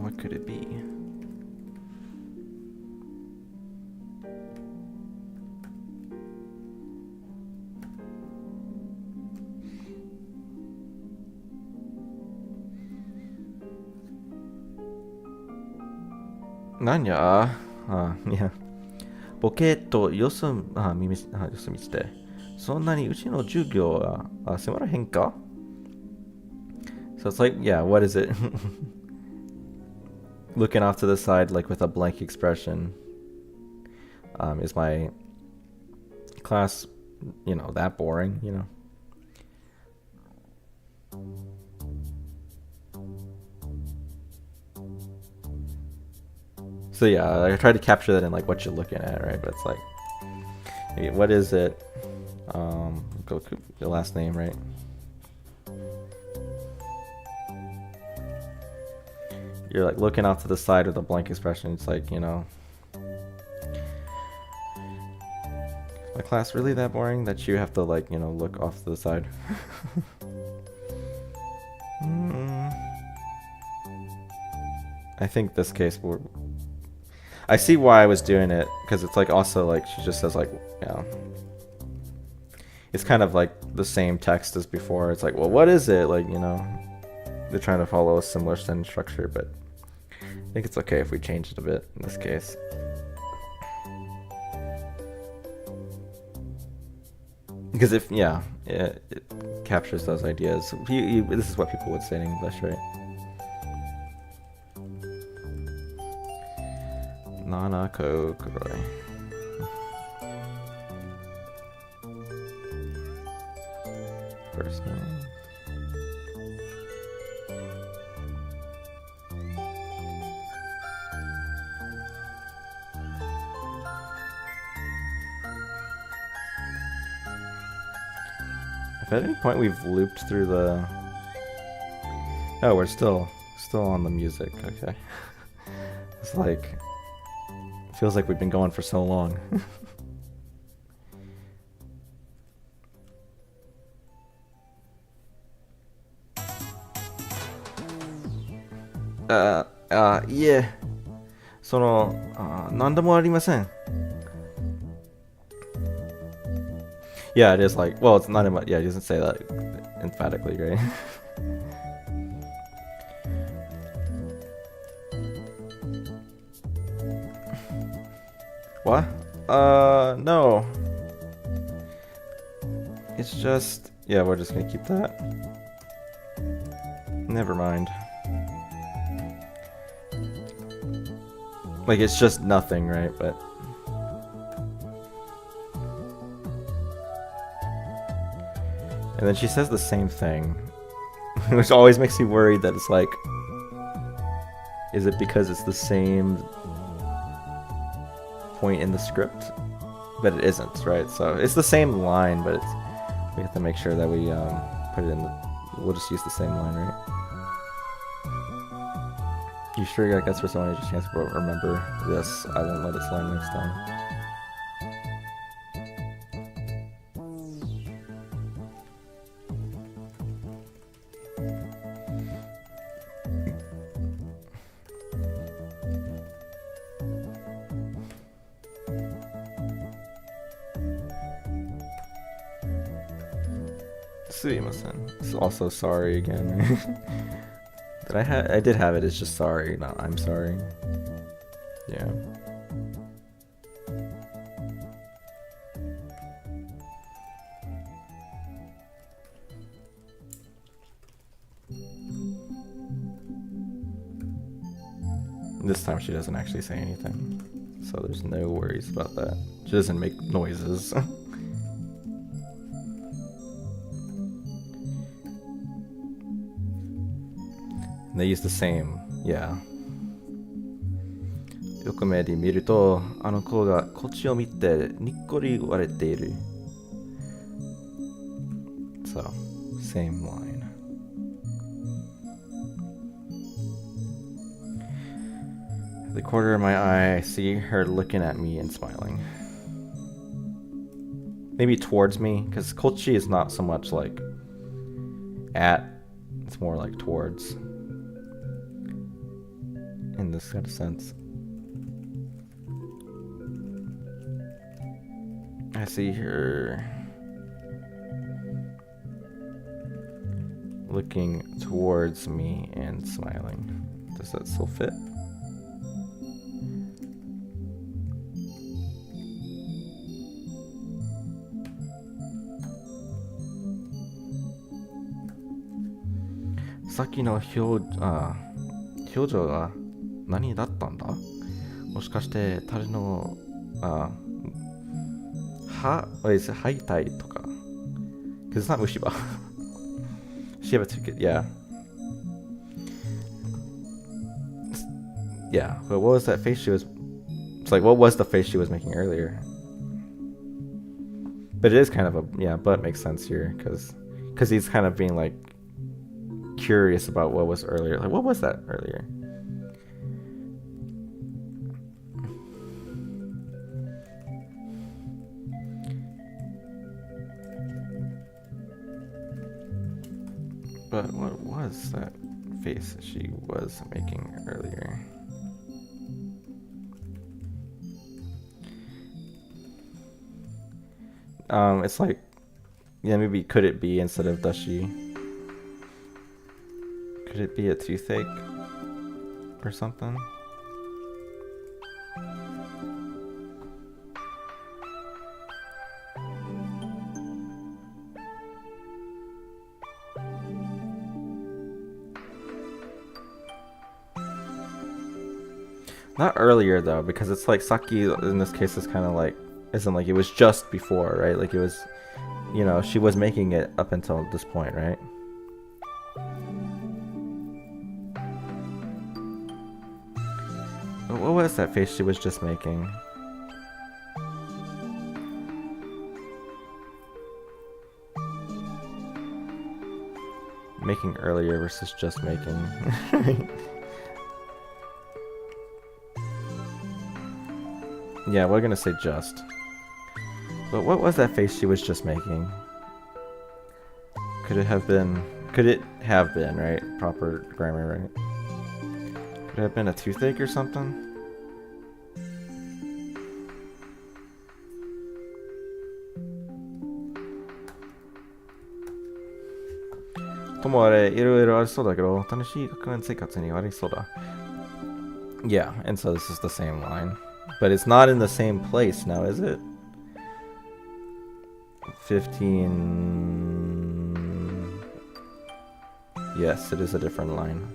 What could it be? Nanya? Yeah. ボケとよそ見て、そんなにうちの授業は迫らへんか? So it's like, yeah, what is it? Looking off to the side, like with a blank expression. Is my class, you know, that boring, you know? So yeah, I tried to capture that in like what you're looking at, right? But it's like, hey, what is it? Go your last name, right? You're like looking off to the side with a blank expression. It's like, you know, my class really that boring that you have to like, you know, look off to the side. I think this case will. I see why I was doing it, because it's like also like she just says like, you know, it's kind of like the same text as before. It's like, well, what is it? Like, you know, they're trying to follow a similar sentence structure, but I think it's okay if we change it a bit in this case. Because if, yeah, it captures those ideas. This is what people would say in English, right? Nana Kokuroi. First name. If at any point we've looped through the... Oh, we're still on the music, okay. It's like... Feels like we've been going for so long. Yeah. その、何でもありません。Yeah, it is like, well, it's not, yeah, he doesn't say that emphatically, right? What? No. It's just, yeah, we're just gonna keep that. Never mind. Like, it's just nothing, right? But and then she says the same thing, which always makes me worried that it's like, is it because it's the same point in the script? But it isn't, right? So it's the same line, but it's, we have to make sure that we put it in the, we'll just use the same line, right? You sure you got guts for someone who chance to remember this? I won't let it slide next time. It's also sorry again. But I did have it. It's just sorry, not I'm sorry. Yeah. This time she doesn't actually say anything, so there's no worries about that. She doesn't make noises. And they use the same, yeah. よく目で見ると、あの子がこっちを見てにっこり笑っている。So, same line. The corner of my eye, I see her looking at me and smiling. Maybe towards me, because kochi is not so much like at, it's more like towards. In this kind of sense. I see her looking towards me and smiling. Does that still fit? Saki no hyoujo ga nani datta n da? Moshikashite tare no wait, is it haitai toka? Because it's not mushiba. Shiba took it, yeah. Yeah, but what was that face she was... It's like, what was the face she was making earlier? But it is kind of a... Yeah, but it makes sense here, because he's kind of being, like, curious about what was earlier. Like, what was that earlier? But what was that face she was making earlier? It's like, yeah, maybe could it be instead of dashi? Could it be a toothache or something? Not earlier though, because it's like Saki in this case is kind of like, isn't like it was just before, right? Like it was, you know, she was making it up until this point, right? But what was that face she was just making? Making earlier versus just making. Yeah, we're gonna say just. But what was that face she was just making? Could it have been, right? Proper grammar, right? Could it have been a toothache or something? Yeah, and so this is the same line. But it's not in the same place now, is it? 15... Yes, it is a different line.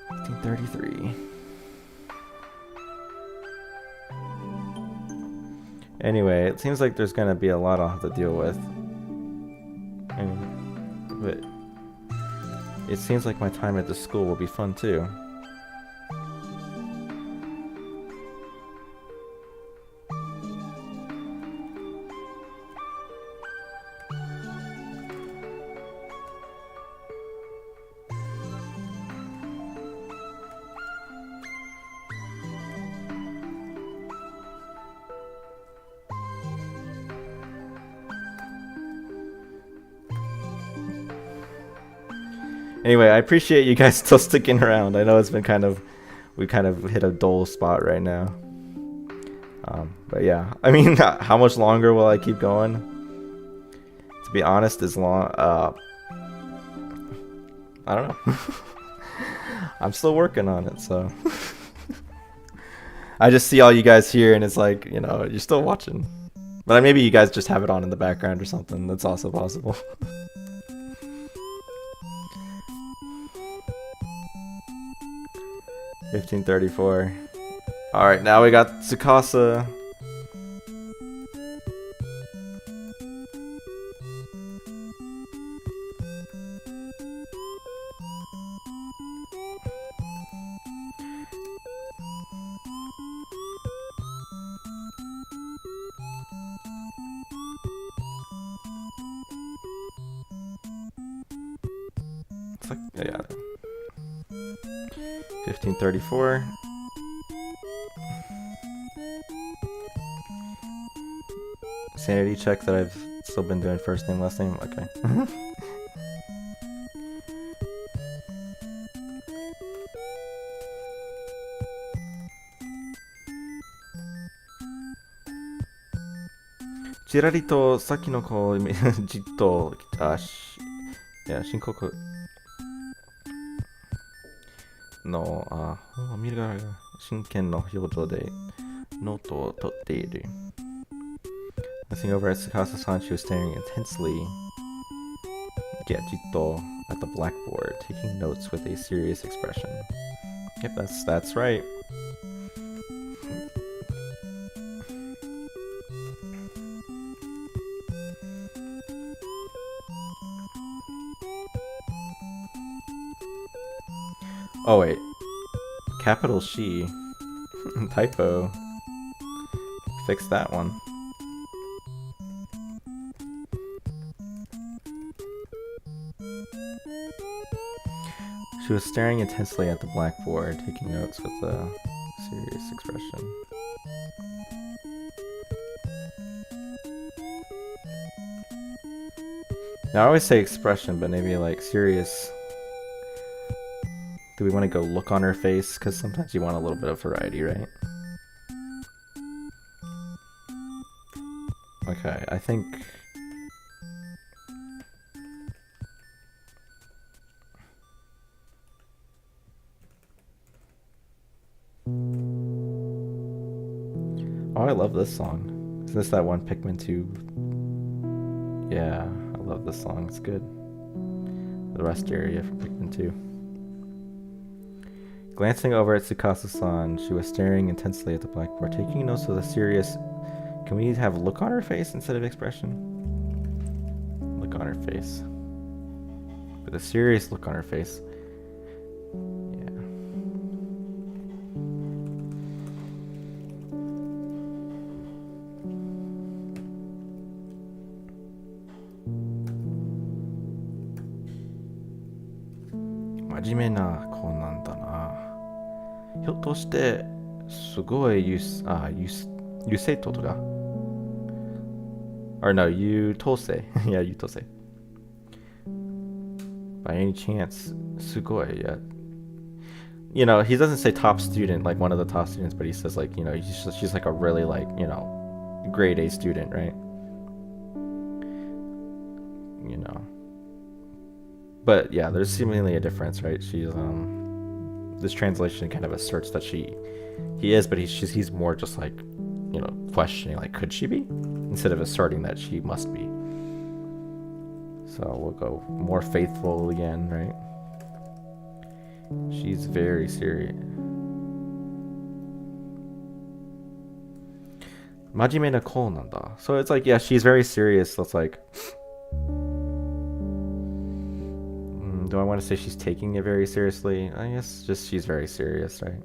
1533. Anyway, it seems like there's gonna be a lot I'll have to deal with. But it seems like my time at the school will be fun too. Anyway, I appreciate you guys still sticking around. I know it's been we kind of hit a dull spot right now. But yeah, I mean, how much longer will I keep going? To be honest, as long, I don't know. I'm still working on it, so. I just see all you guys here and it's like, you know, you're still watching. But maybe you guys just have it on in the background or something. That's also possible. 1534. Alright, now we got Tsukasa. It's like, yeah. 1534. Sanity check that I've still been doing first name, last name. Okay. Chirarito saki no ko jitto深刻の見るが真剣の表情でノートを取っている。Looking over at Tsukasa-san, she was staring intensely, jitto, at the blackboard, taking notes with a serious expression. Yep, that's right. Oh wait, capital She, typo. Fix that one. She was staring intensely at the blackboard, taking notes with a serious expression. Now I always say expression, but maybe like serious. Do we want to go look on her face? Because sometimes you want a little bit of variety, right? Okay, I think... Oh, I love this song. Is this that one Pikmin 2? Yeah, I love this song. It's good. The rest area from Pikmin 2. Glancing over at Tsukasa-san, she was staring intensely at the blackboard, taking notes with a serious... Can we have look on her face instead of expression? Look on her face. With a serious look on her face. Yeah. Majimena koなんだな。ひょっとしてすごい優勢とか Or no, Yutose. Yeah, Yutose. By any chance, sugoi, yeah. You know, he doesn't say top student, like one of the top students, but he says like, you know, she's like a really like, you know, grade A student, right? You know. But yeah, there's seemingly a difference, right? She's, this translation kind of asserts that he is, but he's more just like, you know, questioning, like, could she be? Instead of asserting that she must be. So we'll go more faithful again, right? She's very serious. Majime na ko nanda. So it's like, yeah, she's very serious. So it's like, do I want to say she's taking it very seriously? I guess just she's very serious, right?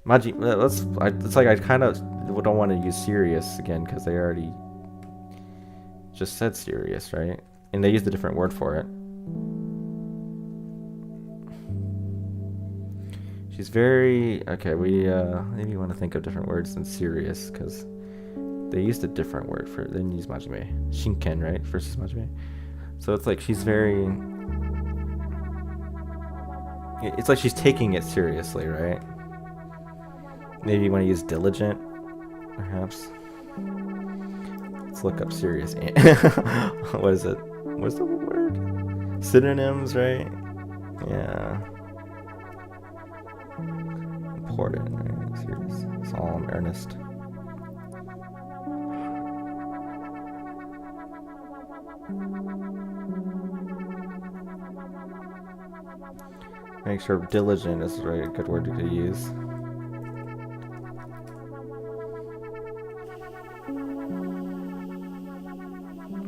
It's like I kind of don't want to use serious again because they already just said serious, right? And they used a different word for it. She's very... Okay, we maybe want to think of different words than serious because they used a different word for it. They didn't use majime. Shinken, right? Versus majime. So it's like she's very... It's like she's taking it seriously, right? Maybe you want to use diligent, perhaps. Let's look up serious. What is it? What's the word? Synonyms, right? Yeah. Important, right? Serious. Solemn, earnest. Make sure diligent is a good word to use.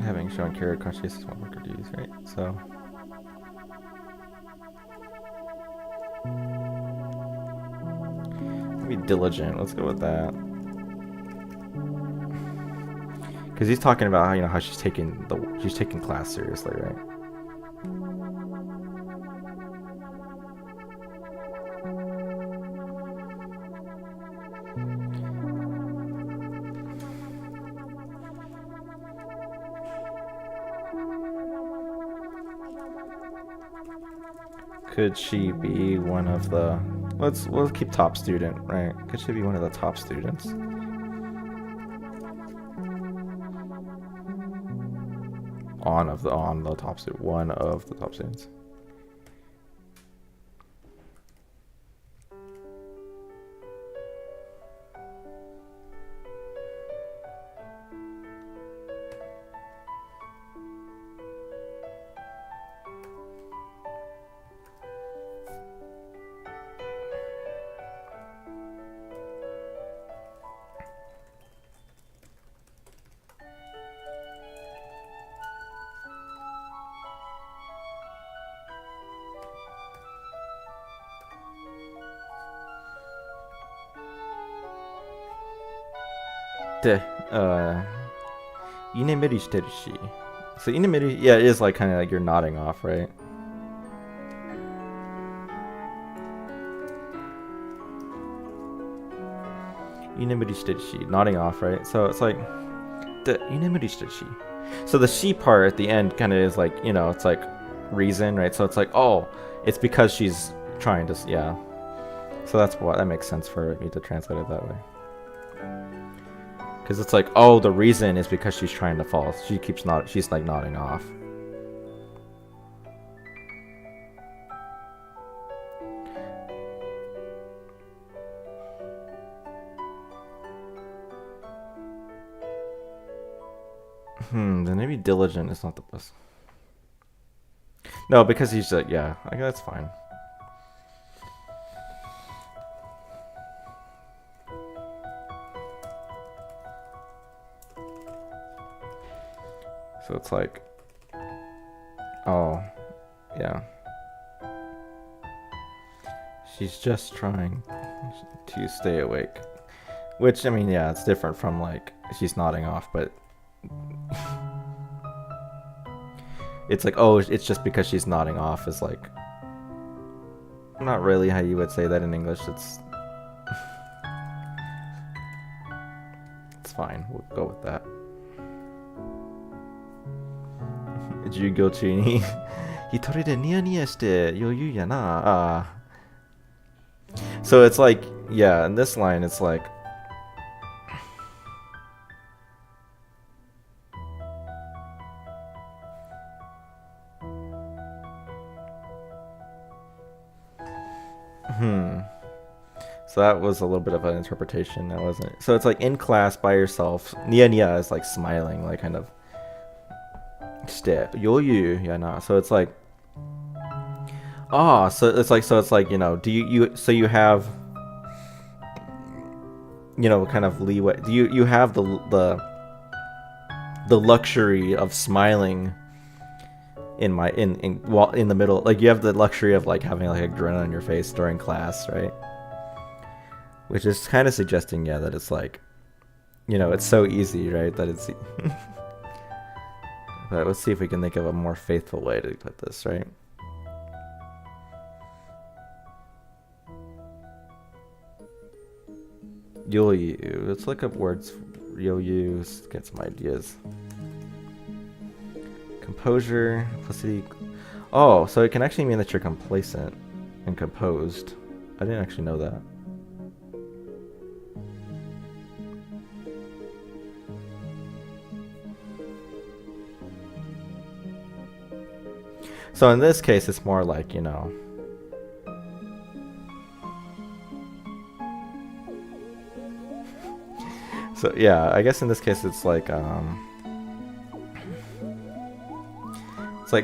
Having shown cure conscious is one word to use, right? So maybe diligent. Let's go with that. Because he's talking about how, you know, how she's taking class seriously, right? Could she be one of the... We'll keep top student, right? Could she be one of the top students? One of the top students. Inemiri shiteru shi. So inemiri, yeah, it is like kind of like you're nodding off, right? Inemiri shiteru shi, nodding off, right? So it's like the inemiri shiteru shi. So the she part at the end kind of is like, you know, it's like reason, right? So it's like, oh, it's because she's trying to, yeah. So that's what, that makes sense for me to translate it that way. Because it's like, oh, the reason is because she's trying to fall. She's like nodding off. Then maybe diligent is not the best. No, because he's like, yeah, like, that's fine. So it's like, oh, yeah. She's just trying to stay awake. Which, I mean, yeah, it's different from like, she's nodding off, but it's like, oh, it's just because she's nodding off is like, not really how you would say that in English. It's fine, we'll go with that. Jugo中に一人でニヤニヤして余裕やな. So it's like, yeah, in this line it's like, so that was a little bit of an interpretation. That wasn't. So it's like in class by yourself. Nia nia is like smiling, like kind of step. Yoyu, yeah, nah. So it's like, so it's like, you know, do so you have, you know, kind of leeway. Do you have the luxury of smiling in the middle, like you have the luxury of like having like a grin on your face during class, right? Which is kind of suggesting, yeah, that it's like, you know, it's so easy, right, that it's but let's see if we can think of a more faithful way to put this, right? Yoyu. Let's look up words. Yoyu. Get some ideas. Composure. Simplicity. Oh, so it can actually mean that you're complacent and composed. I didn't actually know that. So in this case, it's more like, you know, so yeah, I guess in this case it's like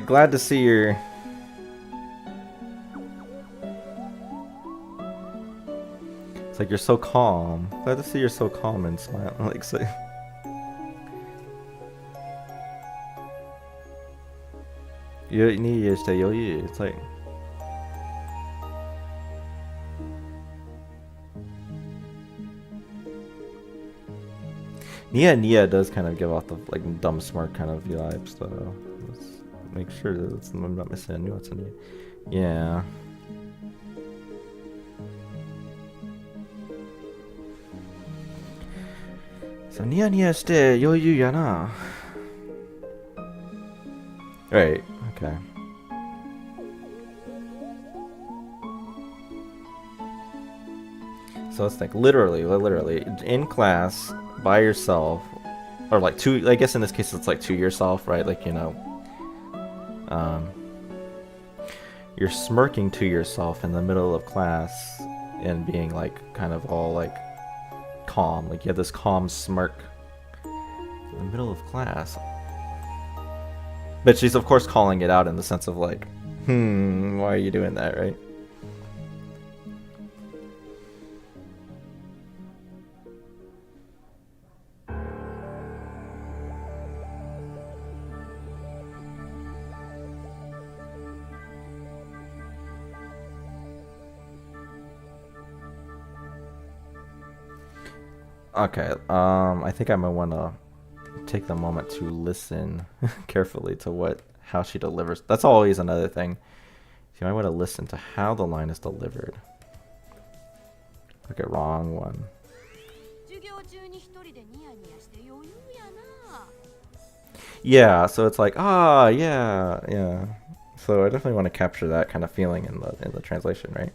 glad to see you're like you're so calm. Glad to see you're so calm and smile. Like so. It's like. Nia does kind of give off the like dumb smart kind of vibes though. Let's make sure that I'm not missing a nuance in Nia. Yeah. So Nia shite yoyu ya na. Right, okay. So let's think literally in class by yourself, or like to, I guess in this case it's like to yourself, right? Like, you know, you're smirking to yourself in the middle of class and being like kind of all like calm, like you have this calm smirk in the middle of class. But she's of course calling it out in the sense of like, why are you doing that, right? Okay, I think I might want to take the moment to listen carefully to how she delivers. That's always another thing. So I want to listen to how the line is delivered. Okay, wrong one. Yeah, so it's like, yeah. So I definitely want to capture that kind of feeling in the translation, right?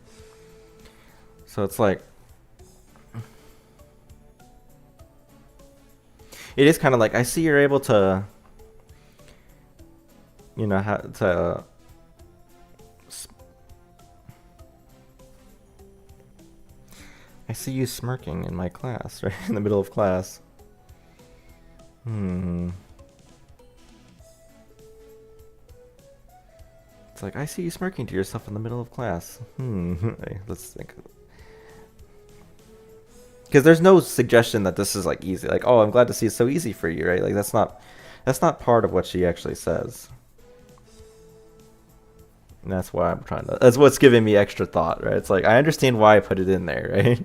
So it's like, it is kind of like, I see you're able to, you know, how to I see you smirking in my class, right? In the middle of class. It's like, I see you smirking to yourself in the middle of class. Let's think. Because there's no suggestion that this is like easy. Like, oh, I'm glad to see it's so easy for you, right? Like that's not part of what she actually says. And that's why I'm trying to. That's what's giving me extra thought, right? It's like I understand why I put it in there, right?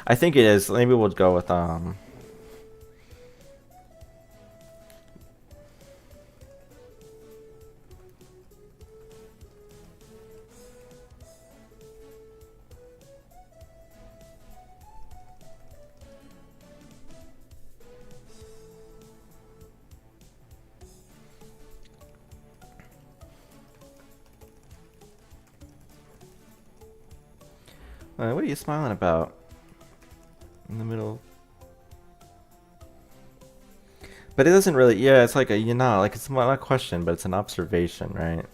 I think it is. Maybe we'll go with what are you smiling about? In the middle. But it doesn't really, yeah, it's like a, you know, like it's not a question, but it's an observation, right?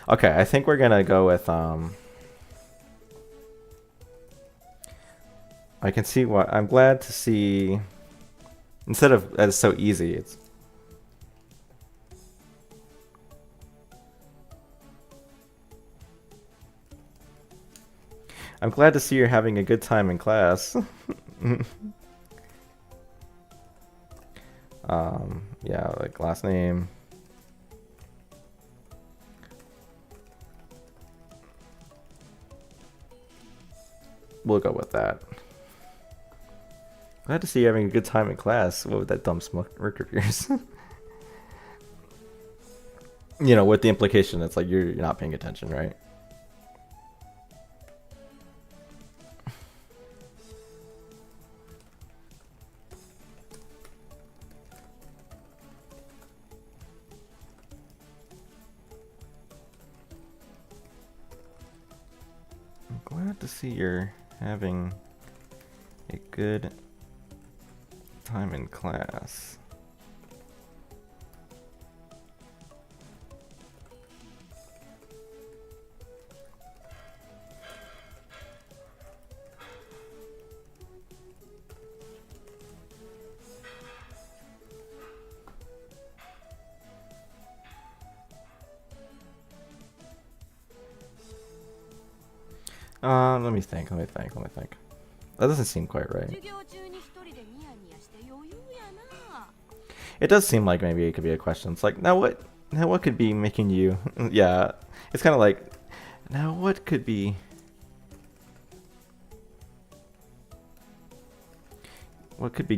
Okay, I think we're gonna go with, I can see what, I'm glad to see, instead of, it's so easy, it's, I'm glad to see you're having a good time in class. Yeah, like last name. We'll go with that. Glad to see you having a good time in class. What with that dumb smirk of yours? You know, with the implication it's like you're not paying attention, right? Glad to see you're having a good time in class. Let me think. That doesn't seem quite right. 授業中に一人でニヤニヤして余裕やな。 It does seem like maybe it could be a question. It's like, now what could be making you yeah. It's kind of like, now what could be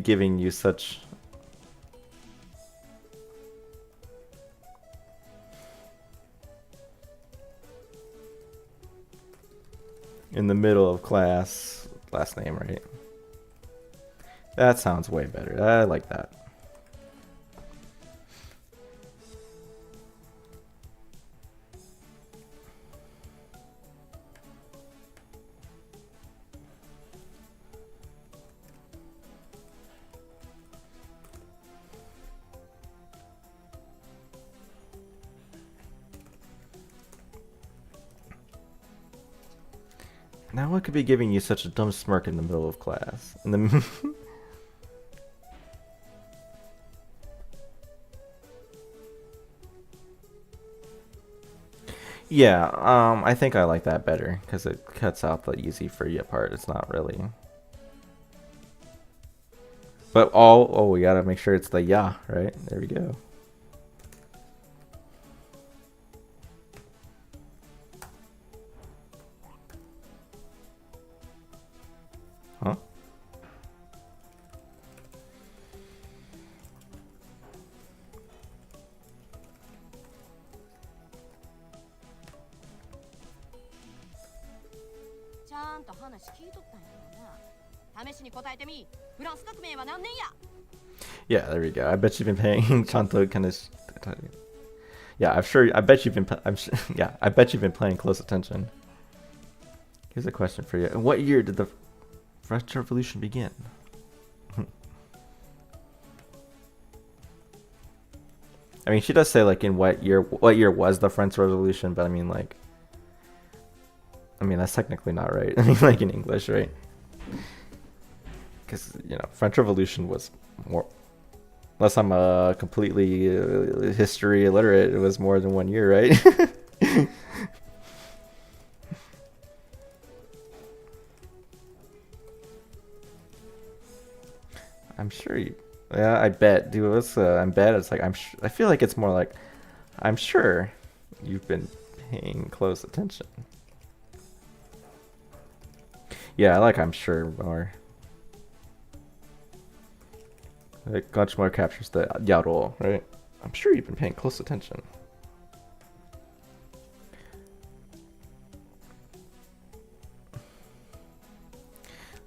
giving you such in the middle of class, last name, right? That sounds way better. I like that. Now what could be giving you such a dumb smirk in the middle of class? In the yeah, I think I like that better because it cuts out the easy for you part. It's not really. But we gotta make sure it's the ya, right? There we go. Huh? Yeah, there we go. I bet you've been paying Chanto kind of. Yeah, I bet you've been. Yeah, I bet you've been paying close attention. Here's a question for you. In what year did the French Revolution begin? I mean, she does say like in what year was the French Revolution, but I mean like, that's technically not right. I mean, like in English, right? Because French Revolution was more. Unless I'm completely history illiterate, it was more than 1 year, right? I'm sure you. Yeah, I bet, dude. I bet it's like I feel like it's more like I'm sure you've been paying close attention. Yeah, I like I'm sure more. Like much more captures the yaro, right? I'm sure you've been paying close attention.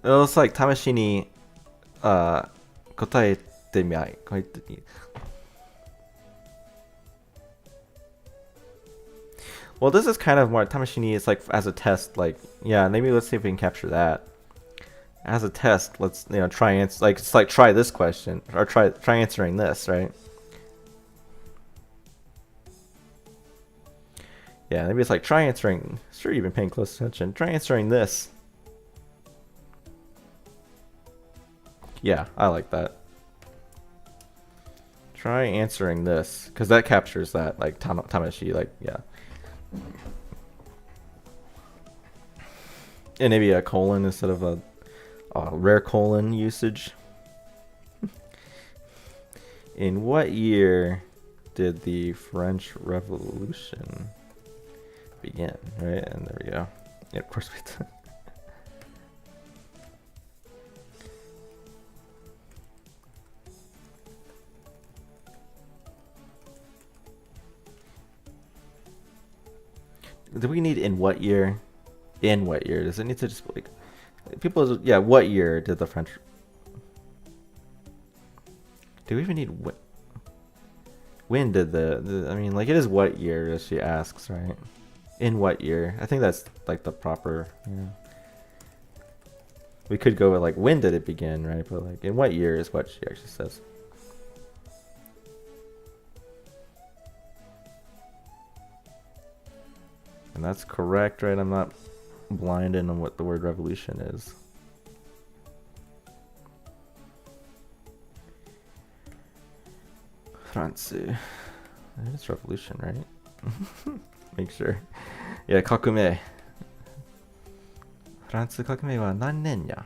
It was like Tamashi ni 答えてみない. Well, this is kind of more Tamashi ni is like as a test, like yeah, maybe let's see if we can capture that. As a test, let's try answer like it's like try this question or try answering this, right? Yeah, maybe it's like try answering. Sure, you've been paying close attention. Try answering this. Yeah, I like that. Try answering this because that captures that like Tamashi, like yeah. And maybe a colon instead of a rare colon usage. In what year did the French Revolution begin? Right, and there we go. Yeah, of course we did. Do we need in what year? In what year? Does it need to just like people? Yeah, what year did the French? Do we even need what? When did the I mean, like it is what year as she asks, right? In what year? I think that's like the proper. Yeah. We could go with like when did it begin, right? But like in what year is what she actually says. And that's correct, right? I'm not blinded on what the word revolution is. Fransu. It's revolution, right? Make sure. Yeah, kakume. フランス革命は何年や。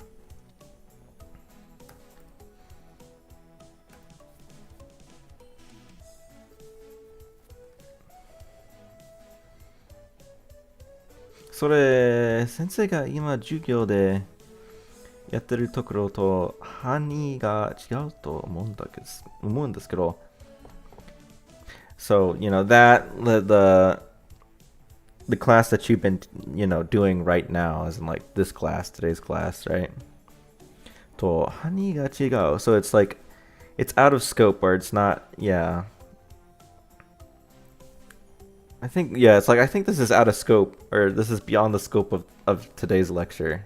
それ、先生が今授業でやってるところと範囲が違うと思うんですけど。So, you know, that, the class that you've been, you know, doing right now, as in like this class, today's class, right? と、範囲が違う. So it's like, it's out of scope where it's not, yeah. I think, yeah, it's like, I think this is out of scope, or this is beyond the scope of today's lecture.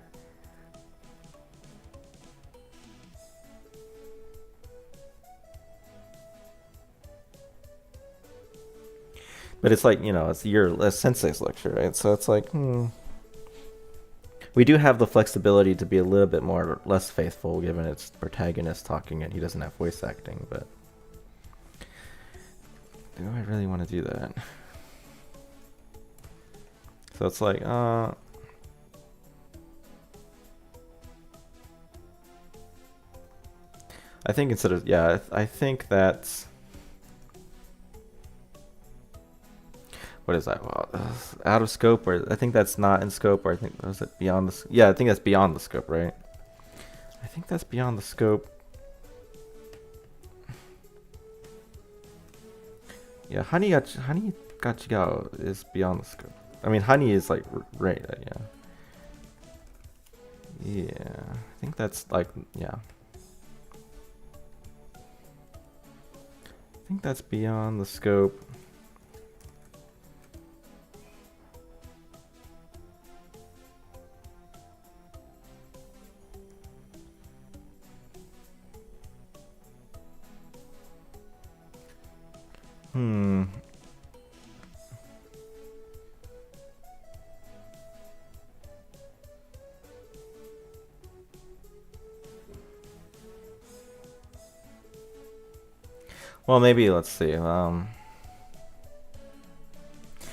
But it's like, you know, it's your sensei's lecture, right? So it's like, we do have the flexibility to be a little bit more or less faithful given it's protagonist talking and he doesn't have voice acting, but do I really want to do that? So it's like, I think instead of, yeah, I think that's, what is that? Well, out of scope, or I think that's not in scope, or I think, was it beyond the, yeah, I think that's beyond the scope, right? I think that's beyond the scope. Yeah, honey got chigao is beyond the scope. I mean, honey is like, right, yeah. Yeah, I think that's like, yeah. I think that's beyond the scope. Well, maybe let's see.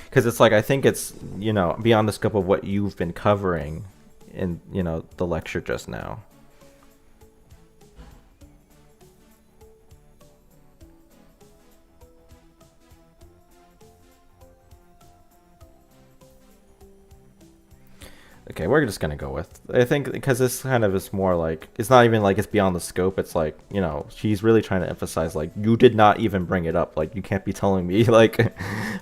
Because it's like, I think it's, you know, beyond the scope of what you've been covering in, you know, the lecture just now. Okay, we're just gonna go with, I think, because this kind of is more like, it's not even like it's beyond the scope, it's like, you know, she's really trying to emphasize, like, you did not even bring it up, like, you can't be telling me, like,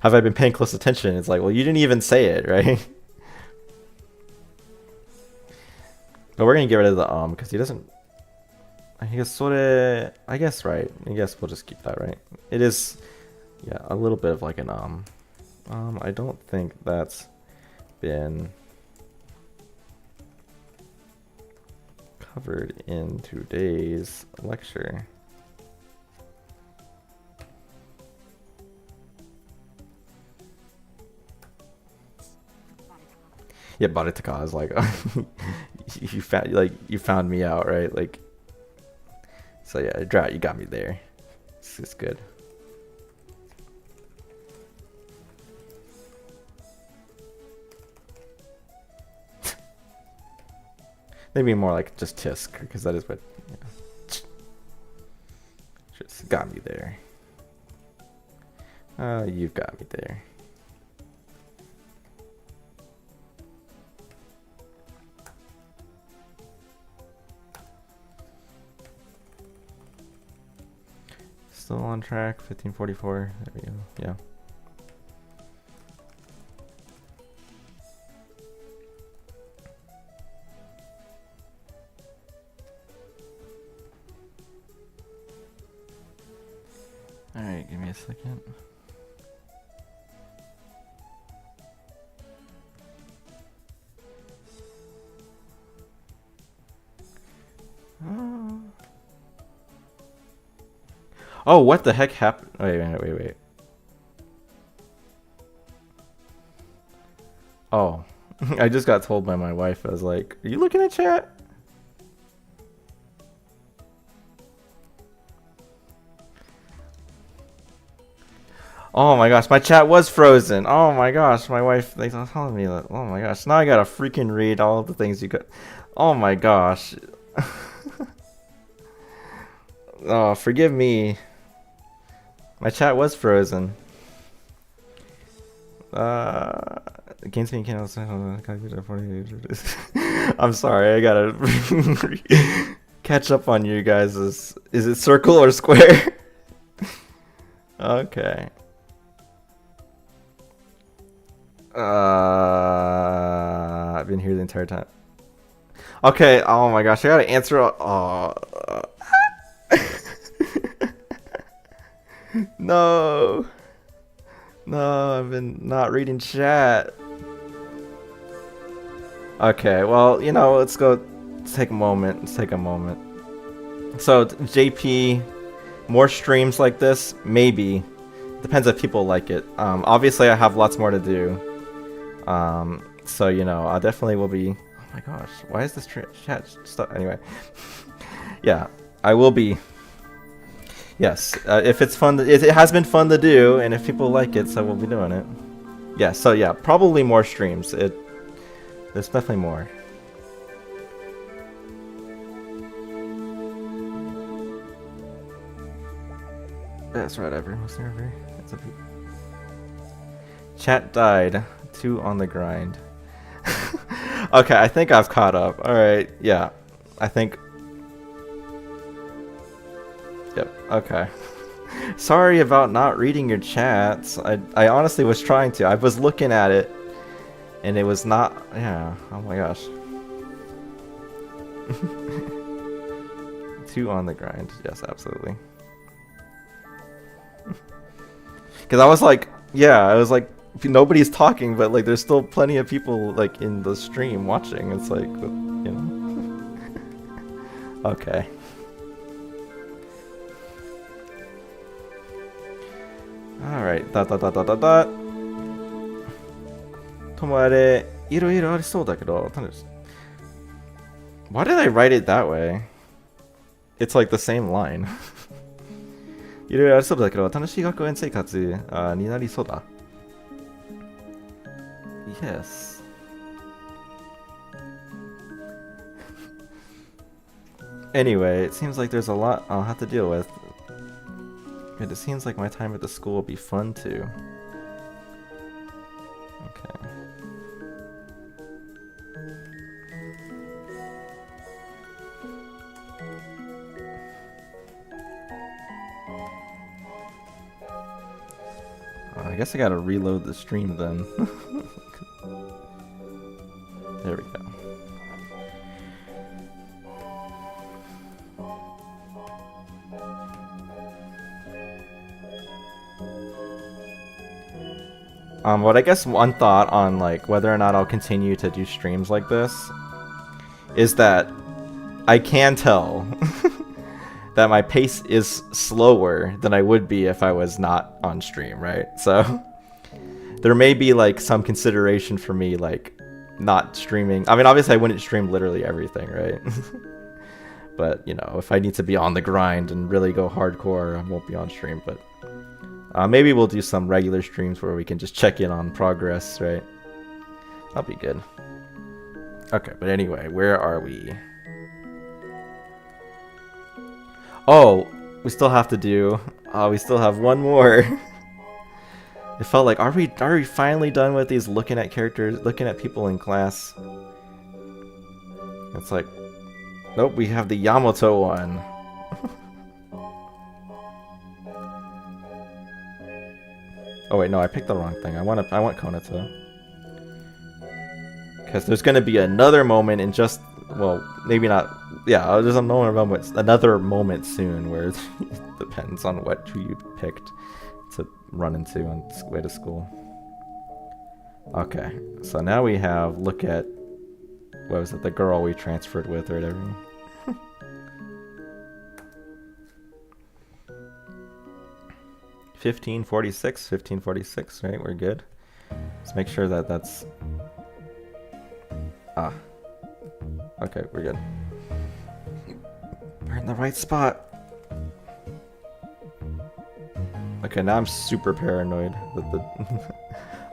have I been paying close attention? It's like, well, you didn't even say it, right? But we're gonna get rid of the because he doesn't, I guess, I guess, right, I guess we'll just keep that, right? It is, yeah, a little bit of like an I don't think that's been covered in today's lecture. Yeah, Baritaka is like, you found me out, right? Like, so yeah, Drought, you got me there. This is good. Maybe more like just Tisk, because that is what, yeah. Just got me there. You've got me there. Still on track, 1544. There we go. Yeah. Alright, give me a second. Oh, what the heck happened? Wait. Oh, I just got told by my wife. I was like, are you looking at chat? Oh my gosh, my chat was frozen. Oh my gosh, my wife, they telling me that. Oh my gosh, now I gotta freaking read all of the things you got. Oh my gosh. Oh, forgive me. My chat was frozen. Games being canceled. I'm sorry, I gotta catch up on you guys. Is it circle or square? Okay. I've been here the entire time. Okay, oh my gosh, I gotta answer. No. No, I've been not reading chat. Okay, well, you know, let's take a moment. Let's take a moment. So, JP, more streams like this? Maybe. Depends if people like it. Obviously, I have lots more to do. So, you know, I definitely will be... Oh my gosh, why is this chat stuff? Anyway. Yeah, I will be... Yes, if it's fun, it has been fun to do, and if people like it, so we'll be doing it. Yeah, so yeah, probably more streams. There's definitely more. That's right, everyone. Chat died. 2 on the grind. Okay, I think I've caught up. Alright, yeah. I think... Yep, okay. Sorry about not reading your chats. I honestly was trying to. I was looking at it, and it was not... Yeah, oh my gosh. 2 on the grind. Yes, absolutely. Because I was like, yeah, I was like, nobody's talking, but like there's still plenty of people like in the stream watching. It's like, you know. Okay. Alright, dot dot dot dot dot dot. ともあれ、いろいろありそうだけど、Why did I write it that way? It's like the same line. いろいろありそうだけど、楽しい学園生活になりそうだ。Yes. Anyway, it seems like there's a lot I'll have to deal with. And it seems like my time at the school will be fun too. Okay. I guess I gotta reload the stream then. There we go. But I guess one thought on like whether or not I'll continue to do streams like this is that I can tell that my pace is slower than I would be if I was not on stream, right? So there may be like some consideration for me like not streaming. I mean, obviously I wouldn't stream literally everything, right? But, you know, if I need to be on the grind and really go hardcore, I won't be on stream, but maybe we'll do some regular streams where we can just check in on progress, right? That'll be good. Okay, but anyway, where are we? Oh, we still have to do... we still have one more. It felt like, are we finally done with these looking at characters, looking at people in class? It's like, nope, we have the Yamato one. Oh wait, no, I picked the wrong thing. I want Konato. Because there's gonna be another moment in just, well, maybe not. Yeah, there's another moment soon where it depends on who you picked to run into on way to school. Okay, so now we have look at, what was it, the girl we transferred with or whatever. 1546, right? We're good. Let's make sure that that's... Ah. Okay, we're good. We're in the right spot. Okay, now I'm super paranoid that the...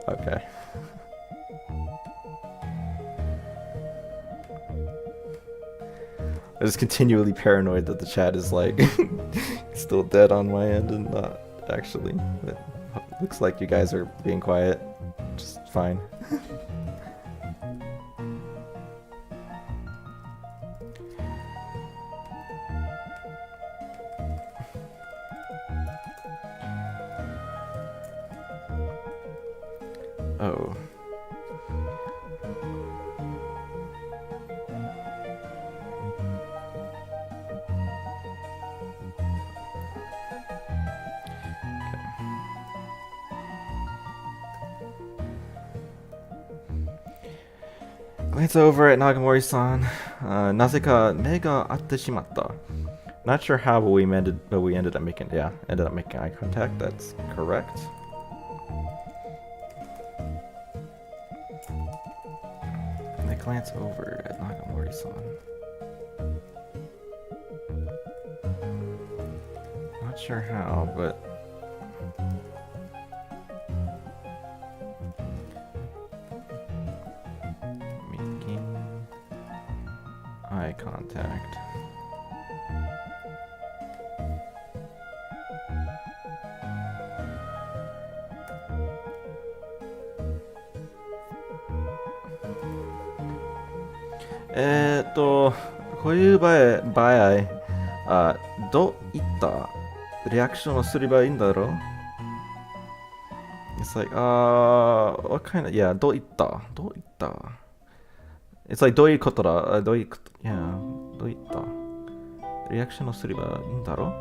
Okay. I'm just continually paranoid that the chat is like still dead on my end and not actually. It looks like you guys are being quiet. Just fine. Oh. Glance over at Nagamori-san. なぜか目が合ってしまった. Not sure how, but we ended up making eye contact. That's correct. I glance over at Nagamori-san. Not sure how, but making eye contact. It's like, what kind of, yeah, どういった It's like, どういうことだ yeah, どういった reaction をすればいいんだろ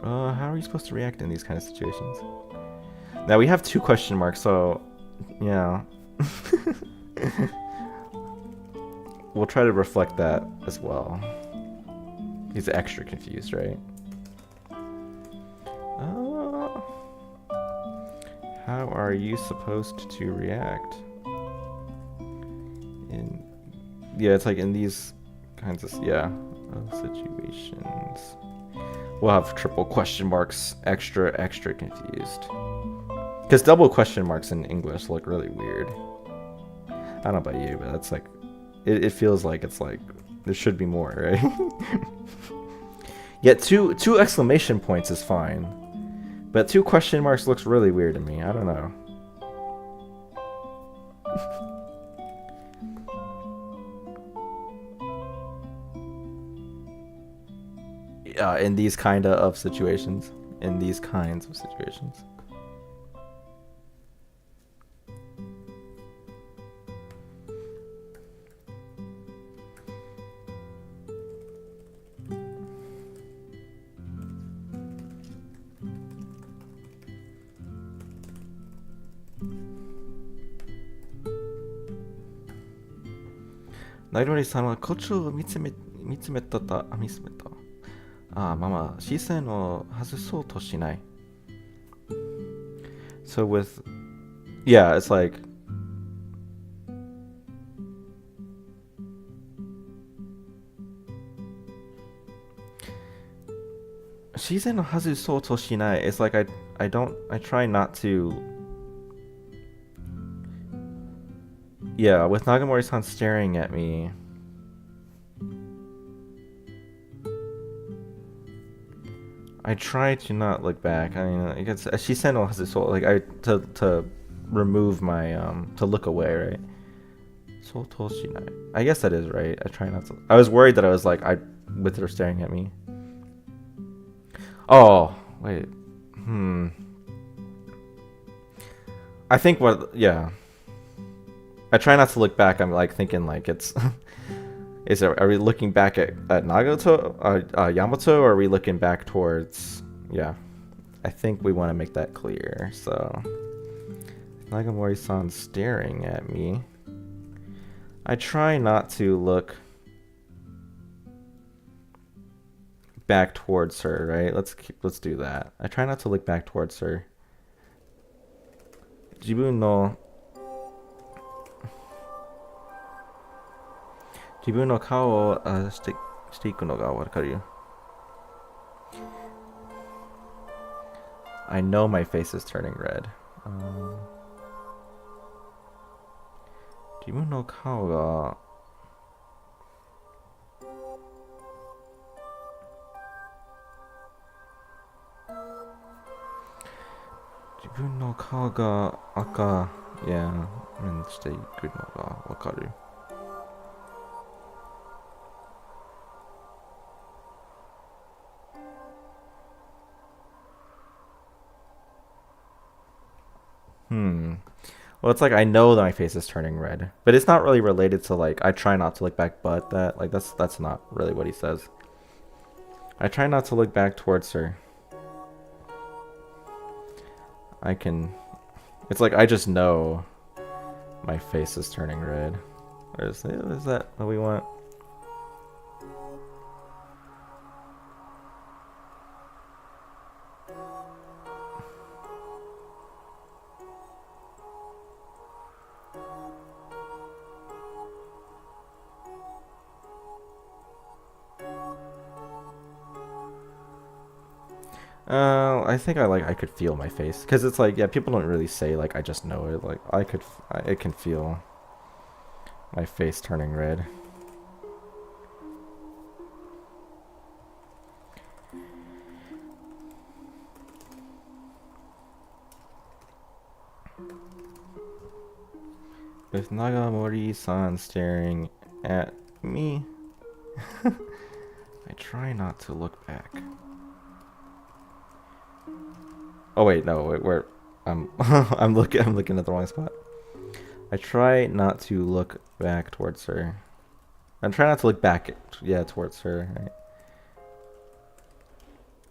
how are you supposed to react in these kind of situations? Now we have 2 question marks, so, yeah. We'll try to reflect that as well. He's extra confused, right? How are you supposed to react? Yeah, it's like in these kinds of situations. We'll have triple question marks, extra confused. Because double question marks in English look really weird. I don't know about you, but that's like, it feels like it's like, there should be more, right? Yeah, two exclamation points is fine. But 2 question marks looks really weird to me. I don't know. In these kinds of situations. Nairori-san はこっちを見つめた。ママ、視線を外そうとしない。So with, yeah, it's like, it's like I try not to, yeah, with Nagamori-san staring at me, I try to not look back. I mean, I guess Shiseno has this like to remove my to look away, right? I guess that is right. I try not to. I was worried that I was like with her staring at me. Oh wait, I think yeah. I try not to look back. I'm like thinking like it's. Are we looking back at Yamato, or are we looking back towards, yeah, I think we want to make that clear. So Nagamori-san staring at me. I try not to look back towards her, right? Let's do that. I try not to look back towards her. 自分の顔をしていくのがわかるよ。I know my face is turning red. 自分の顔が自分の顔が赤にしていくのがわかる。Well, it's like I know that my face is turning red, but it's not really related to like I try not to look back, but that like that's not really what he says. I try not to look back towards her. It's like I just know my face is turning red. Is that what we want? I think I could feel my face, because it's like, yeah, people don't really say like I just know it. Like I can feel my face turning red. With Nagamori-san staring at me, I try not to look back. Oh wait, no, wait, I'm looking at the wrong spot. I try not to look back towards her. I'm trying not to look back, towards her. Right?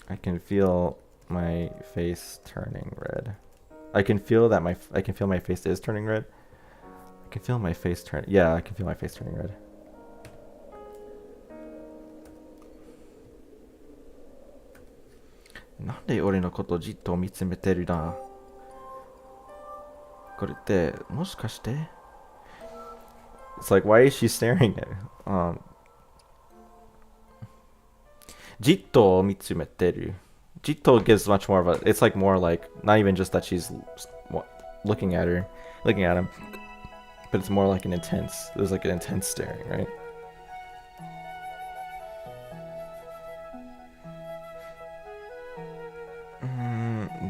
I can feel my face turning red. I can feel my face is turning red. I can feel my face turn. Yeah, I can feel my face turning red. Nande ore no koto jitto mitsumeteru na? Korete moshikashite? It's like, why is she staring at jitto mitsumeteru? Jitto gives much more of a, it's like more like not even just that she's looking at him, but it's more like there's like an intense staring, right?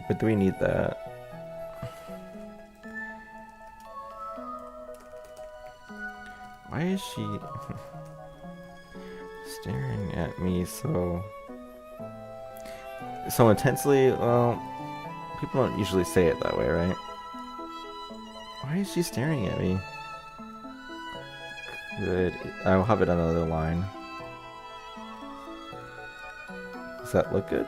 But do we need that? Why is she staring at me so intensely? Well, people don't usually say it that way, right? Why is she staring at me? Good. I'll have it on another line. Does that look good?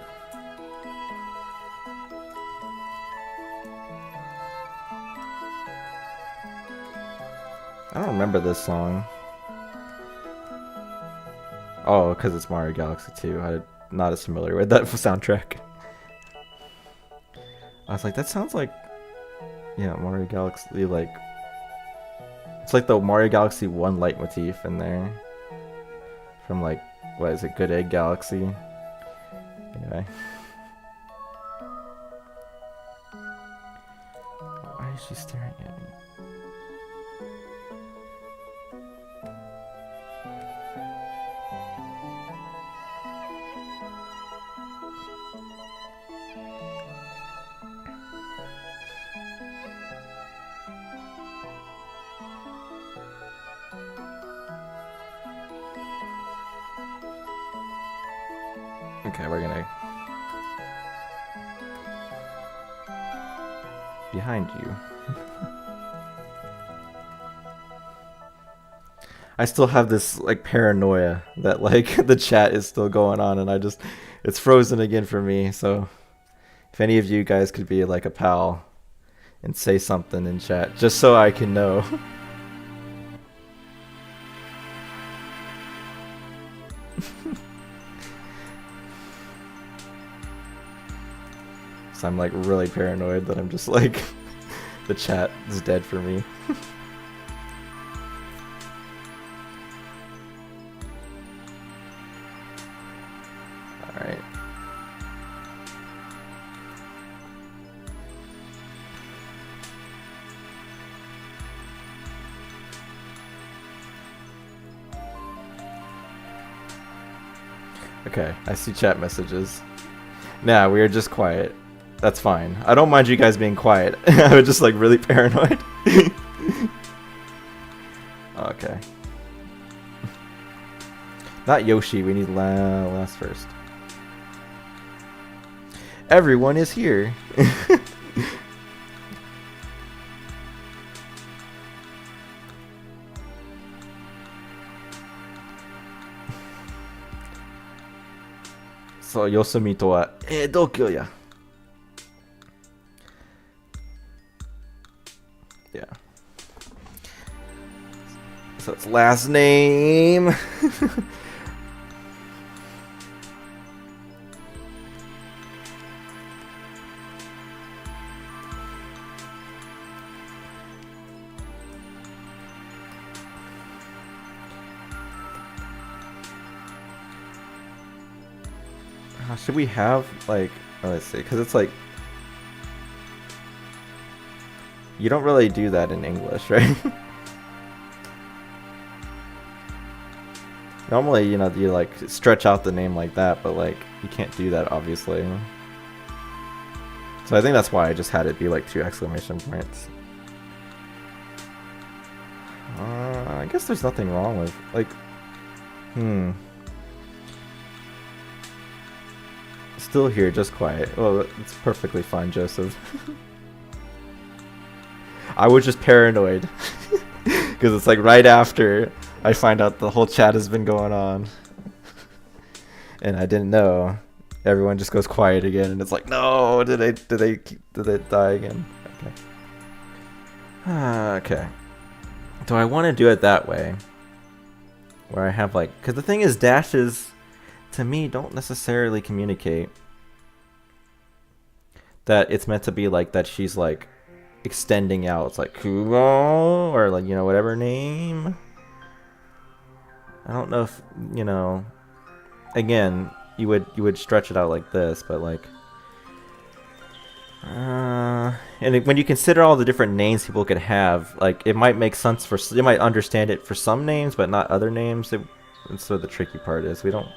I don't remember this song. Oh, because it's Mario Galaxy 2. I'm not as familiar with that soundtrack. I was like, that sounds like... Yeah, Mario Galaxy, like... It's like the Mario Galaxy 1 leitmotif in there. From like, what is it, Good Egg Galaxy? Anyway. Why is she staring at me? Okay, we're gonna... Behind you. I still have this, like, paranoia that, like, the chat is still going on and it's frozen again for me, so... If any of you guys could be, like, a pal and say something in chat, just so I can know. I'm like really paranoid that I'm just like the chat is dead for me. Alright. Okay, I see chat messages. Nah, we are just quiet. That's fine. I don't mind you guys being quiet. I was just like really paranoid. Okay. Not Yoshi, we need last first. Everyone is here. So, Yosumi to wa, Dokyo ya. Yeah. So it's last name. Should we have like, let's see, because it's like you don't really do that in English, right? Normally, you know, you like stretch out the name like that, but like you can't do that obviously. So I think that's why I just had it be like 2 exclamation points. I guess there's nothing wrong with like, Still here, just quiet. Well, it's perfectly fine, Joseph. I was just paranoid. Because it's like right after I find out the whole chat has been going on. And I didn't know. Everyone just goes quiet again and it's like, no, did they die again? Okay. Okay. Do I want to do it that way? Where I have like, because the thing is dashes to me don't necessarily communicate that it's meant to be like that she's like extending out. It's like Kumo or like, you know, whatever name. I don't know if, you know, again, you would stretch it out like this, but like and when you consider all the different names people could have, like it might make sense for, you might understand it for some names but not other names. And so the tricky part is we don't.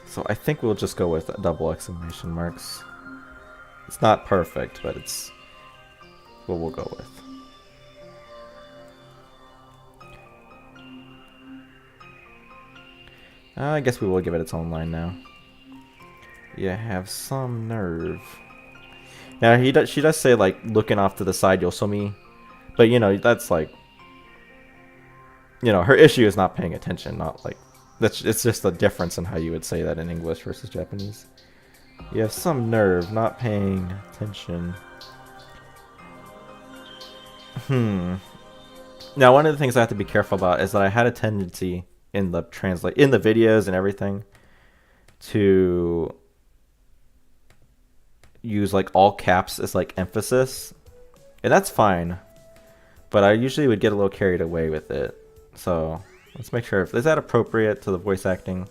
So I think we'll just go with double exclamation marks. It's not perfect, but it's what we'll go with. I guess we will give it its own line now. You have some nerve. Now she does say like looking off to the side, Yosomi, but you know that's like, you know, her issue is not paying attention, not like. It's just a difference in how you would say that in English versus Japanese. You have some nerve not paying attention. Now, one of the things I have to be careful about is that I had a tendency in the videos and everything to use like all caps as like emphasis, and that's fine. But I usually would get a little carried away with it, so. Let's make sure, is that appropriate to the voice acting?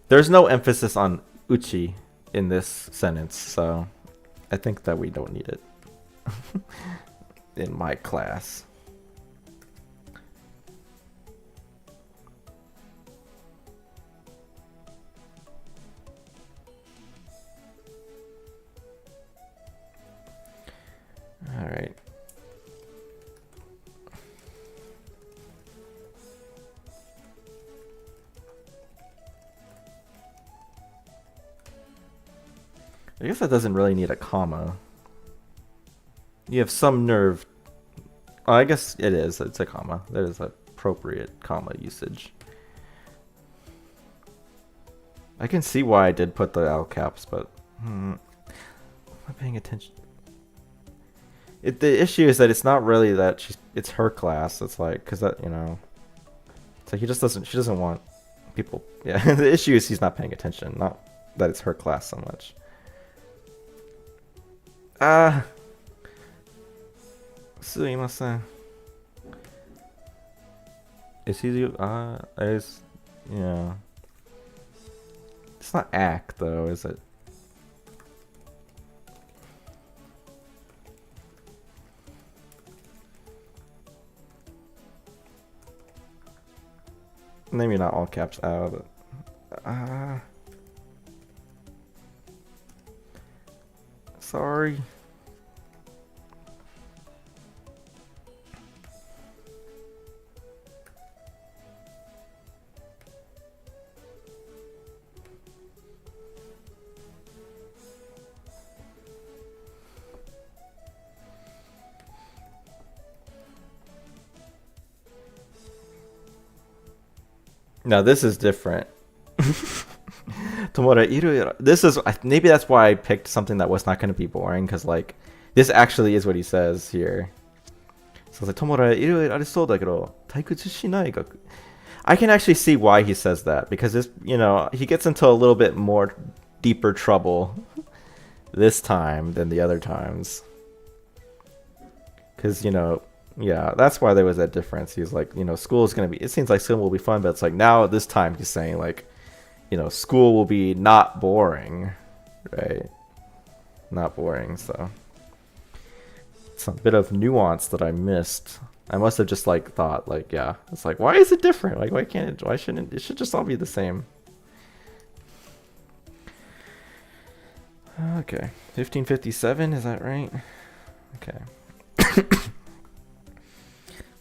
There's no emphasis on uchi in this sentence, so I think that we don't need it in my class. Alright. I guess that doesn't really need a comma. You have some nerve. Oh, I guess it is. It's a comma. That is appropriate comma usage. I can see why I did put the all caps, but I'm not paying attention. The issue is that it's not really that it's her class. It's like, cause that, you know, it's like she doesn't want people. Yeah, the issue is he's not paying attention, not that it's her class so much. Sumimasen. Is he is yeah. It's not act though, is it? Maybe not all caps out. Sorry. No, this is different. This is maybe that's why I picked something that was not going to be boring, because like this actually is what he says here. So it's like Tomora iroiro arisou dakedo taikutsu shinai gaku. I can actually see why he says that, because this, he gets into a little bit more deeper trouble this time than the other times. Because yeah, that's why there was that difference. He's like, school is going to be, it seems like school will be fun, but it's like now this time he's saying like, school will be not boring, right? Not boring, so. It's a bit of nuance that I missed. I must have just like thought like, yeah, it's like, why is it different? Like, why shouldn't it should just all be the same. Okay, 1557, is that right? Okay.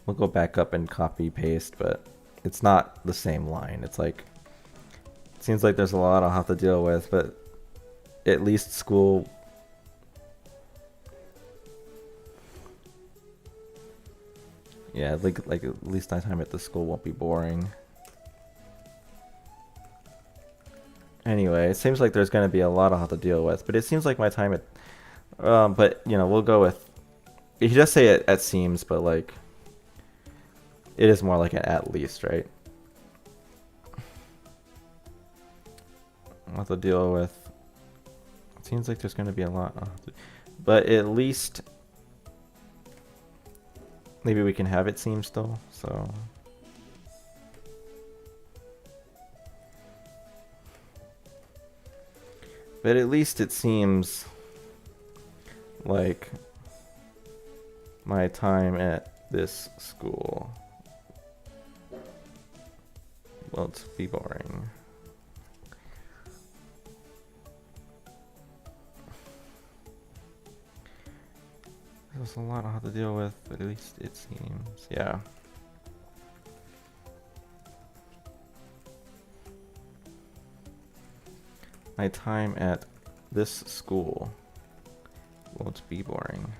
We'll go back up and copy paste, but it's not the same line. It's like, it seems like there's a lot I'll have to deal with, but at least school. Yeah, like at least my time at the school won't be boring. Anyway, it seems like there's gonna be a lot I'll have to deal with, but it seems like my time at, but we'll go with. He does say it at seems, but like. It is more like an at least, right? I'll have to deal with. It seems like there's going to be a lot. But at least. Maybe we can have it seem still, so. But at least it seems like my time at this school won't be boring. There's a lot I have to deal with, but at least it seems, yeah. My time at this school won't be boring.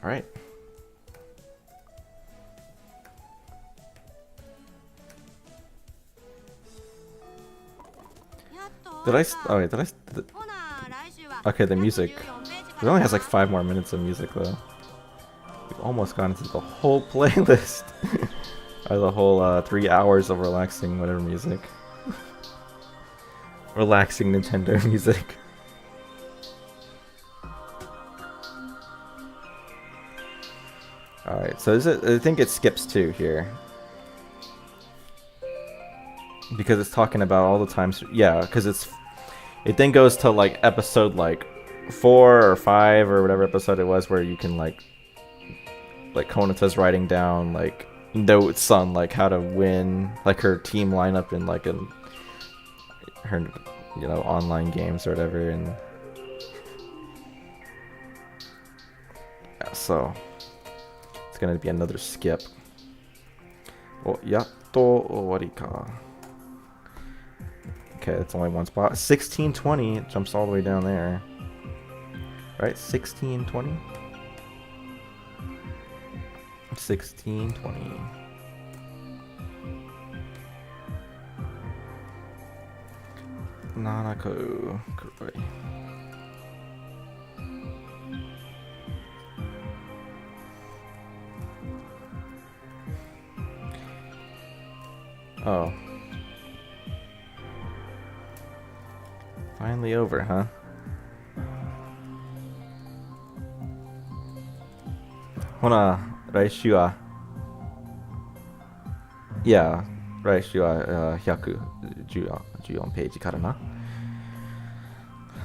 All right. Okay, the music. It only has like 5 more minutes of music though. We've almost gone into the whole playlist. Or the whole 3 hours of relaxing whatever music. Relaxing Nintendo music. Alright, so I think it skips 2 here. Because it's talking about all the times, yeah, because it then goes to like episode like 4 or 5 or whatever episode it was where you can like Konata's writing down like notes on like how to win like her team lineup in like her online games or whatever, and yeah, so it's gonna be another skip. Oh, yatto owari ka. Okay, that's only one spot. 1620, it jumps all the way down there. Right, 1620? 1620. Nanako Kuroi. Oh. Finally over, huh? Hona, 来週は Yeah, 来週は114ページからな。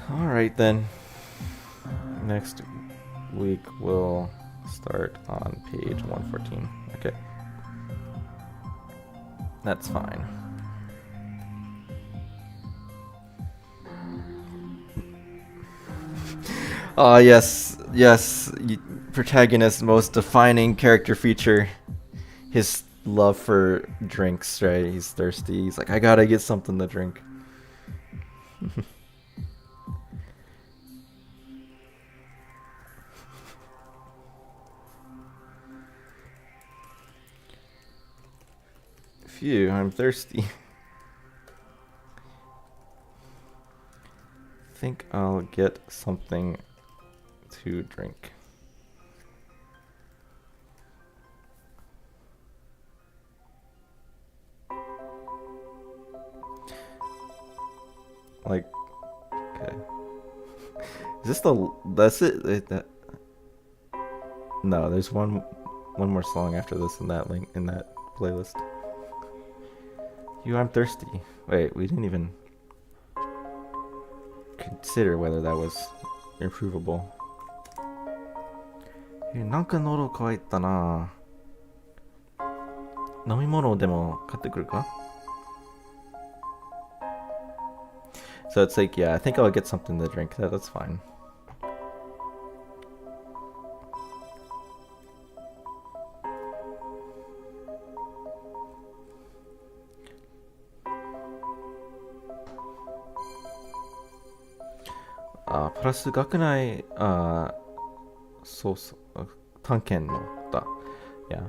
Alright then. Next week we'll start on page 114. Okay. That's fine. Oh yes, protagonist's most defining character feature. His love for drinks, right? He's thirsty. He's like, I gotta get something to drink. Phew, I'm thirsty. Think I'll get something to drink. Like, okay. Is this that's it? No, there's one more song after this in that link in that playlist. I'm thirsty. Wait, we didn't even consider whether that was improvable. なんか喉乾いたな。飲み物でも買ってくるか? So it's like, yeah, I think I'll get something to drink. That's fine. Plus 学内そう探検のだ yeah,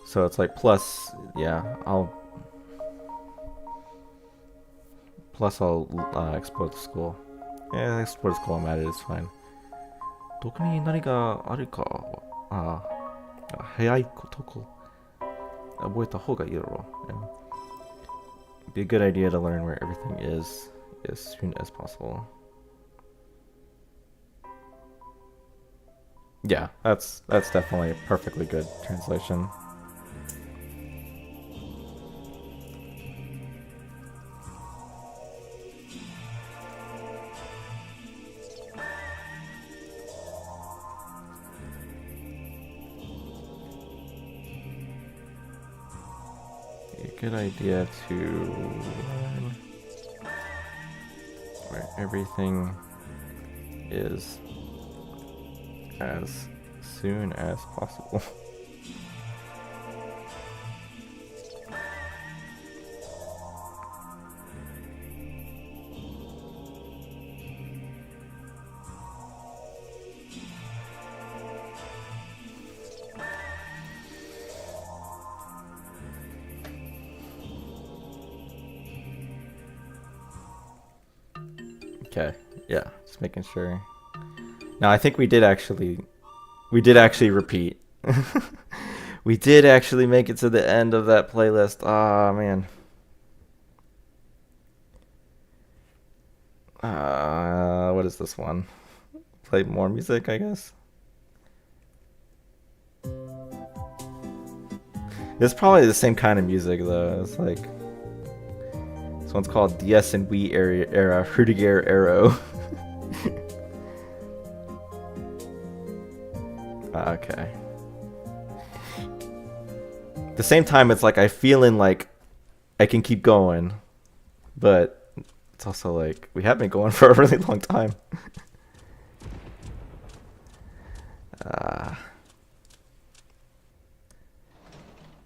so it's like plus, yeah, I'll explore the school. Yeah, explore the school I'm at it is fine. どこに何があるか早いとこ覚えた方がいいだろう yeah. Be a good idea to learn where everything is as soon as possible. Yeah, that's definitely a perfectly good translation. A good idea to learn where everything is as soon as possible. Okay, yeah, just making sure. Now I think we did actually repeat. We did actually make it to the end of that playlist. Ah, man. What is this one? Play more music, I guess. It's probably the same kind of music though. It's like this one's called DS and Wii era Rudiger Arrow. Okay. At the same time, it's like I feeling like I can keep going, but it's also like we have been going for a really long time.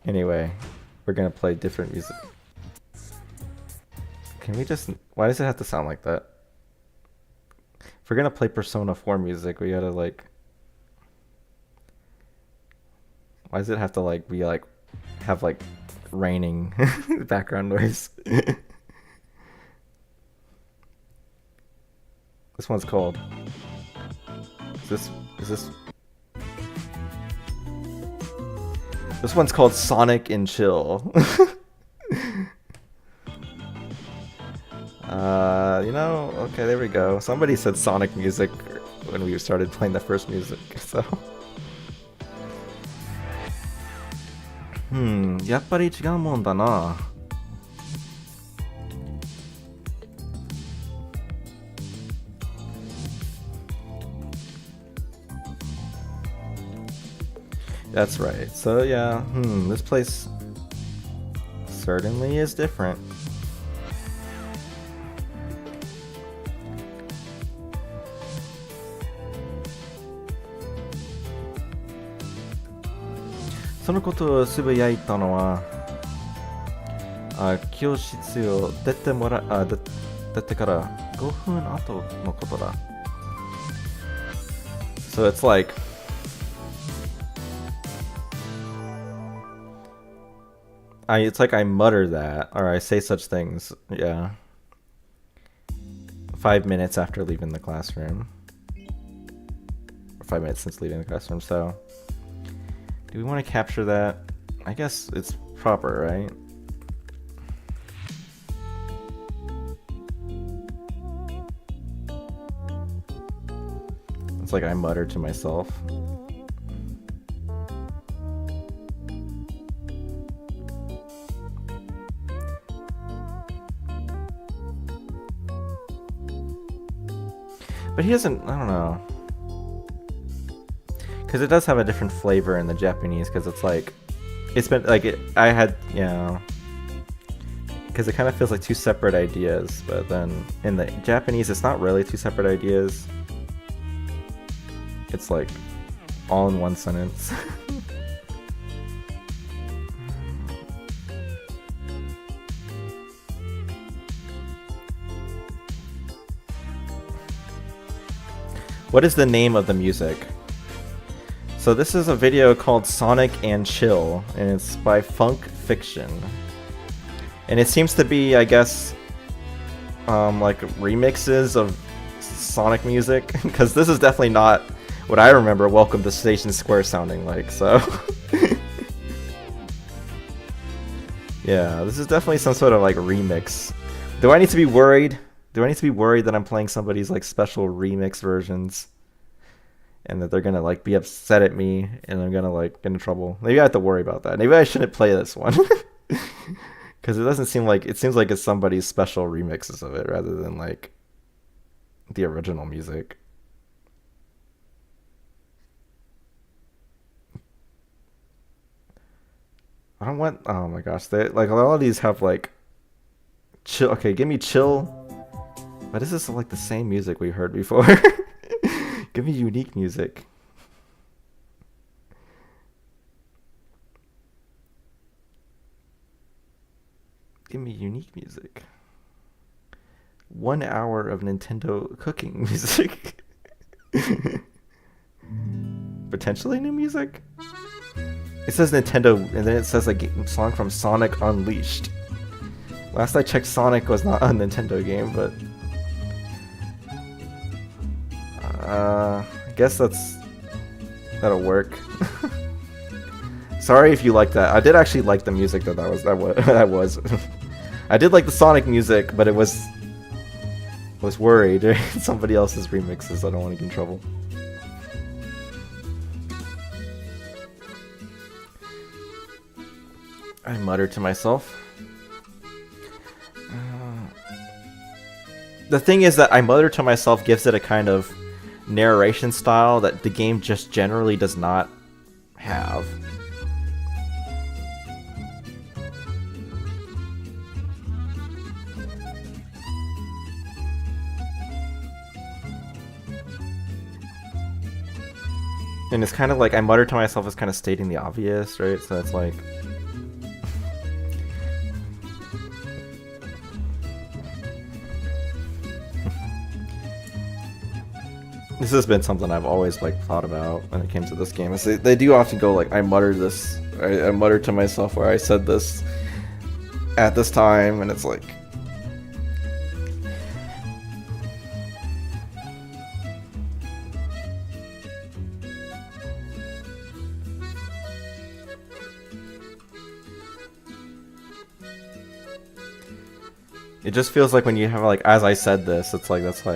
Anyway, we're gonna play different music. Can we just... Why does it have to sound like that? If we're gonna play Persona 4 music, we gotta like... Why does it have to like be like... Have like raining background noise? This one's called... Is this... This one's called Sonic and Chill. know, okay, there we go. Somebody said Sonic music when we started playing the first music, so. やっぱり違うもんだな。That's right. So yeah, this place certainly is different. So のことをつぶやいたのは、教室を出てから5分後のことだ。So it's like it's like I mutter that, or I say such things, yeah. 5 minutes after leaving the classroom. Or 5 minutes since leaving the classroom, so. Do we want to capture that? I guess it's proper, right? It's like I mutter to myself. But he doesn't, I don't know. Because it does have a different flavor in the Japanese, because it's like, it's been, like, I had, you know, because it kind of feels like two separate ideas, but then in the Japanese, it's not really two separate ideas. It's like, all in one sentence. What is the name of the music? So this is a video called Sonic and Chill, and it's by Funk Fiction. And it seems to be, I guess, like remixes of Sonic music, because this is definitely not what I remember Welcome to Station Square sounding like, so... Yeah, this is definitely some sort of like remix. Do I need to be worried? Do I need to be worried that I'm playing somebody's like special remix versions? And that they're gonna like be upset at me and I'm gonna like get in trouble. Maybe I have to worry about that. Maybe I shouldn't play this one. Because it doesn't seem like, it seems like it's somebody's special remixes of it rather than like the original music. I don't want, oh my gosh, they like a lot of these have like chill. Okay, give me chill. But is this like the same music we heard before? Give me unique music. Give me unique music. 1 hour of Nintendo cooking music. Potentially new music? It says Nintendo, and then it says like a song from Sonic Unleashed. Last I checked, Sonic was not a Nintendo game, but... I guess that'll work. Sorry if you like that. I did actually like the music that was. I did like the Sonic music, but was worried somebody else's remixes. I don't want to get in trouble. I muttered to myself. The thing is that I mutter to myself gives it a kind of narration style that the game just generally does not have. And it's kind of like I mutter to myself as kind of stating the obvious, right? So it's like... This has been something I've always like thought about when it came to this game. They do often go like, I mutter this, I mutter to myself where I said this at this time, and it's like... It just feels like when you have like, as I said this, it's like it's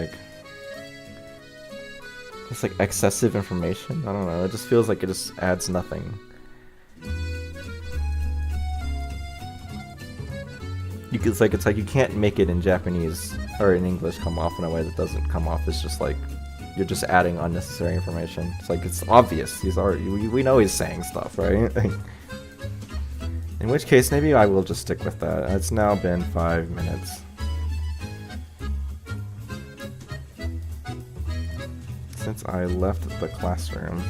like excessive information. I don't know. It just feels like it just adds nothing. It's like you can't make it in Japanese or in English come off in a way that doesn't come off. It's just like you're just adding unnecessary information. It's like it's obvious. We know he's saying stuff, right? In which case, maybe I will just stick with that. It's now been 5 minutes. Since I left the classroom.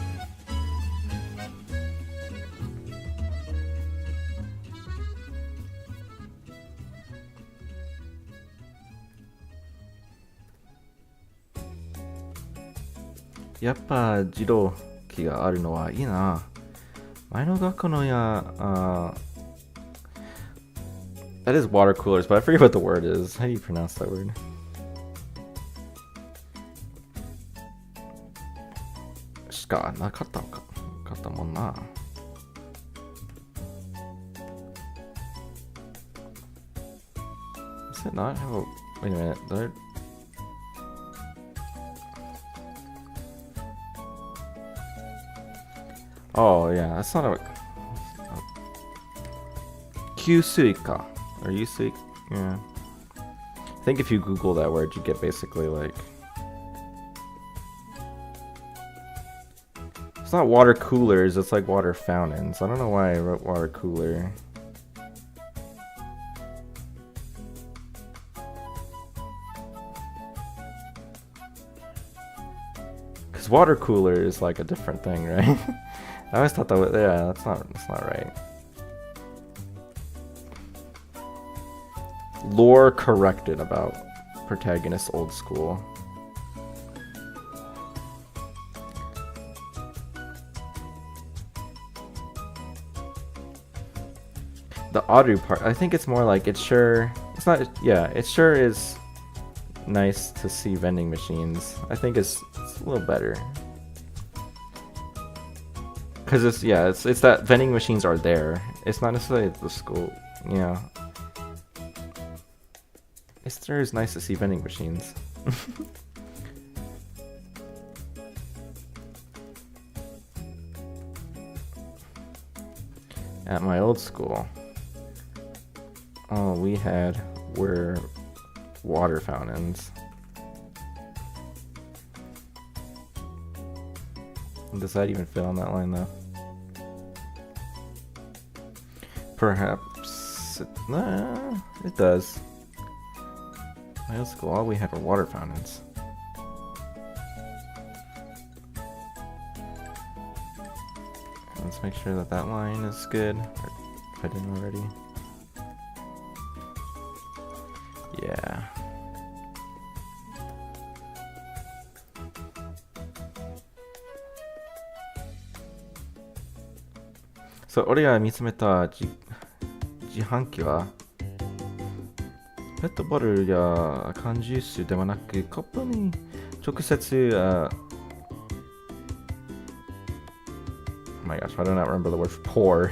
Yappa jiro ki ga aru no wa ii na. Mae no gakko no ya that is water coolers, but I forget what the word is. How do you pronounce that word? Shika nakatta mon na. Does it not have a... Wait a minute. Oh yeah, that's not a... Kyusuika. Or Yusui? Yeah. I think if you Google that word, you get basically like... It's not water coolers, it's like water fountains. I don't know why I wrote water cooler. Because water cooler is like a different thing, right? I always thought that was... Yeah, that's not right. Lore corrected about protagonist old school. The Aru part, I think it's more like it's sure is nice to see vending machines. I think it's a little better. Cause it's that vending machines are there. It's not necessarily the school, yeah. It's sure is nice to see vending machines. At my old school, all we had were water fountains. Does that even fit on that line though? Perhaps it does. My old school, all we had were water fountains. Let's make sure that that line is good, or if I didn't already. Yeah. So, 俺が見つめた自販機はペットボトルや缶ジュースではなくコップに直接oh my gosh, why do I not remember the word for pour?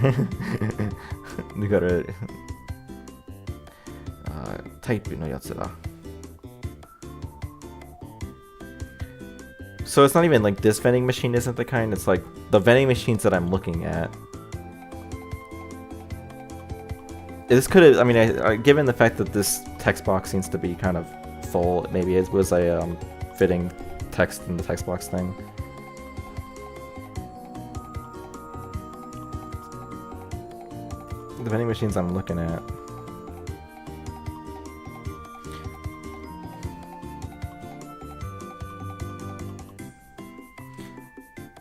You gotta typeのやつだ. So it's not even like this vending machine isn't the kind, it's like the vending machines that I'm looking at. This could have, I mean, given the fact that this text box seems to be kind of full, maybe it was a fitting text in the text box thing. The vending machines I'm looking at.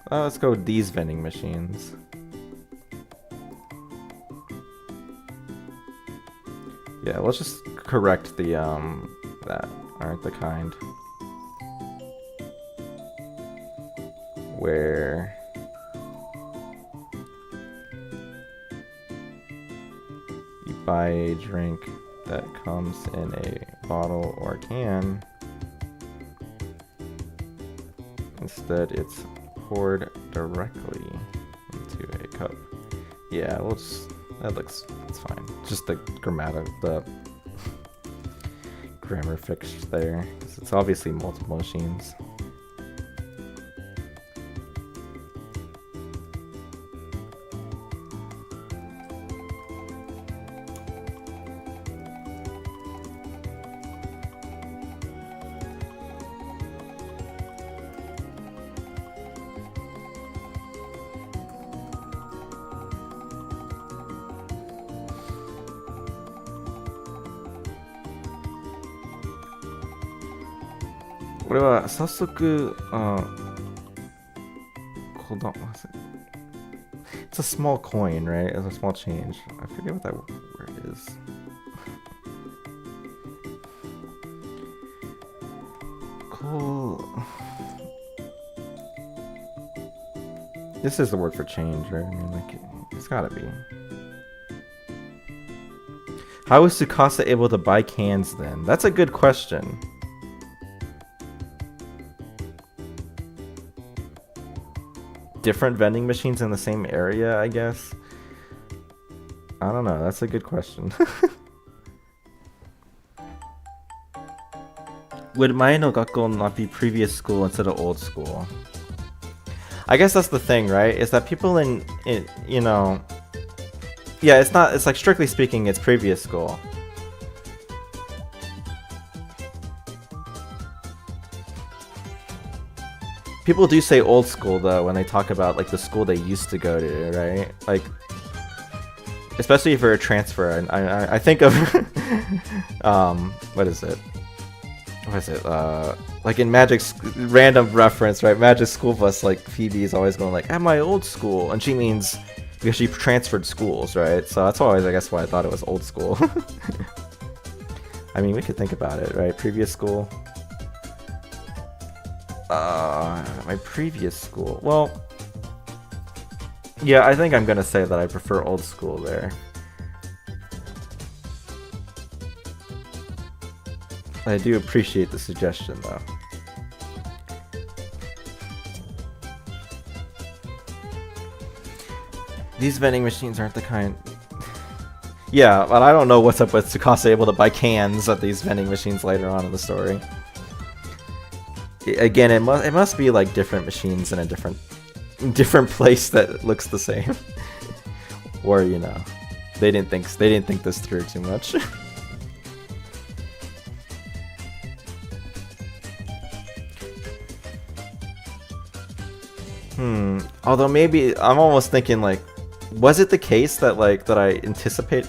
Let's go with these vending machines. Yeah, let's just correct the that aren't the kind where you buy a drink that comes in a bottle or can. Instead, it's poured directly into a cup. Yeah, we'll just, that's fine. Just the grammatical, grammar fixed there, 'cause it's obviously multiple machines. Hold on. It's a small coin, right? It's a small change. I forget what that word is. Cool. This is the word for change, right? I mean, like, it's gotta be. How is Tsukasa able to buy cans then? That's a good question. Different vending machines in the same area, I guess. I don't know. That's a good question. Would Mae no Gakko not be previous school instead of old school? I guess that's the thing, right? Is that people in you know, yeah, it's not. It's like strictly speaking, it's previous school. People do say old school though when they talk about like the school they used to go to, right? Like, especially if you're a transfer. And I think of what is it? What is it? Like in Magic's random reference, right? Magic School Bus, like Phoebe is always going like, at my old school, and she means because she transferred schools, right? So that's always, I guess, why I thought it was old school. I mean, we could think about it, right? Previous school. My previous school. Well, yeah, I think I'm gonna say that I prefer old school there. I do appreciate the suggestion, though. These vending machines aren't the kind... Yeah, but I don't know what's up with Tsukasa able to buy cans at these vending machines later on in the story. Again, it must be like different machines in a different place that looks the same. Or, you know, they didn't think this through too much. Although maybe I'm almost thinking like, was it the case that like that I anticipate?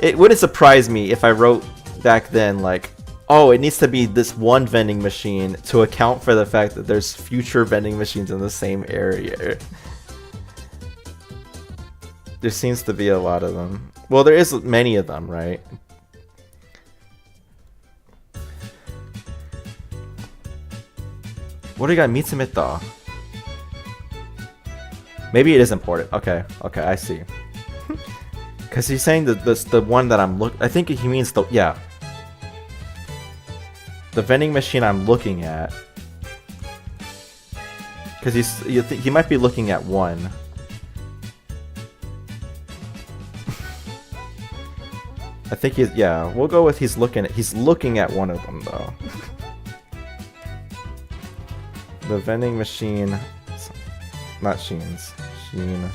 It wouldn't surprise me if I wrote back then like, oh, it needs to be this one vending machine to account for the fact that there's future vending machines in the same area. There seems to be a lot of them. Well, there is many of them, right? What do you got? Mitsumeta. Maybe it is important. Okay, I see. Because he's saying that the one that I'm I think he means the, yeah. The vending machine I'm looking at. Because he might be looking at one. I think he's, yeah, we'll go with he's looking at one of them though. The vending machine, not Sheen's, Sheen.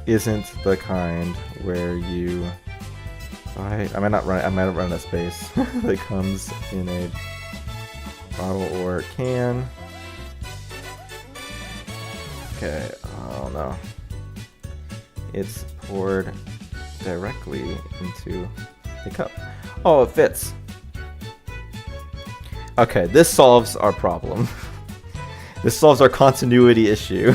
Isn't the kind where you buy, I might have run out of space. That comes in a bottle or can. Okay, oh no. It's poured directly into the cup. Oh, it fits. Okay, this solves our problem. This solves our continuity issue.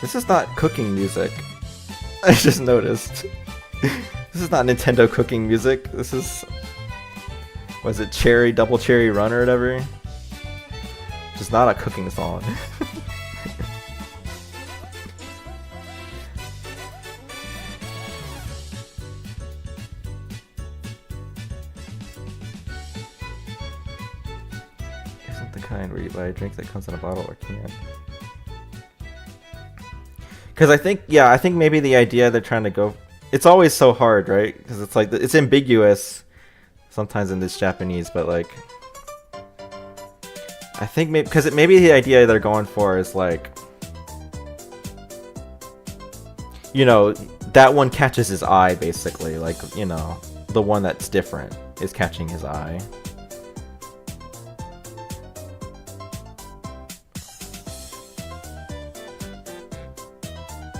This is not cooking music. I just noticed. This is not Nintendo cooking music. This is... Was it Cherry, Double Cherry Run or whatever? Just not a cooking song. Isn't the kind where you buy a drink that comes in a bottle or can. Because I think, yeah, I think maybe the idea they're trying to go... It's always so hard, right? Because it's like, it's ambiguous sometimes in this Japanese, but like... I think maybe, because maybe the idea they're going for is like... You know, that one catches his eye, basically. Like, you know, the one that's different is catching his eye.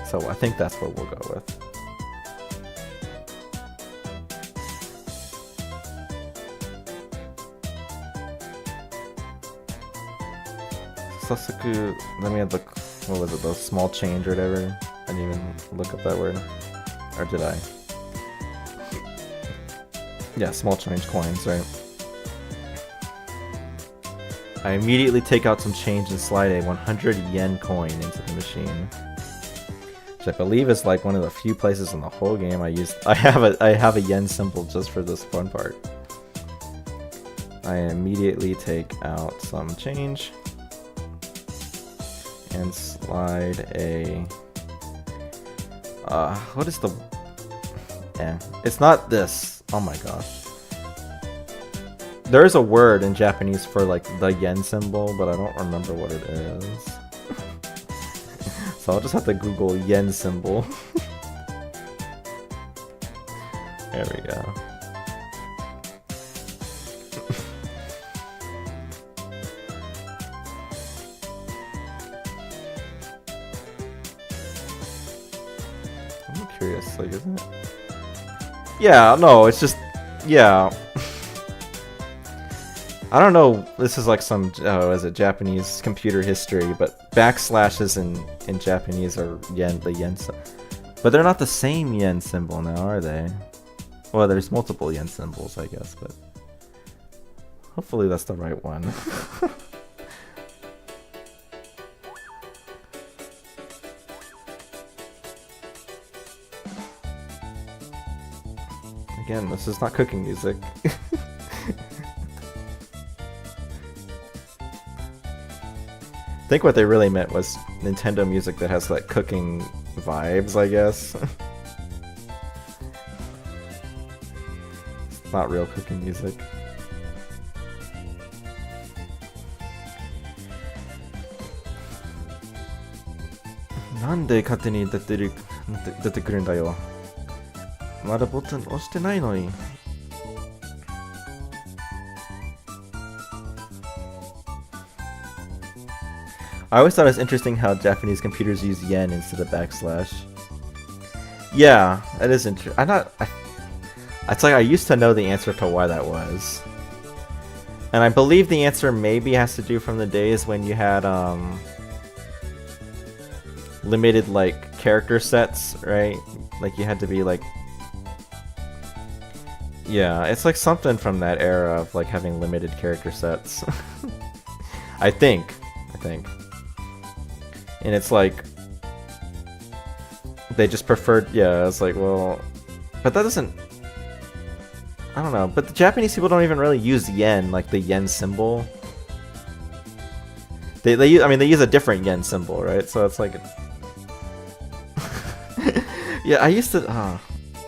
So I think that's what we'll go with. Sasuke, let me have the, what was it, the small change or whatever? I didn't even look up that word. Or did I? Yeah, small change coins, right? I immediately take out some change and slide a 100 yen coin into the machine. Which I believe is like one of the few places in the whole game I have a yen symbol just for this fun part. I immediately take out some change and slide a what is the it's not this. Oh my gosh. There's a word in Japanese for like the yen symbol, but I don't remember what it is. So I'll just have to Google yen symbol. There we go. I'm curious, like, isn't it? Yeah, no, it's just, yeah. I don't know, this is like some, is it Japanese computer history, but backslashes in Japanese are yen, the yen but they're not the same yen symbol now, are they? Well, there's multiple yen symbols, I guess, but hopefully that's the right one. Again, this is not cooking music. I think what they really meant was Nintendo music that has like cooking vibes, I guess. It's not real cooking music. Nande勝手に出てくるんだよ。まだボタン押してないのに。I always thought it was interesting how Japanese computers use yen instead of backslash. Yeah, that is interesting. It's like I used to know the answer to why that was. And I believe the answer maybe has to do from the days when you had limited like character sets, right? Like you had to be like, yeah, it's like something from that era of like having limited character sets. I think. And it's like they just preferred, yeah, it's like, well, but that doesn't, I don't know, but the Japanese people don't even really use yen, like the yen symbol. They use, I mean, they use a different yen symbol, right? So it's like, yeah, I used to,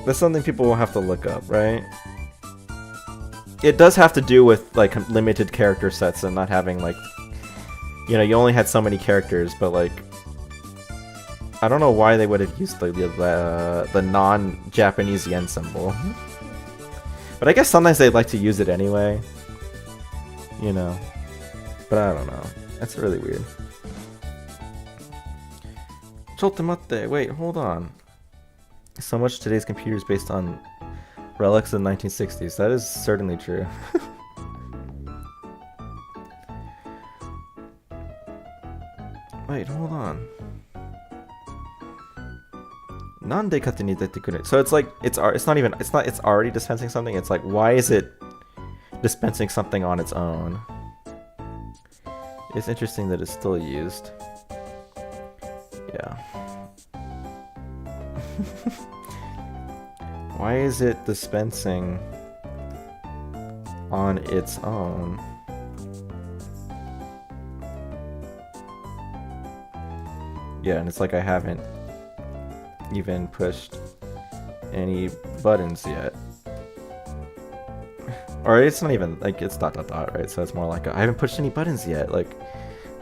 that's something people will have to look up, right? It does have to do with like limited character sets and not having like, you know, you only had so many characters, but like, I don't know why they would have used the non-Japanese yen symbol. But I guess sometimes they like to use it anyway. You know. But I don't know. That's really weird. Chottamatte, wait, hold on. So much of today's computer is based on relics of the 1960s. That is certainly true. Wait, hold on. Nande kateni dete kure? So it's like it's already dispensing something. It's like, why is it dispensing something on its own? It's interesting that it's still used. Yeah. Why is it dispensing on its own? Yeah, and it's like I haven't even pushed any buttons yet. Or it's not even, like, it's ... right? So it's more like I haven't pushed any buttons yet, like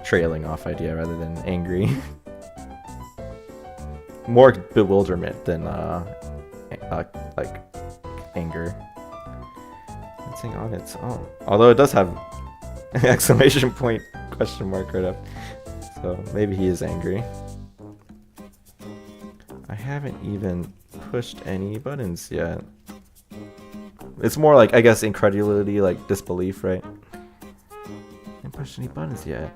trailing off idea rather than angry. More bewilderment than like anger. It's on its own. Although it does have exclamation point question mark right up. So maybe he is angry. I haven't even pushed any buttons yet. It's more like, I guess, incredulity, like disbelief, right? I haven't pushed any buttons yet.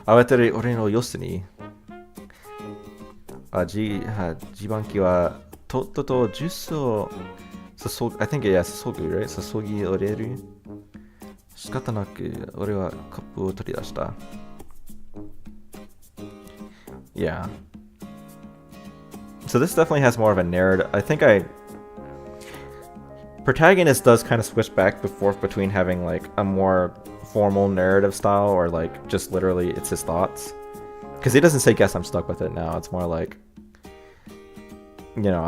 慌てる俺のよすに自番機はとっととジュースをI think yeah, 注ぐ right? 注ぎ折れる仕方なく俺はカップを取り出した Yeah. So this definitely has more of a narrative. I think protagonist does kind of switch back and forth between having like a more formal narrative style or like just literally it's his thoughts. Because he doesn't say, guess I'm stuck with it now. It's more like, you know,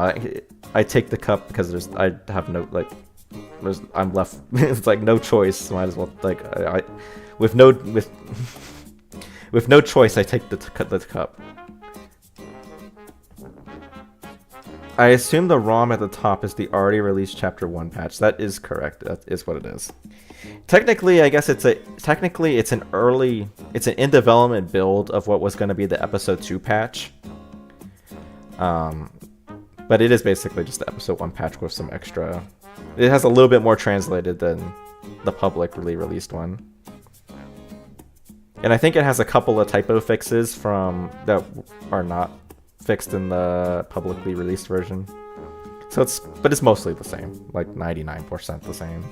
I take the cup because I have no, like, I'm left, it's like no choice. Might as well, like, with no choice, I take the cup. I assume the ROM at the top is the already released Chapter 1 patch. That is correct. That is what it is. Technically, I guess it's an in development build of what was going to be the Episode 2 patch. But it is basically just the Episode 1 patch with some extra. It has a little bit more translated than the publicly released one. And I think it has a couple of typo fixes that are not fixed in the publicly released version. So but it's mostly the same, like 99% the same.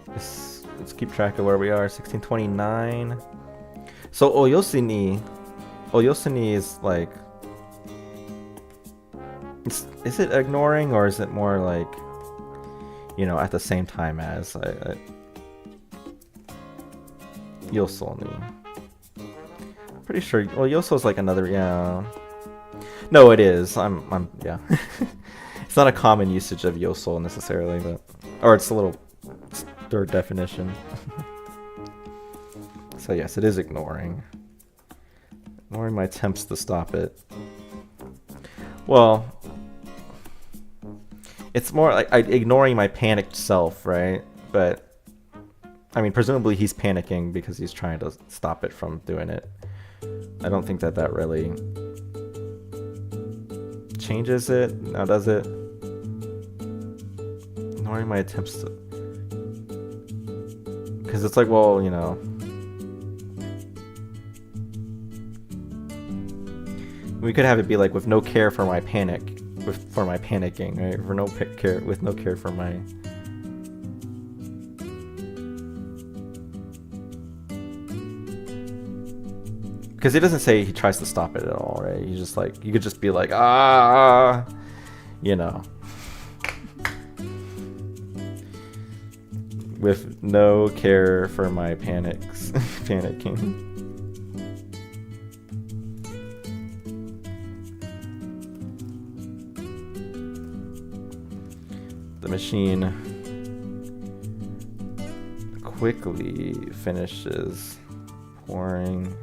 Let's keep track of where we are. 1629. So Oyosini is like, is it ignoring or is it more like, you know, at the same time as Yoso ni? Pretty sure. Well, Yoso's like another. Yeah. No, it is. Yeah. It's not a common usage of Yoso necessarily, but it's a little third definition. So yes, it is ignoring my attempts to stop it. Well, it's more like ignoring my panicked self, right? But I mean, presumably he's panicking because he's trying to stop it from doing it. I don't think that really changes it. Now does it? Ignoring my attempts to... Because it's like, well, you know... We could have it be like, with no care for my panic. For my panicking, right? With no care for my... Because he doesn't say he tries to stop it at all, right? He's just like, you could just be like, you know. With no care for my panicking. The machine quickly finishes pouring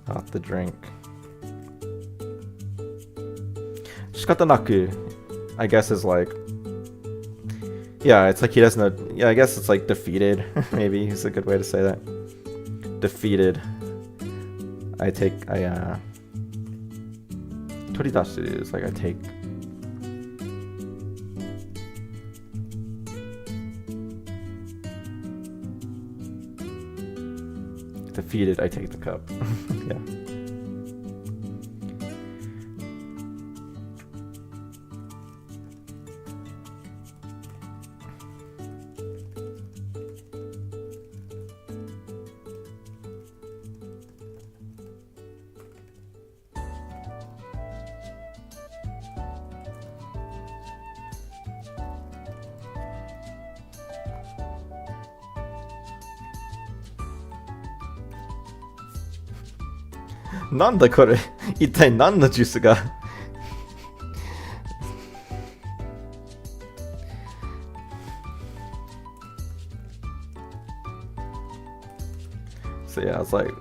out the drink. Shikatanaku, I guess, is like, yeah, it's like he doesn't know. Yeah, I guess it's like defeated. Maybe is a good way to say that. Defeated. Toridashiru is like I take. defeated, I take the cup. Yeah. Nanda kore? Ittai nan no juice ga? So yeah, I was like,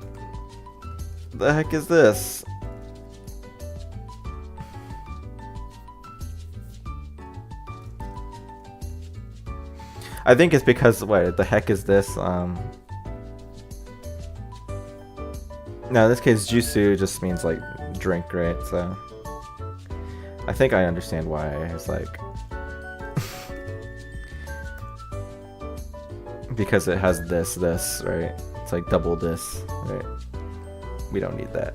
the heck is this? I think it's because, wait, the heck is this? No, in this case, jusu just means like drink, right? So I think I understand why it's like because it has this, right? It's like double this, right? We don't need that.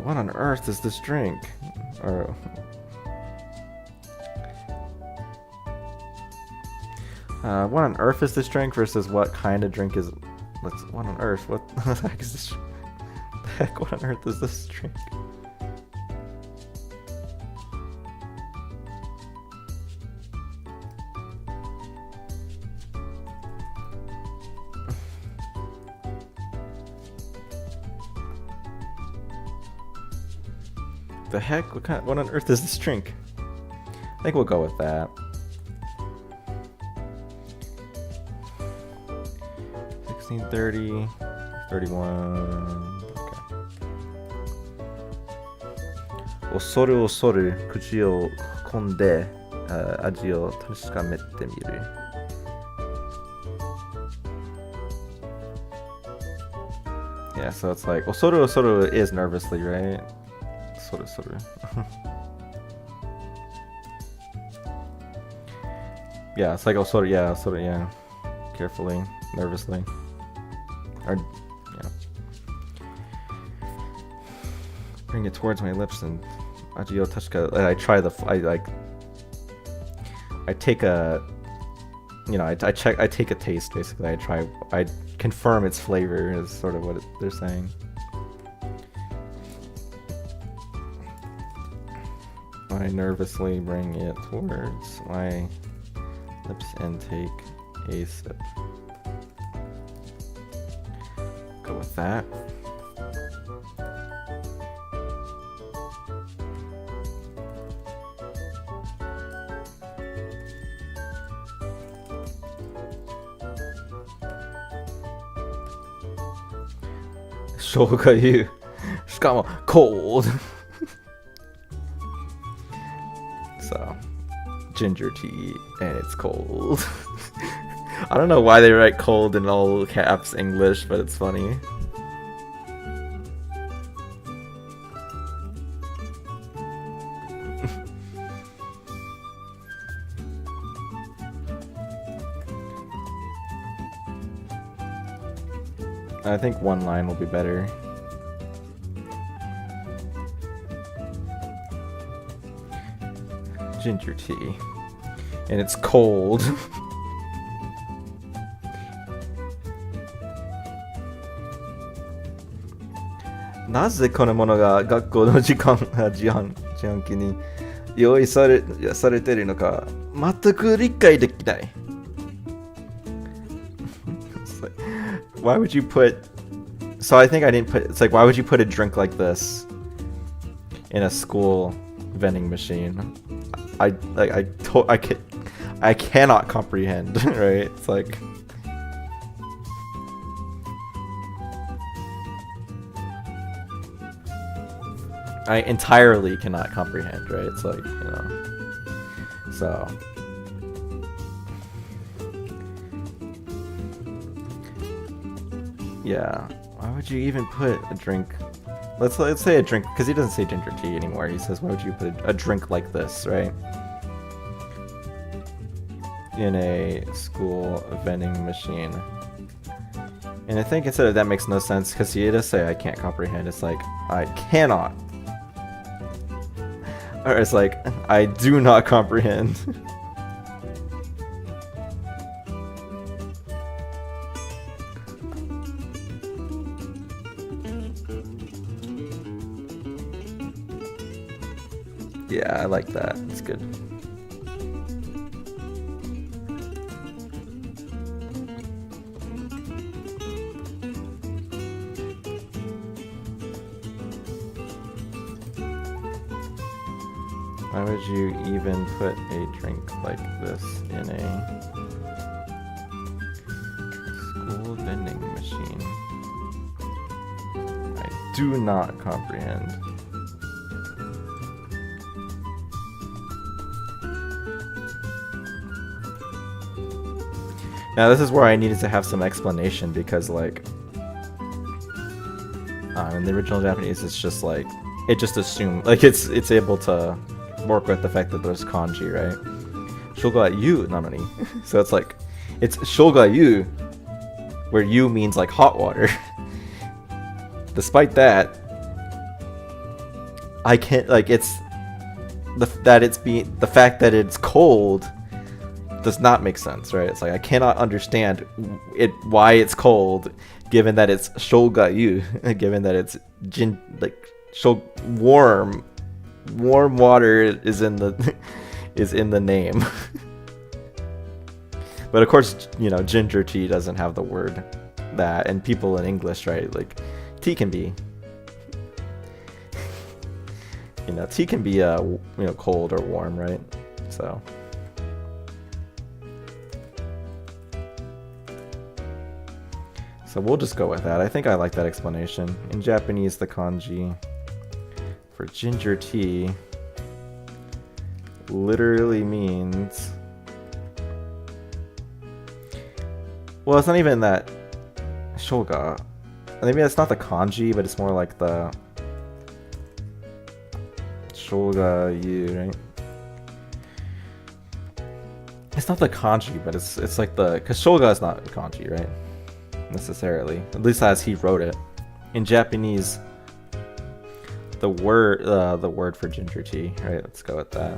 What on earth is this drink? Or what on earth is this drink versus what kind of drink is? What on earth? What the heck is this? The heck? What on earth is this drink? The heck? What on earth is this drink? I think we'll go with that. 1630, 31. Okay. 恐る恐る口を込んで、味を確かめてみる。Yeah, so it's like 恐る恐る is nervously, right? 恐る恐る。Yeah, it's like 恐る, yeah, 恐る, yeah. Carefully, nervously. Or, yeah. Bring it towards my lips and RGO Tashka. I try I take a, I take a taste basically. I confirm its flavor is sort of what they're saying. I nervously bring it towards my lips and take a sip. Go with that. Shogayu. Shikamo cold. So, ginger tea and it's cold. I don't know why they write cold in all caps English, but it's funny. I think one line will be better. Ginger tea. And it's cold. Naze kono mono ga gakkou no jihanki ni yoi sareteru no ka mataku rikkai dekinai. Why would you put... So I think I didn't put... It's like, why would you put a drink like this in a school vending machine? I cannot comprehend, right? It's like... I entirely cannot comprehend, right? It's like, So... Yeah, why would you even put a drink? Let's say a drink, because he doesn't say ginger tea anymore. He says, why would you put a drink like this, right? in a school vending machine. And I think instead of that makes no sense because he does say I can't comprehend. It's like I cannot. Or it's like I do not comprehend. Yeah, I like that. It's good. Why would you even put a drink like this in a school vending machine? I do not comprehend. Now this is where I needed to have some explanation because like in the original Japanese it's just like it just assumed like it's able to work with the fact that there's kanji, right? Shoga yu nanoni. So it's like it's shoga yu where yu means like hot water. Despite that, I can't like it's the fact that it's cold does not make sense, right? It's like I cannot understand why it's cold given that it's shoga yu, given that it's warm water is in the name. But of course, you know, ginger tea doesn't have the word that, and people in English, right? Like tea can be tea can be cold or warm, right? So we'll just go with that. I think I like that explanation. In Japanese, the kanji for ginger tea literally means, well, it's not even that shoga. Maybe it's not the kanji, but it's more like the shoga yu, right? It's not the kanji, but it's like the, because shoga is not kanji, right? Necessarily, at least as he wrote it. In Japanese, the word for ginger tea, right? Let's go with that.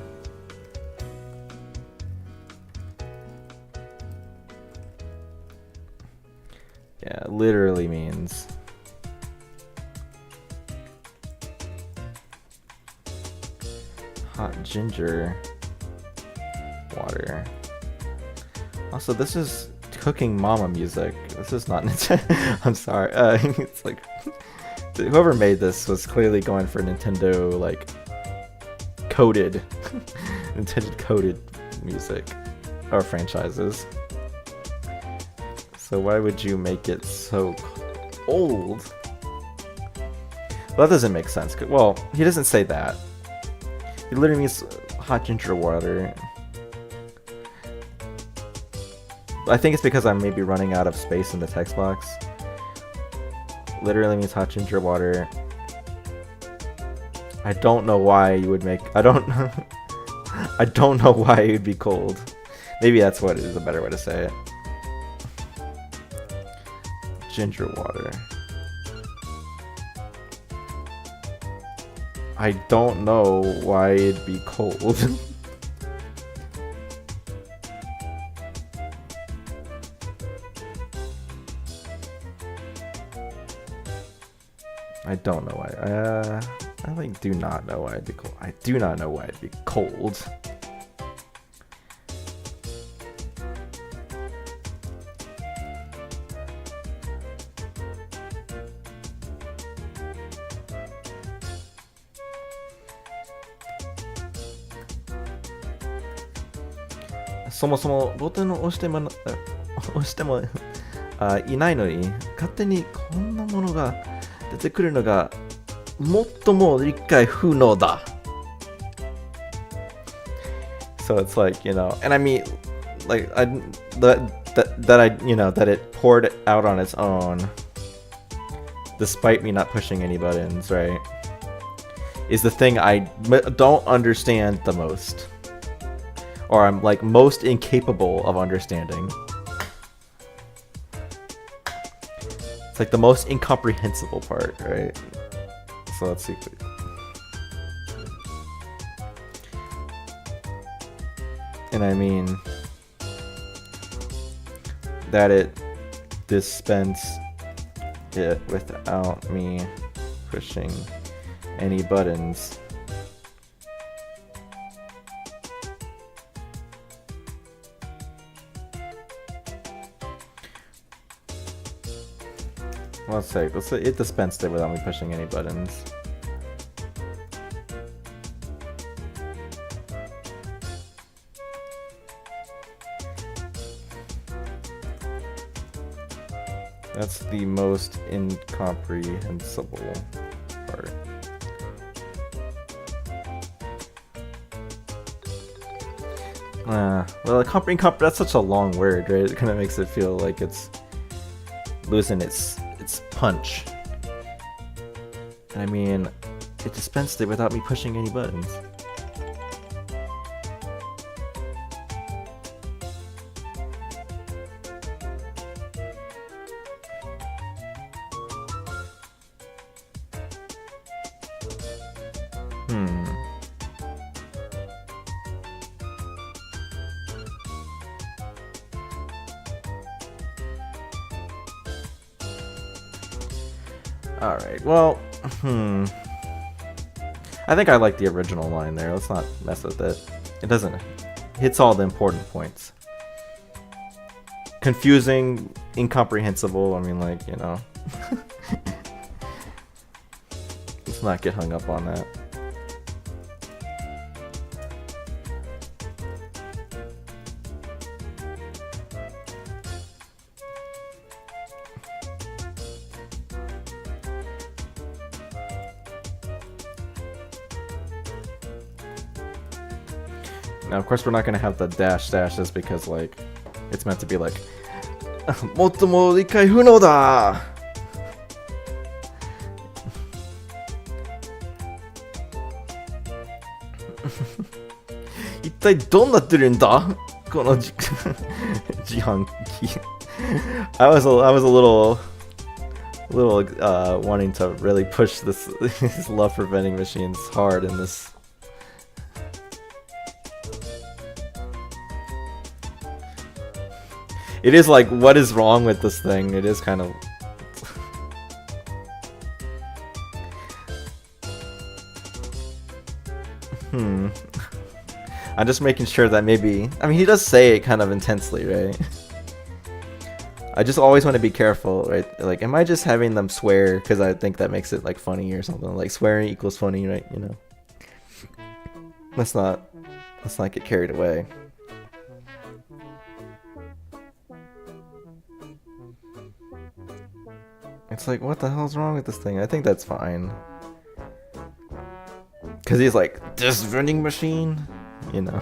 Yeah, it literally means hot ginger water. Also, this is Cooking Mama music. This is not Nintendo. I'm sorry. It's like whoever made this was clearly going for Nintendo like coded, Nintendo coded music or franchises. So why would you make it so old? Well, that doesn't make sense. Well, he doesn't say that. He literally means hot ginger water. I think it's because I'm maybe running out of space in the text box. Literally means hot ginger water. I don't know why you would make... I don't know why it would be cold. Maybe that's what is a better way to say it. Ginger water. I don't know why it'd be cold. I don't know why. I like do not know why it'd be cold. I do not know why it'd be cold.そもそもボタンを押してもいないのに勝手にこんなものが出てくるのが最も理解不能だ。So it's like, you know, and I mean, like, that it poured out on its own, despite me not pushing any buttons, right, is the thing I don't understand the most. or I'm like most incapable of understanding. It's like the most incomprehensible part, right? So let's see. And I mean that it dispensed it without me pushing any buttons. Let's say it dispensed it without me pushing any buttons. That's the most incomprehensible part. Well, that's such a long word, right? It kind of makes it feel like it's losing its punch. I mean, it dispensed it without me pushing any buttons. Alright, well, I think I like the original line there. Let's not mess with it. It doesn't hits all the important points. Confusing, incomprehensible, I mean, like, you know. Let's not get hung up on that. Now, of course, we're not going to have the dashes because, like, it's meant to be like, Mottomo ikai funou da! Ittai don natteru n da? Kono jihanki. I was a little wanting to really push this love for vending machines hard in this. It is like, what is wrong with this thing? It is kind of... I'm just making sure that maybe... I mean, he does say it kind of intensely, right? I just always want to be careful, right? Like, am I just having them swear because I think that makes it, like, funny or something? Like, swearing equals funny, right? You know? Let's not get carried away. It's like, what the hell's wrong with this thing? I think that's fine. Because he's like, this vending machine? You know.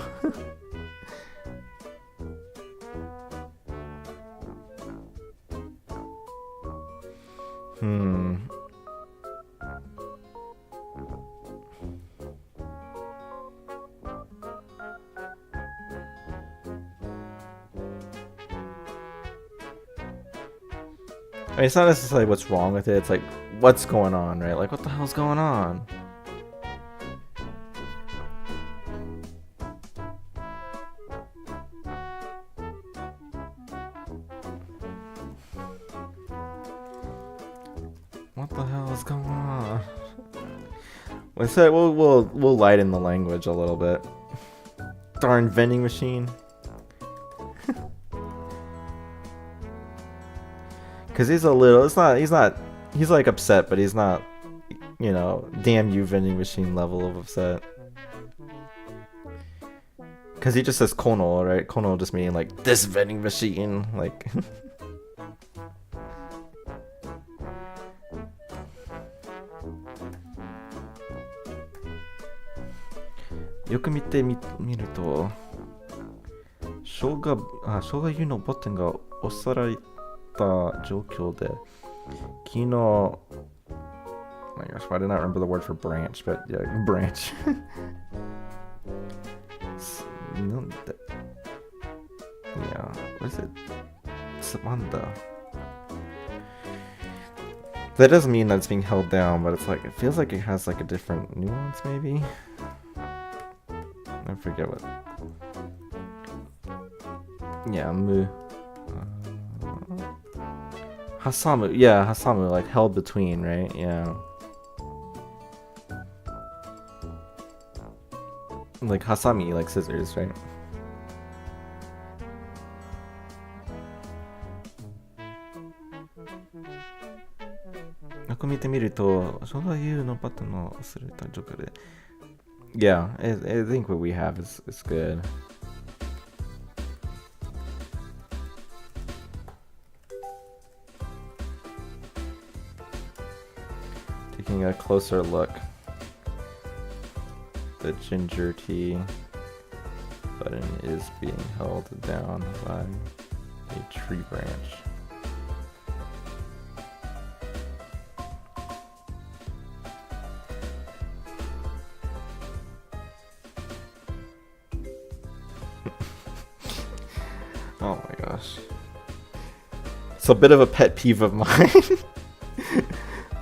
I mean, it's not necessarily what's wrong with it, it's like, what's going on, right? Like, what the hell's going on? What the hell is going on? Let's say we'll lighten the language a little bit. Darn vending machine. Cause he's a little, he's like upset, but he's not, you know, damn you vending machine level of upset. Cause he just says kono, right? Kono just meaning like, this vending machine, like. Yoku mite miru to, shouga no botten ga osarai状況で昨日 oh my gosh, why did I not remember the word for branch? But yeah, branch. No, yeah, what is it? Samantha. That doesn't mean that it's being held down, but it's like, it feels like it has like a different nuance, maybe? I forget what. Yeah, mu. Hasamu, yeah, Hasamu, like held between, right? Yeah. Like Hasami, like scissors, right? Yeah, I think what we have is good. Taking a closer look. The ginger tea button is being held down by a tree branch. Oh my gosh. It's a bit of a pet peeve of mine.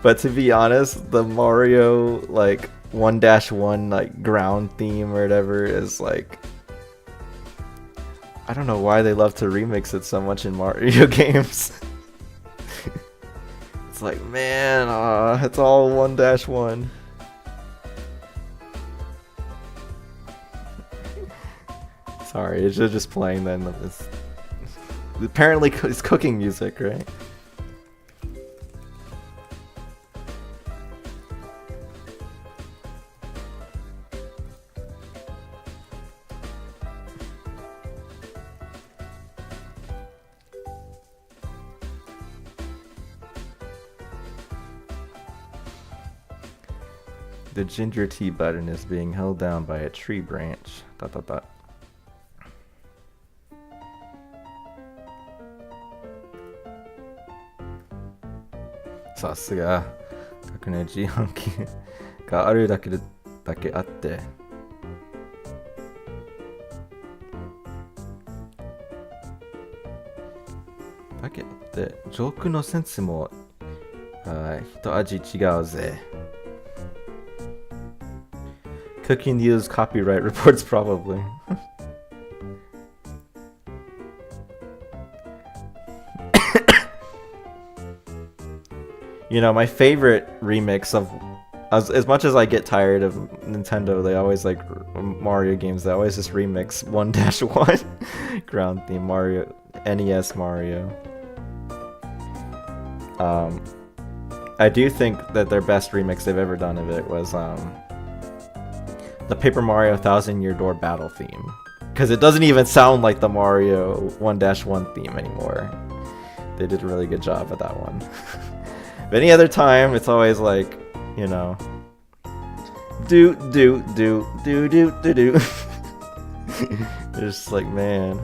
But to be honest, the Mario like 1-1 like ground theme or whatever is like, I don't know why they love to remix it so much in Mario games. It's like, man, it's all 1-1. Sorry, it's just playing then. It's apparently it's cooking music, right? The ginger tea button is being held down by a tree branch. ...さすが革命自販機があるだけあって上空のセンスも一味違うぜ。Cooking use copyright reports probably. You know, my favorite remix of, as much as I get tired of Nintendo, they always like Mario games, they always just remix 1-1 ground theme Mario, NES Mario. I do think that their best remix they've ever done of it was the Paper Mario 1000 Year Door battle theme, because it doesn't even sound like the Mario 1-1 theme anymore. They did a really good job with that one. But any other time, it's always like, you know, do. It's just like, man.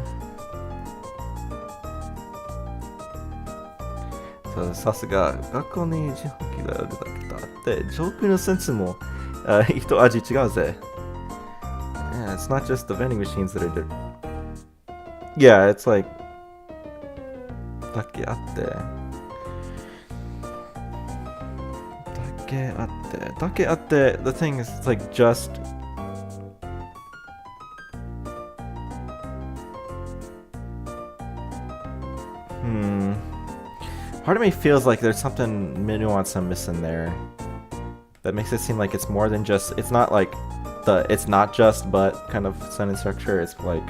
So, さすが学校に自販機があるだけだって上空のセンスも一味違うぜ。Yeah, it's not just the vending machines that are different. Yeah, it's like だけあってだけあって the thing is, it's like just part of me feels like there's something nuance I'm missing there that makes it seem like it's more than just, it's not like the it's not just but kind of sentence structure. It's like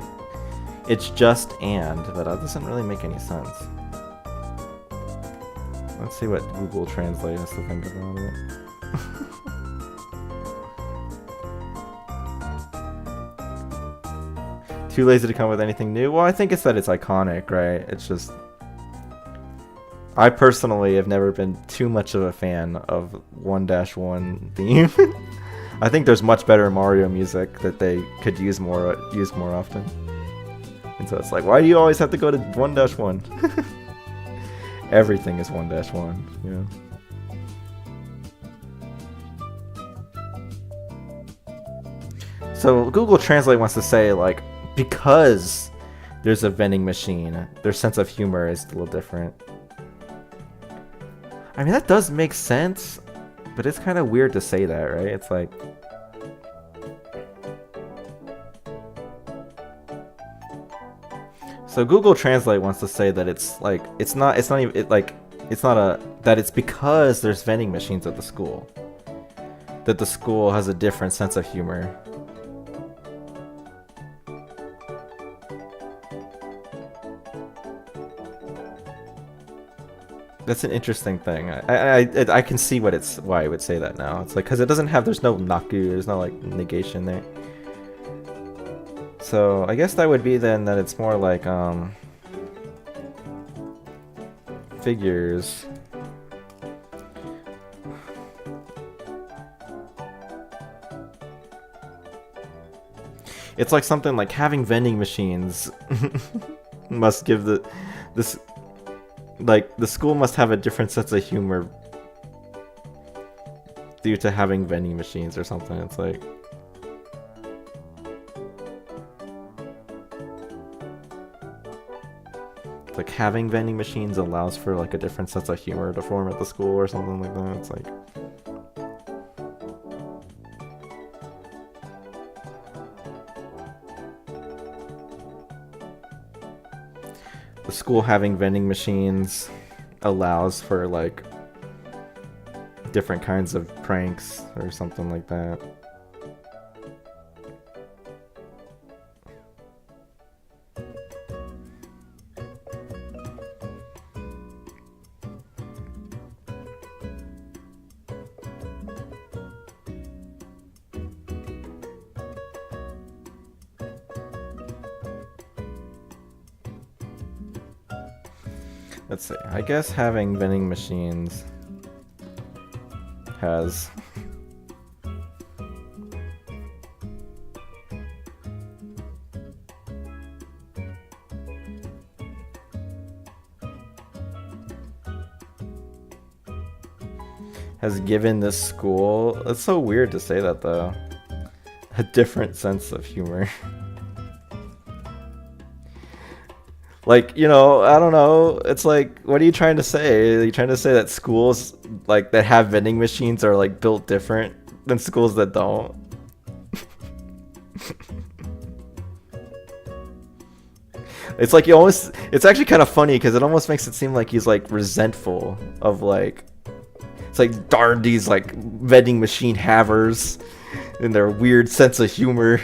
it's just and, but that doesn't really make any sense. Let's see what Google Translate has to think about it. Too lazy to come up with anything new? Well, I think it's that it's iconic, right? It's just, I personally have never been too much of a fan of 1-1 theme. I think there's much better Mario music that they could use more often. And so it's like, why do you always have to go to 1-1? Everything is 1-1, you know. So Google Translate wants to say like because there's a vending machine, their sense of humor is a little different. I mean, that does make sense, but it's kind of weird to say that, right? It's like... So Google Translate wants to say that it's like, it's not that it's because there's vending machines at the school that the school has a different sense of humor. That's an interesting thing. I can see why it would say that now. It's like, because it doesn't have, there's no naku, there's no like negation there. So I guess that would be then that it's more like figures. It's like something like having vending machines must give this like the school must have a different sense of humor due to having vending machines or something. It's like having vending machines allows for like a different sense of humor to form at the school or something like that. It's like the school having vending machines allows for like different kinds of pranks or something like that. Let's see. I guess having vending machines has given this school, it's so weird to say that though, a different sense of humor. Like, you know, I don't know, it's like, what are you trying to say? Are you trying to say that schools like that have vending machines are like built different than schools that don't? It's like you almost, it's actually kind of funny because it almost makes it seem like he's like resentful of like, it's like, darn these like vending machine havers and their weird sense of humor.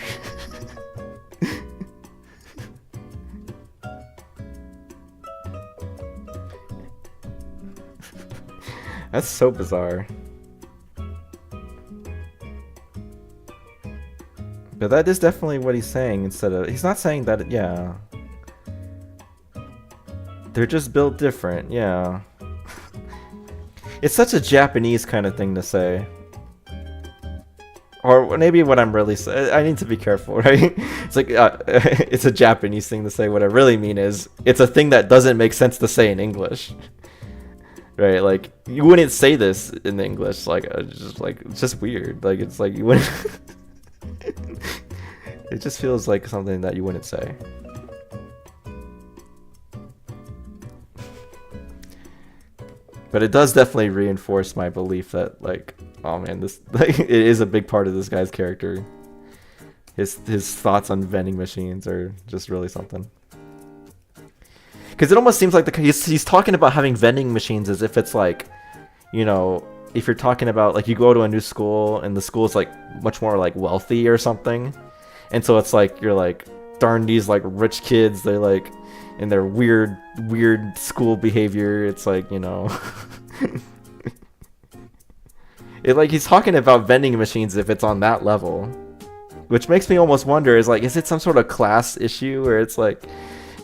That's so bizarre. But that is definitely what he's saying instead of... He's not saying that... Yeah. They're just built different, yeah. It's such a Japanese kind of thing to say. Or maybe what I'm really saying... I need to be careful, right? It's like... it's a Japanese thing to say. What I really mean is... It's a thing that doesn't make sense to say in English. Right, like, you wouldn't say this in English, like, it's just weird, like, it's like, you wouldn't, it just feels like something that you wouldn't say. But it does definitely reinforce my belief that, like, oh man, this, like, it is a big part of this guy's character. His thoughts on vending machines are just really something. Because it almost seems like he's talking about having vending machines as if it's like, you know, if you're talking about like you go to a new school and the school's like much more like wealthy or something, and so it's like you're like, darn these like rich kids, they're like in their weird school behavior. It's like, you know, it like he's talking about vending machines if it's on that level, which makes me almost wonder is like, is it some sort of class issue where it's like,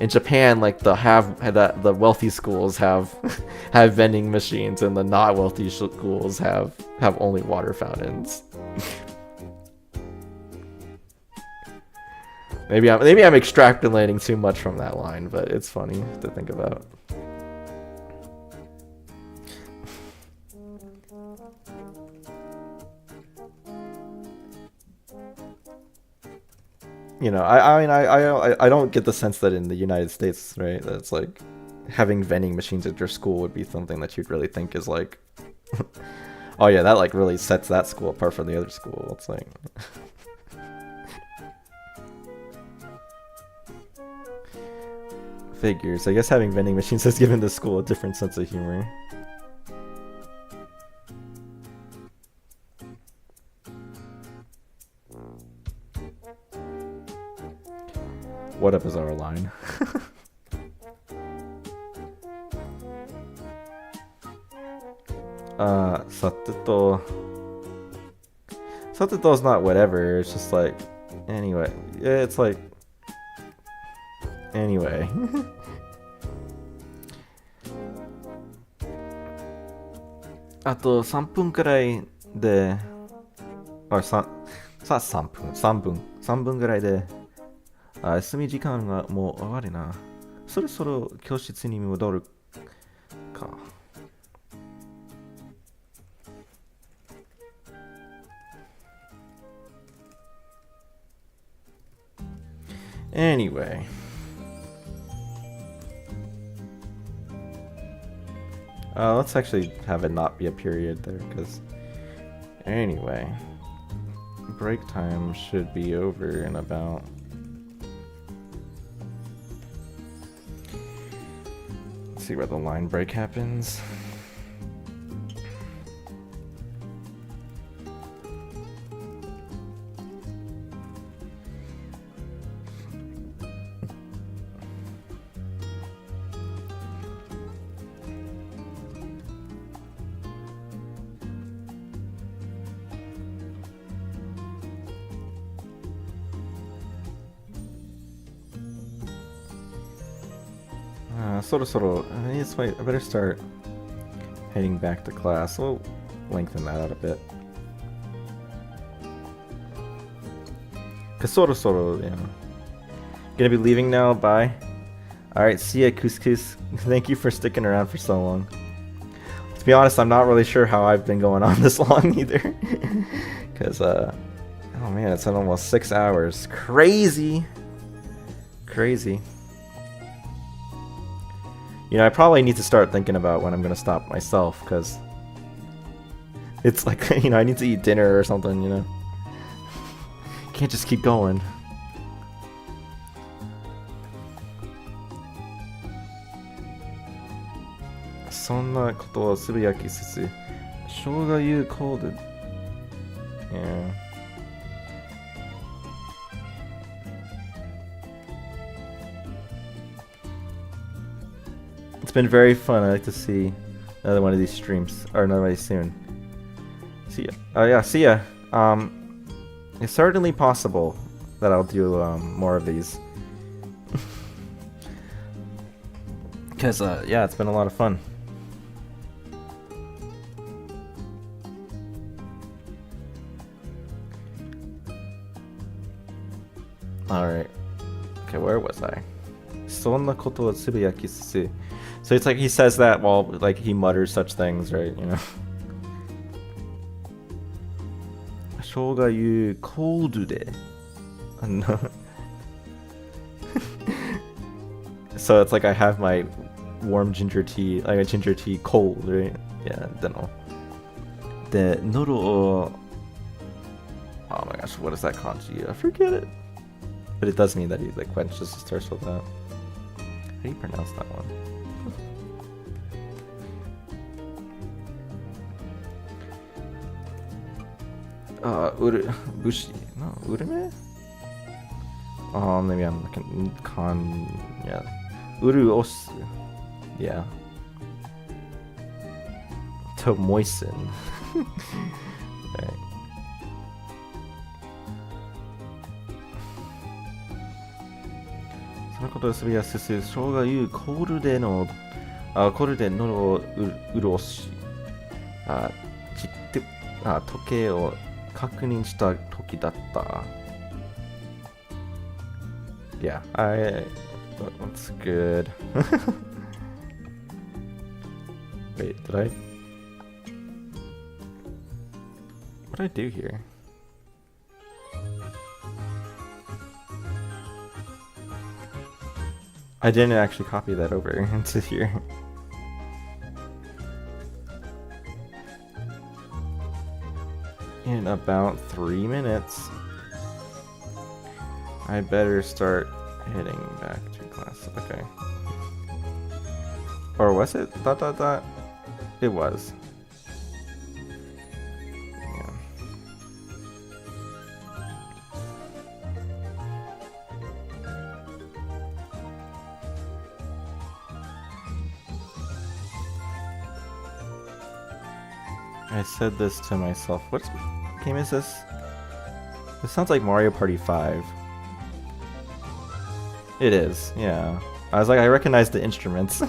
in Japan, like the wealthy schools have vending machines, and the not wealthy schools have only water fountains. maybe I'm extrapolating too much from that line, but it's funny to think about. you know, I mean, I don't get the sense that in the United States, right, that it's like having vending machines at your school would be something that you'd really think is like, oh yeah, that like really sets that school apart from the other school. It's like, figures. I guess having vending machines has given the school a different sense of humor. What up is our line? Sateto. Sateto's not whatever, it's just like, anyway. Yeah, it's like, anyway. Aと3分くらいで、3分くらいで、休み時間がもう終わりな。そろそろ教室に戻るか。Anyway. Let's actually have it not be a period there, because anyway, break time should be over in about, let's see where the line break happens. Yes, wait, I better start heading back to class. We'll lengthen that out a bit. Cause soro, you know. Gonna be leaving now, bye. Alright, see ya, Couscous. Thank you for sticking around for so long. To be honest, I'm not really sure how I've been going on this long either. Cause, oh man, it's been almost 6 hours. Crazy! Crazy. You know, I probably need to start thinking about when I'm gonna stop myself, because it's like, you know, I need to eat dinner or something, you know. Can't just keep going. Sonna koto o tsubuyaki tsutsu. Shouga yu cold. Yeah. It's been very fun. I like to see another one of these streams, or another one soon. See ya. Oh yeah, see ya. It's certainly possible that I'll do more of these. Because yeah, it's been a lot of fun. Alright. Okay, where was I? Sonna koto o tsubuyaki tsutsu. So it's like he says that while like he mutters such things, right? You know. Shouga yu cold de. No. So it's like I have my warm ginger tea, like a ginger tea cold, right? Yeah, deno. De nodo o. Oh my gosh, what is that kanji? I forget it. But it does mean that he like quenches his thirst with that. How do you pronounce that one? Bushi. No, urume? Oh, maybe I'm looking. Yeah. Uruosu. Yeah. To moisten. Right. Shouga yu koru de no uruoshi. Toke o kakunin shita toki datta. Yeah, that's good. Wait, did I? What did I do here? I didn't actually copy that over into here. In about 3 minutes, I better start heading back to class. Okay. Or was it? ... It was. Yeah. I said this to myself. What game is this? This sounds like Mario Party 5. It is, yeah. I was like, I recognize the instruments. I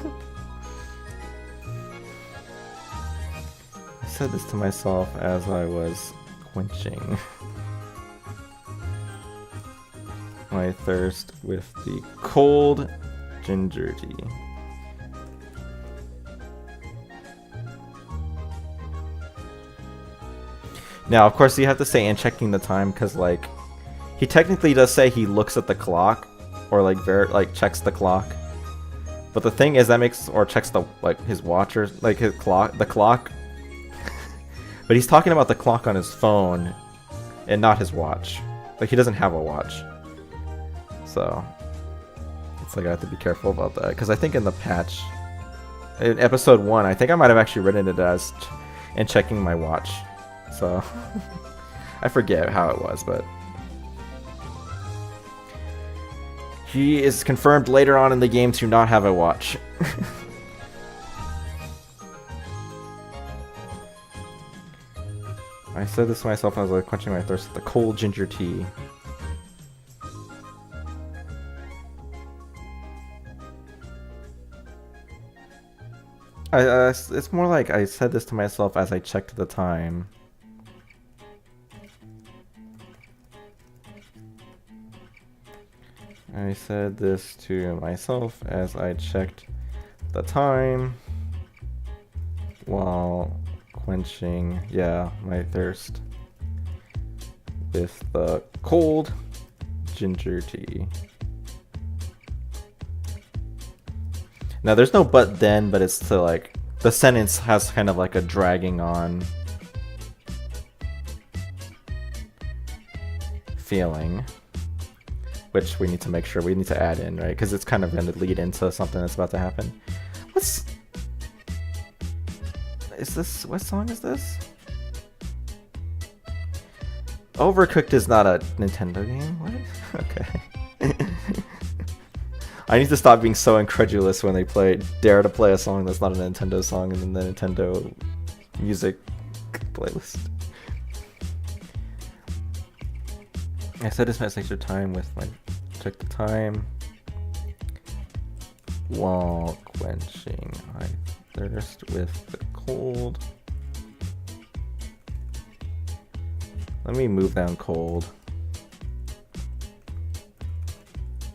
said this to myself as I was quenching my thirst with the cold ginger tea. Now, of course, you have to say and checking the time, because, like, he technically does say he looks at the clock, or, like, checks the clock. But the thing is, that makes, or checks the, like, his watch, or, like, his clock, the clock. But he's talking about the clock on his phone, and not his watch. Like, he doesn't have a watch. So, it's like, I have to be careful about that, because I think in the patch, in episode 1, I think I might have actually written it as, and checking my watch. So, I forget how it was, but he is confirmed later on in the game to not have a watch. I said this to myself as I was quenching my thirst with the cold ginger tea. It's more like I said this to myself as I checked the time. I said this to myself as I checked the time while quenching, yeah, my thirst with the cold ginger tea. Now there's no but then, but it's to like, the sentence has kind of like a dragging on feeling. Which we need to make sure we need to add in, right? Because it's kind of going to lead into something that's about to happen. Is this, what song is this? Overcooked is not a Nintendo game? What? Okay. I need to stop being so incredulous when they dare to play a song that's not a Nintendo song in the Nintendo music playlist. I said this message extra time with my check the time while quenching my thirst with the cold. Let me move down cold.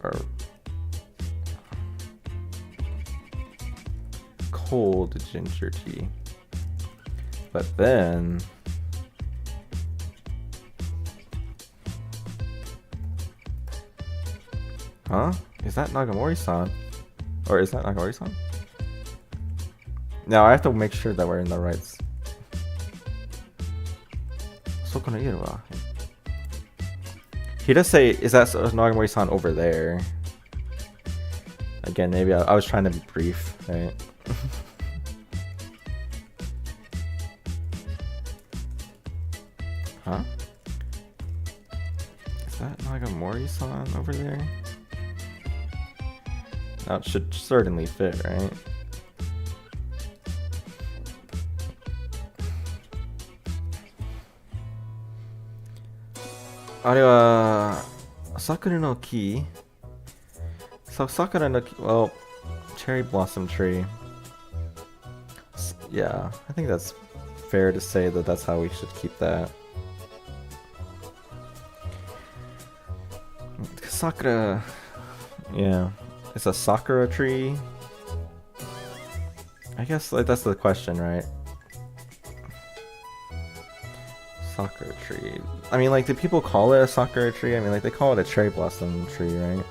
Or cold ginger tea. But then huh? Is that Nagamori-san? Or is that Nagamori-san? Now I have to make sure that we're in the right. He does say, is that Nagamori-san over there? Again, maybe I was trying to be brief, right? Huh? Is that Nagamori-san over there? That should certainly fit, right? Sakura no Ki. So Sakura no Ki, well, cherry blossom tree. Yeah, I think that's fair to say that that's how we should keep that. Sakura, yeah, it's a sakura tree. I guess like that's the question, right? Sakura tree. I mean, like, do people call it a sakura tree? I mean, like, they call it a cherry blossom tree, right?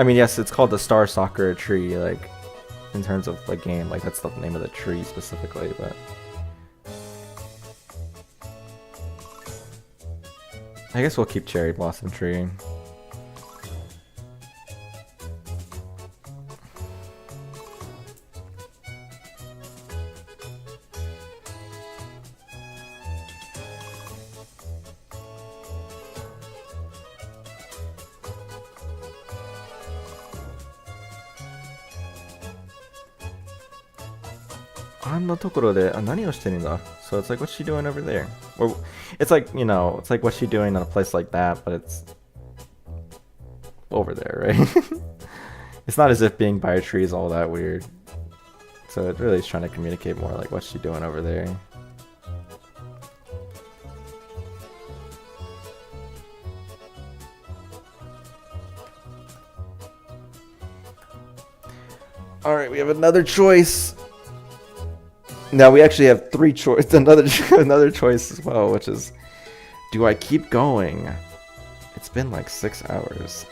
I mean, yes, it's called the Star Soccer tree, like, in terms of the game, like, that's the name of the tree specifically, but... I guess we'll keep Cherry Blossom Tree. So it's like, what's she doing over there? Or it's like, you know, it's like what's she doing in a place like that, but it's over there, right? It's not as if being by a tree is all that weird. So it really is trying to communicate more like what's she doing over there. Alright, we have another choice. Now we actually have three choices, another choice as well, which is, do I keep going? It's been like 6 hours.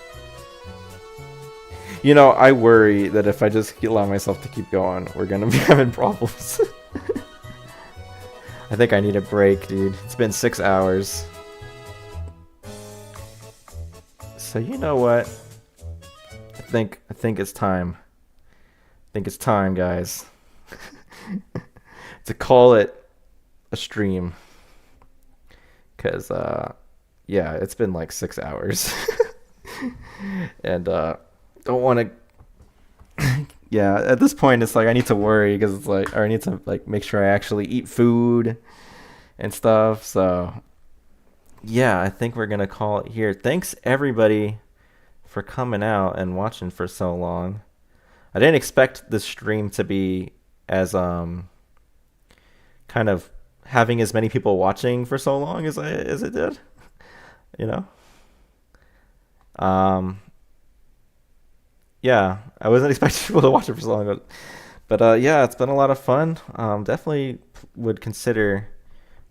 You know, I worry that if I just allow myself to keep going, we're gonna be having problems. I think I need a break, dude. It's been 6 hours. So you know what? I think it's time. I think it's time, guys. To call it a stream, because yeah, it's been like 6 hours. And don't want to yeah, at this point it's like I need to worry, because it's like, or I need to like make sure I actually eat food and stuff. So yeah, I think we're gonna call it here. Thanks everybody for coming out and watching for so long. I didn't expect this stream to be as kind of having as many people watching for so long as it did, you know. Yeah, I wasn't expecting people to watch it for so long, but yeah, it's been a lot of fun. Definitely would consider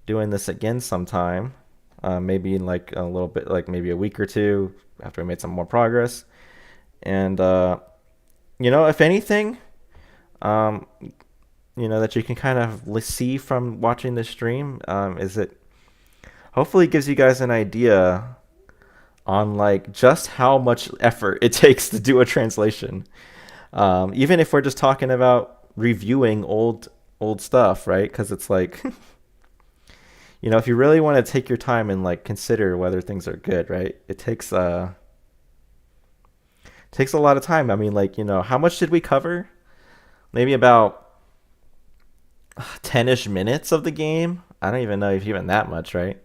doing this again sometime. Maybe in like a little bit, like maybe a week or two after we made some more progress. And you know, if anything, you know, that you can kind of see from watching this stream, is it hopefully gives you guys an idea on like just how much effort it takes to do a translation. Even if we're just talking about reviewing old stuff, right? Because it's like, you know, if you really want to take your time and like consider whether things are good, right? It takes a lot of time. I mean, like, you know, how much did we cover? Maybe about 10-ish minutes of the game. I don't even know if even that much, right?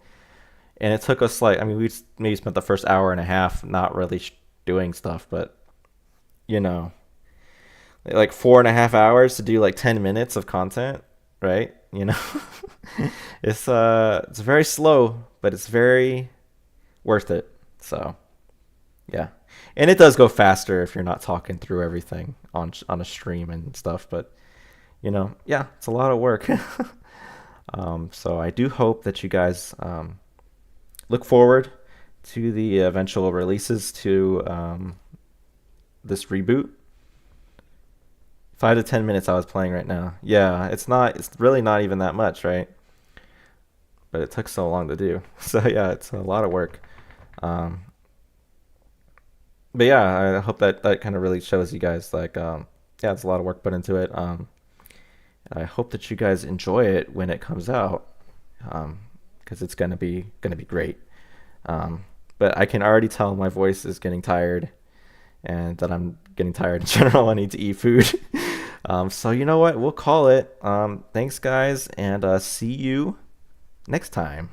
And it took us like, I mean, we maybe spent the first hour and a half not really doing stuff, but you know, like 4.5 hours to do like 10 minutes of content, right? You know, it's very slow, but it's very worth it. So yeah, and it does go faster if you're not talking through everything on a stream and stuff, but you know, yeah, it's a lot of work. So I do hope that you guys look forward to the eventual releases to this reboot. 5 to 10 minutes I was playing right now. Yeah, it's really not even that much, right? But it took so long to do. So yeah, it's a lot of work. But yeah, I hope that kind of really shows you guys like, yeah, it's a lot of work put into it. I hope that you guys enjoy it when it comes out, because it's gonna be great. But I can already tell my voice is getting tired, and that I'm getting tired in general. I need to eat food. So you know what? We'll call it. Thanks, guys, and see you next time.